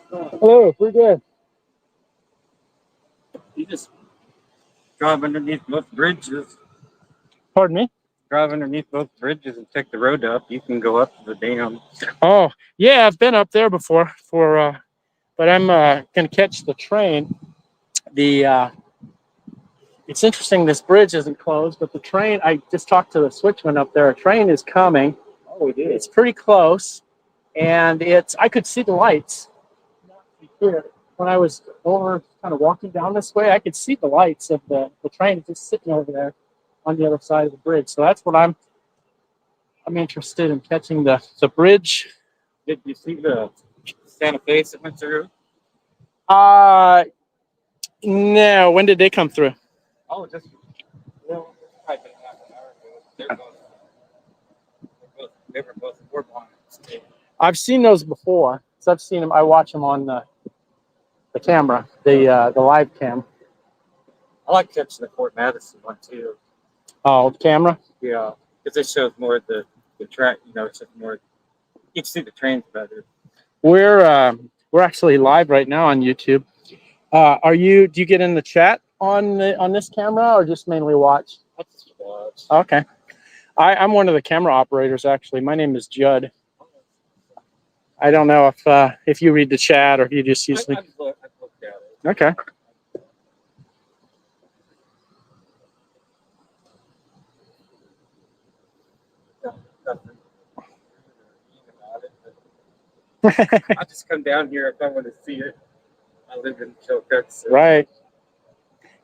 Hello, we're good. You just drive underneath both bridges. Pardon me? Drive underneath both bridges and take the road up. You can go up to the dam. Oh, yeah, I've been up there before but I'm gonna catch the train. It's interesting this bridge isn't closed, but the train, I just talked to the switchman up there. A train is coming. Oh, it is. It's pretty close, and I could see the lights here when I was over kind of walking down this way, I could see the lights of the train just sitting over there on the other side of the bridge. So that's what I'm interested in catching the bridge. Did you see the Santa Fe that went through? No. When did they come through? Oh, just well, probably been half an hour ago. They were both warp on it. I've seen those before. So I've seen them. I watch them on the camera, the live cam. I like catching the Fort Madison one too. Oh, camera. Yeah, because it shows more of the track. You know, it's just more. You can see the trains better. We're actually live right now on YouTube. Do you get in the chat on this camera or just mainly watch? I just watch. Okay. I'm one of the camera operators actually. My name is Judd. I don't know if you read the chat or if you just use I've looked at it. Okay. I just come down here if I want to see it. I live in Keokuk. So. Right.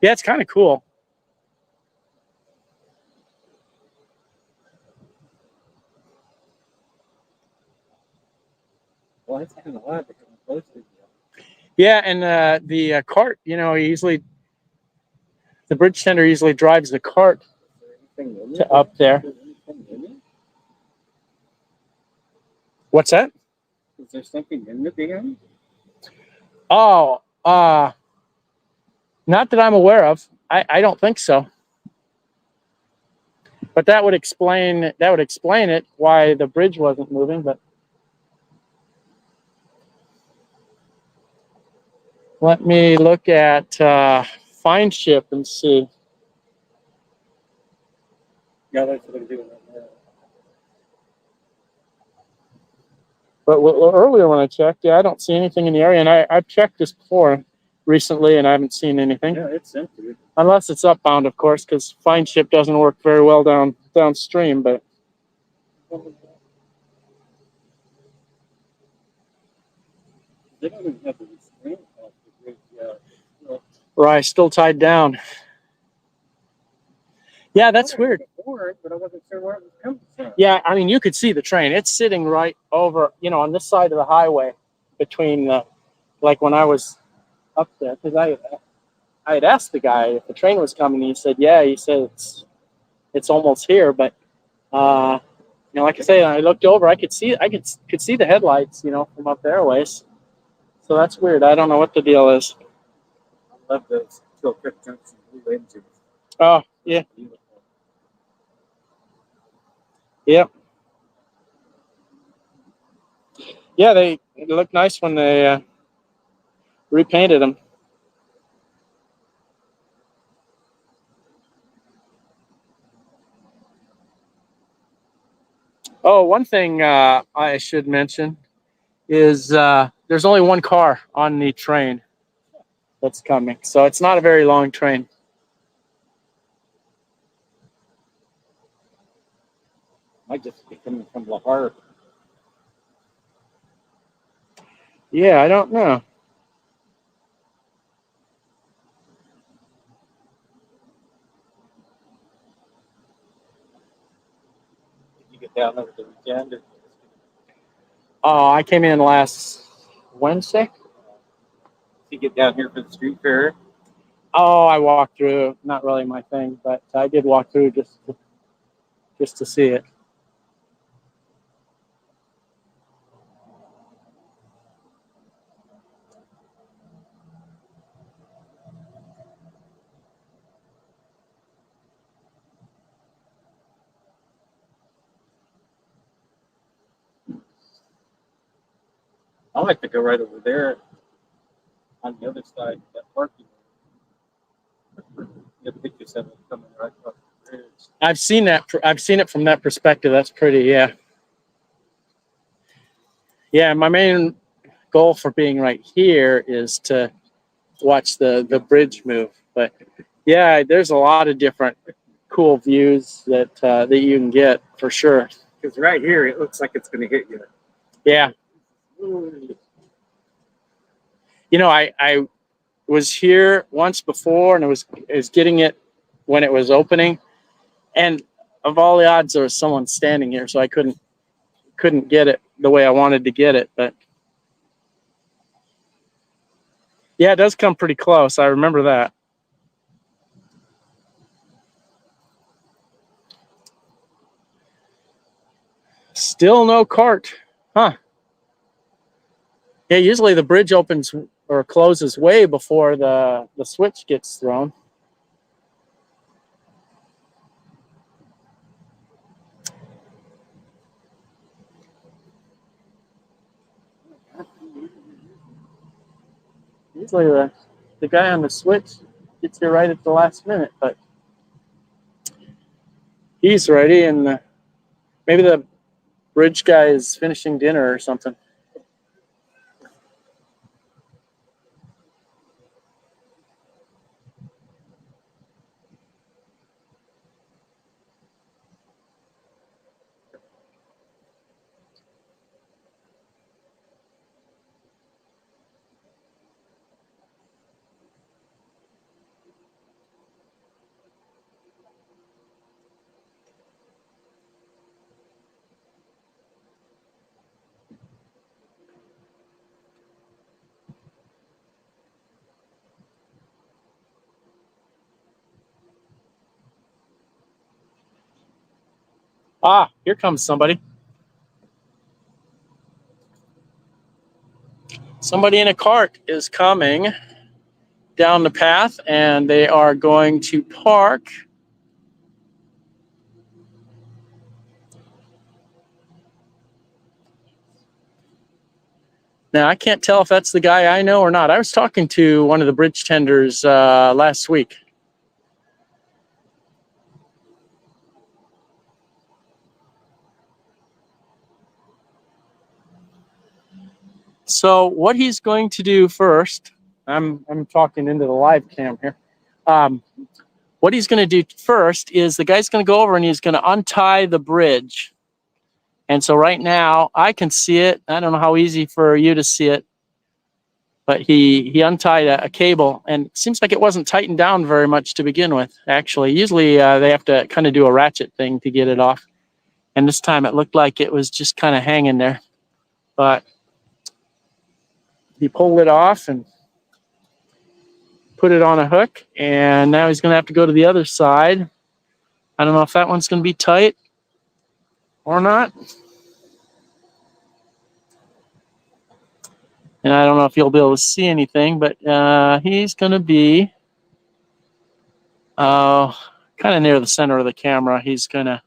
Yeah, it's kind of cool. Well, it's kind of odd to come close to you. Yeah, and the cart, the bridge tender usually drives the cart to up there. What's that? Is there something in the dam? Oh, not that I'm aware of. I don't think so. But that would explain it why the bridge wasn't moving. But let me look at find ship and see. Yeah, that's what I'm doing right now. But earlier when I checked, I don't see anything in the area. And I've checked this before recently, and I haven't seen anything. Yeah, it's empty. Unless it's upbound, of course, because find ship doesn't work very well downstream. But They don't even have the restraint off the bridge yet. right, still tied down. Yeah, that's weird. Before, but I wasn't sure where it was coming from. Yeah, I mean, you could see the train. It's sitting right over, on this side of the highway between like when I was up there, because I had asked the guy if the train was coming. He said, yeah. He said it's almost here, but like I say, I looked over. I could see the headlights, from up there ways. So that's weird. I don't know what the deal is. I love those Keokuk Junction blue engines. Oh yeah, Beautiful. yep. Yeah, they look nice when they repainted them. Oh, one thing I should mention is there's only one car on the train that's coming, so it's not a very long train. Might just be coming from La Harpe. Yeah, I don't know. Did you get down over the weekend? Or Oh, I came in last Wednesday. did you get down here for the street fair? Oh, I walked through. Not really my thing, but I did walk through just to see it. I like to go right over there on the other side, that parking lot. You have pictures of it coming right across the bridge. I've seen that. I've seen it from that perspective. That's pretty. Yeah. Yeah. My main goal for being right here is to watch the bridge move. But yeah, there's a lot of different cool views that you can get for sure. Because right here, it looks like it's going to hit you. Yeah. I was here once before, and it was getting it when it was opening. And of all the odds, there was someone standing here, so I couldn't get it the way I wanted to get it. But yeah, it does come pretty close. I remember that. Still no cart, huh? Yeah, usually the bridge opens or closes way before the switch gets thrown. Usually the guy on the switch gets here right at the last minute, but he's ready, and maybe the bridge guy is finishing dinner or something. Ah, here comes somebody. Somebody in a cart is coming down the path, and they are going to park. Now, I can't tell if that's the guy I know or not. I was talking to one of the bridge tenders last week. So what he's going to do first, I'm talking into the live cam here. What he's going to do first is the guy's going to go over and he's going to untie the bridge. And so right now I can see it. I don't know how easy for you to see it, but he untied a cable, and it seems like it wasn't tightened down very much to begin with. Actually, usually they have to kind of do a ratchet thing to get it off. And this time it looked like it was just kind of hanging there, but he pulled it off and put it on a hook, and now he's going to have to go to the other side. I don't know if that one's going to be tight or not. And I don't know if you'll be able to see anything, but he's going to be kind of near the center of the camera. He's going to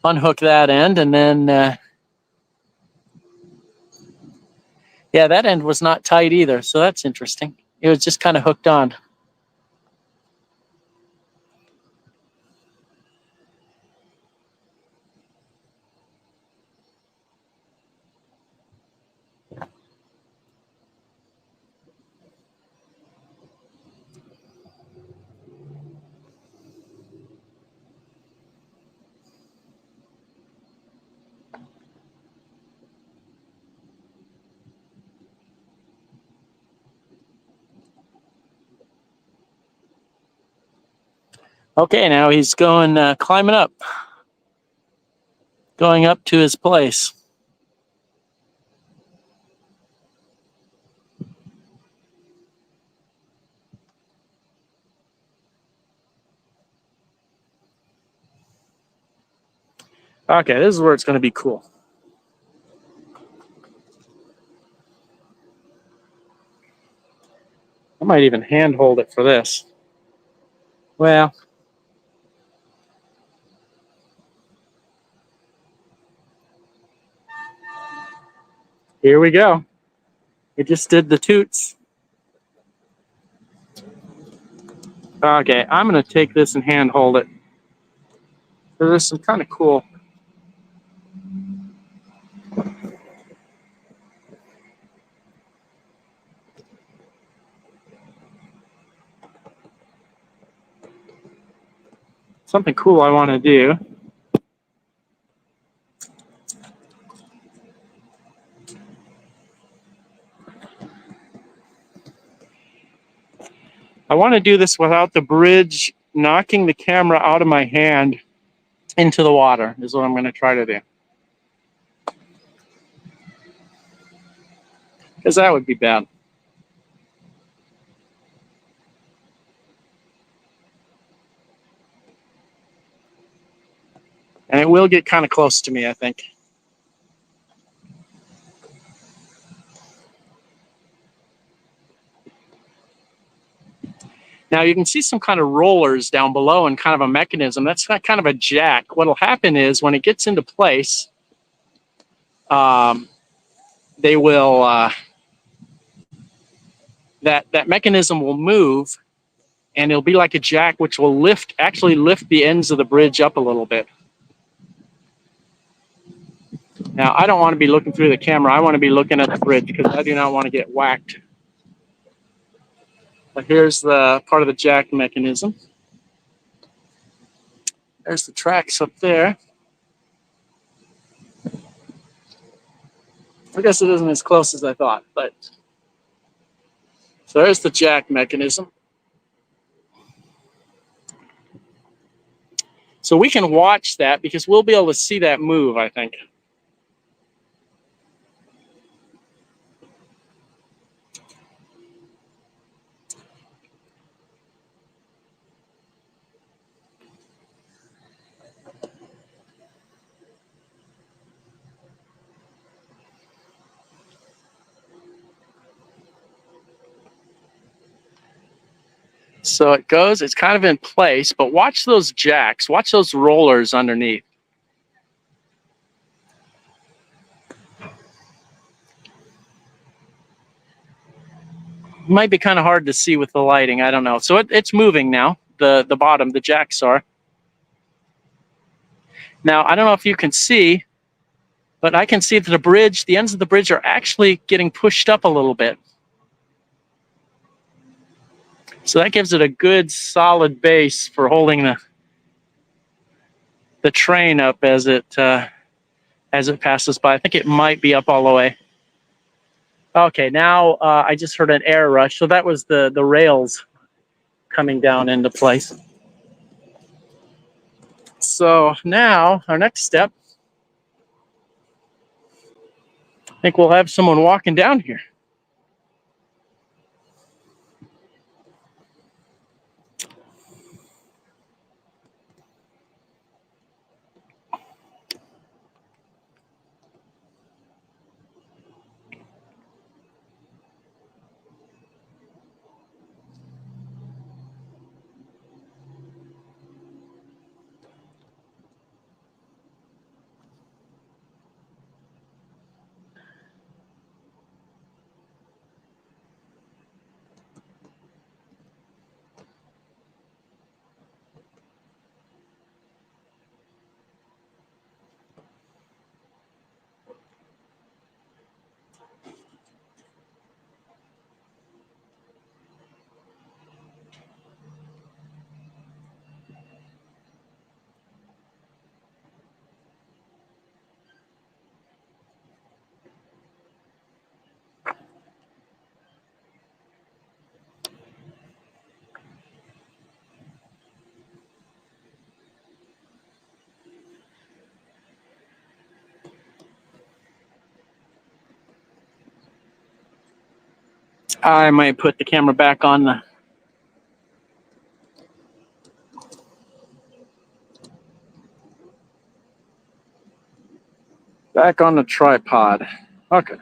unhook that end, and then yeah, that end was not tight either, so that's interesting. It was just kind of hooked on. Okay, now he's going climbing up, going up to his place. Okay, this is where it's going to be cool. I might even hand hold it for this. Well, here we go. It just did the toots. Okay, I'm going to take this and hand hold it. So there's some kind of cool. Something cool I want to do. I want to do this without the bridge knocking the camera out of my hand into the water, is what I'm going to try to do. Because that would be bad. And it will get kind of close to me, I think. Now you can see some kind of rollers down below and kind of a mechanism. That's not kind of a jack. What'll happen is when it gets into place, they will that mechanism will move, and it'll be like a jack, which will actually lift the ends of the bridge up a little bit. Now I don't want to be looking through the camera. I want to be looking at the bridge because I do not want to get whacked. But here's the part of the jack mechanism. There's the tracks up there. I guess it isn't as close as I thought, but so there's the jack mechanism. So we can watch that because we'll be able to see that move, I think. So it goes, it's kind of in place, but watch those jacks, watch those rollers underneath. Might be kind of hard to see with the lighting, I don't know. So it's moving now, the bottom, the jacks are. Now, I don't know if you can see, but I can see that the bridge, the ends of the bridge are actually getting pushed up a little bit. So that gives it a good solid base for holding the train up as it passes by. I think it might be up all the way. Okay, now I just heard an air rush. So that was the rails coming down into place. So now our next step, I think we'll have someone walking down here. I might put the camera back on the tripod. Okay.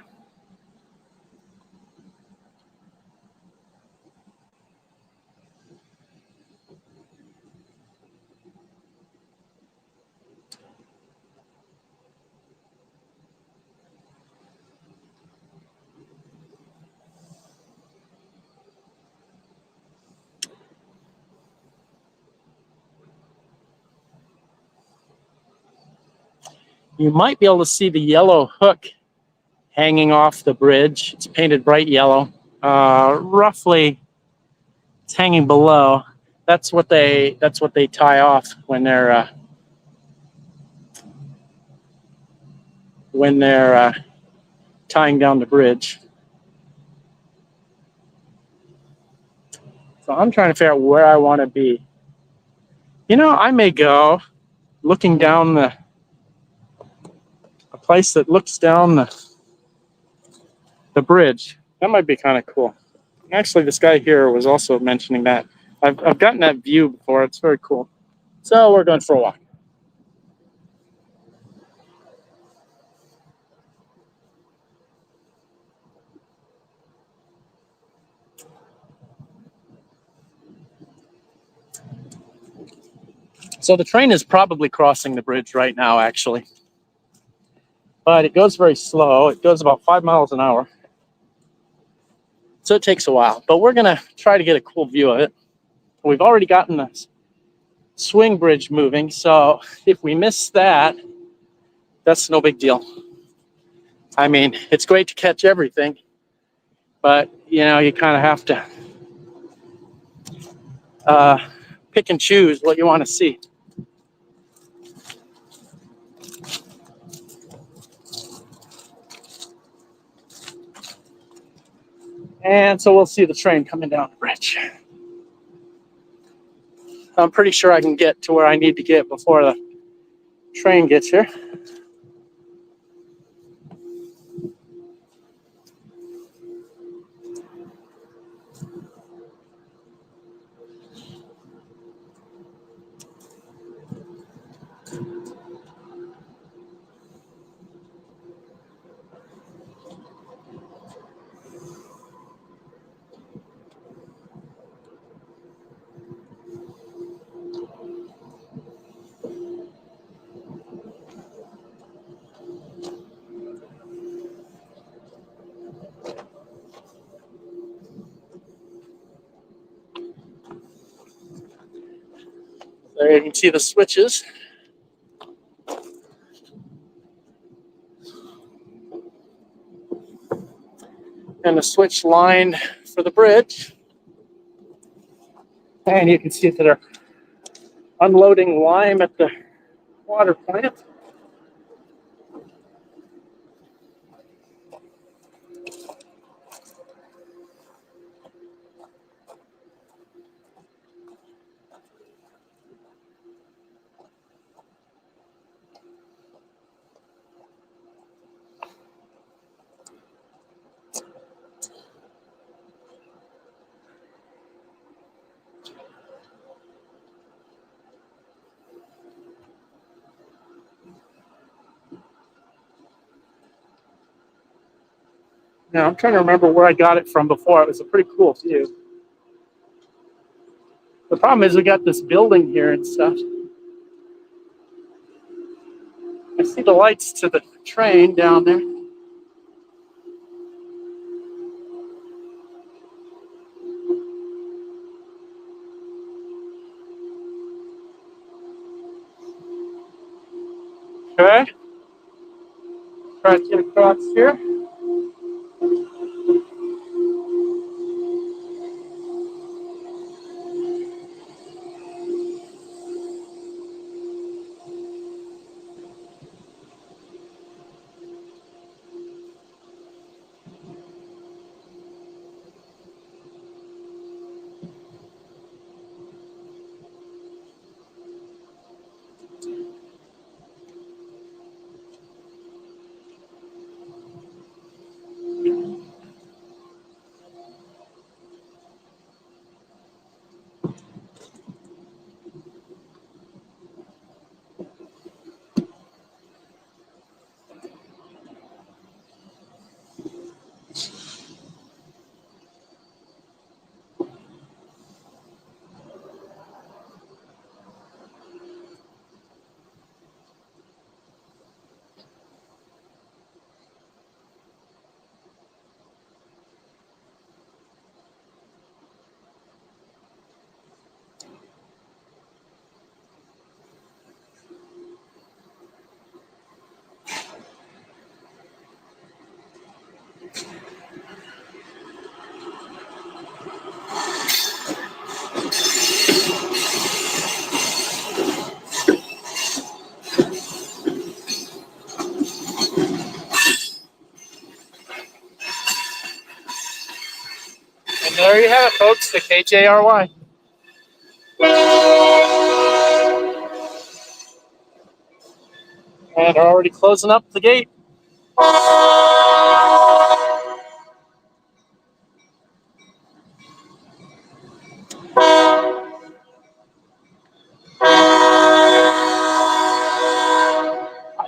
You might be able to see the yellow hook hanging off the bridge. It's painted bright yellow. Roughly, it's hanging below. That's what they tie off when they're tying down the bridge. So I'm trying to figure out where I want to be. You know, I may go looking down a place that looks down the bridge. That might be kind of cool. Actually, this guy here was also mentioning that. I've gotten that view before. It's very cool. So we're going for a walk. So the train is probably crossing the bridge right now, actually. But it goes very slow. It goes about 5 miles an hour. So it takes a while. But we're going to try to get a cool view of it. We've already gotten the swing bridge moving. So if we miss that, that's no big deal. I mean, it's great to catch everything. But, you know, you kind of have to pick and choose what you want to see. And so we'll see the train coming down the bridge. I'm pretty sure I can get to where I need to get before the train gets here. There you can see the switches. And the switch line for the bridge. And you can see that they're unloading lime at the water plant. Now I'm trying to remember where I got it from before. It was a pretty cool view. The problem is we got this building here and stuff. I see the lights to the train down there. Okay. Try to get across here. There you have it, folks, the KJRY. And they're already closing up the gate. I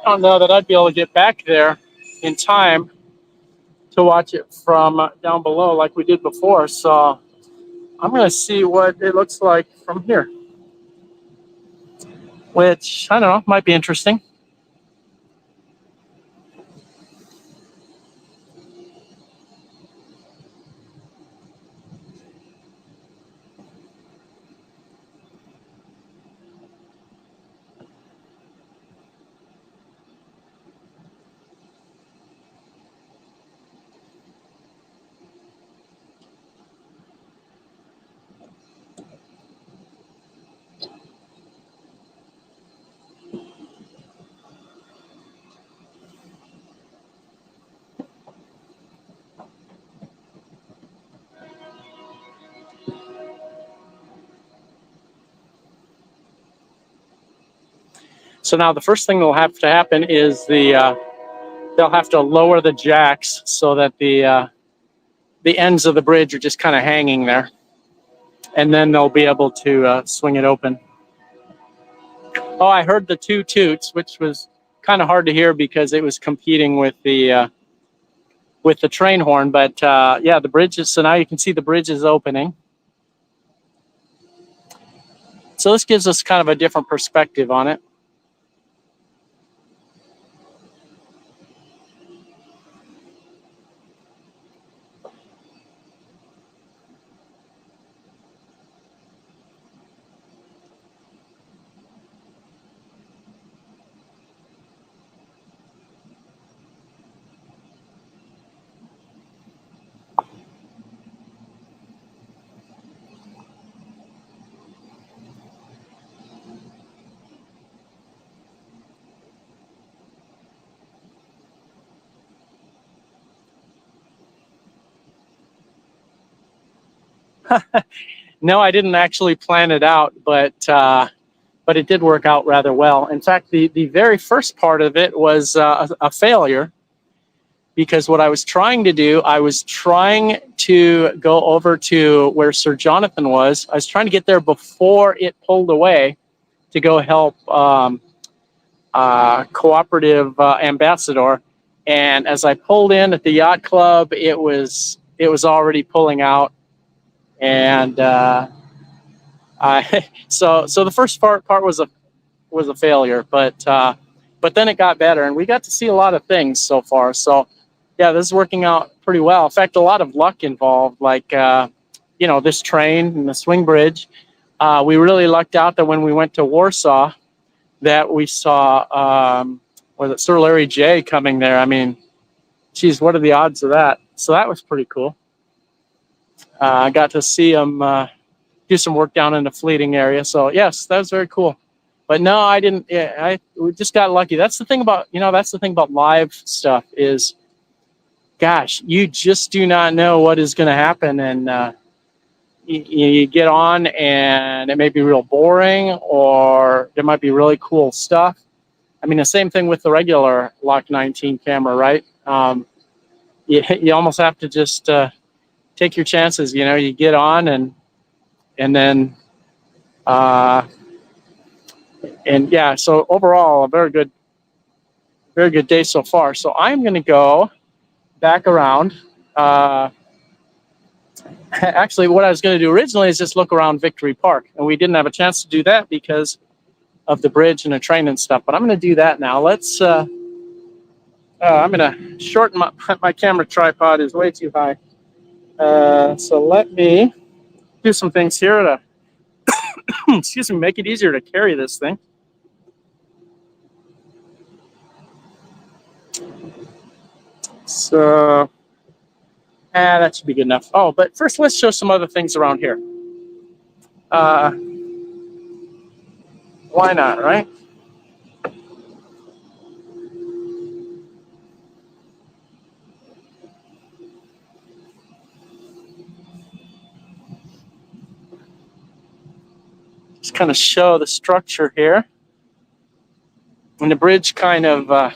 don't know that I'd be able to get back there in time to watch it from down below like we did before. So I'm going to see what it looks like from here, which, I don't know, might be interesting. So now the first thing that'll have to happen is they'll have to lower the jacks so that the ends of the bridge are just kind of hanging there, and then they'll be able to swing it open. Oh, I heard the two toots, which was kind of hard to hear because it was competing with the train horn. But yeah, the bridge is, so now you can see the bridge is opening. So this gives us kind of a different perspective on it. No, I didn't actually plan it out, but it did work out rather well. In fact, the very first part of it was a failure, because what I was trying to do, I was trying to go over to where Sir Jonathan was. I was trying to get there before it pulled away to go help cooperative ambassador. And as I pulled in at the yacht club, it was already pulling out. And so the first part was a failure, but then it got better, and we got to see a lot of things so far. So yeah, this is working out pretty well. In fact, a lot of luck involved, like this train and the swing bridge. We really lucked out that when we went to Warsaw, that we saw was it Sir Larry J coming there. I mean, geez, what are the odds of that? So that was pretty cool. I got to see him do some work down in the fleeting area. So yes, that was very cool. But no, I didn't. Yeah, we just got lucky. That's the thing about live stuff is, gosh, you just do not know what is going to happen, and you get on, and it may be real boring, or there might be really cool stuff. I mean, the same thing with the regular Lock 19 camera, right? You almost have to just take your chances. You get on, and then and yeah. So overall, a very good day so far. So I'm going to go back around. Actually, what I was going to do originally is just look around Victory Park, and we didn't have a chance to do that because of the bridge and the train and stuff. But I'm going to do that now. Let's. I'm going to shorten my camera tripod is way too high. So let me do some things here to excuse me, make it easier to carry this thing. So that should be good enough. Oh, but first let's show some other things around here. Why not, right? Just kind of show the structure here. And the bridge kind of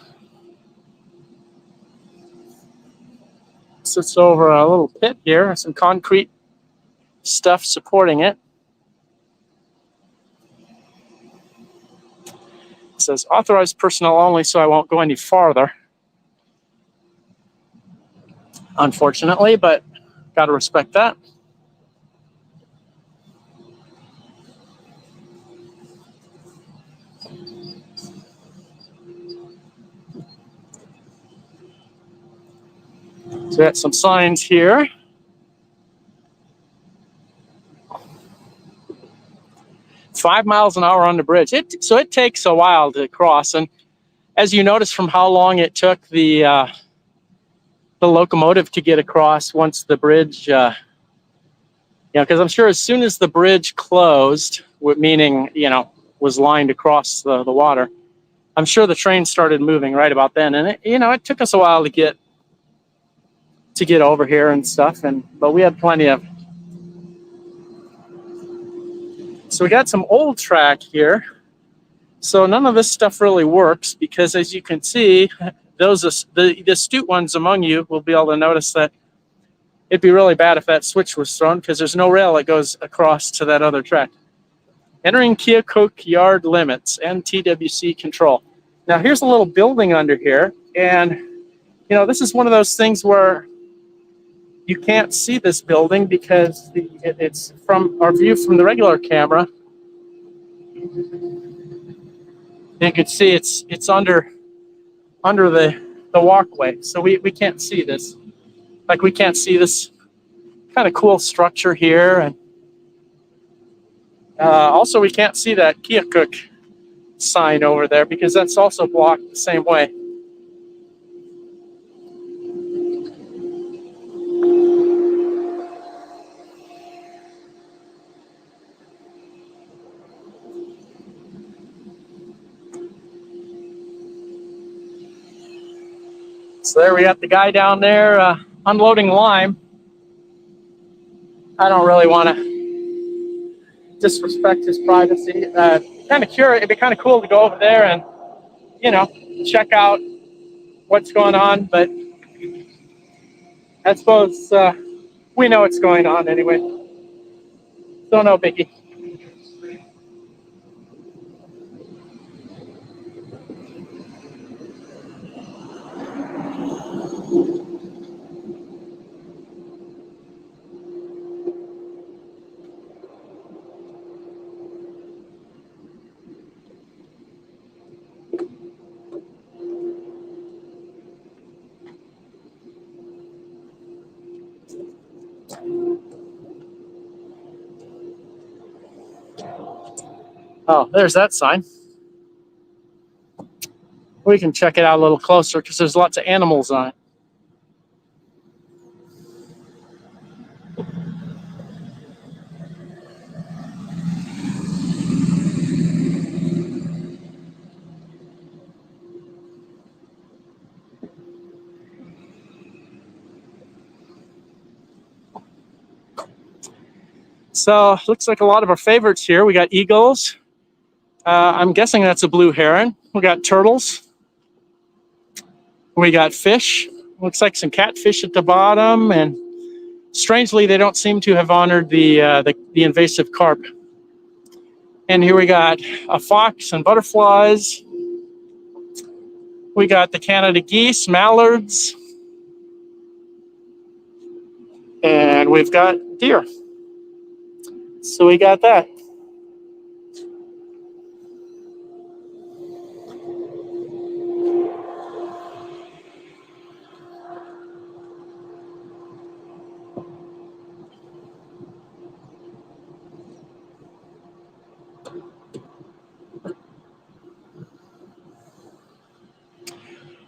sits over a little pit here, some concrete stuff supporting it. It says authorized personnel only, so I won't go any farther, unfortunately, but got to respect that. So got some signs here. It's 5 miles an hour on the bridge. So it takes a while to cross. And as you notice from how long it took the locomotive to get across once the bridge, because I'm sure as soon as the bridge closed, meaning, was lined across the water, I'm sure the train started moving right about then. And it took us a while to get over here and stuff. But we had plenty of. So we got some old track here. So none of this stuff really works because, as you can see, the astute ones among you will be able to notice that it'd be really bad if that switch was thrown because there's no rail that goes across to that other track. Entering Keokuk yard limits and TWC control. Now here's a little building under here, and this is one of those things where you can't see this building because it's from our view from the regular camera. You can see it's under the walkway, so we can't see this. Like, we can't see this kind of cool structure here, and also we can't see that Keokuk sign over there because that's also blocked the same way. So there we got the guy down there unloading lime. I don't really want to disrespect his privacy. Kind of curious. It'd be kind of cool to go over there and, check out what's going on. But I suppose we know what's going on anyway. So no biggie. Oh, there's that sign. We can check it out a little closer because there's lots of animals on it. So looks like a lot of our favorites here. We got eagles. I'm guessing that's a blue heron. We got turtles. We got fish. Looks like some catfish at the bottom, and strangely, they don't seem to have honored the invasive carp. And here we got a fox and butterflies. We got the Canada geese, mallards, and we've got deer. So we got that.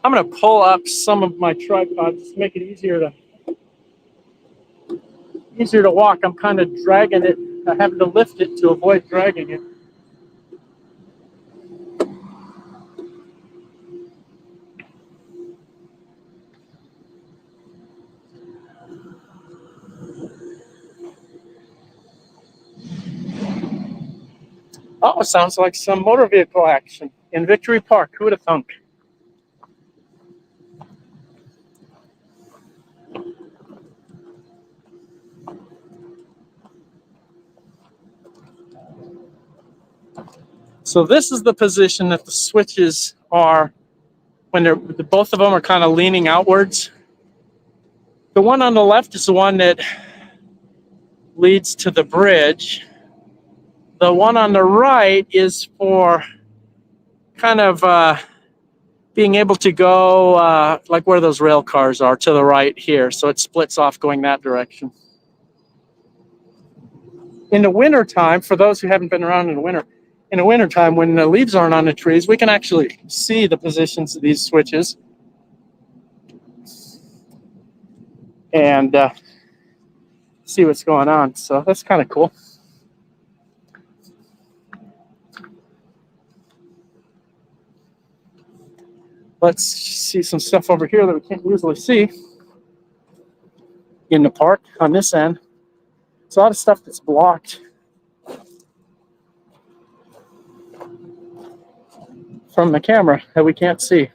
I'm going to pull up some of my tripods to make it easier to walk. I'm kind of dragging it, having to lift it to avoid dragging it. Oh, it sounds like some motor vehicle action in Victory Park. Who would have thunk? So this is the position that the switches are when they're both of them are kind of leaning outwards. The one on the left is the one that leads to the bridge. The one on the right is for kind of being able to go like where those rail cars are to the right here. So it splits off going that direction. In the winter time, for those who haven't been around in the winter time when the leaves aren't on the trees, we can actually see the positions of these switches and see what's going on. So that's kind of cool. Let's see some stuff over here that we can't usually see in the park on this end. It's a lot of stuff that's blocked from the camera that we can't see.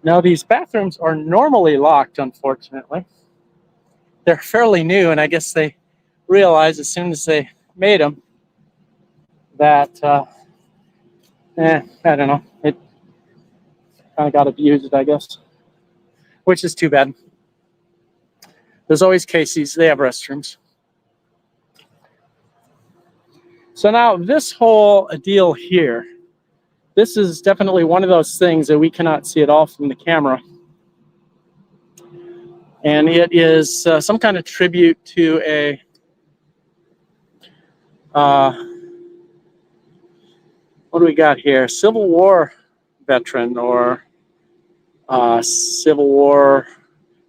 Now, these bathrooms are normally locked, unfortunately. They're fairly new, and I guess they realized as soon as they made them that, I don't know, it kind of got abused, I guess, which is too bad. There's always Casey's. They have restrooms. So now this whole deal here, this is definitely one of those things that we cannot see at all from the camera. And it is some kind of tribute to a what do we got here? Civil War veteran or Civil War.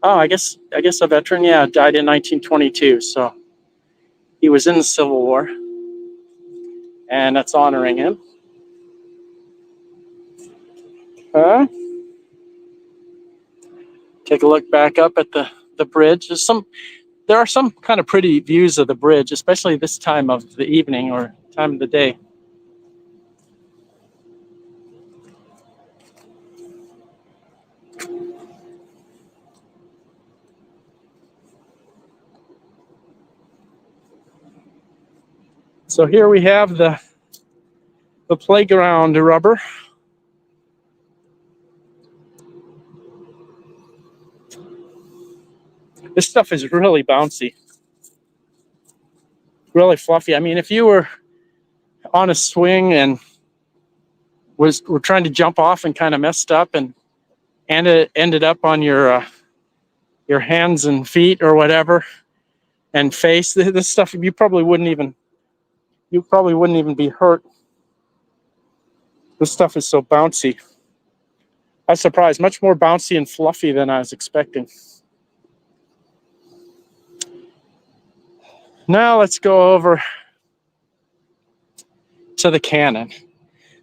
Oh, I guess a veteran. Yeah, died in 1922. So he was in the Civil War, and that's honoring him. Take a look back up at the bridge. There are some kind of pretty views of the bridge, especially this time of the evening or time of the day. So here we have the playground rubber. This stuff is really bouncy, really fluffy. I mean, if you were on a swing and were trying to jump off and kind of messed up and it ended up on your hands and feet or whatever and face, this stuff, you probably wouldn't even be hurt. This stuff is so bouncy. I was surprised, much more bouncy and fluffy than I was expecting. Now let's go over to the cannon.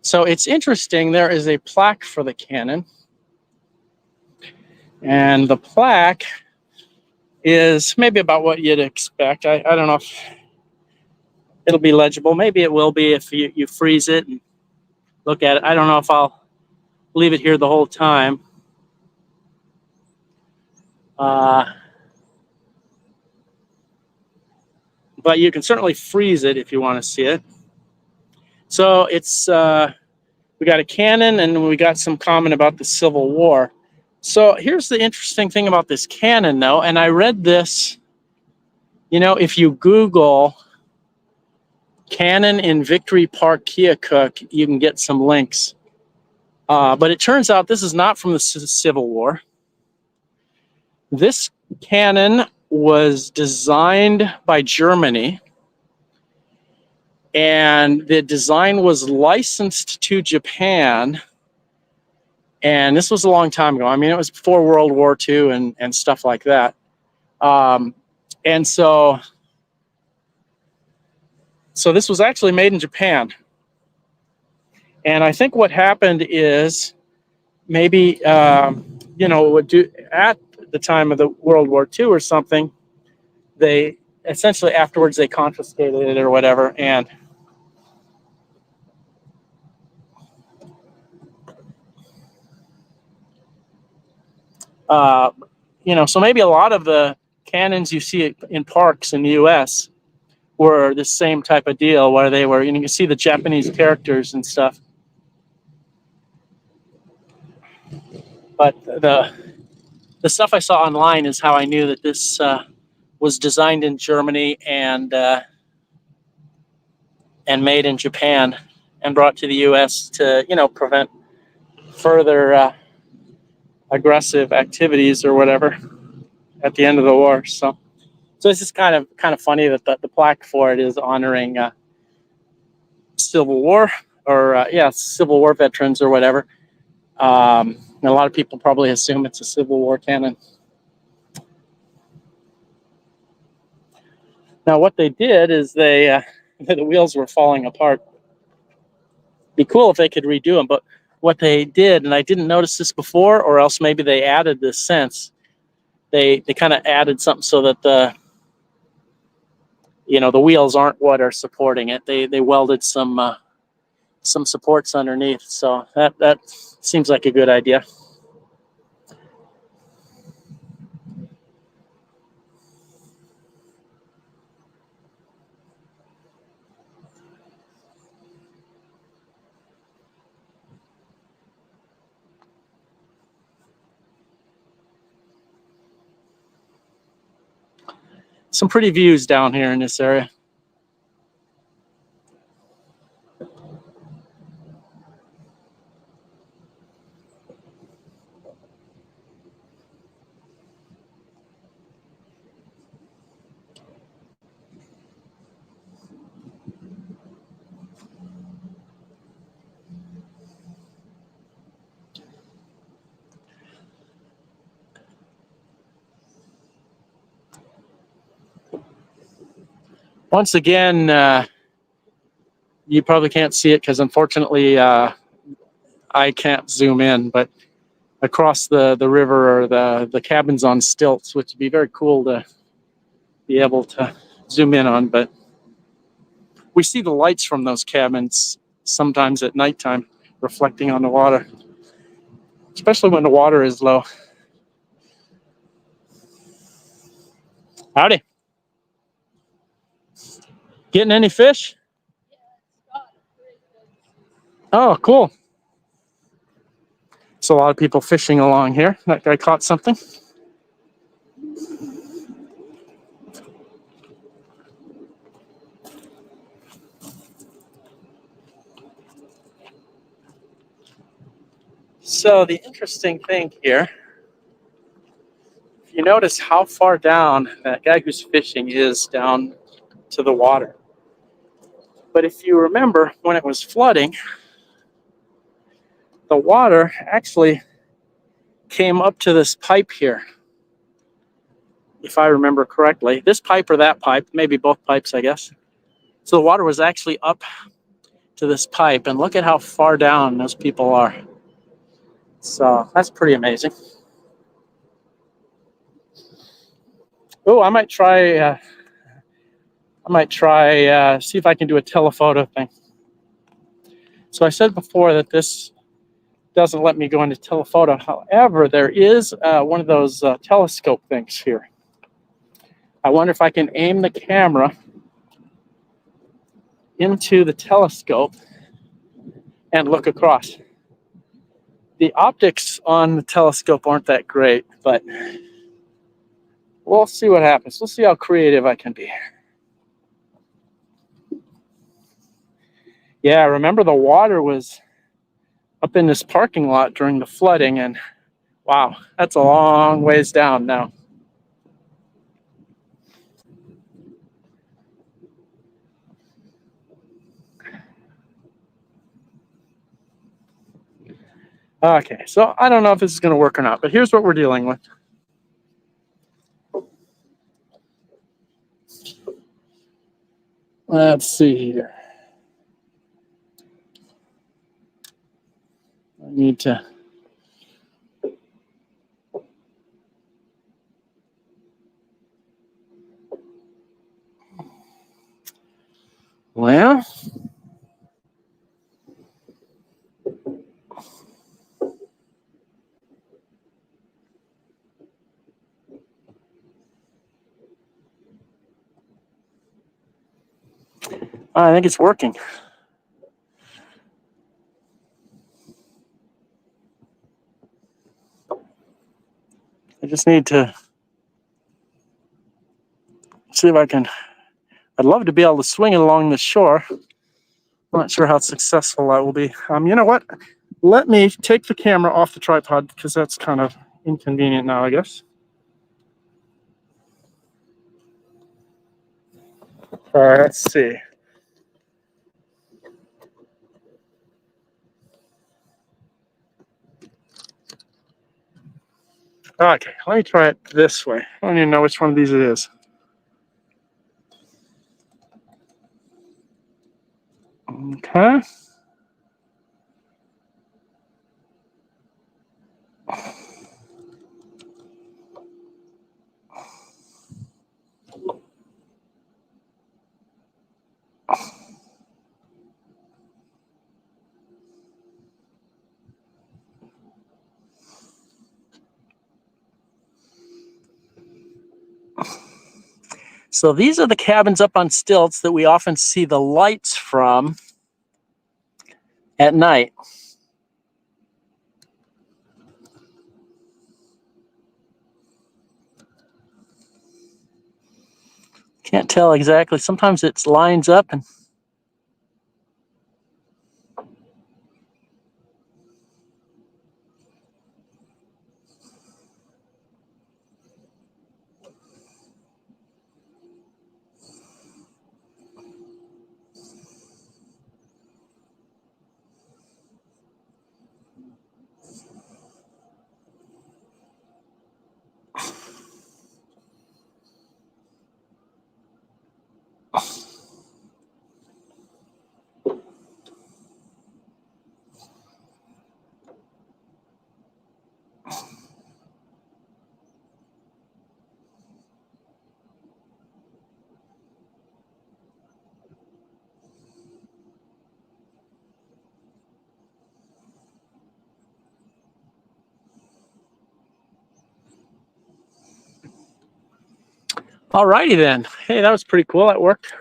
So it's interesting, there is a plaque for the cannon. And the plaque is maybe about what you'd expect. I don't know if it'll be legible. Maybe it will be if you freeze it and look at it. I don't know if I'll leave it here the whole time. But you can certainly freeze it if you want to see it. So it's we got a cannon and we got some comment about the Civil War. So here's the interesting thing about this cannon, though, and I read this, if you Google cannon in Victory Park, Keokuk, you can get some links. But it turns out this is not from the Civil War. This cannon was designed by Germany, and the design was licensed to Japan. And this was a long time ago. I mean, it was before World War II and stuff like that. And so this was actually made in Japan. And I think what happened is maybe would do at the time of the World War II or something. They essentially afterwards they confiscated it or whatever, and so maybe a lot of the cannons you see in parks in the U.S. were the same type of deal, where they were, you can see the Japanese characters and stuff. But the stuff I saw online is how I knew that this was designed in Germany and made in Japan and brought to the U.S. to prevent further aggressive activities or whatever at the end of the war. So it's just kind of funny that the plaque for it is honoring Civil War or Civil War veterans or whatever. And a lot of people probably assume it's a Civil War cannon. Now, what they did is the wheels were falling apart. Be cool if they could redo them, but what they did, and I didn't notice this before, or else maybe they added this since, they kind of added something so that the wheels aren't what are supporting it. They welded some supports underneath, so that seems like a good idea. Some pretty views down here in this area. Once again, you probably can't see it because unfortunately I can't zoom in, but across the river are the cabins on stilts, which would be very cool to be able to zoom in on. But we see the lights from those cabins sometimes at nighttime reflecting on the water, especially when the water is low. Howdy. Getting any fish? Oh, cool. So a lot of people fishing along here. That guy caught something. So the interesting thing here, if you notice how far down that guy who's fishing is down to the water. But if you remember when it was flooding, the water actually came up to this pipe here. If I remember correctly, this pipe or that pipe, maybe both pipes, I guess. So the water was actually up to this pipe, and look at how far down those people are. So that's pretty amazing. Oh, I might try see if I can do a telephoto thing. So I said before that this doesn't let me go into telephoto. However, there is one of those telescope things here. I wonder if I can aim the camera into the telescope and look across. The optics on the telescope aren't that great, but we'll see what happens. We'll see how creative I can be. Yeah, remember the water was up in this parking lot during the flooding, and wow, that's a long ways down now. Okay, so I don't know if this is going to work or not, but here's what we're dealing with. Let's see here. I need to I think it's working. I just need to see if I can. I'd love to be able to swing it along the shore. I'm not sure how successful that will be. You know what? Let me take the camera off the tripod because that's kind of inconvenient now, I guess. All right, let's see. Okay, let me try it this way. I don't even know which one of these it is. Okay. So these are the cabins up on stilts that we often see the lights from at night. Can't tell exactly. Sometimes it lines up and alrighty then. Hey, that was pretty cool. That worked.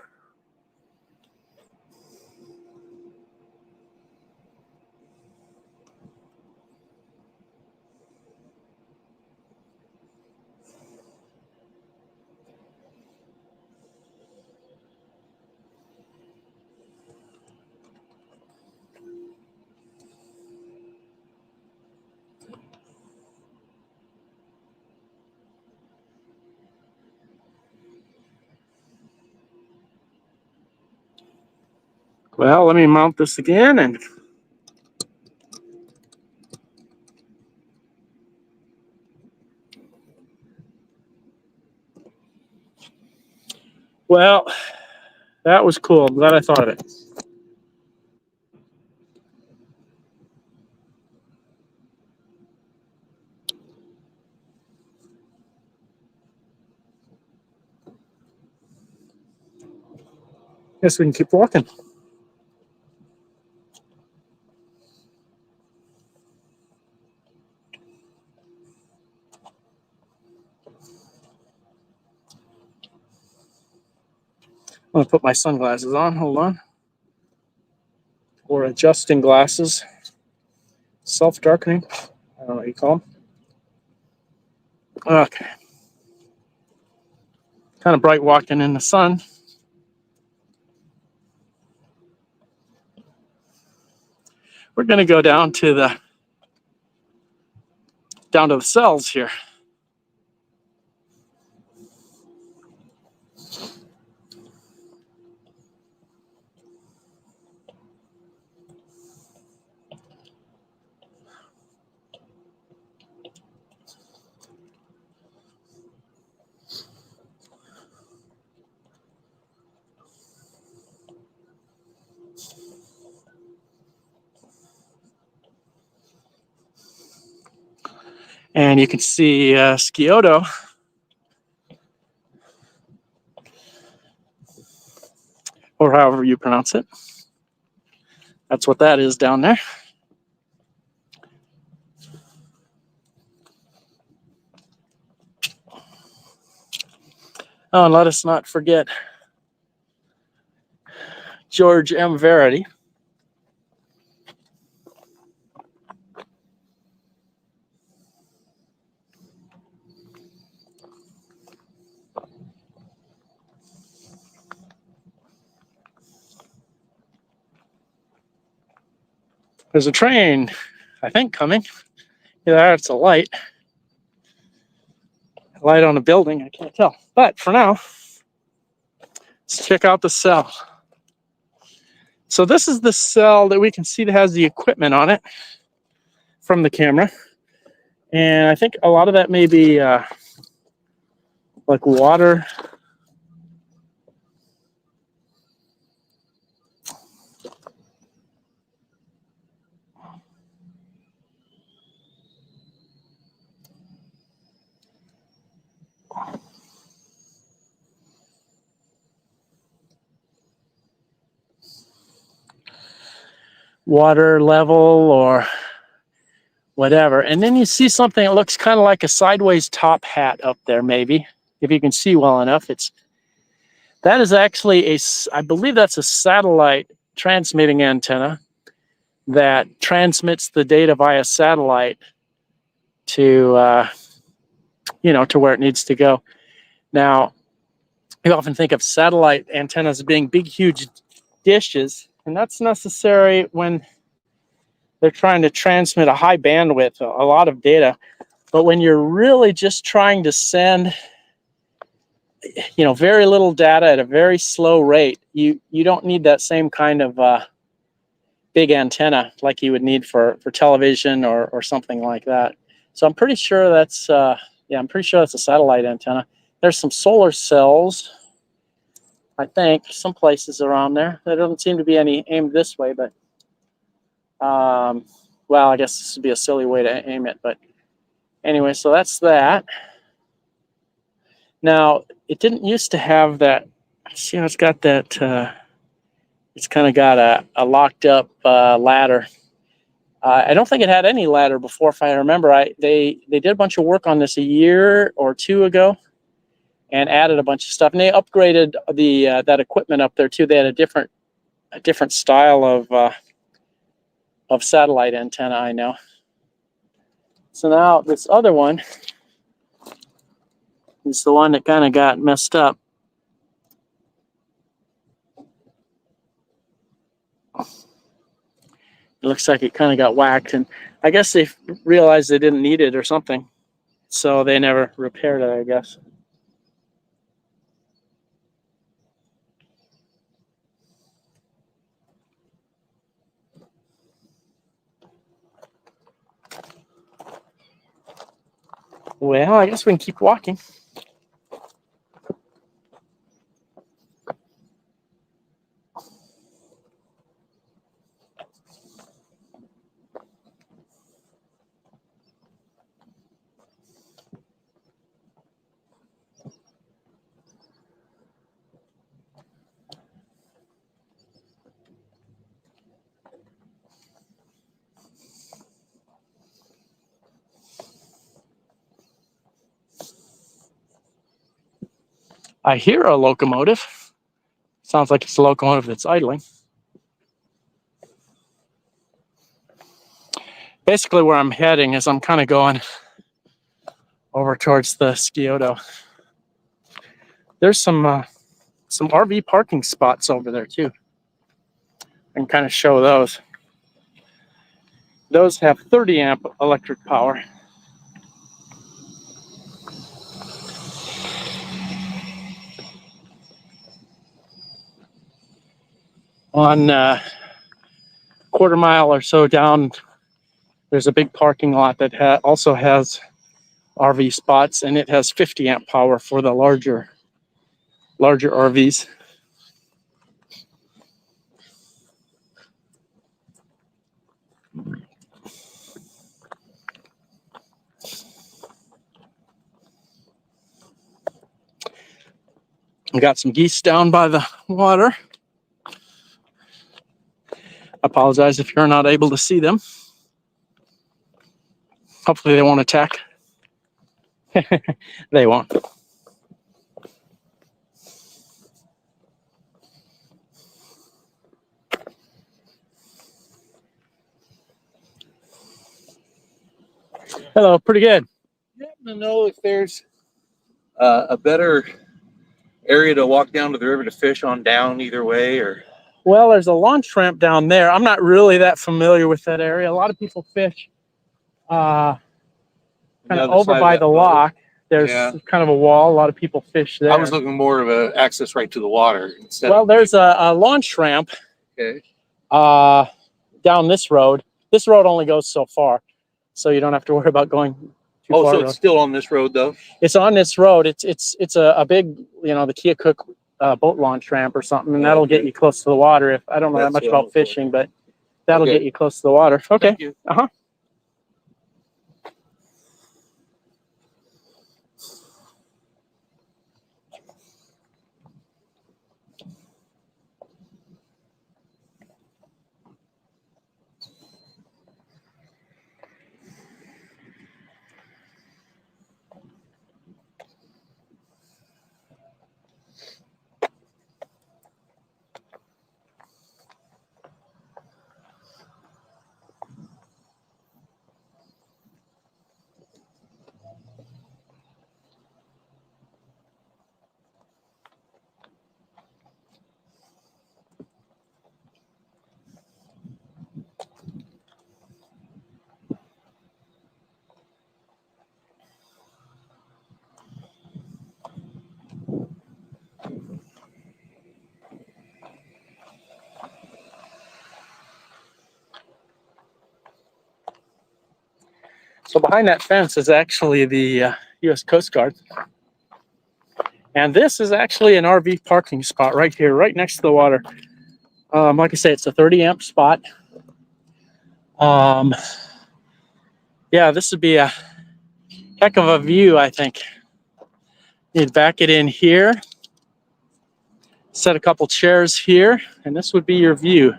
Well, let me mount this again and well, that was cool. I'm glad I thought of it. Guess we can keep walking. I'm gonna put my sunglasses on. Hold on. Or adjusting glasses. Self-darkening. I don't know what you call them. Okay. Kind of bright walking in the sun. We're gonna go down to the cells here. And you can see Scioto, or however you pronounce it. That's what that is down there. Oh, and let us not forget George M. Verity. There's a train, I think, coming. Yeah, it's a light. Light on a building, I can't tell. But for now, let's check out the cell. So this is the cell that we can see that has the equipment on it from the camera. And I think a lot of that may be like water. Water level or whatever. And then you see something that looks kind of like a sideways top hat up there, maybe, if you can see well enough. That is actually I believe that's a satellite transmitting antenna that transmits the data via satellite to, to where it needs to go. Now, you often think of satellite antennas as being big, huge dishes, and that's necessary when they're trying to transmit a high bandwidth, a lot of data. But when you're really just trying to send, very little data at a very slow rate, you don't need that same kind of big antenna like you would need for television or something like that. So I'm pretty sure that's a satellite antenna. There's some solar cells, I think, some places around there. There doesn't seem to be any aimed this way, but well, I guess this would be a silly way to aim it, but anyway, so that's that. Now, it didn't used to have that. See how it's got that, it's kind of got a locked up ladder. I don't think it had any ladder before, if I remember. They did a bunch of work on this a year or two ago and added a bunch of stuff. And they upgraded that equipment up there too. They had a different style of satellite antenna, I know. So now this other one is the one that kind of got messed up. It looks like it kind of got whacked, and I guess they realized they didn't need it or something, so they never repaired it, I guess. Well, I guess we can keep walking. I hear a locomotive. Sounds like it's a locomotive that's idling. Basically, where I'm heading is I'm kind of going over towards the Scioto. There's some RV parking spots over there too. I can kind of show those. Those have 30 amp electric power. On quarter mile or so down, there's a big parking lot that also has RV spots, and it has 50 amp power for the larger RVs. We got some geese down by the water. Apologize if you're not able to see them. Hopefully they won't attack. They won't. Hello, pretty good. You happen to know if there's a better area to walk down to the river to fish on down either way, or? Well, there's a launch ramp down there. I'm not really that familiar with that area. A lot of people fish kind of over by the lock. There's kind of a wall. A lot of people fish there. I was looking more of an access right to the water instead. Well, there's a launch ramp down this road. This road only goes so far, so you don't have to worry about going too far. So it's still on this road though? It's on this road. It's a big, you know, the Keokuk boat launch ramp or something, and that'll get you close to the water. If I don't know that much about fishing, but that'll get you close to the water. Okay. Thank you. So behind that fence is actually the U.S. Coast Guard. And this is actually an RV parking spot right here, right next to the water. Like I say, it's a 30 amp spot. Yeah, this would be a heck of a view, I think. You'd back it in here, set a couple chairs here, and this would be your view.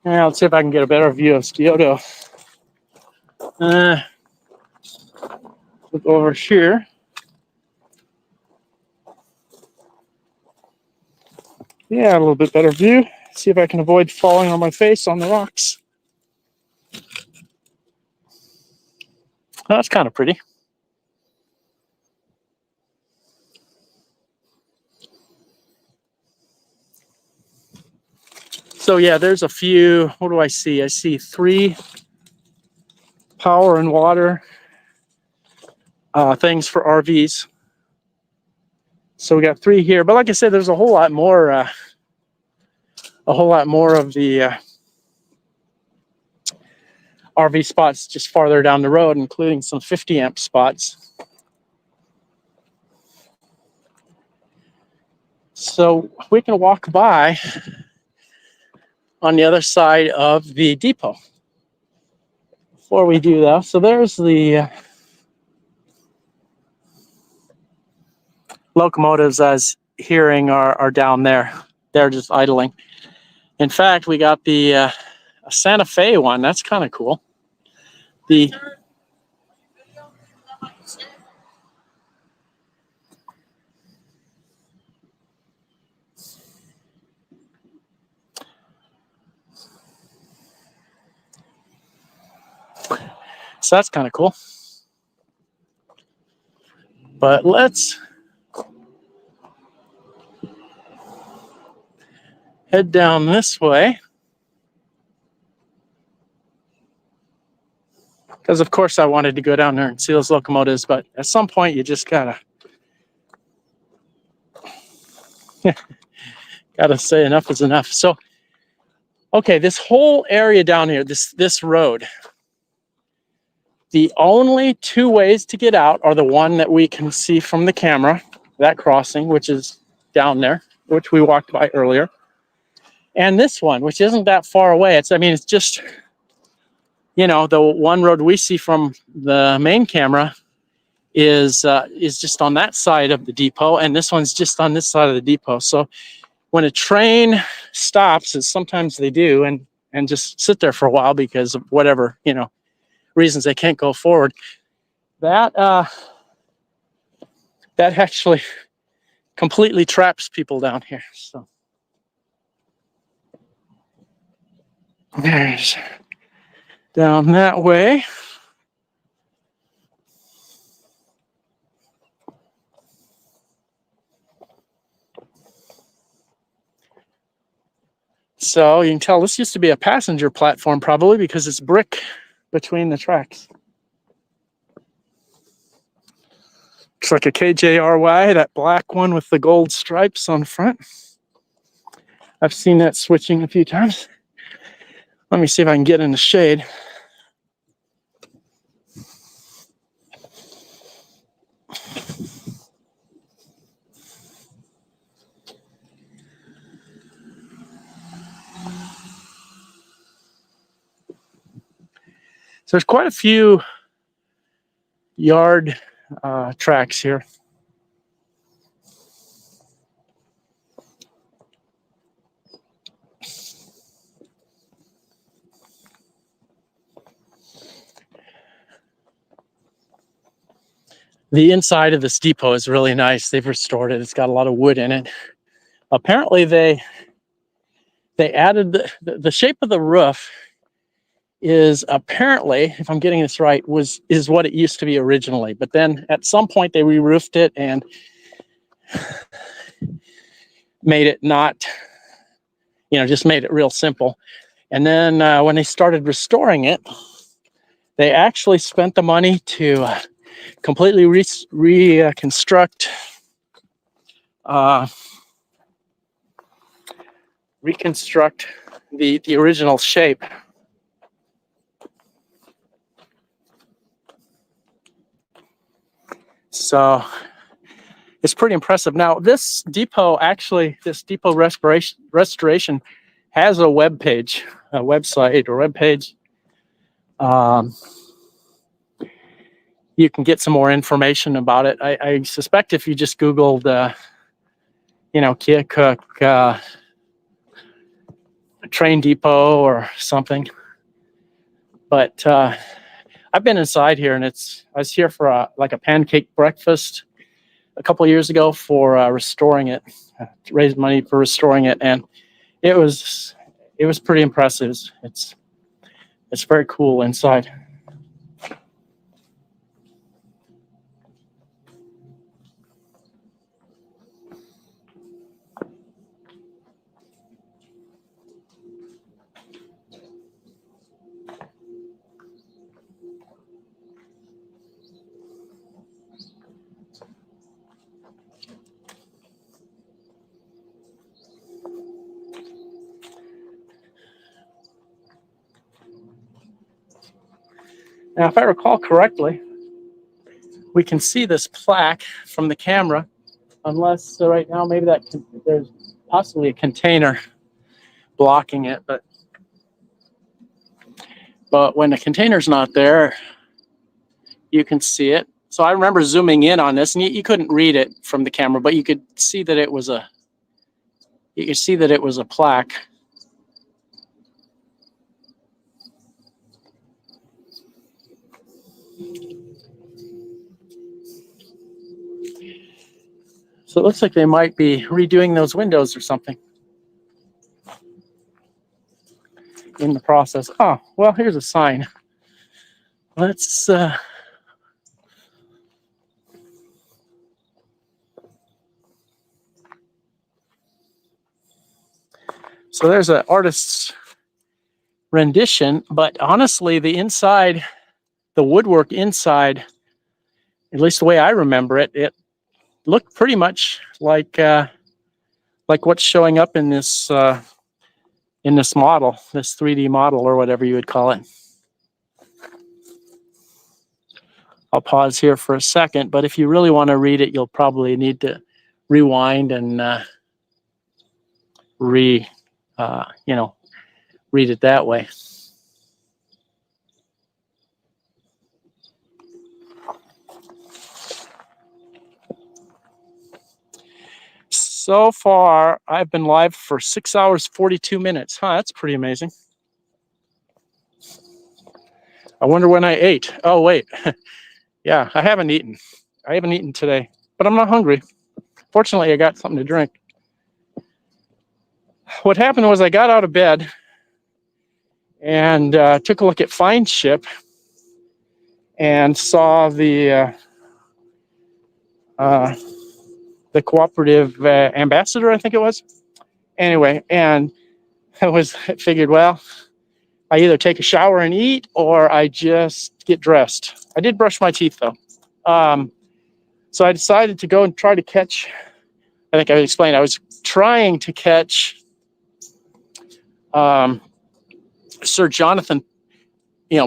Now, let's see if I can get a better view of Kyoto. Look over here. Yeah, a little bit better view. See if I can avoid falling on my face on the rocks. That's kind of pretty. So yeah, there's a few, what do I see? I see 3 power and water things for RVs. So we got 3 here, but like I said, there's a whole lot more of the RV spots just farther down the road, including some 50 amp spots. So we can walk by on the other side of the depot. Before we do that, so there's the locomotives I was hearing are down there. They're just idling. In fact, we got the a Santa Fe one. That's kind of cool. So that's kind of cool. But let's head down this way. Because of course I wanted to go down there and see those locomotives, but at some point you just gotta say enough is enough. So okay, this whole area down here, this road, the only 2 ways to get out are the one that we can see from the camera, that crossing, which is down there, which we walked by earlier, and this one, which isn't that far away. It's just, you know, the one road we see from the main camera is just on that side of the depot, and this one's just on this side of the depot. So when a train stops, as sometimes they do, and just sit there for a while because of whatever, reasons they can't go forward. That actually completely traps people down here. So there's down that way. So you can tell this used to be a passenger platform probably because it's brick between the tracks. Looks like a KJRY, that black one with the gold stripes on front. I've seen that switching a few times. Let me see if I can get in the shade. So there's quite a few yard tracks here. The inside of this depot is really nice. They've restored it. It's got a lot of wood in it. Apparently they added the shape of the roof is apparently, if I'm getting this right, is what it used to be originally. But then at some point they re-roofed it and made it not, just made it real simple. And then when they started restoring it, they actually spent the money to completely reconstruct the original shape. So it's pretty impressive. Now, this depot restoration has a web page, a website or web page. You can get some more information about it. I suspect if you just Googled, Keokuk train depot or something. But I've been inside here, and I was here for a pancake breakfast a couple of years ago for restoring it, to raise money for restoring it, and it was pretty impressive. It's very cool inside. Now, if I recall correctly, we can see this plaque from the camera, unless right now maybe there's possibly a container blocking it, but when the container's not there, you can see it. So I remember zooming in on this, and you couldn't read it from the camera, but you could see that it was a plaque. So it looks like they might be redoing those windows or something in the process. Oh, well, here's a sign. Let's so there's an artist's rendition, but honestly, the woodwork inside, at least the way I remember it, it looked pretty much like what's showing up in this model, this 3D model or whatever you would call it. I'll pause here for a second, but if you really want to read it, you'll probably need to rewind and read it that way. So far, I've been live for 6 hours, 42 minutes. Huh, that's pretty amazing. I wonder when I ate. Oh, wait. Yeah, I haven't eaten. I haven't eaten today, but I'm not hungry. Fortunately, I got something to drink. What happened was I got out of bed and took a look at Find Ship and saw the cooperative ambassador, I think it was. Anyway, and I figured, well, I either take a shower and eat or I just get dressed. I did brush my teeth though. So I decided to go and try to catch, I think I explained, I was trying to catch Sir Jonathan,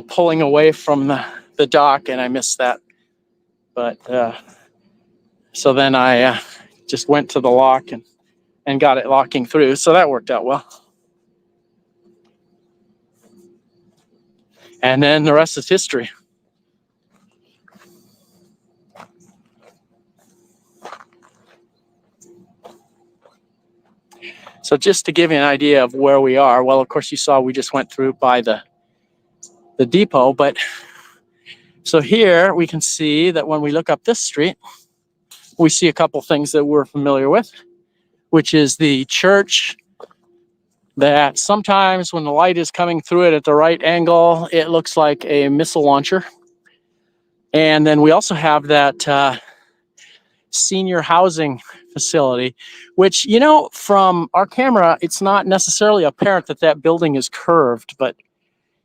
pulling away from the dock, and I missed that. But so then I just went to the lock and got it locking through. So that worked out well. And then the rest is history. So just to give you an idea of where we are, well, of course, you saw we just went through by the depot. But so here we can see that when we look up this street, we see a couple things that we're familiar with, which is the church that sometimes when the light is coming through it at the right angle, it looks like a missile launcher. And then we also have that senior housing facility, which, from our camera, it's not necessarily apparent that building is curved, but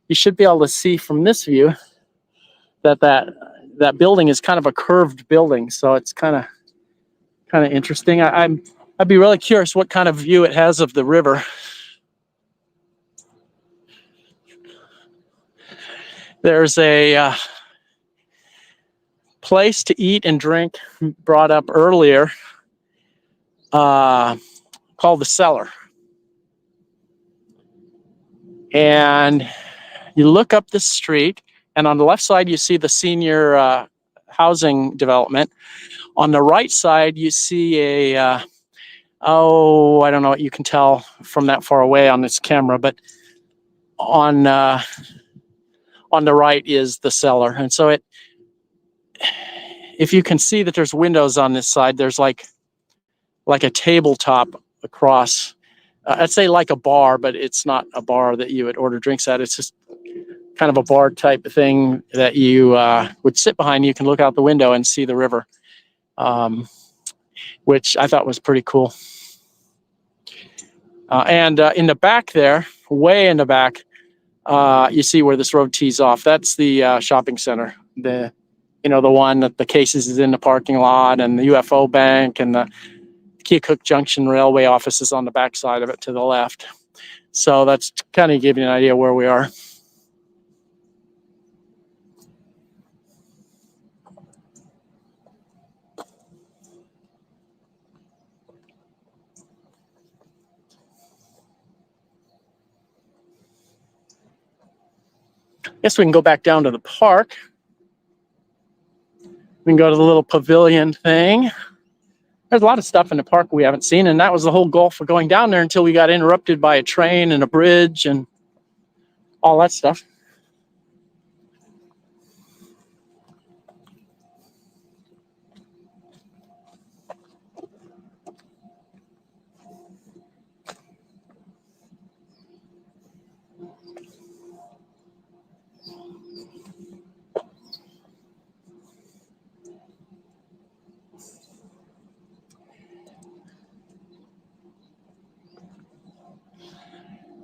you should be able to see from this view that building is kind of a curved building. So it's kind of interesting. I'd be really curious what kind of view it has of the river. There's a place to eat and drink brought up earlier called the Cellar. And you look up the street, and on the left side, you see the senior housing development. On the right side, you see I don't know what you can tell from that far away on this camera, but on the right is the Cellar. And so if you can see that there's windows on this side, there's like a tabletop across. I'd say like a bar, but it's not a bar that you would order drinks at. It's just kind of a bar type of thing that you would sit behind. You can look out the window and see the river, which I thought was pretty cool. And in the back there, way in the back, you see where this road tees off. That's the shopping center. The one that the Cases is in the parking lot, and the UFO Bank and the Keokuk Junction Railway office is on the back side of it to the left. So that's kind of give you an idea where we are. Guess we can go back down to the park. We can go to the little pavilion thing. There's a lot of stuff in the park we haven't seen, and that was the whole goal for going down there until we got interrupted by a train and a bridge and all that stuff.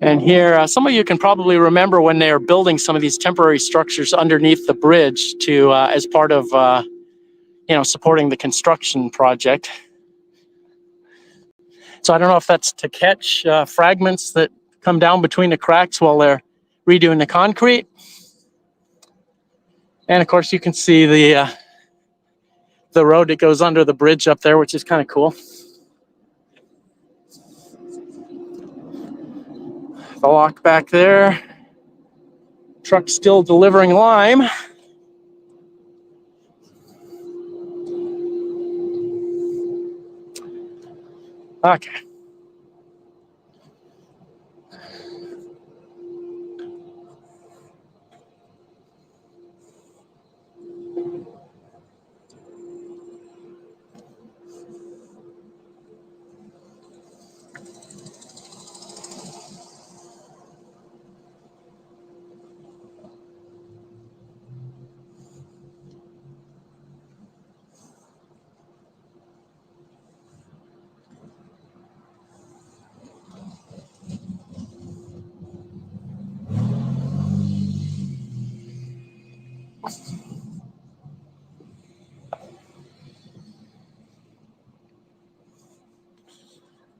And here, some of you can probably remember when they were building some of these temporary structures underneath the bridge to as part of supporting the construction project. So I don't know if that's to catch fragments that come down between the cracks while they're redoing the concrete. And of course, you can see the road that goes under the bridge up there, which is kind of cool. The lock back there. Truck still delivering lime. Okay.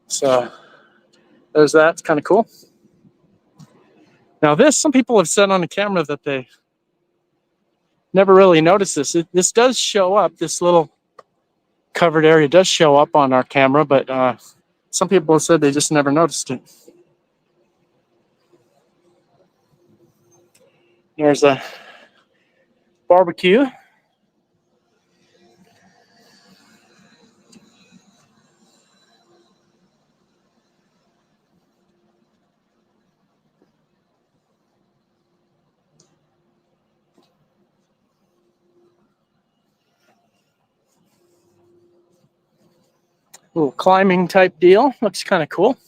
So there's that. It's kind of cool. Now this, some people have said on the camera that they never really noticed this. This does show up. This little covered area does show up on our camera, but some people have said they just never noticed it. There's a barbecue. Little climbing type deal. Looks kind of cool.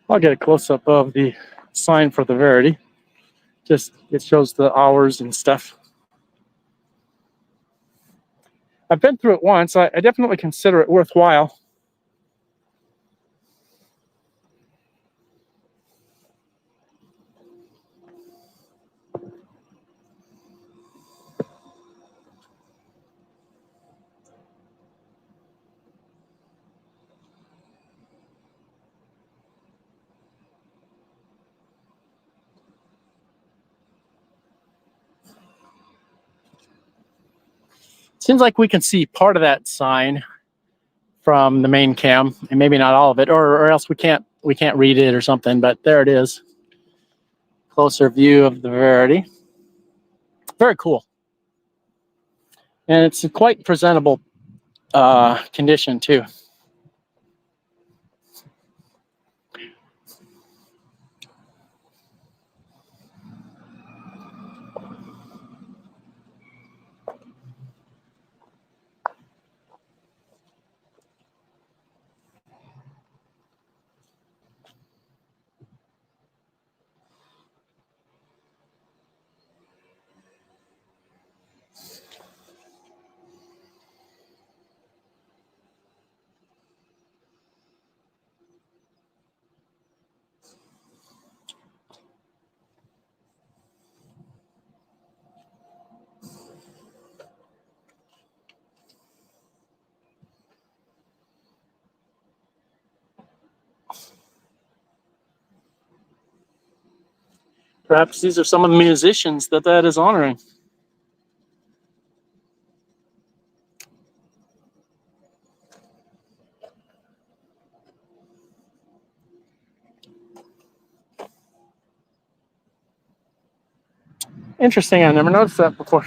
I'll get a close-up of the sign for the Verity. Just, it shows the hours and stuff. I've been through it once. I definitely consider it worthwhile. Seems like we can see part of that sign from the main cam, and maybe not all of it, or else we can't read it or something. But there it is. Closer view of the Verity. Very cool, and it's a quite presentable condition too. Perhaps these are some of the musicians that is honoring. Interesting, I never noticed that before.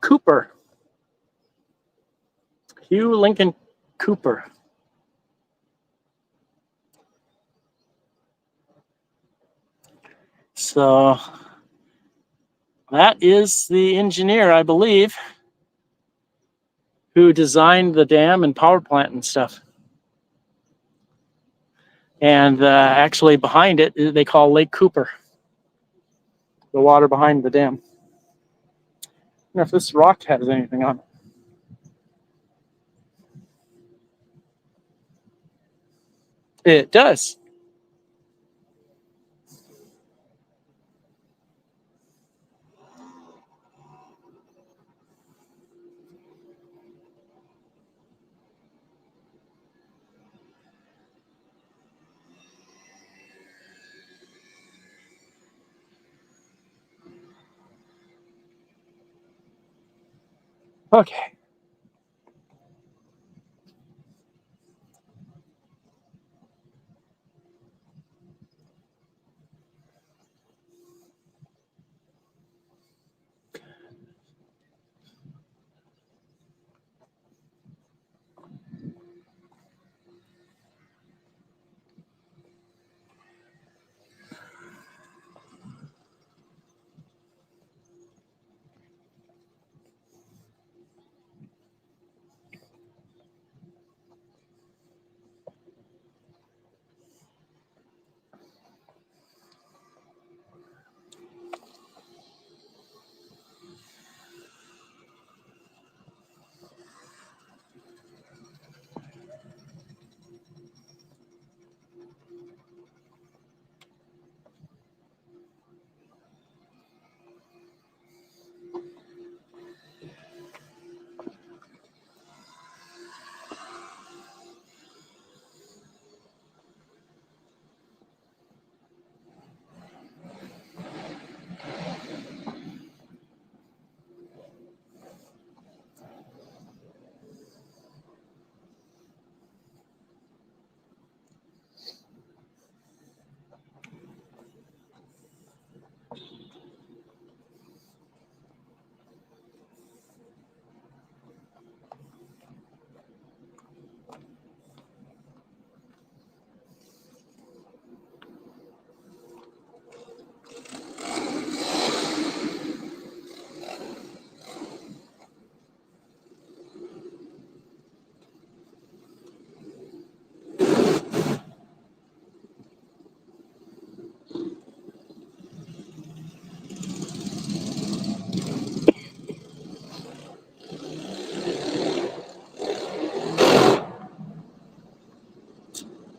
Cooper. Hugh Lincoln Cooper. So that is the engineer, I believe, who designed the dam and power plant and stuff. And actually behind it, they call Lake Cooper, the water behind the dam. I don't know if this rock has anything on it. It does. Okay.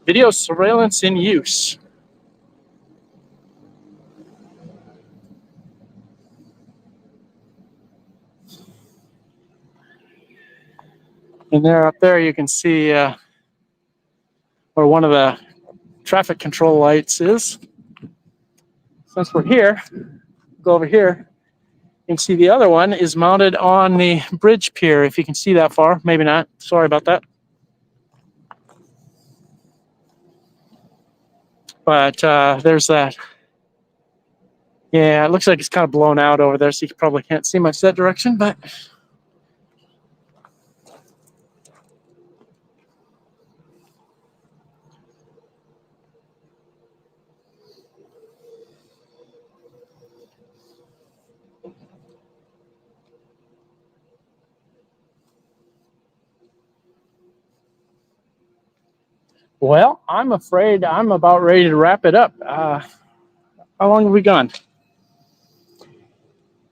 Video surveillance in use. And there, up there, you can see where one of the traffic control lights is. Since we're here, go over here. You can see the other one is mounted on the bridge pier, if you can see that far. Maybe not. Sorry about that. But there's that. Yeah, it looks like it's kind of blown out over there, so you probably can't see much that direction, but well, I'm afraid I'm about ready to wrap it up. How long have we gone?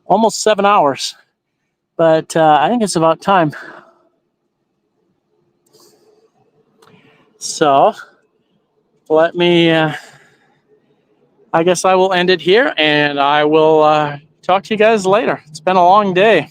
Almost 7 hours, but I think it's about time. So let me, I guess I will end it here, and I will talk to you guys later. It's been a long day.